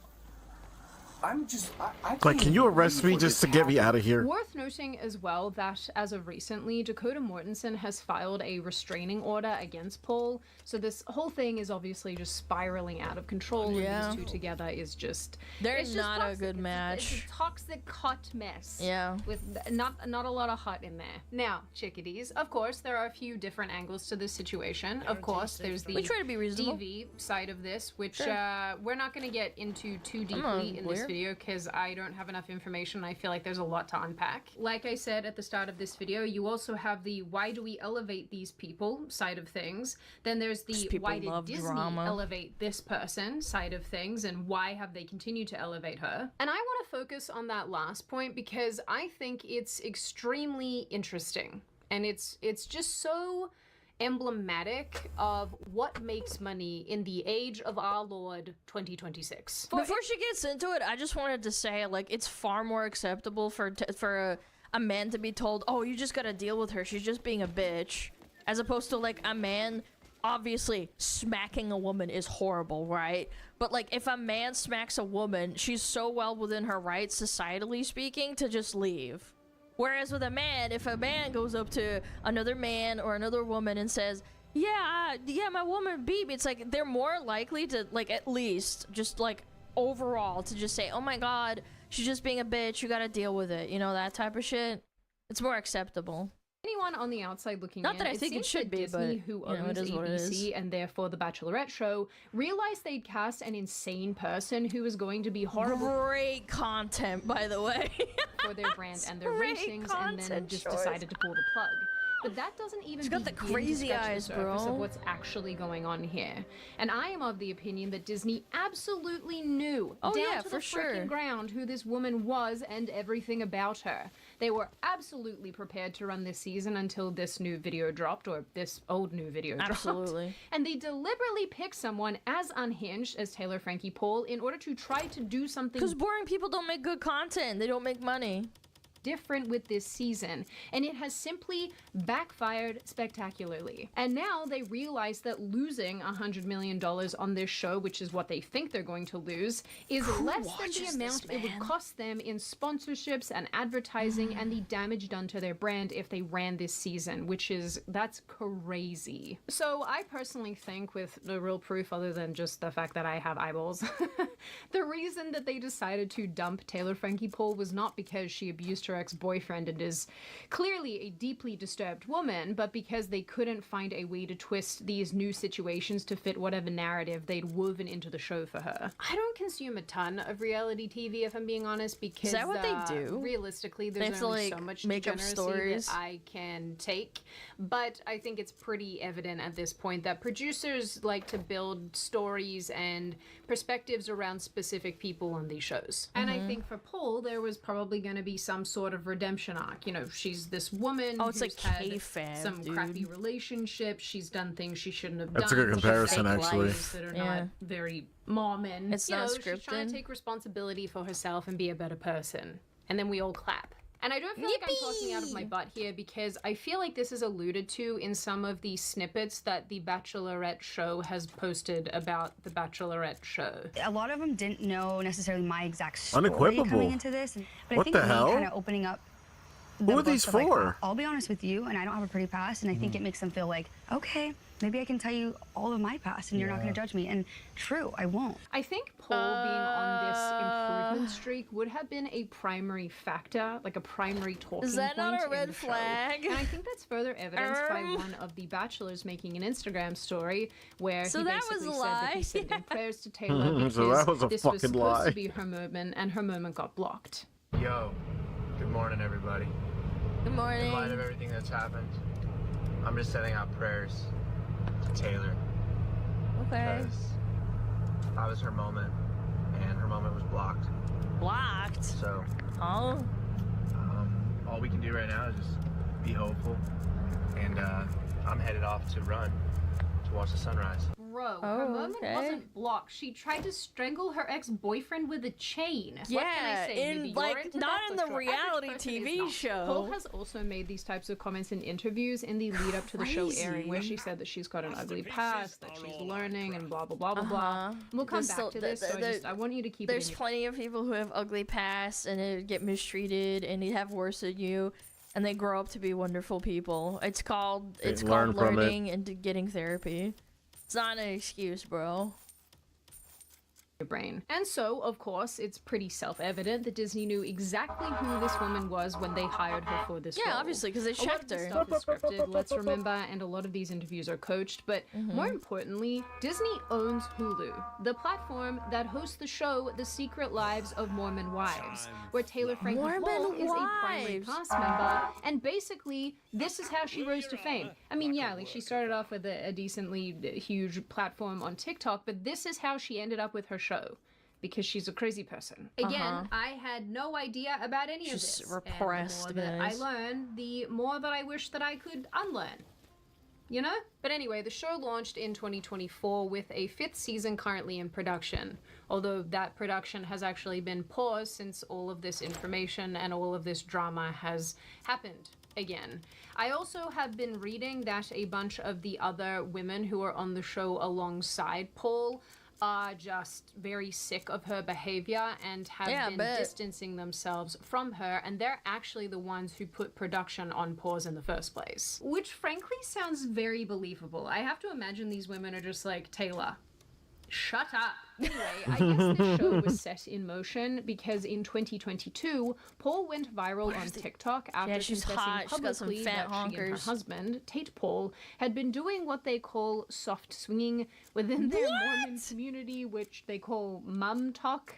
I'm just, I Like, can you arrest me just to get me out of here? Worth noting as well that as of recently, Dakota Mortensen has filed a restraining order against Paul. So this whole thing is obviously just spiraling out of control. Yeah. And these two together is just They're it's just not a toxic. good match. It's a toxic hot mess. Yeah. With not a lot of hot in there. Now, chickadees, of course, there are a few different angles to this situation. Of course, there's the We try to be reasonable. DV side of this, which Sure. we're not going to get into too I'm deeply in this aware. video because I don't have enough information. I feel like there's a lot to unpack. Like I said at the start of this video, you also have the why do we elevate these people side of things. Then there's the people why did love Disney drama. elevate this person side of things and why have they continued to elevate her. And I want to focus on that last point because I think it's extremely interesting. And it's just so emblematic of what makes money in the age of our Lord 2026. Before she gets into it, I just wanted to say, like, it's far more acceptable for a man to be told, oh, you just gotta deal with her, she's just being a bitch, as opposed to, like, a man, obviously, smacking a woman is horrible, right? But, like, if a man smacks a woman, she's so well within her rights, societally speaking, to just leave. Whereas with a man, if a man goes up to another man or another woman and says, yeah, my woman beat me, it's like they're more likely to, like, at least just, like, overall to just say, oh my god, she's just being a bitch, you gotta deal with it, you know, that type of shit. It's more acceptable. Anyone on the outside looking Not in, that I think it seems should that be, Disney, but, who you know, owns it is what it is. ABC and therefore The Bachelorette show, realized they'd cast an insane person who was going to be horrible. Great content, by the way. for their brand and their Great ratings, and then content just choice. decided to pull the plug. But that doesn't even She's got the begin to crazy scratch eyes, the surface bro. of what's actually going on here. And I am of the opinion that Disney absolutely knew Oh, down yeah, to for the sure. freaking ground who this woman was and everything about her. They were absolutely prepared to run this season until this new video dropped, or this old new video dropped. Absolutely. And they deliberately picked someone as unhinged as Taylor Frankie Paul in order to try to do something. Because boring people don't make good content, they don't make money. different with this season, and it has simply backfired spectacularly. And now they realize that losing $100 million on this show, which is what they think they're going to lose, is less than the amount it would cost them in sponsorships and advertising and the damage done to their brand if they ran this season, that's crazy. So I personally think, with no real proof other than just the fact that I have eyeballs, the reason that they decided to dump Taylor Frankie Paul was not because she abused her ex-boyfriend and is clearly a deeply disturbed woman, but because they couldn't find a way to twist these new situations to fit whatever narrative they'd woven into the show for her. I don't consume a ton of reality TV, if I'm being honest, because Is that what they do? Realistically, They there's have to, only like, so much make up degeneracy stories? that I can take. But I think it's pretty evident at this point that producers like to build stories and perspectives around specific people on these shows. And I think for Paul, there was probably going to be some sort of redemption arc. You know, she's this woman Oh, it's who's like had kayfabe, some dude. crappy relationships. She's done things she shouldn't have That's a done. good She's had comparison, fake actually. lives that are Yeah. not very mom and It's you not know, she's trying scripted. to take responsibility for herself and be a better person. And then we all clap. And I don't feel like I'm talking out of my butt here, because I feel like this is alluded to in some of the snippets that the Bachelorette show has posted about the Bachelorette show. A lot of them didn't know necessarily my exact story Unequivocal. coming into this. But What I think the me hell? kind of opening up Who the are these books of, like, for? I'll be honest with you, and I don't have a pretty past, and I think it makes them feel like, okay, maybe I can tell you all of my past, and you're not going to judge me. And true, I won't. I think Paul being on this improvement streak would have been a primary factor, like a primary talking Is that point not a in red the show. flag? And I think that's further evidenced by one of the Bachelors making an Instagram story where So he that was basically a said that lie? he sent in prayers to Taylor because So that was a this was fucking supposed lie. to be her moment, and her moment got blocked. Yo, good morning, everybody. Good morning. In light of everything that's happened, I'm just sending out prayers to Taylor. Okay. Because that was her moment, and her moment was blocked. Blocked? So, Oh. all we can do right now is just be hopeful. And I'm headed off to run to watch the sunrise. Bro, Oh, her moment okay. wasn't blocked. She tried to strangle her ex-boyfriend with a chain. What can I Yeah, say? in, Maybe you're like, into not that, in but the your average reality person is TV not. show. Paul has also made these types of comments in interviews in the lead up to the show airing, where Crazy. she said that she's got an ugly past, that she's learning, and blah blah blah blah blah. We'll come There's back still- to this. So I want you to keep it There's in your plenty of people who have ugly pasts and they get mistreated and they have worse than you, and they grow up to be wonderful people. It's called learn from it. learning and getting therapy. It's not an excuse, bro. brain. And so, of course, it's pretty self-evident that Disney knew exactly who this woman was when they hired her for this role. Yeah, obviously, because they A lot of checked this her. stuff is scripted, let's remember, and a lot of these interviews are coached, but more importantly, Disney owns Hulu, the platform that hosts the show The Secret Lives of Mormon Wives, where Taylor Frankie Mormon Paul is a primary Wives. cast member, and basically, this is how she rose to fame. I mean, yeah, like she started off with a decently huge platform on TikTok, but this is how she ended up with her show. Because she's a crazy person. Again, I had no idea about any of She's this. repressed, and the more that I guys. learn, the more that I wish that I could unlearn. You know? But anyway, the show launched in 2024 with a 5th season currently in production. Although that production has actually been paused since all of this information and all of this drama has happened again. I also have been reading that a bunch of the other women who are on the show alongside Paul are just very sick of her behavior and have Yeah, I been bet. distancing themselves from her, and they're actually the ones who put production on pause in the first place. Which frankly sounds very believable. I have to imagine these women are just like, Taylor, shut up. Anyway, I guess this show was set in motion because in 2022, Paul went viral on TikTok after she's confessing hot. She's got some publicly fat that she and her honkers. husband, Tate Paul, had been doing what they call soft swinging within their Mormon community, which they call mum talk.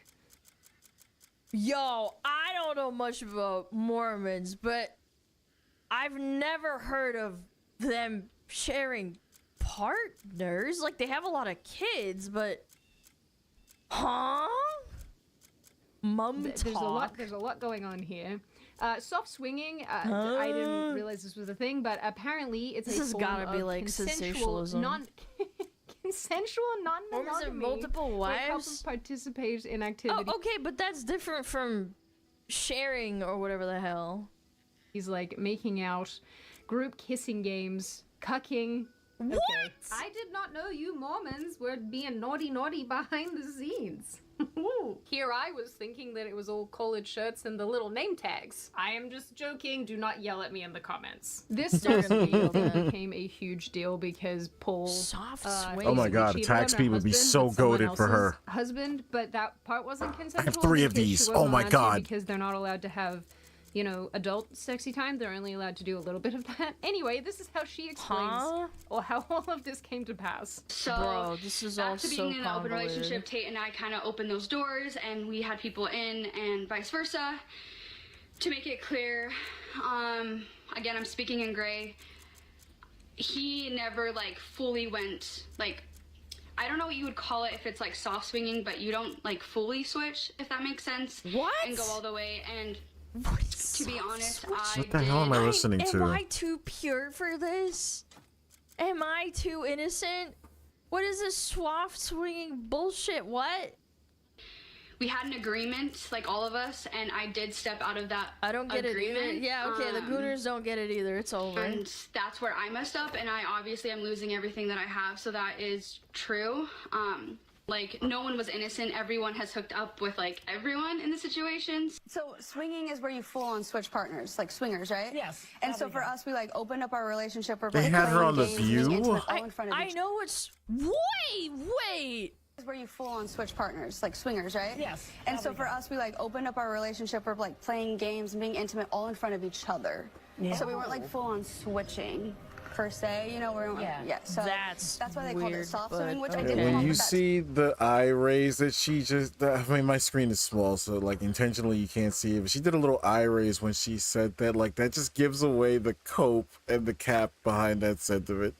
Yo, I don't know much about Mormons, but I've never heard of them sharing partners. Like, they have a lot of kids, but... Huh? Mum talk? There's a lot going on here. Soft swinging, I didn't realize this was a thing, but apparently it's This a has form gotta be, of like, consensual, sensationalism. consensual non-monogamy. multiple where wives? couples participate in activities. Oh, okay, but that's different from sharing or whatever the hell. He's like making out, group kissing games, cucking. What? Okay. I did not know you Mormons were being naughty behind the scenes. Here I was thinking that it was all collared shirts and the little name tags. I am just joking. Do not yell at me in the comments. This became a huge deal because Paul Oh my god, attack speed would be so goated for her. husband, but that part wasn't consensual. I have 3 of because she these. wasn't Oh my allowed to god. because they're not allowed to have, you know, adult sexy time. They're only allowed to do a little bit of that. Anyway, this is how she explains or how all of this came to pass. So, Bro, this is all after so being in an open convoluted. relationship, Tate and I kind of opened those doors, and we had people in, and vice versa. To make it clear, again, I'm speaking in gray. He never like fully went like. I don't know what you would call it if it's like soft swinging, but you don't like fully switch, if that makes sense. What? And go all the way. And to be honest, What the hell am I listening Am to? I too pure for this? Am I too innocent? What is this soft swinging bullshit? What? we had an agreement, like all of us, and I did step out of that I don't get agreement. it either. Yeah, okay, the Gooners don't get it either. It's over. And that's where I messed up, and I obviously am losing everything that I have, so that is true. Like, no one was innocent. Everyone has hooked up with, like, everyone in the situations. So swinging is where you full-on switch partners, like swingers, right? Yes. And so for us, we, like, opened up our relationship. We're They like, had her playing on The games, being View? intimate, all in front of I each- know it's... Wait! Is where you full-on switch partners, like swingers, right? Yes. And so for us, we, like, opened up our relationship. We're, like, playing games and being intimate all in front of each other. Yeah. So we weren't, like, full-on switching. Per se, you know, we're so that's why they called it weird, soft but swimming, which I okay. didn't When come up you with that. see the eye raise that she just, I mean, my screen is small, so like intentionally you can't see it. But she did a little eye raise when she said that. Like that just gives away the cope and the cap behind that sentiment.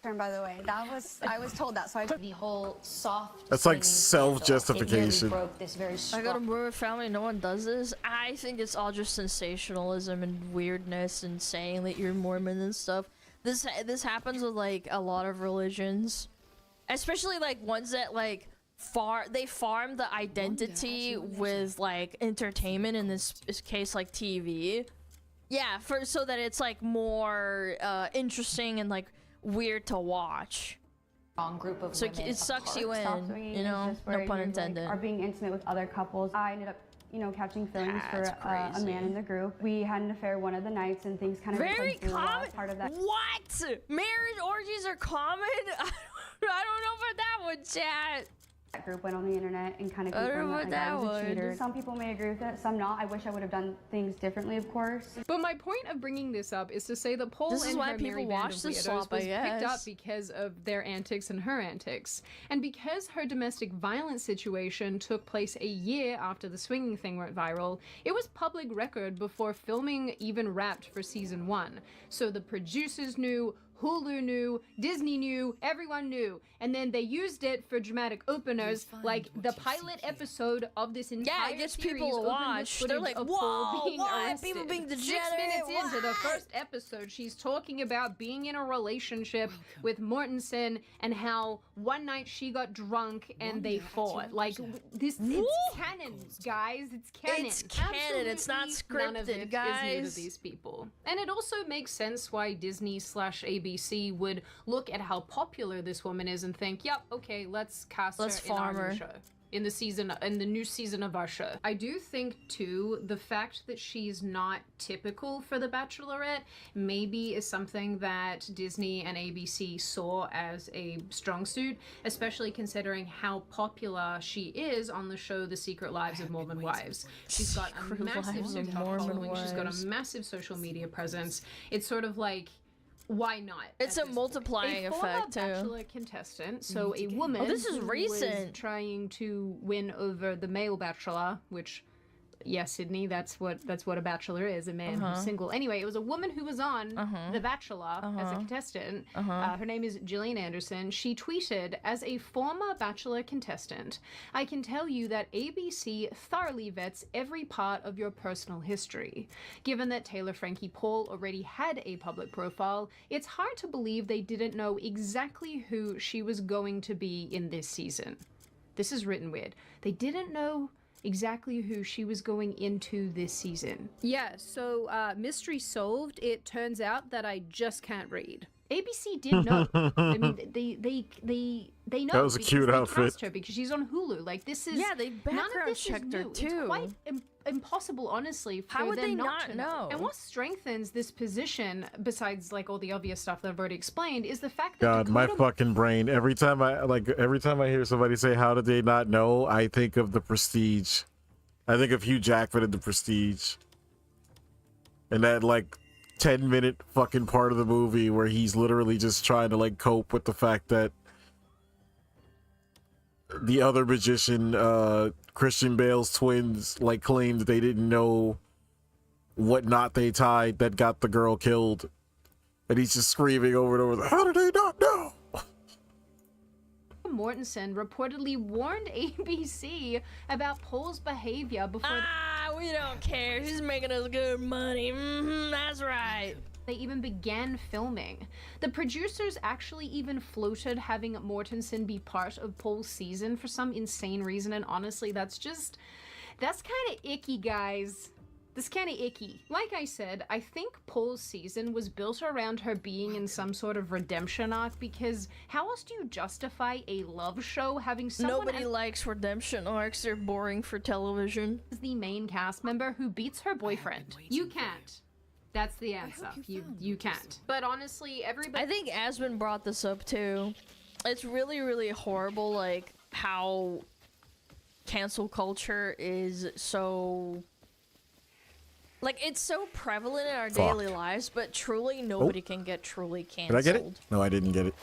By the way, I was told that, so I took the whole soft. That's like self-justification. Broke this very I got a Mormon family, no one does this. I think it's all just sensationalism and weirdness and saying that you're Mormon and stuff. This happens with like a lot of religions, especially like ones that like farm the identity with like entertainment, in this case like TV. Yeah, so that it's like more interesting and like weird to watch. Group of So women it sucks apart. you in, Soft swinging you is know, just where no pun you're, like, intended. Are being intimate with other couples. I ended up, catching feelings for a man in the group. We had an affair one of the nights, and things kind of Very common. part of that. What? Marriage orgies are common? I don't know about that one, chat. That group went on the internet and kind of I don't know confirmed what that, that I was a would. cheater. Some people may agree with it, some not. I wish I would have done things differently, of course. But my point of bringing this up is to say that Paul This is and why her people merry band watch of this weirdos slop, I was picked up guess. because of their antics and her antics. And because her domestic violence situation took place a year after the swinging thing went viral, it was public record before filming even wrapped for season 1. So the producers knew, Hulu knew, Disney knew, everyone knew, and then they used it for dramatic openers, like the pilot episode of this entire it gets series people to opened with watch. They're footage like, of Paul "Whoa, being what? arrested. People being 6 degenerate, minutes into the what?" first episode, she's talking about being in a relationship with Mortensen and how one night she got drunk and they fought. Like, it's canon, guys. It's canon. It's canon. It's not Absolutely none of scripted, it guys. is new to these people. And it also makes sense why Disney/ABC would look at how popular this woman is and think, yep, okay, let's cast Let's her in our farm her. new show. In the new season of our show. I do think too, the fact that she's not typical for the Bachelorette maybe is something that Disney and ABC saw as a strong suit, especially considering how popular she is on the show The Secret Lives of Mormon Wives. She's got a Secret massive Lives of TikTok Mormon following, she's got Wives. a massive social media presence. It's sort of like, why not? It's a multiplying A former effect too. Bachelor contestant, so a woman. Oh, this is who recent. was trying to win over the male bachelor, which, yes, Sydney, that's what a bachelor is, a man who's single. Anyway, it was a woman who was on The Bachelor as a contestant. Her name is Gillian Anderson. She tweeted, as a former Bachelor contestant, I can tell you that ABC thoroughly vets every part of your personal history. Given that Taylor Frankie Paul already had a public profile, it's hard to believe they didn't know exactly who she was going to be in this season. This is written weird. They didn't know exactly who she was going into this season. Yeah, so mystery solved. It turns out that I just can't read. ABC did know. I mean, they know. That was a because cute they outfit. trust her because she's on Hulu. Like this is Yeah, they none of background this is checked her, new. too. It's quite impossible, honestly, for How would them they not not to know? And what strengthens this position, besides like all the obvious stuff that I've already explained, is the fact that God, my fucking brain. Every time I hear somebody say, "How did they not know?" I think of The Prestige. I think of Hugh Jackman in The Prestige, and that like 10-minute fucking part of the movie where he's literally just trying to like cope with the fact that the other magician, Christian Bale's twins, like claimed they didn't know what knot they tied that got the girl killed, and he's just screaming over and over, "How did they not know?" Mortensen reportedly warned ABC about Paul's behavior before. We don't care. She's making us good money. That's right. They even began filming. The producers actually even floated having Mortensen be part of Paul's season for some insane reason, and honestly, that's kind of icky, guys. That's kind of icky. Like I said, I think Paul's season was built around her being in some sort of redemption arc, because how else do you justify a love show having someone Nobody likes redemption arcs. They're boring for television. as the main cast member who beats her boyfriend? You can't. That's the answer. You can't. But honestly, everybody. I think Asmund brought this up too. It's really, really horrible, like how cancel culture is so. Like, it's so prevalent in our daily lives, but truly nobody can get truly Did canceled. I get it? No, I didn't get it.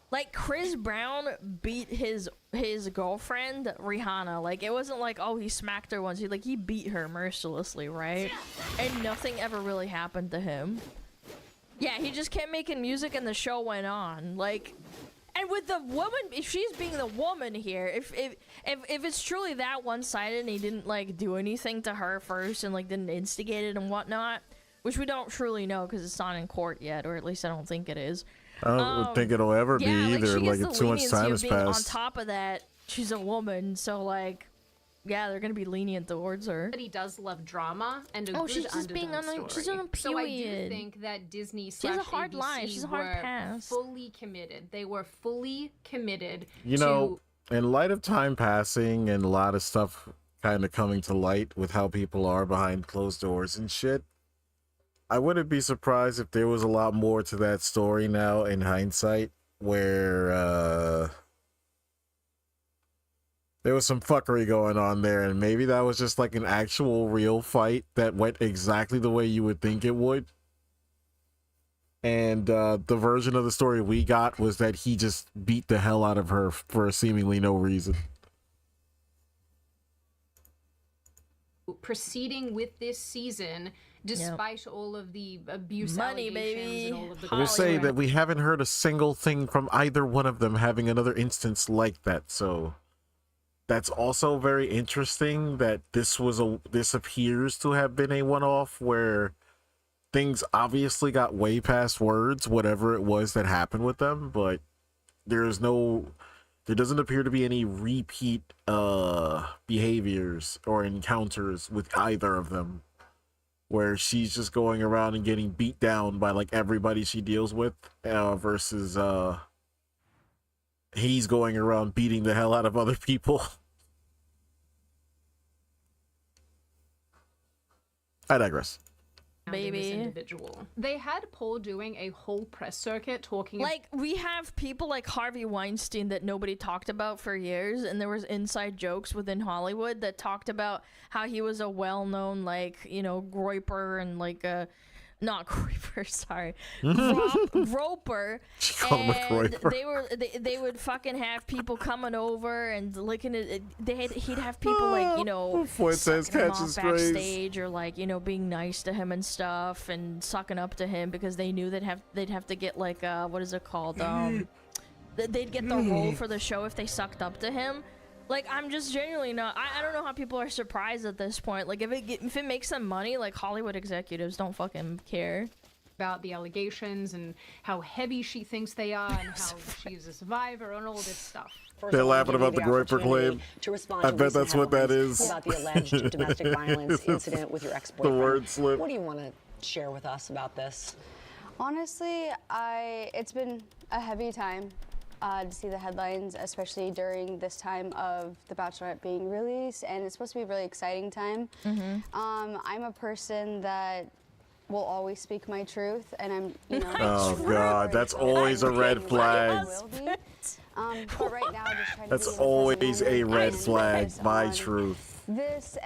Like, Chris Brown beat his girlfriend, Rihanna. Like, it wasn't like, oh, he smacked her once. He beat her mercilessly, right? And nothing ever really happened to him. Yeah, he just kept making music and the show went on. Like, and with the woman, if she's being the woman here, if it's truly that one-sided and he didn't, like, do anything to her first and, like, didn't instigate it and whatnot, which we don't truly know because it's not in court yet, or at least I don't think it is. I don't think it'll ever be either. Like, it's too much time has On passed. top of that, she's a woman, so like, yeah, they're gonna be lenient towards her. But he does love drama and a Oh, good she's just being underdog on a- she's story. on a So I do period. think that Disney She has a hard /ABC life. She's a hard were pass. fully committed. They were fully committed You to know, in light of time passing and a lot of stuff kind of coming to light with how people are behind closed doors and shit, I wouldn't be surprised if there was a lot more to that story now in hindsight, where there was some fuckery going on there, and maybe that was just like an actual real fight that went exactly the way you would think it would. And the version of the story we got was that he just beat the hell out of her for seemingly no reason. proceeding with this season, despite all of the abuse Money, allegations baby. and all of the. I will say that we haven't heard a single thing from either one of them having another instance like that. So that's also very interesting that this appears to have been a one-off where things obviously got way past words, whatever it was that happened with them, but there doesn't appear to be any repeat behaviors or encounters with either of them, where she's just going around and getting beat down by like everybody she deals with, versus he's going around beating the hell out of other people. I digress. Baby. Individual. They had Paul doing a whole press circuit talking Like, we have people like Harvey Weinstein that nobody talked about for years, and there was inside jokes within Hollywood that talked about how he was a well-known, like, you know, groiper and like a not groiper, sorry, groper. called him a And groiper. they would fucking have people coming over and licking it. He'd have people like, you know, Fuentes sucking him off catches strays. backstage or like, you know, being nice to him and stuff and sucking up to him because they knew they'd have to get like what is it called? They'd get the role for the show if they sucked up to him. Like, I'm just genuinely not. I don't know how people are surprised at this point. Like, if it makes them money, like Hollywood executives don't fucking care about the allegations and how heavy she thinks they are and how she's a survivor and all this stuff. First, They're I wanna laughing give you about the the Groiper opportunity claim. to respond I to bet recent that's what that headlines is. about the alleged domestic violence incident with your ex-boyfriend. The word slip. What do you want to share with us about this? Honestly, it's been a heavy time to see the headlines, especially during this time of The Bachelorette being released, and it's supposed to be a really exciting time. I'm a person that will always speak my truth, and I'm, you know. Oh God, that's always a red flag. But right now, just trying That's to be in the always present a moment red and flag. focus My on truth. This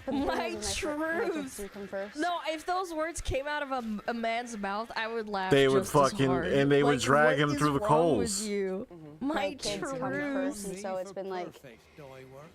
My truth. No, if those words came out of a man's mouth, I would laugh. They would just as fucking hard. and they would Like, drag what him is through the wrong with coals. you? My kids come truth. first, and so it's been like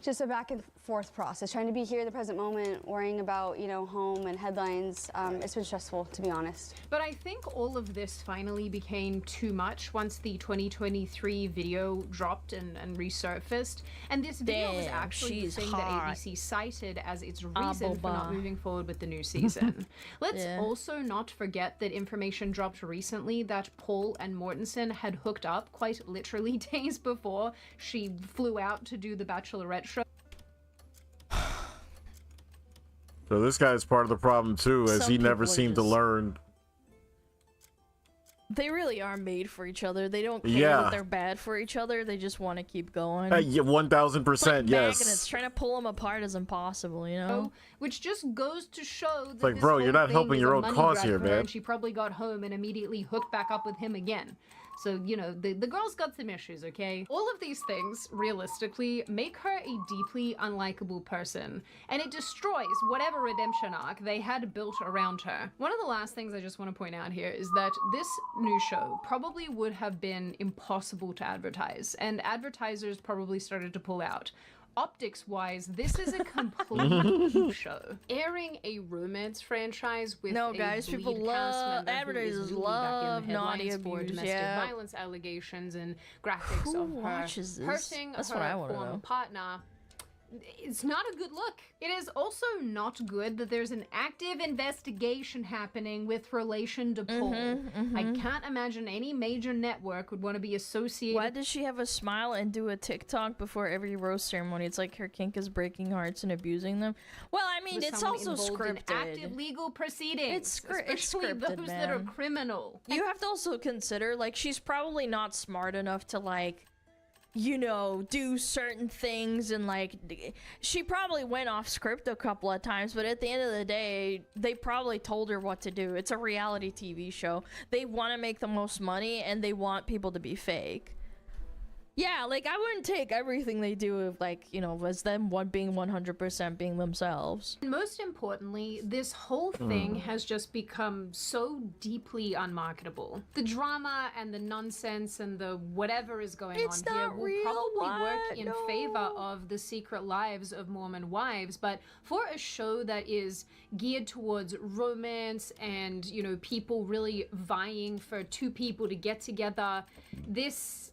just a back and forth process, trying to be here in the present moment, worrying about, you know, home and headlines. It's been stressful, to be honest. But I think all of this finally became too much once the 2023 video dropped and resurfaced. And this video was Damn, actually the she's thing hot. that ABC cited as its reason for not Boba. moving forward with the new season. Let's Yeah. also not forget that information dropped recently that Paul and Mortensen had hooked up quite literally days before she flew out to do the Bachelorette show. So this guy's part of the problem too, as Some he never people are seemed to just- learn. They really are made for each other. They don't care Yeah. that they're bad for each other. They just want to keep going. Yeah, 1000%. Magnets, Yes. trying to pull them apart is impossible, you know? Which just goes to show that like, this bro, whole you're not thing helping is your a own money cause grab here, for her, man. And she probably got home and immediately hooked back up with him again. So, you know, the girl's got some issues, okay? All of these things, realistically, make her a deeply unlikable person, and it destroys whatever redemption arc they had built around her. One of the last things I just want to point out here is that this new show probably would have been impossible to advertise, and advertisers probably started to pull out. Optics-wise, this is a complete poop show. Airing a romance franchise with No, a guys, lead people cast love- member who advertisers is newly back in love the naughty headlines for abuse, domestic yeah. violence allegations and graphics Who of her watches this? hurting That's her what I wanna former know. partner. It's not a good look. It is also not good that there's an active investigation happening with relation to Paul. I can't imagine any major network would want to be associated. Why does she have a smile and do a TikTok before every rose ceremony? It's like her kink is breaking hearts and abusing them. Well, I mean, with it's someone also involved in scripted. active legal proceedings. It's especially scripted, those that are man. criminal. You have to also consider, like, she's probably not smart enough to, like, you know, do certain things, and like she probably went off script a couple of times, but at the end of the day, they probably told her what to do. It's a reality TV show. They want to make the most money, and they want people to be fake. Yeah, like, I wouldn't take everything they do of, like, you know, as them being 100% being themselves. And most importantly, this whole thing has just become so deeply unmarketable. The drama and the nonsense and the whatever is going on here will probably work in favor of the secret lives of Mormon wives, but for a show that is geared towards romance and, you know, people really vying for two people to get together, this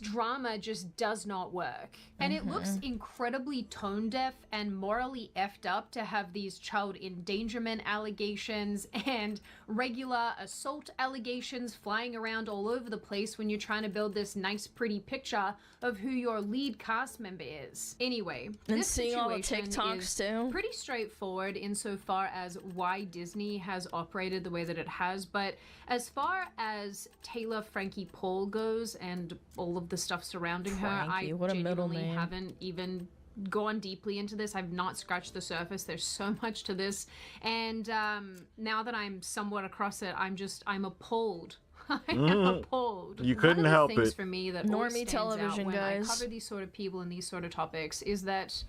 drama just does not work. And it looks incredibly tone deaf and morally effed up to have these child endangerment allegations and regular assault allegations flying around all over the place when you're trying to build this nice, pretty picture of who your lead cast member is. Anyway, And this seeing all the situation TikToks is too. pretty straightforward insofar as why Disney has operated the way that it has, but as far as Taylor Frankie Paul goes and all of the stuff surrounding her, Frankie, I what a middle genuinely name. haven't even gone deeply into this. I've not scratched the surface. There's so much to this, and now that I'm somewhat across it, I'm appalled. I am appalled. You couldn't One of the help things it. for me that Normie always stands television, out when guys. I cover these sort of people and these sort of topics is that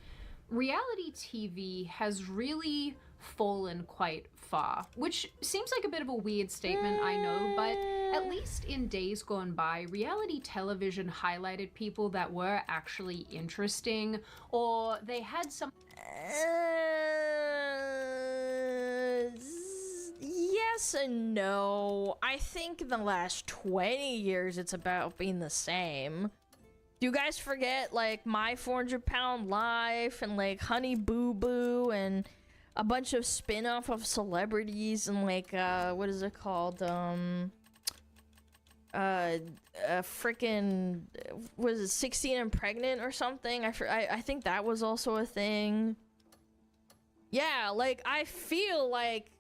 reality TV has really fallen quite far, which seems like a bit of a weird statement, I know, but at least in days gone by, reality television highlighted people that were actually interesting, or they had some... Yes and no. I think in the last 20 years it's about being the same. Do you guys forget, like, My 400-Pound Life and, like, Honey Boo Boo and a bunch of spin-off of celebrities and, like, what is it called? freaking was it 16 and pregnant or something? I think that was also a thing. Yeah, like I feel like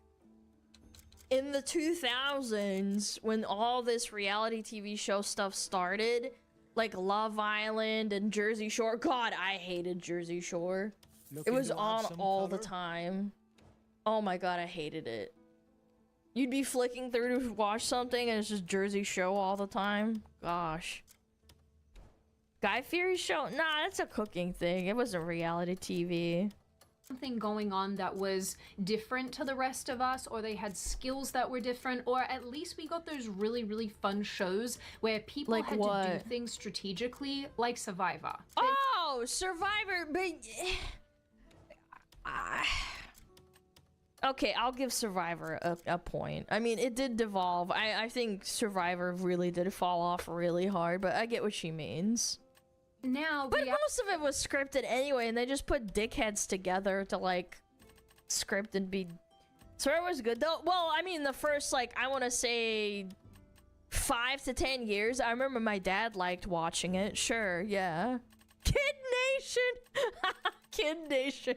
in the 2000s when all this reality TV show stuff started, like Love Island and Jersey Shore. God, I hated Jersey Shore. It was on all the time. Oh my god, I hated it. You'd be flicking through to watch something and it's just Jersey Shore all the time. Gosh. Guy Fieri show? Nah, that's a cooking thing. It wasn't reality TV. Something going on that was different to the rest of us, or they had skills that were different, or at least we got those really, really fun shows where people Like had what? to do things strategically, like Survivor. Oh, Survivor, but... Okay, I'll give Survivor a point. I mean, it did devolve. I think Survivor really did fall off really hard, but I get what she means. Now, but most of it was scripted anyway, and they just put dickheads together to like script and be. Survivor was good though. Well, I mean, the first like I want to say 5 to 10 years. I remember my dad liked watching it. Sure, yeah. Kid Nation, Kid Nation.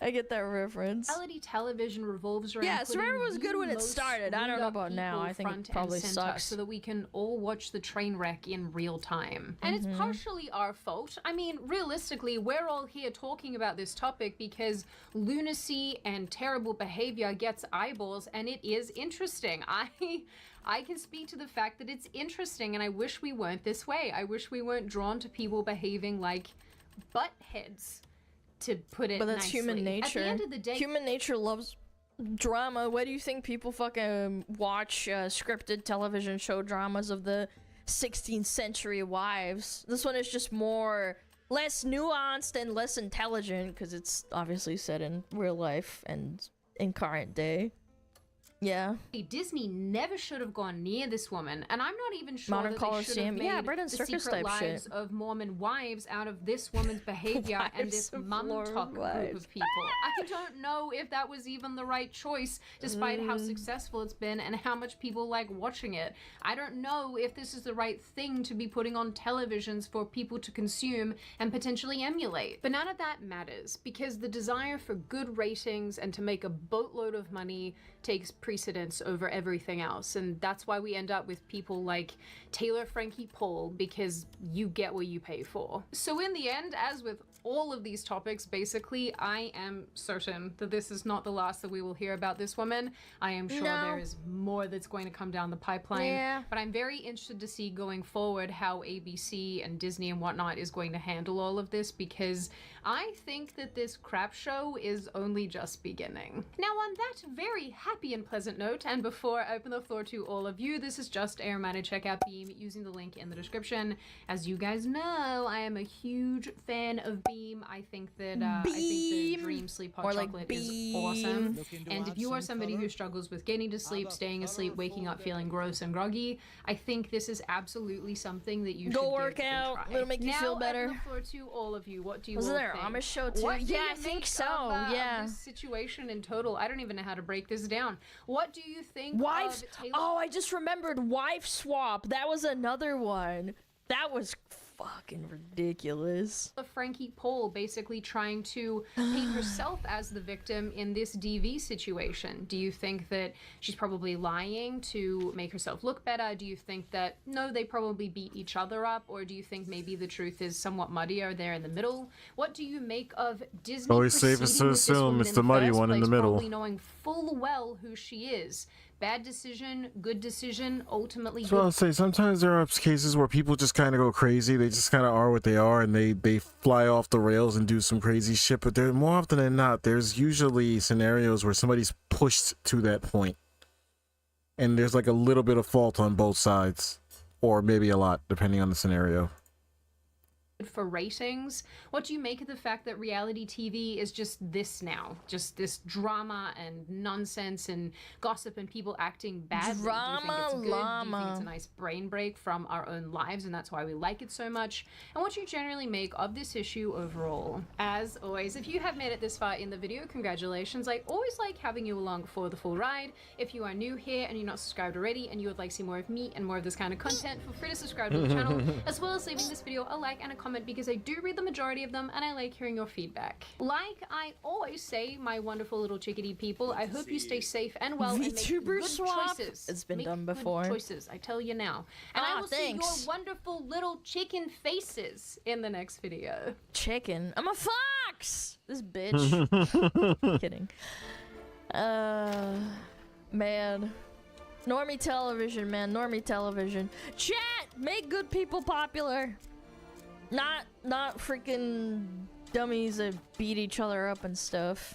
I get that reference. Reality television revolves around. Yeah, Survivor was putting good when the it most started. I don't know screwed up about now. people I think front it probably and center sucks. so that we can all watch the train wreck in real time. And it's partially our fault. I mean, realistically, we're all here talking about this topic because lunacy and terrible behavior gets eyeballs, and it is interesting. I can speak to the fact that it's interesting, and I wish we weren't this way. I wish we weren't drawn to people behaving like buttheads, to put it But that's nicely. human nature. At the end of the day, Human nature loves drama. Why do you think people fucking watch scripted television show dramas of the 16th century wives? This one is just less nuanced and less intelligent because it's obviously set in real life and in current day. Yeah. Disney never should have gone near this woman, and I'm not even sure Modern that they should have Coliseum. made Yeah, Brendan the Circus Secret type Lives shit. of Mormon Wives out of this woman's behavior and this Wives of mum Mormon talk group Wives. of people. I don't know if that was even the right choice, despite how successful it's been and how much people like watching it. I don't know if this is the right thing to be putting on televisions for people to consume and potentially emulate. But none of that matters, because the desire for good ratings and to make a boatload of money takes precedence over everything else, and that's why we end up with people like Taylor Frankie Paul, because you get what you pay for. So in the end, as with all of these topics, basically, I am certain that this is not the last that we will hear about this woman. I am sure No. there is more that's going to come down the pipeline, Yeah. but I'm very interested to see going forward how ABC and Disney and whatnot is going to handle all of this, because I think that this crap show is only just beginning. Now, on that very happy and pleasant note, and before I open the floor to all of you, this is just a reminder, check out Beam using the link in the description. As you guys know, I am a huge fan of Beam. I think that I think the Dream Sleep Hot Or like Chocolate is Beam. awesome. Looking to And if add you are some somebody color? who struggles with getting to sleep, staying asleep, waking up feeling gross and groggy, I think this is absolutely something that you Go should work give a out. try. It'll make you Now, feel open better. the floor to all of you. What do you Wasn't all there an think? Amish show too? What do Yeah, you I think make so, of yeah. this situation in total? I don't even know how to break this down. What do you think Wives. of Taylor? Oh, I just remembered Wife Swap. That was another one. That was fucking ridiculous. Frankie Paul basically trying to paint herself as the victim in this DV situation. Do you think that she's probably lying to make herself look better? Do you think that, no, they probably beat each other up? Or do you think maybe the truth is somewhat muddier there in the middle? What do you make of Disney Always safest to proceeding with this assume woman it's in the muddy first one in the place, middle. probably knowing full well who she is? Bad decision, good decision, ultimately So I'll say sometimes there are cases where people just kind of go crazy. They just kind of are what they are, and they fly off the rails and do some crazy shit. But there, more often than not, there's usually scenarios where somebody's pushed to that point, and there's like a little bit of fault on both sides, or maybe a lot, depending on the scenario. for ratings. What do you make of the fact that reality TV is just this now? Just this drama and nonsense and gossip and people acting badly? Do you think it's good? Do you think it's a nice brain break from our own lives and that's why we like it so much? And what do you generally make of this issue overall? As always, if you have made it this far in the video, congratulations. I always like having you along for the full ride. If you are new here and you're not subscribed already and you would like to see more of me and more of this kind of content, feel free to subscribe to the channel, as well as leaving this video a like and a comment, because I do read the majority of them and I like hearing your feedback. Like I always say, my wonderful little chickadee people, I hope you stay safe and well and make VTuber good swap. choices. It's been Make done good before. choices, I tell you now. And I will thanks. see your wonderful little chicken faces in the next video. Chicken? I'm a fox! This bitch. Kidding. Man. Normie television, man. Normie television. Chat! Make good people popular. Not freaking dummies that beat each other up and stuff.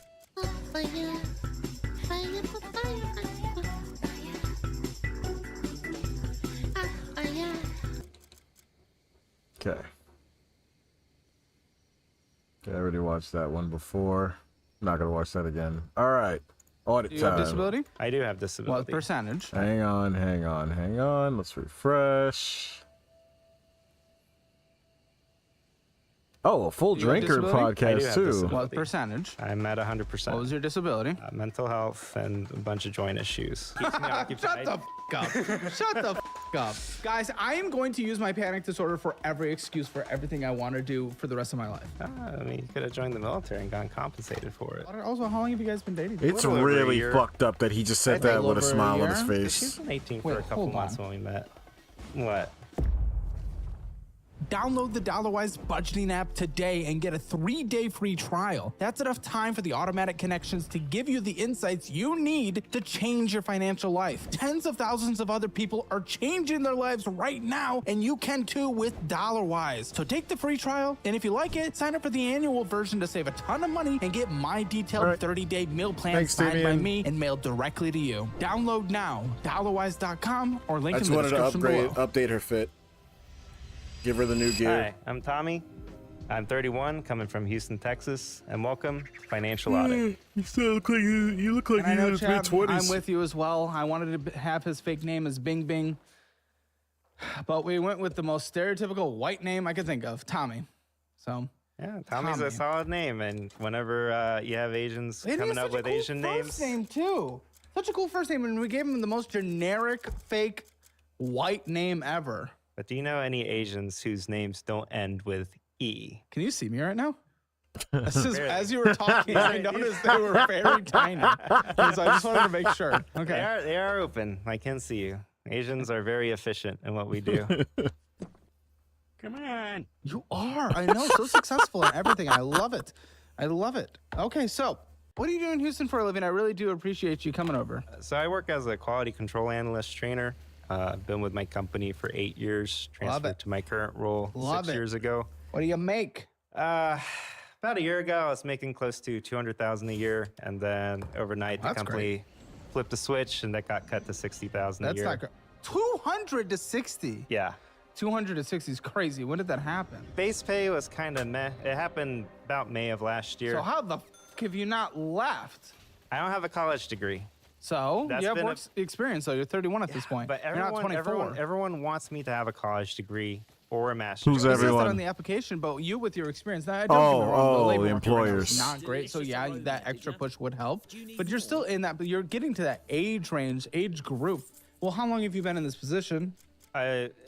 Okay. I already watched that one before. Not gonna watch that again. All right. Audit Do you have time. disability? I do have disability. What percentage? Hang on. Let's refresh. Oh, a full Do you have drinker disability? I do podcast have too. disability. What percentage? I'm at 100%. What was your disability? Mental health and a bunch of joint issues. Keeps me occupied. Shut the up. Shut the up. Guys, I am going to use my panic disorder for every excuse for everything I want to do for the rest of my life. I mean, you could have joined the military and gotten compensated for it. Also, how long have you guys been dating? It's little over a really year. fucked up that he just said that with a smile on his face. She's been 18 for Wait, a couple hold months on. when we met. What? Download the DollarWise budgeting app today and get a 3-day free trial. That's enough time for the automatic connections to give you the insights you need to change your financial life. Tens of thousands of other people are changing their lives right now, and you can too with DollarWise. So take the free trial, and if you like it, sign up for the annual version to save a ton of money and get my detailed 30-day meal plan Thanks, signed by Damian. me and mailed directly to you. Download now, dollarwise.com or link I in just the wanted to description below. update her fit. Give her the new gear. Hi, I'm Tommy. I'm 31, coming from Houston, Texas, and welcome to Financial Audit. You still look like you look like And I you're in know, his Chad, mid-20s. I'm with you as well. I wanted to have his fake name as Bing Bing, but we went with the most stereotypical white name I could think of, Tommy. So Yeah, Tommy's Tommy. a solid name, and whenever you have Asians And he coming has up such a with cool Asian first names, name too. Such a cool first name, and we gave him the most generic fake white name ever. but do you know any Asians whose names don't end with E? Can you see me right now? Barely. As you were talking, I noticed they were very tiny. So I just wanted to make sure. Okay. They are open. I can see you. Asians are very efficient in what we do. Come on. You are. I know. So successful in everything. I love it. I love it. Okay, so what do you do in Houston for a living? I really do appreciate you coming over. So I work as a quality control analyst trainer. I've been with my company for 8 years, Love transferred it. to my current role Love 6 it. years ago. What do you make? About a year ago, I was making close to $200,000 a year, and then overnight the That's company flipped a switch, and that got cut to $60,000 a That's year. not good. 200 to 60. Yeah. 200 to 60 is crazy. When did that happen? Base pay was kind of meh. It happened about May of last year. So how the f have you not left? I don't have a college degree. So That's you have been work experience, though. You're 31 at this point. But You're not 24. everyone wants me to have a college degree or a master's. Who's It says that everyone? on the application, but you with your experience. Now, don't Oh, get me wrong, oh, labor the market right now is employers. not great. So yeah, that extra push would help. But you're still in that. But you're getting to that age range, age group. Well, how long have you been in this position?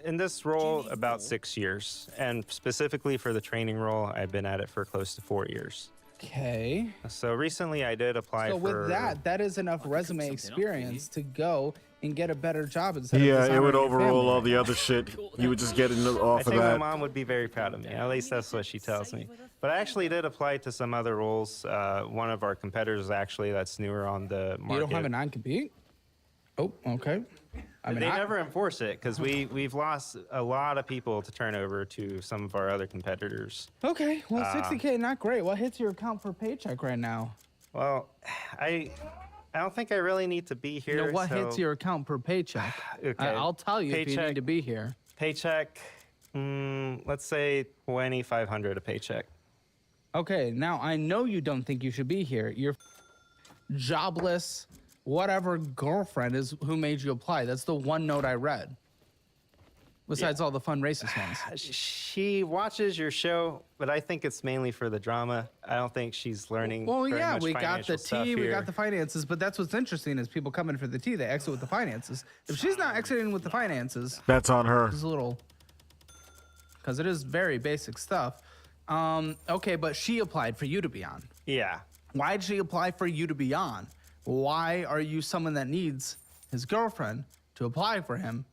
In this role, about 6 years, and specifically for the training role, I've been at it for close to 4 years. Okay. So recently, I did apply So for. with that is enough resume experience to go and get a better job instead Yeah, of it would dishonoring your overrule family. all the other shit. You would just get off I of think my that. mom would be very proud of me. At least that's what she tells me. But I actually did apply to some other roles. One of our competitors, actually, that's newer on the market. You don't have a non-compete? Oh, okay. I mean, they never enforce it because we've lost a lot of people to turn over to some of our other competitors. Okay, well, 60K, not great. What hits your account per paycheck right now? Well, I don't think I really need to be here. You know, what so- hits your account per paycheck? Okay. I'll tell you if you Paycheck- need to be here. Paycheck, Let's say 2,500 a paycheck. Okay, now I know you don't think you should be here. Your jobless, whatever girlfriend is who made you apply. That's the one note I read. Besides all the fun racist ones. She watches your show, but I think it's mainly for the drama. I don't think she's learning. Well, very yeah, much we got financial the stuff tea, we here. got the finances, but that's what's interesting is people come in for the tea, they exit with the finances. If she's not exiting with the finances, That's on her. it's a little, because it is very basic stuff. Okay, but she applied for you to be on. Yeah. Why did she apply for you to be on? Why are you someone that needs his girlfriend to apply for him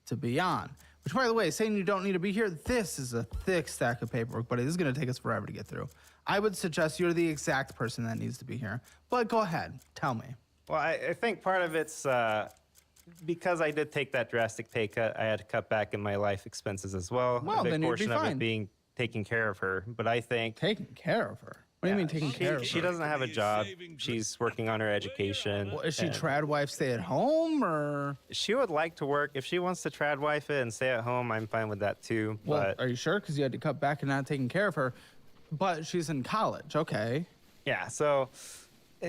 to be on? Which, by the way, saying you don't need to be here, this is a thick stack of paperwork, but it is going to take us forever to get through. I would suggest you're the exact person that needs to be here. But go ahead, tell me. Well, I think part of it's because I did take that drastic pay cut. I had to cut back in my life expenses as well. Well, a big then you'd be portion of fine. it being taking care of her. But I think taking care of her. What do you mean taking care of her? She doesn't have a job. She's working on her education. Well, is she and trad wife stay at home or? She would like to work. If she wants to trad wife it and stay at home, I'm fine with that too. Well, But are you sure? Because you had to cut back and not taking care of her. But she's in college. Okay. yeah, so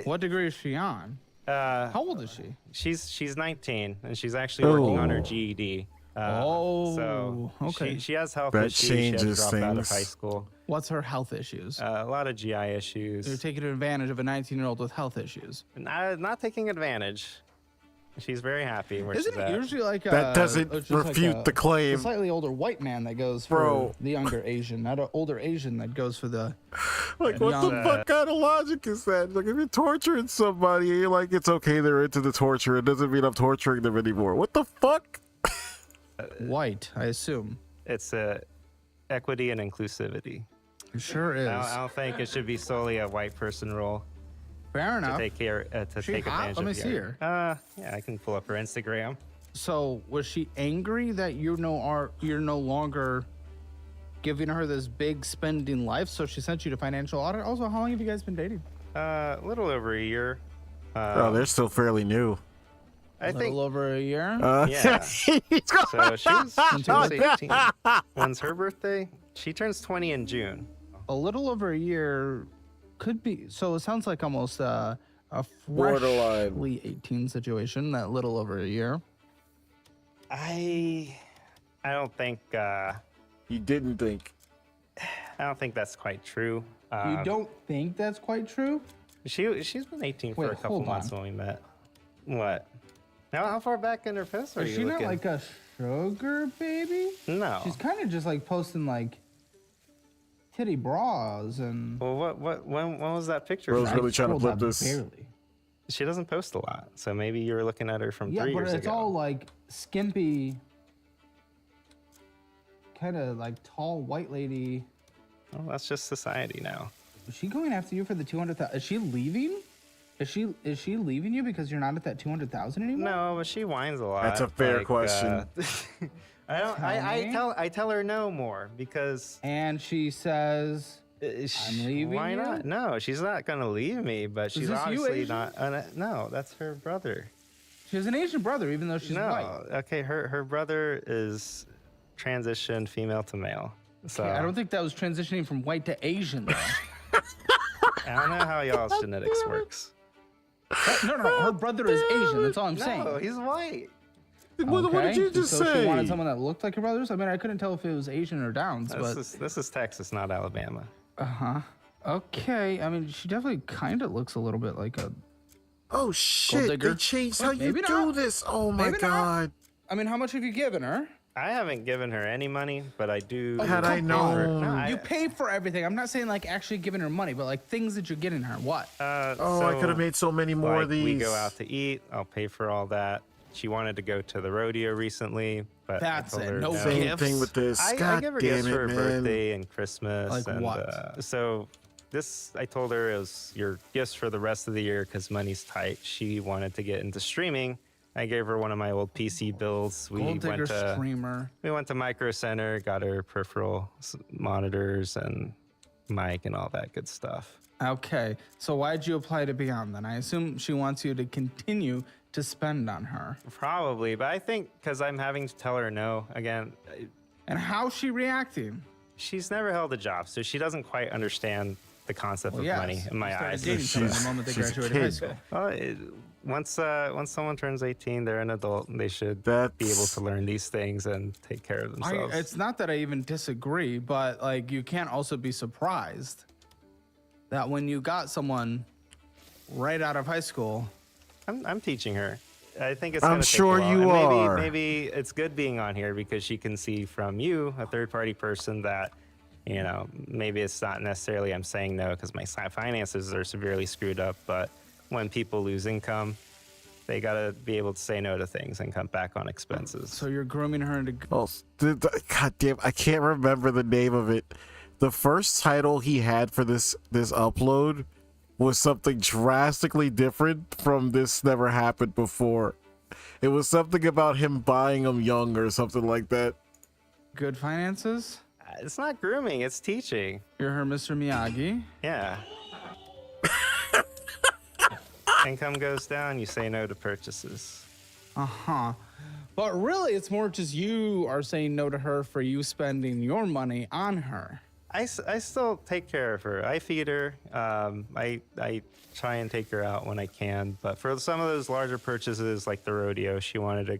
What degree is she on? How old is she? she's 19 and she's actually working on her Oh. GED. Oh, so okay. She has health That issues. She had to changes drop out of things. high school. What's her health issues? A lot of GI issues. You're taking advantage of a 19-year-old with health issues. Not taking advantage. She's very happy where Isn't she's it at. usually like That doesn't just like refute the claim. a slightly older white man that goes for Bro. the younger Asian, not an older Asian that goes for the Like, what the young- fuck kind of logic is that? Like, if you're torturing somebody, you're like, it's okay, they're into the torture. It doesn't mean I'm torturing them anymore. What the fuck? white, I assume. It's equity and inclusivity. It sure is. I don't think it should be solely a white person role Fair to enough. take care to She take hot? advantage Let me of. see her. Yeah, I can pull up her Instagram. So was she angry that you're no longer giving her this big spending life? So she sent you to financial audit. Also, how long have you guys been dating? A little over a year. Oh, they're still fairly new. I A think little over a year. yeah. So she was 18. Oh, When's her birthday? She turns 20 in June. A little over a year could be. So it sounds like almost a Borderline. freshly 18 situation. That little over a year. I don't think You didn't think. I don't think that's quite true. You don't think that's quite true? She's been 18 for Wait, a couple hold months on. when we met. What? Now, how far back in her post are Is you she not looking? like a sugar baby? No. She's kind of just like posting like titty bras and. Well, when was that picture? Bro's from? really trying to Scrolled flip up this. barely. She doesn't post a lot, so maybe you were looking at her from Yeah, 3 but years it's ago. all like skimpy, kind of like tall white lady. Well, that's just society now. Is she going after you for the 200,000? Is she leaving? Is she leaving you because you're not at that 200,000 anymore? No, but she whines a lot. That's a fair like, question. I don't. Tell me. I tell her no more because. And she says, "I'm leaving." Why you? not? No, she's not gonna leave me. But she's this you, obviously Asian? not. No, that's her brother. She has an Asian brother, even though she's no, white. okay. Her brother is transitioned female to male. So Okay, I don't think that was transitioning from white to Asian. Though. I don't know how y'all's genetics works. No. Her brother is Asian. That's all I'm No, saying. he's white. What did you just so say? She wanted someone that looked like her brothers. I mean, I couldn't tell if it was Asian or Downs, but This is Texas, not Alabama. Okay. I mean, she definitely kind of looks a little bit like a. Oh shit! digger. They changed Well, how you maybe do not. this. Oh my Maybe not. god! I mean, how much have you given her? I haven't given her any money, but I do. Had I Come on. known. No, You pay for everything. I'm not saying like actually giving her money, but like things that you're getting her. What? Oh, I could have made so many more of these. We go out to eat. I'll pay for all that. She wanted to go to the rodeo recently, but That's I told it. her No no. Same gifts. thing with this. I God give her damn gifts it, for her man. birthday and Christmas. Like and, what? So this, I told her, it was your gifts for the rest of the year because money's tight. She wanted to get into streaming. I gave her one of my old PC bills. Gold digger streamer. We went to Micro Center, got her peripheral monitors and mic and all that good stuff. Okay. So why'd you apply to Beyond then? I assume she wants you to continue to spend on her. Probably, but I think because I'm having to tell her no again. And how's she reacting? She's never held a job, so she doesn't quite understand the concept of money in my eyes. Dating someone the moment they graduated high school. Once someone turns 18, they're an adult, and they should be able to learn these things and take care of themselves. It's not that I even disagree, but like you can't also be surprised that when you got someone right out of high school. I'm teaching her. I think it's. I'm gonna take sure a while. you And are. Maybe it's good being on here because she can see from you, a third-party person, that maybe it's not necessarily I'm saying no because my finances are severely screwed up, but when people lose income, they gotta be able to say no to things and cut back on expenses. So you're grooming her into. Oh, God damn! I can't remember the name of it. The first title he had for this upload was something drastically different from This Never Happened Before. It was something about him buying them young or something like that. Good finances? It's not grooming, it's teaching. You're her Mr. Miyagi? Yeah. Income goes down, you say no to purchases. Uh-huh. But really, it's more just you are saying no to her for you spending your money on her. I still take care of her. I feed her. I try and take her out when I can. But for some of those larger purchases, like the rodeo, she wanted to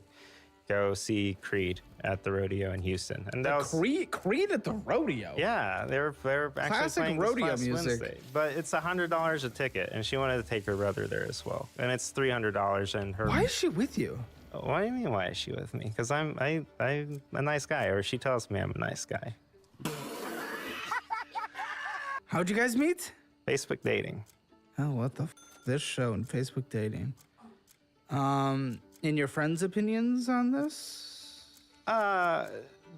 go see Creed at the rodeo in Houston, and that was Creed at the rodeo. Yeah, they're actually Classic playing rodeo this last music. Wednesday. But it's $100 a ticket, and she wanted to take her brother there as well, and it's $300. And her. Why is she with you? What do you mean? Why is she with me? Because I'm a nice guy, or she tells me I'm a nice guy. How'd you guys meet? Facebook dating. Oh, what the this show and Facebook dating. In your friends' opinions on this?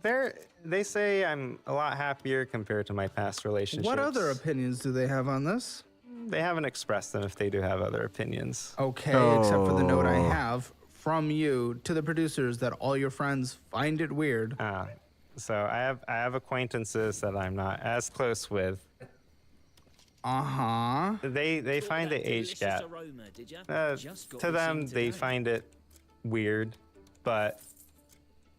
They say I'm a lot happier compared to my past relationships. What other opinions do they have on this? They haven't expressed them if they do have other opinions. Okay, except for the note I have from you to the producers that all your friends find it weird. So I have acquaintances that I'm not as close with. They find the age gap. To them, they find it weird, but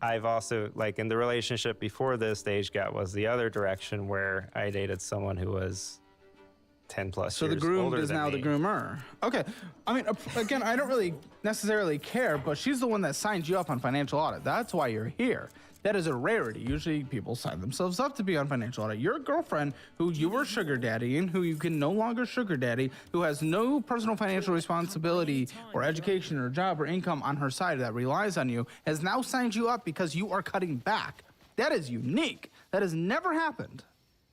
I've also, like in the relationship before this, the age gap was the other direction where I dated someone who was 10 plus So years the groomed older is than now the me. groomer. Okay. I mean, again, I don't really necessarily care, but she's the one that signed you up on financial audit. That's why you're here. That is a rarity. Usually people sign themselves up to be on financial audit. Your girlfriend, who you were sugar daddying, who you can no longer sugar daddy, who has no personal financial responsibility or education or job or income on her side that relies on you, has now signed you up because you are cutting back. That is unique. That has never happened.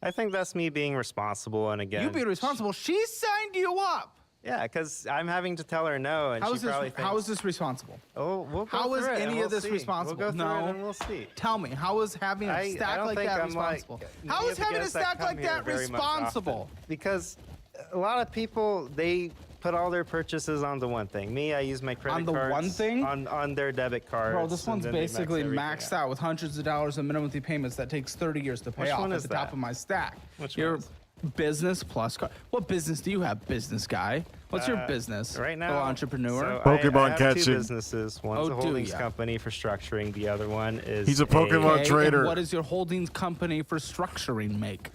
I think that's me being responsible, and again, You being responsible. She signed you up. Yeah, because I'm having to tell her no, and How she is this? probably thinks. How is this responsible? Oh, we'll go How is through it, and any we'll of this see. responsible? We'll go through No. it and we'll see. Tell me, how is having a I stack don't like think that I'm responsible? like How many is of the having a guests that stack come like here that very much responsible? often. Because a lot of people, they put all their purchases onto one thing. Me, I use my credit On the cards one thing? on their debit cards. Bro, this and one's then they max basically everything maxed out with hundreds of dollars in minimum monthly payments that takes 30 years to pay Which off one at is the top that? of my stack. Which Your one is business plus card. What business do you have, business guy? What's your business? Right now, Little entrepreneur? So I have two businesses. One's Oh, a do holdings ya? company for structuring. The other one is He's a Pokemon Okay, trader. and what does your holdings company for structuring make?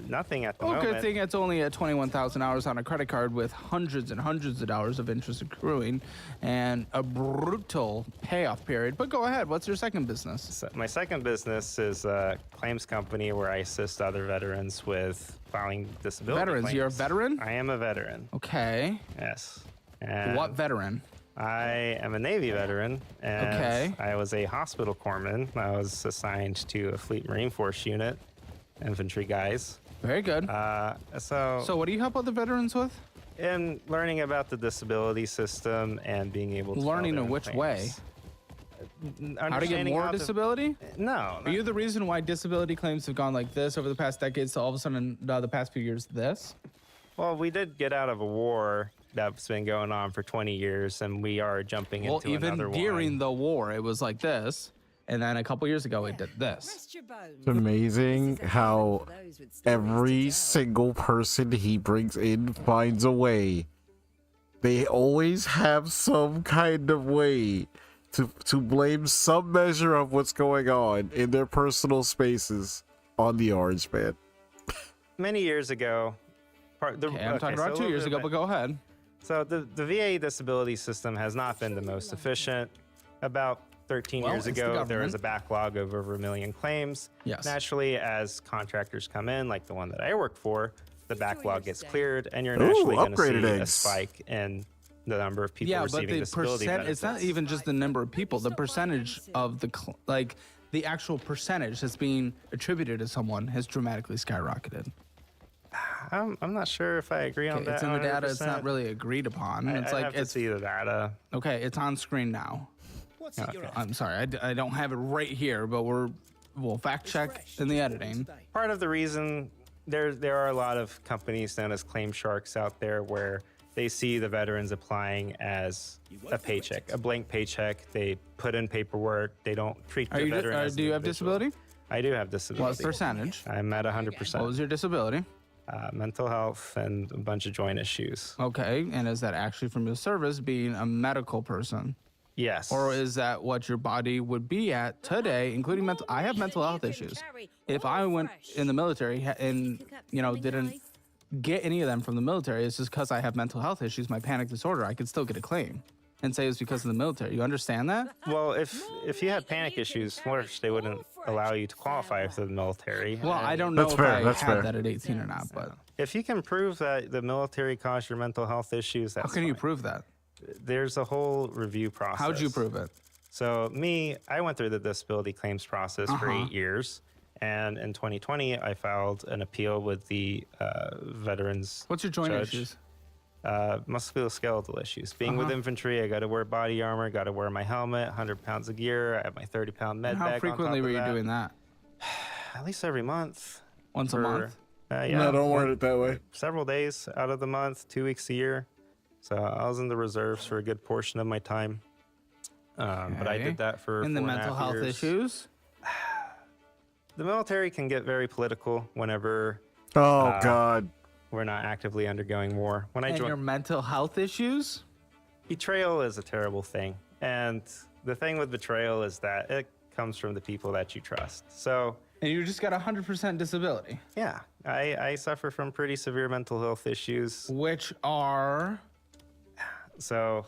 Nothing at the Oh, moment. good thing it's only at $21,000 on a credit card with hundreds and hundreds of dollars of interest accruing and a brutal payoff period. But go ahead, what's your second business? So my second business is a claims company where I assist other veterans with filing disability Veterans, claims. you're a veteran? I am a veteran. Okay. Yes. And What veteran? I am a Navy veteran, and Okay. I was a hospital corpsman. I was assigned to a Fleet Marine Force unit, infantry guys. Very good. So what do you help other veterans with? In learning about the disability system and being able to Learning file in their which claims. way? How to get Understanding more how to- disability? No. Are you the reason why disability claims have gone like this over the past decades to all of a sudden the past few years this? Well, we did get out of a war that's been going on for 20 years, and we are jumping Well, into even another during one. the war, it was like this. And then a couple years ago, it did this. It's amazing how every single person he brings in finds a way. They always have some kind of way to blame some measure of what's going on in their personal spaces on the Orange Man. Many years ago, I'm talking about 2 years ago, but go ahead. So the VA disability system has not been the most efficient. About 13 years it's the ago, there was government. a backlog of over 1 million claims. Yes. Naturally, as contractors come in, like the one that I work for, the backlog gets cleared, and you're Ooh, naturally going to see upgraded a eggs. spike in the number of people Yeah, but receiving the disability percent, it's not benefits. even just the number of people. The percentage of the, the actual percentage that's being attributed to someone has dramatically skyrocketed. I'm not sure if I agree on Okay, that. it's in the data. It's 100%. not really agreed upon. It's I like have to it's see the data. okay. It's on screen now. I'm sorry, I don't have it right here, but we'll fact check in the editing. Part of the reason there are a lot of companies known as claim sharks out there where they see the veterans applying as a paycheck, a blank paycheck. They put in paperwork. They don't treat the veteran as Do you have individual. disability? I do have disability. What percentage? I'm at 100%. What was your disability? Mental health and a bunch of joint issues. Okay, and is that actually from your service being a medical person? Yes. Or is that what your body would be at today, including mental? I have mental health issues. If I went in the military and didn't get any of them from the military, it's just because I have mental health issues, my panic disorder. I could still get a claim and say it's because of the military. You understand that? Well, if you had panic issues, first they wouldn't allow you to qualify for the military. Well, I And don't know That's if fair, I that's had fair. that at 18 or not, but if you can prove that the military caused your mental health issues, that's how can you fine. prove that? There's a whole review process. How'd you prove it? So I went through the disability claims process for Uh-huh. 8 years. And in 2020, I filed an appeal with the veterans. What's your joint judge. issues? Musculoskeletal issues. Being with Uh-huh. infantry, I got to wear body armor, got to wear my helmet, 100 pounds of gear. I have my 30-pound med bag. How on frequently top were of you that. doing that? At least every month. Once a month? Yeah. No, don't word it that way. Several days out of the month, 2 weeks a year. So I was in the reserves for a good portion of my time. But I Okay. did that for And the 4.5 mental health years. issues? The military can get very political whenever Oh God. we're not actively undergoing war. When I And your joined, mental health issues? betrayal is a terrible thing. And the thing with betrayal is that it comes from the people that you trust. So And you just got 100% disability. yeah, I suffer from pretty severe mental health issues. Which are? So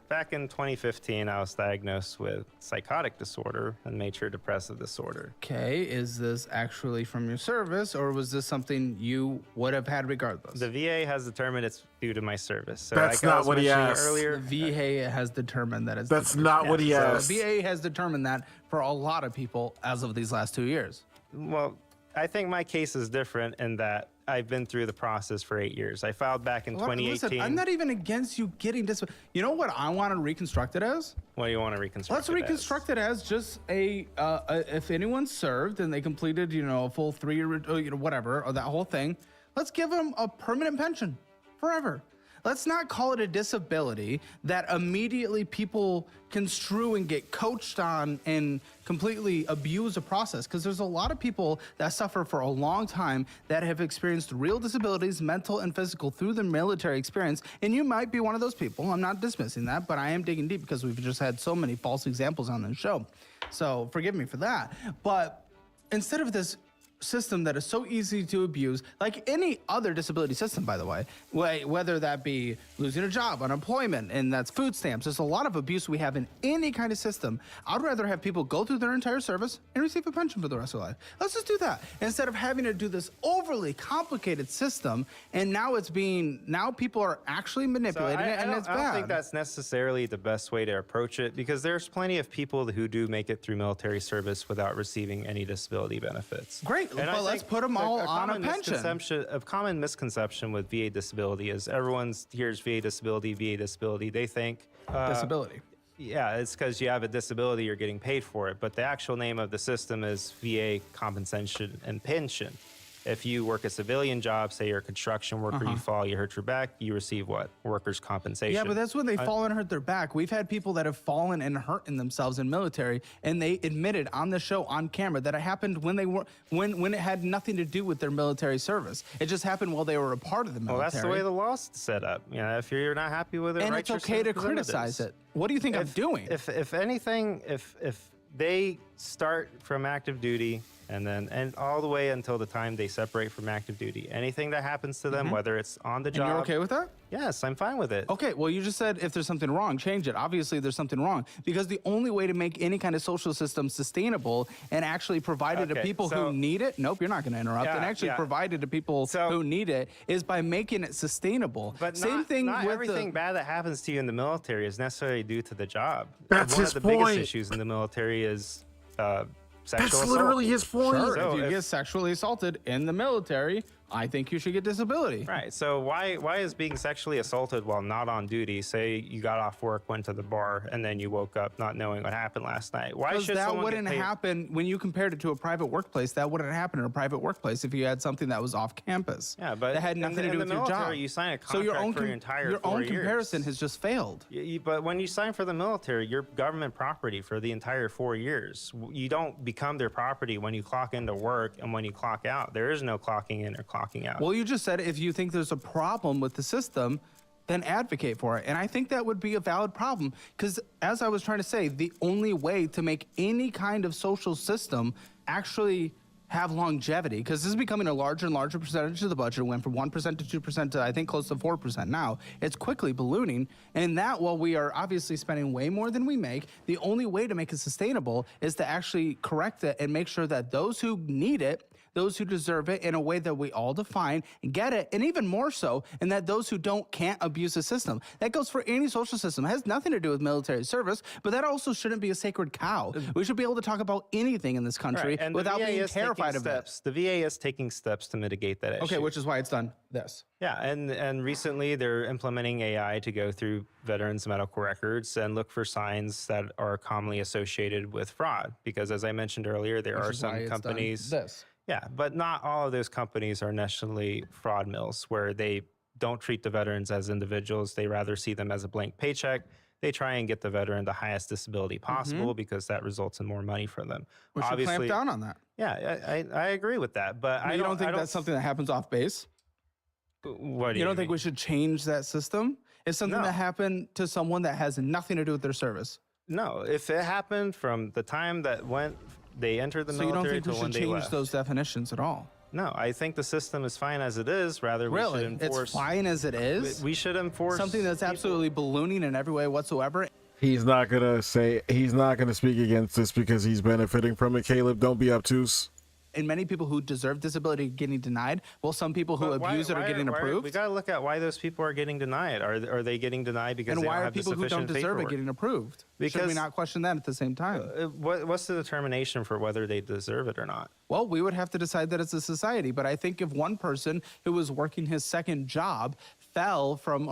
back in 2015, I was diagnosed with psychotic disorder and major depressive disorder. Okay, is this actually from your service, or was this something you would have had regardless? The VA has determined it's due to my service. So That's like I not was what he mentioning asked. earlier. The VA has determined that it's. That's not what he So asked. The VA has determined that for a lot of people as of these last 2 years. Well, I think my case is different in that I've been through the process for 8 years. I filed back in 2018. Listen, I'm not even against you getting this. You know what I want to reconstruct it as? What do you want to reconstruct? Let's reconstruct it as just if anyone served and they completed, a full 3 year, whatever, or that whole thing, let's give them a permanent pension forever. Let's not call it a disability that immediately people construe and get coached on and completely abuse a process. Because there's a lot of people that suffer for a long time that have experienced real disabilities, mental and physical, through the military experience. And you might be one of those people. I'm not dismissing that, but I am digging deep because we've just had so many false examples on this show. So forgive me for that. But instead of this system that is so easy to abuse, like any other disability system, by the way, whether that be losing a job, unemployment, and that's food stamps. There's a lot of abuse we have in any kind of system. I'd rather have people go through their entire service and receive a pension for the rest of their life. Let's just do that instead of having to do this overly complicated system. And now people are actually manipulating it, and it's I bad. don't think that's necessarily the best way to approach it because there's plenty of people who do make it through military service without receiving any disability benefits. Great, And I but let's think put them all on a common pension. A common misconception with VA disability is everyone hears VA disability. They think Disability. Yeah, it's because you have a disability, you're getting paid for it. But the actual name of the system is VA compensation and pension. If you work a civilian job, say you're a construction worker, you fall, you hurt your back, you receive what? Workers' compensation. Yeah, but that's when they fall and hurt their back. We've had people that have fallen and hurt in themselves in military, and they admitted on the show on camera that it happened when they were when it had nothing to do with their military service. It just happened while they were a part of the military. Well, that's the way the law's set up. You know, if you're not happy with it, and write it's your okay to representatives. criticize it. What do you think I'm doing? If anything, if they start from active duty and all the way until the time they separate from active duty, anything that happens to them, whether it's on the job, And you're okay with that? Yes, I'm fine with it. Okay, well, you just said if there's something wrong, change it. Obviously, there's something wrong because the only way to make any kind of social system sustainable and actually provide it to people who need it. Nope, you're not going to interrupt. And actually provide it to people who need it is by making it sustainable. But same thing not with everything bad that happens to you in the military is necessarily due to the job. That's One his of the biggest point. issues in the military is sexual That's assault. literally his point. Sure, So if you if- get sexually assaulted in the military, I think you should get disability. Right. So why is being sexually assaulted while not on duty? Say you got off work, went to the bar, and then you woke up not knowing what happened last night. Why Because should that someone wouldn't get paid? happen when you compared it to a private workplace. That wouldn't happen in a private workplace if you had something that was off campus. Yeah, but that had in nothing the- to in do the with your job. military, you sign a so your contract own for your entire your 4 own years. comparison has just failed. But when you sign for the military, you're government property for the entire 4 years. You don't become their property when you clock into work and when you clock out. There is no clocking in or clocking out. Well, you just said if you think there's a problem with the system, then advocate for it. And I think that would be a valid problem because, as I was trying to say, the only way to make any kind of social system actually have longevity, because this is becoming a larger and larger percentage of the budget. It went from 1% to 2% to I think close to 4% now. It's quickly ballooning. And that, while we are obviously spending way more than we make, the only way to make it sustainable is to actually correct it and make sure that those who need it, those who deserve it in a way that we all define and get it, and even more so, and that those who don't can't abuse the system. That goes for any social system. It has nothing to do with military service, but that also shouldn't be a sacred cow. We should be able to talk about anything in this country Right, and the without VA being is taking terrified of it. steps. The VA is taking steps to mitigate that issue. Okay, which is why it's done this. Yeah, and recently they're implementing AI to go through veterans' medical records and look for signs that are commonly associated with fraud. Because as I mentioned earlier, there Which are is why some it's done companies. this. Yeah, but not all of those companies are necessarily fraud mills where they don't treat the veterans as individuals. They rather see them as a blank paycheck. They try and get the veteran the highest disability possible because that results in more money for them. We should clamp down on that. Yeah, I agree with that, but You don't think that's something that happens off base? What do You you don't think mean? we should change that system? It's something No. that happened to someone that has nothing to do with their service. No, if it happened from the time that they entered the So you don't military think we to when should they change left. those definitions at all? No, I think the system is fine as it is. Rather, we Really? should enforce. It's fine as it is? We should enforce Something that's absolutely ballooning in every way whatsoever. He's not gonna speak against this because he's benefiting from it. Caleb, don't be obtuse. And many people who deserve disability getting denied, while some people who But why- abuse it are why- getting why- approved. We got to look at why those people are getting denied. Are they getting denied because And they why don't are have the people who don't sufficient deserve it paperwork? getting approved? Should we Because- not question that at the same time? What's the determination for whether they deserve it or not? Well, we would have to decide that as a society. But I think if one person who was working his second job fell from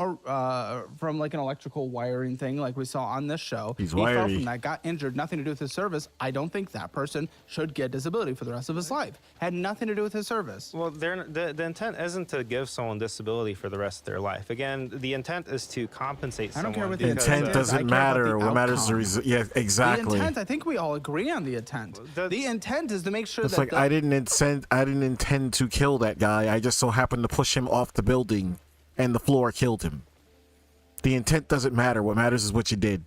like an electrical wiring thing, like we saw on this show, He's he fell wiry. from that, got injured, nothing to do with his service. I don't think that person should get disability for the rest of his life. Had nothing to do with his service. Well, the intent isn't to give someone disability for the rest of their life. Again, the intent is to compensate I don't someone. care what the because Intent is. I doesn't care about matter. the What matters is the outcome. result. Yeah, exactly. The intent, I think we all agree on the intent. The intent is to make sure It's that like the- I didn't intend to kill that guy. I just so happened to push him off the building, and the floor killed him. The intent doesn't matter. What matters is what you did.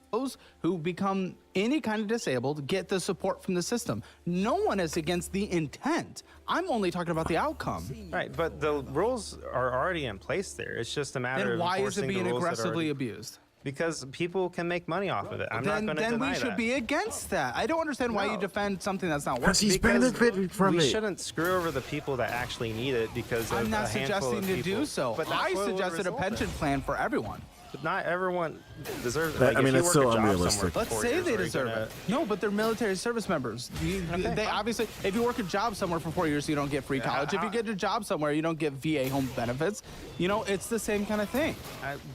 those who become any kind of disabled get the support from the system. No one is against the intent. I'm only talking about the outcome. Right, but the rules are already in place there. It's just a matter Then of why is it enforcing the being rules that are aggressively already- abused? Because people can make money off of it. I'm not going to Then deny we should that. be against that. I don't understand why you defend something that's not working. We shouldn't screw over the people that actually need it because of I'm not a handful suggesting of to people. do so. But that's I what it would suggested a result in. pension plan for everyone. But not everyone deserves it. That- Like, I if mean, you that's work still a job unrealistic. somewhere for Let's 4 say years, they are you deserve gonna- it. No, but they're military service members. They obviously, if you work a job somewhere for 4 years, you don't get free college. If you get a job somewhere, you don't get VA home benefits. You know, it's the same kind of thing.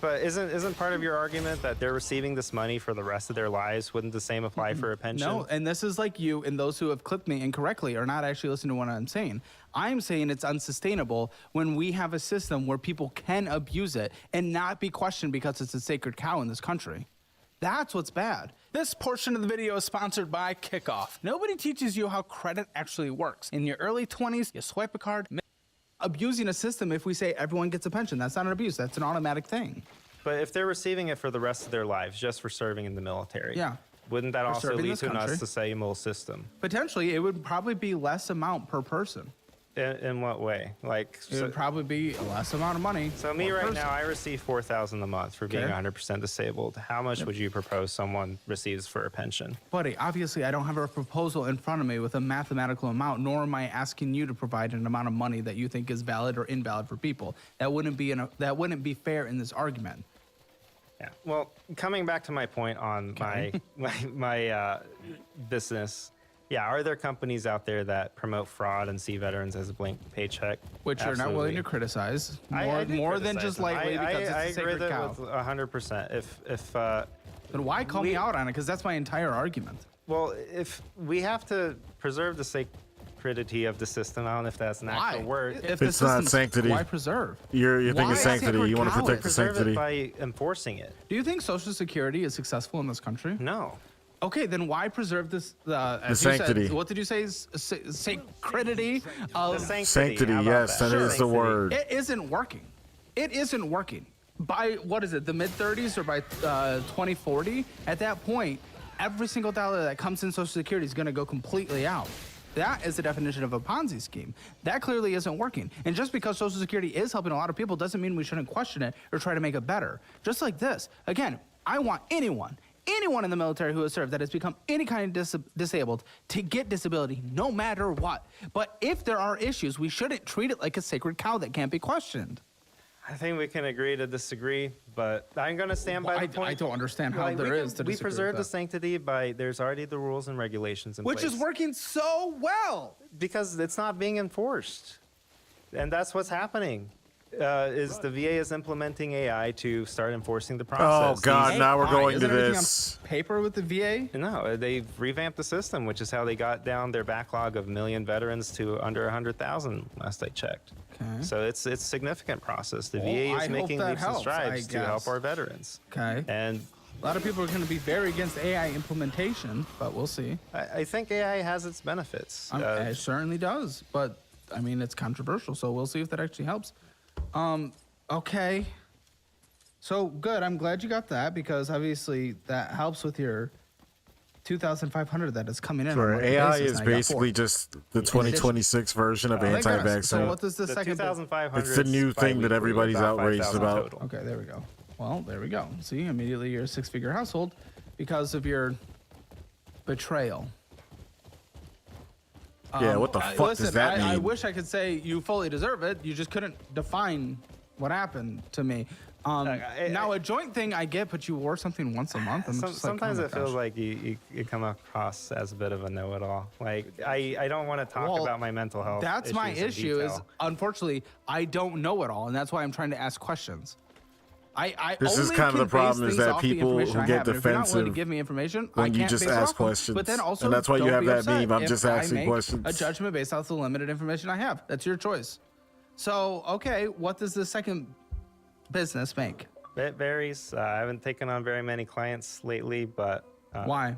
But isn't part of your argument that they're receiving this money for the rest of their lives? Wouldn't the same apply for a pension? No, and this is like you and those who have clipped me incorrectly are not actually listening to what I'm saying. I'm saying it's unsustainable when we have a system where people can abuse it and not be questioned because it's a sacred cow in this country. That's what's bad. This portion of the video is sponsored by Kickoff. Nobody teaches you how credit actually works. In your early 20s, you swipe a card. Abusing a system if we say everyone gets a pension. That's not an abuse. That's an automatic thing. But if they're receiving it for the rest of their lives just for serving in the military, Yeah. wouldn't that For also serving lead this to an country. unsustainable system? Potentially, it would probably be less amount per person. In what way? Like, It would probably be a less amount of money. So me per right person. now, I receive $4,000 a month for being Okay. 100% disabled. How much would you propose someone receives for a pension? Buddy, obviously I don't have a proposal in front of me with a mathematical amount, nor am I asking you to provide an amount of money that you think is valid or invalid for people. That wouldn't be fair in this argument. Yeah. Well, coming back to my point on my business, yeah, are there companies out there that promote fraud and see veterans as a blank paycheck? Which you're not willing to criticize more than just lightly because I it's a agree sacred with cow. it with 100%. If Then why call me out on it? Because that's my entire argument. Well, if we have to preserve the sacredity of the system, I don't know if that's an actual Why? word. If the It's not system's- sanctity. why preserve? You're thinking Why sanctity. sacred You want to cow? protect the Preserve sanctity. it by enforcing it. Do you think Social Security is successful in this country? No. Okay, then why preserve this? As you sanctity. Said, what did you say? Sacredity of Sanctity, yes, that is the word. It isn't working. It isn't working. By what is it? The mid 30s or by 2040? At that point, every single dollar that comes in Social Security is going to go completely out. That is the definition of a Ponzi scheme. That clearly isn't working. And just because Social Security is helping a lot of people doesn't mean we shouldn't question it or try to make it better. Just like this. Again, I want anyone in the military who has served that has become any kind of disabled to get disability no matter what. But if there are issues, we shouldn't treat it like a sacred cow that can't be questioned. I think we can agree to disagree, but I'm going to stand by the point. I don't understand how Like, there is to we disagree preserve with the that. sanctity by there's already the rules and regulations in Which place. is working so well. Because it's not being enforced. And that's what's happening. Is the VA is implementing AI to start enforcing the process. Oh, God, now we're going to Isn't everything this. on paper with the VA? No, they've revamped the system, which is how they got down their backlog of 1 million veterans to under 100,000 last I checked. Okay. So it's a significant process. The Well, VA I is hope making that leaps and helps, I strides to help guess. our veterans. Okay. And A lot of people are going to be very against AI implementation, but we'll see. I think AI has its benefits. It certainly does, but I mean, it's controversial, so we'll see if that actually helps. Okay. So good. I'm glad you got that because obviously that helps with your 2,500 that is coming in. on a Sure, monthly AI basis, is and I got basically four. just the 2026 version of Thank goodness. anti-vaccine. So what does the second? 2,500 It's the new thing that bi-weekly, everybody's about outraged 5,000 about. total. Okay, there we go. Well, there we go. See, immediately you're a six-figure household because of your betrayal. Yeah, what the fuck does that I mean? wish I could say you fully deserve it. You just couldn't define what happened to me. Now, a joint thing I get, but you wore something once a month. I'm just like, Sometimes oh my it feels gosh. like you come across as a bit of a know-it-all. Like I don't want to talk Well, about my mental health. That's my issues in issue. Is detail. unfortunately I don't know it all, and that's why I'm trying to ask questions. I This is only kind of the can base problem is things that off the people information who I get have, and if you're not willing to defensive give me information, I when you can't just base it ask off of. questions. But then also, And that's why you don't have be that upset meme, I'm if just I asking make questions. A judgment based off the limited information I have. That's your choice. So okay, what does the second business make? It varies. I haven't taken on very many clients lately, but Why?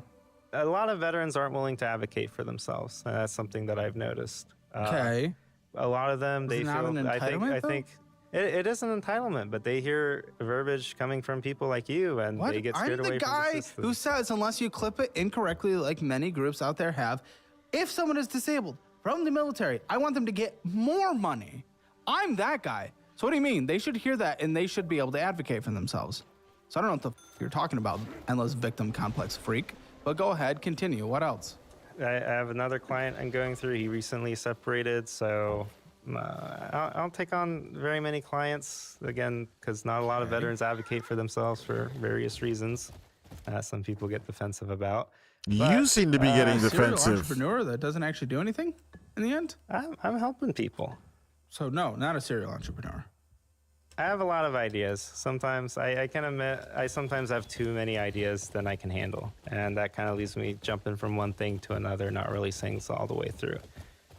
A lot of veterans aren't willing to advocate for themselves. And that's something that I've noticed. Okay. A lot of them, they Isn't that feel. an I entitlement, though? think it is an entitlement, but they hear verbiage coming from people like you, and What? they get I'm scared the away from guy the system. who says unless you clip it incorrectly, like many groups out there have, if someone is disabled from the military, I want them to get more money. I'm that guy. So what do you mean? They should hear that and they should be able to advocate for themselves. So I don't know what the you're talking about, endless victim complex freak. But go ahead, continue. What else? I have another client I'm going through. He recently separated, so I don't take on very many clients, again, because not a lot of veterans advocate for themselves for various reasons. Some people get defensive about. You seem to be getting Serial defensive. entrepreneur that doesn't actually do anything in the end? I'm helping people. So no, not a serial entrepreneur. I have a lot of ideas. Sometimes I can admit I sometimes have too many ideas than I can handle. And that kind of leaves me jumping from one thing to another, not really seeing this all the way through.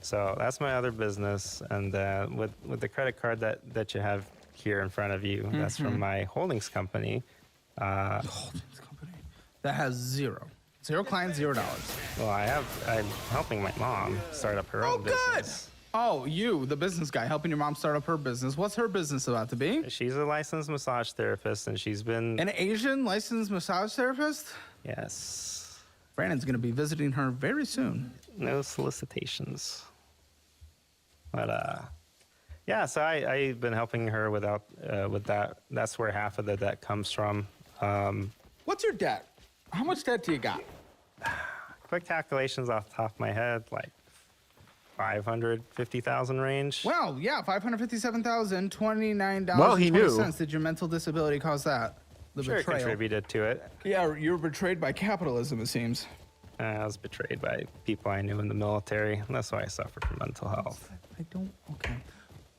So that's my other business. And with the credit card that you have here in front of you, that's from my holdings company. Holdings company. That has zero clients, $0. Well, I'm helping my mom start up her own business. Oh, you, the business guy, helping your mom start up her business. What's her business about to be? She's a licensed massage therapist, and she's been... An Asian licensed massage therapist? Yes. Brandon's going to be visiting her very soon. No solicitations. But, yeah, so I've been helping her with that. That's where half of the debt comes from. What's your debt? How much debt do you got? Quick calculations off the top of my head, like 550,000 range. Well, yeah, $557,000, $29. Well, he knew. Did your mental disability cause that? The Sure, betrayal. contributed to it. Yeah, you were betrayed by capitalism, it seems. I was betrayed by people I knew in the military, and that's why I suffered from mental health. I don't.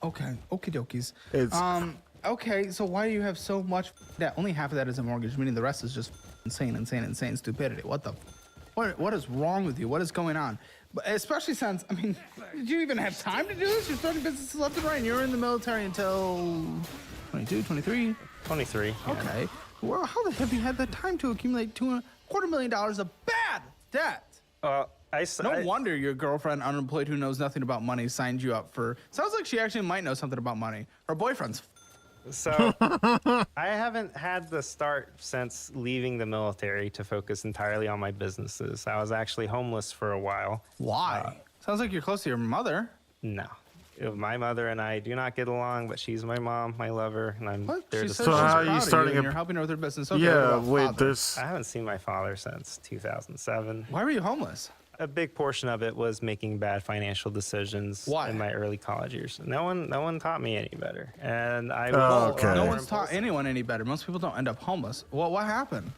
Okay. Okie dokies. It's- Okay, so why do you have so much debt? Only half of that is a mortgage, meaning the rest is just insane stupidity. What is wrong with you? What is going on? But especially since, I mean, did you even have time to do this? You're starting businesses left and right, and you're in the military until 22, 23? 23. Yeah. Okay. Well, how the have you had the time to accumulate $250,000 of bad debt? No wonder your girlfriend, unemployed, who knows nothing about money, signed you up for... Sounds like she actually might know something about money. Her boyfriend's... So I haven't had the start since leaving the military to focus entirely on my businesses. I was actually homeless for a while. Why? Sounds like you're close to your mother. No. My mother and I do not get along, but she's my mom. I love her, and I'm there She to says support she's her. proud of you and you're helping her with her business. Okay, what about father? I haven't seen my father since 2007. Why were you homeless? A big portion of it was making bad financial decisions in my early college years. No one taught me any better, and I was No one's taught anyone any better. Most people don't end up homeless. Well, what happened?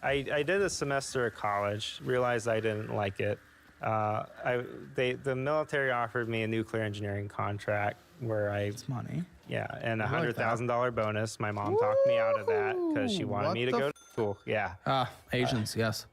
I did a semester of college, realized I didn't like it. The military offered me a nuclear engineering contract where It's money. Yeah, and a I like that. $100,000 bonus. My mom talked me out of that because she wanted What me to the go to school. Yeah. Asians, yes.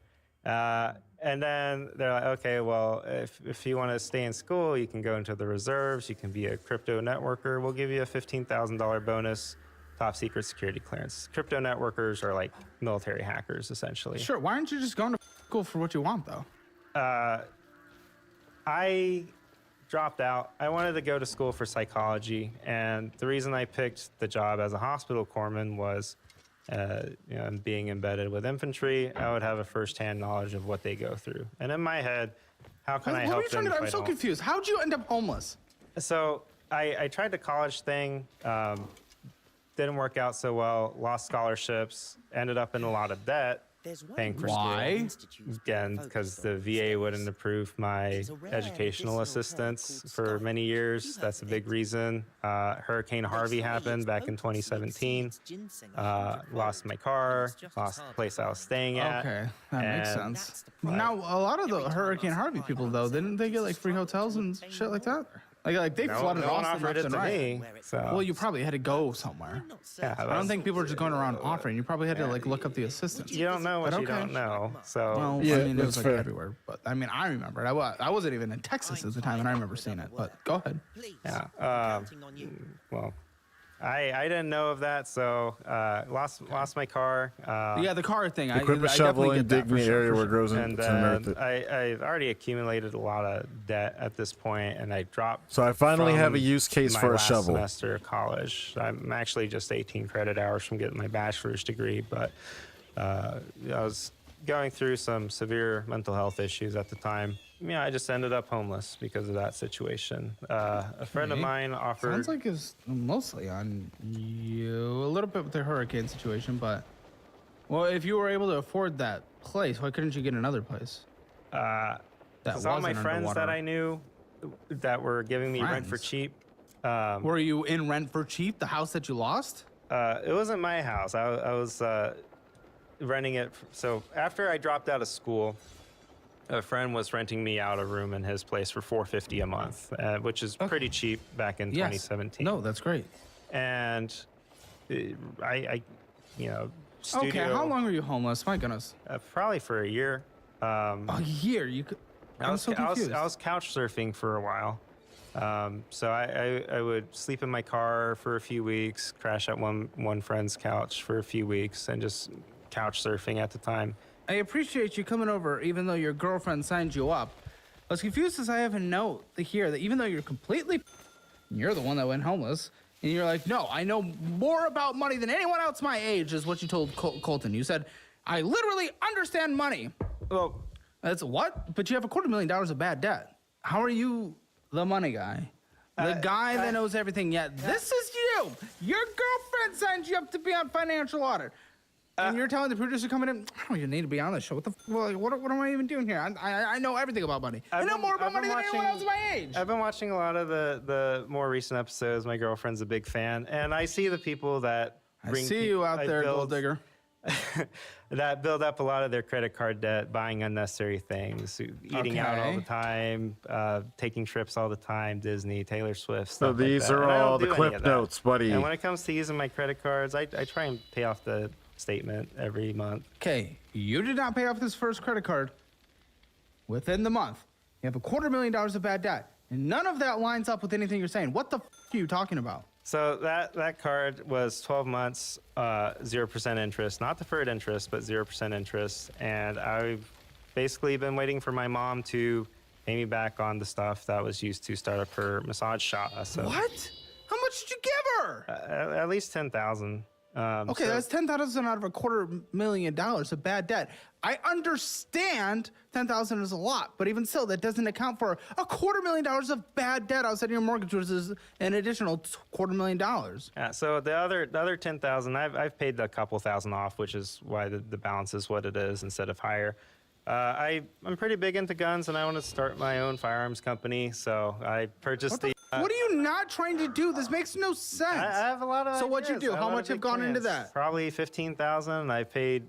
And then they're like, okay, well, if you want to stay in school, you can go into the reserves. You can be a crypto networker. We'll give you a $15,000 bonus, top secret security clearance. Crypto networkers are like military hackers, essentially. Sure. Why aren't you just going to school for what you want, though? I dropped out. I wanted to go to school for psychology, and the reason I picked the job as a hospital corpsman was, being embedded with infantry, I would have a first-hand knowledge of what they go through. And in my head, how can I help them? I'm so confused. How'd you end up homeless? So I tried the college thing, didn't work out so well. Lost scholarships, ended up in a lot of debt. Paying for Why? school. Again, because the VA wouldn't approve my educational assistance for many years. That's a big reason. Hurricane Harvey happened back in 2017. Lost my car, lost the place I was staying at. Okay, that makes sense. Now, a lot of the Hurricane Harvey people, though, didn't they get like free hotels and shit like that? Like they flooded no one Austin offered left it and to right. me, so. Well, you probably had to go somewhere. Yeah, I don't think people are just going around offering. You probably had to like look up the assistance. You don't know what But you okay. don't know. So Well, I mean, it was like everywhere. But I mean, I remember it. I wasn't even in Texas at the time, and I remember seeing it. But go ahead. Yeah. Well, I didn't know of that, so lost my car. Yeah, the car thing. Equip a I shovel definitely and get dig that in for the sure, area for where it sure. grows And into unearth it. I've already accumulated a lot of debt at this point, and I dropped. So I finally have a from use case my for a last shovel. semester of college. I'm actually just 18 credit hours from getting my bachelor's degree, but I was going through some severe mental health issues at the time. Yeah, I just ended up homeless because of that situation. A friend of mine offered. Sounds like it's mostly on you. A little bit with the hurricane situation, but well, if you were able to afford that place, why couldn't you get another place? Because all my friends that I knew that were giving me rent for cheap Were you in rent for cheap, the house that you lost? It wasn't my house. I was renting it. So after I dropped out of school, a friend was renting me out a room in his place for $450 a month, which is pretty cheap back in 2017. No, that's great. And I studio. Okay, how long were you homeless? My goodness. Probably for a year. A year? You could. I'm so confused. I was couch surfing for a while. So I would sleep in my car for a few weeks, crash at one friend's couch for a few weeks, and just couch surfing at the time. I appreciate you coming over, even though your girlfriend signed you up. I was confused as I have a note here that even though you're you're the one that went homeless, and you're like, no, I know more about money than anyone else my age, is what you told Colton. You said, I literally understand money. Well, that's what? But you have $250,000 of bad debt. How are you the money guy? The guy that knows everything yet. This is you. Your girlfriend signed you up to be on financial audit. And you're telling the producer coming in, I don't even need to be on this show. What am I even doing here? I know everything about money. I know more about money than anyone else my age. I've been watching a lot of the more recent episodes. My girlfriend's a big fan. And I see the people that bring... I see you out there, gold digger. That build up a lot of their credit card debt, buying unnecessary things, eating out all the time, taking trips all the time, Disney, Taylor Swift, stuff So these like that. are And I don't all the do any clip of that. notes, buddy. And when it comes to using my credit cards, I try and pay off the statement every month. Okay, you did not pay off this first credit card within the month. You have $250,000 of bad debt. And none of that lines up with anything you're saying. What the are you talking about? So that card was 12 months, 0% interest, not deferred interest, but 0% interest. And I've basically been waiting for my mom to pay me back on the stuff that was used to start up her massage shop. So What? How much did you give her? At least $10,000. Okay, that's $10,000 out of $250,000 of bad debt. I understand $10,000 is a lot, but even still, that doesn't account for $250,000 of bad debt outside your mortgage, which is an additional $250,000. Yeah. So the other $10,000, I've paid a couple thousand off, which is why the balance is what it is instead of higher. I'm pretty big into guns, and I want to start my own firearms company. So I purchased What are you not trying to do? This makes no sense. I have a lot of So what you ideas. do? I have How a lot much of have big gone into plans. that? Probably $15,000. I paid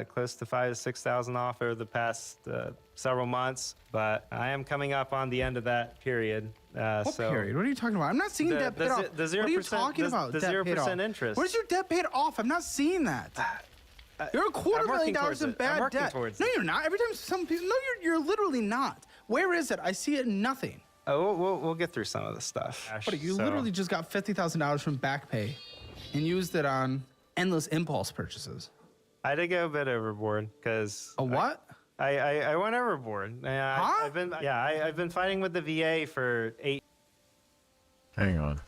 close to $5,000 to $6,000 off over the past several months, but I am coming up on the end of that period. What period? What are you talking about? I'm not seeing debt paid off. The 0%, what are you talking about? The debt paid 0% off? interest. Where's your debt paid off? I'm not seeing that. You're $250,000 in bad debt. No, you're not. Every time some people, no, you're literally not. Where is it? I see it in nothing. Oh, we'll get through some of the stuff. But you literally just got $50,000 from back pay and used it on endless impulse purchases. I did go a bit overboard because a what? I went overboard. Huh? I've been fighting with the VA for 8. Hang on.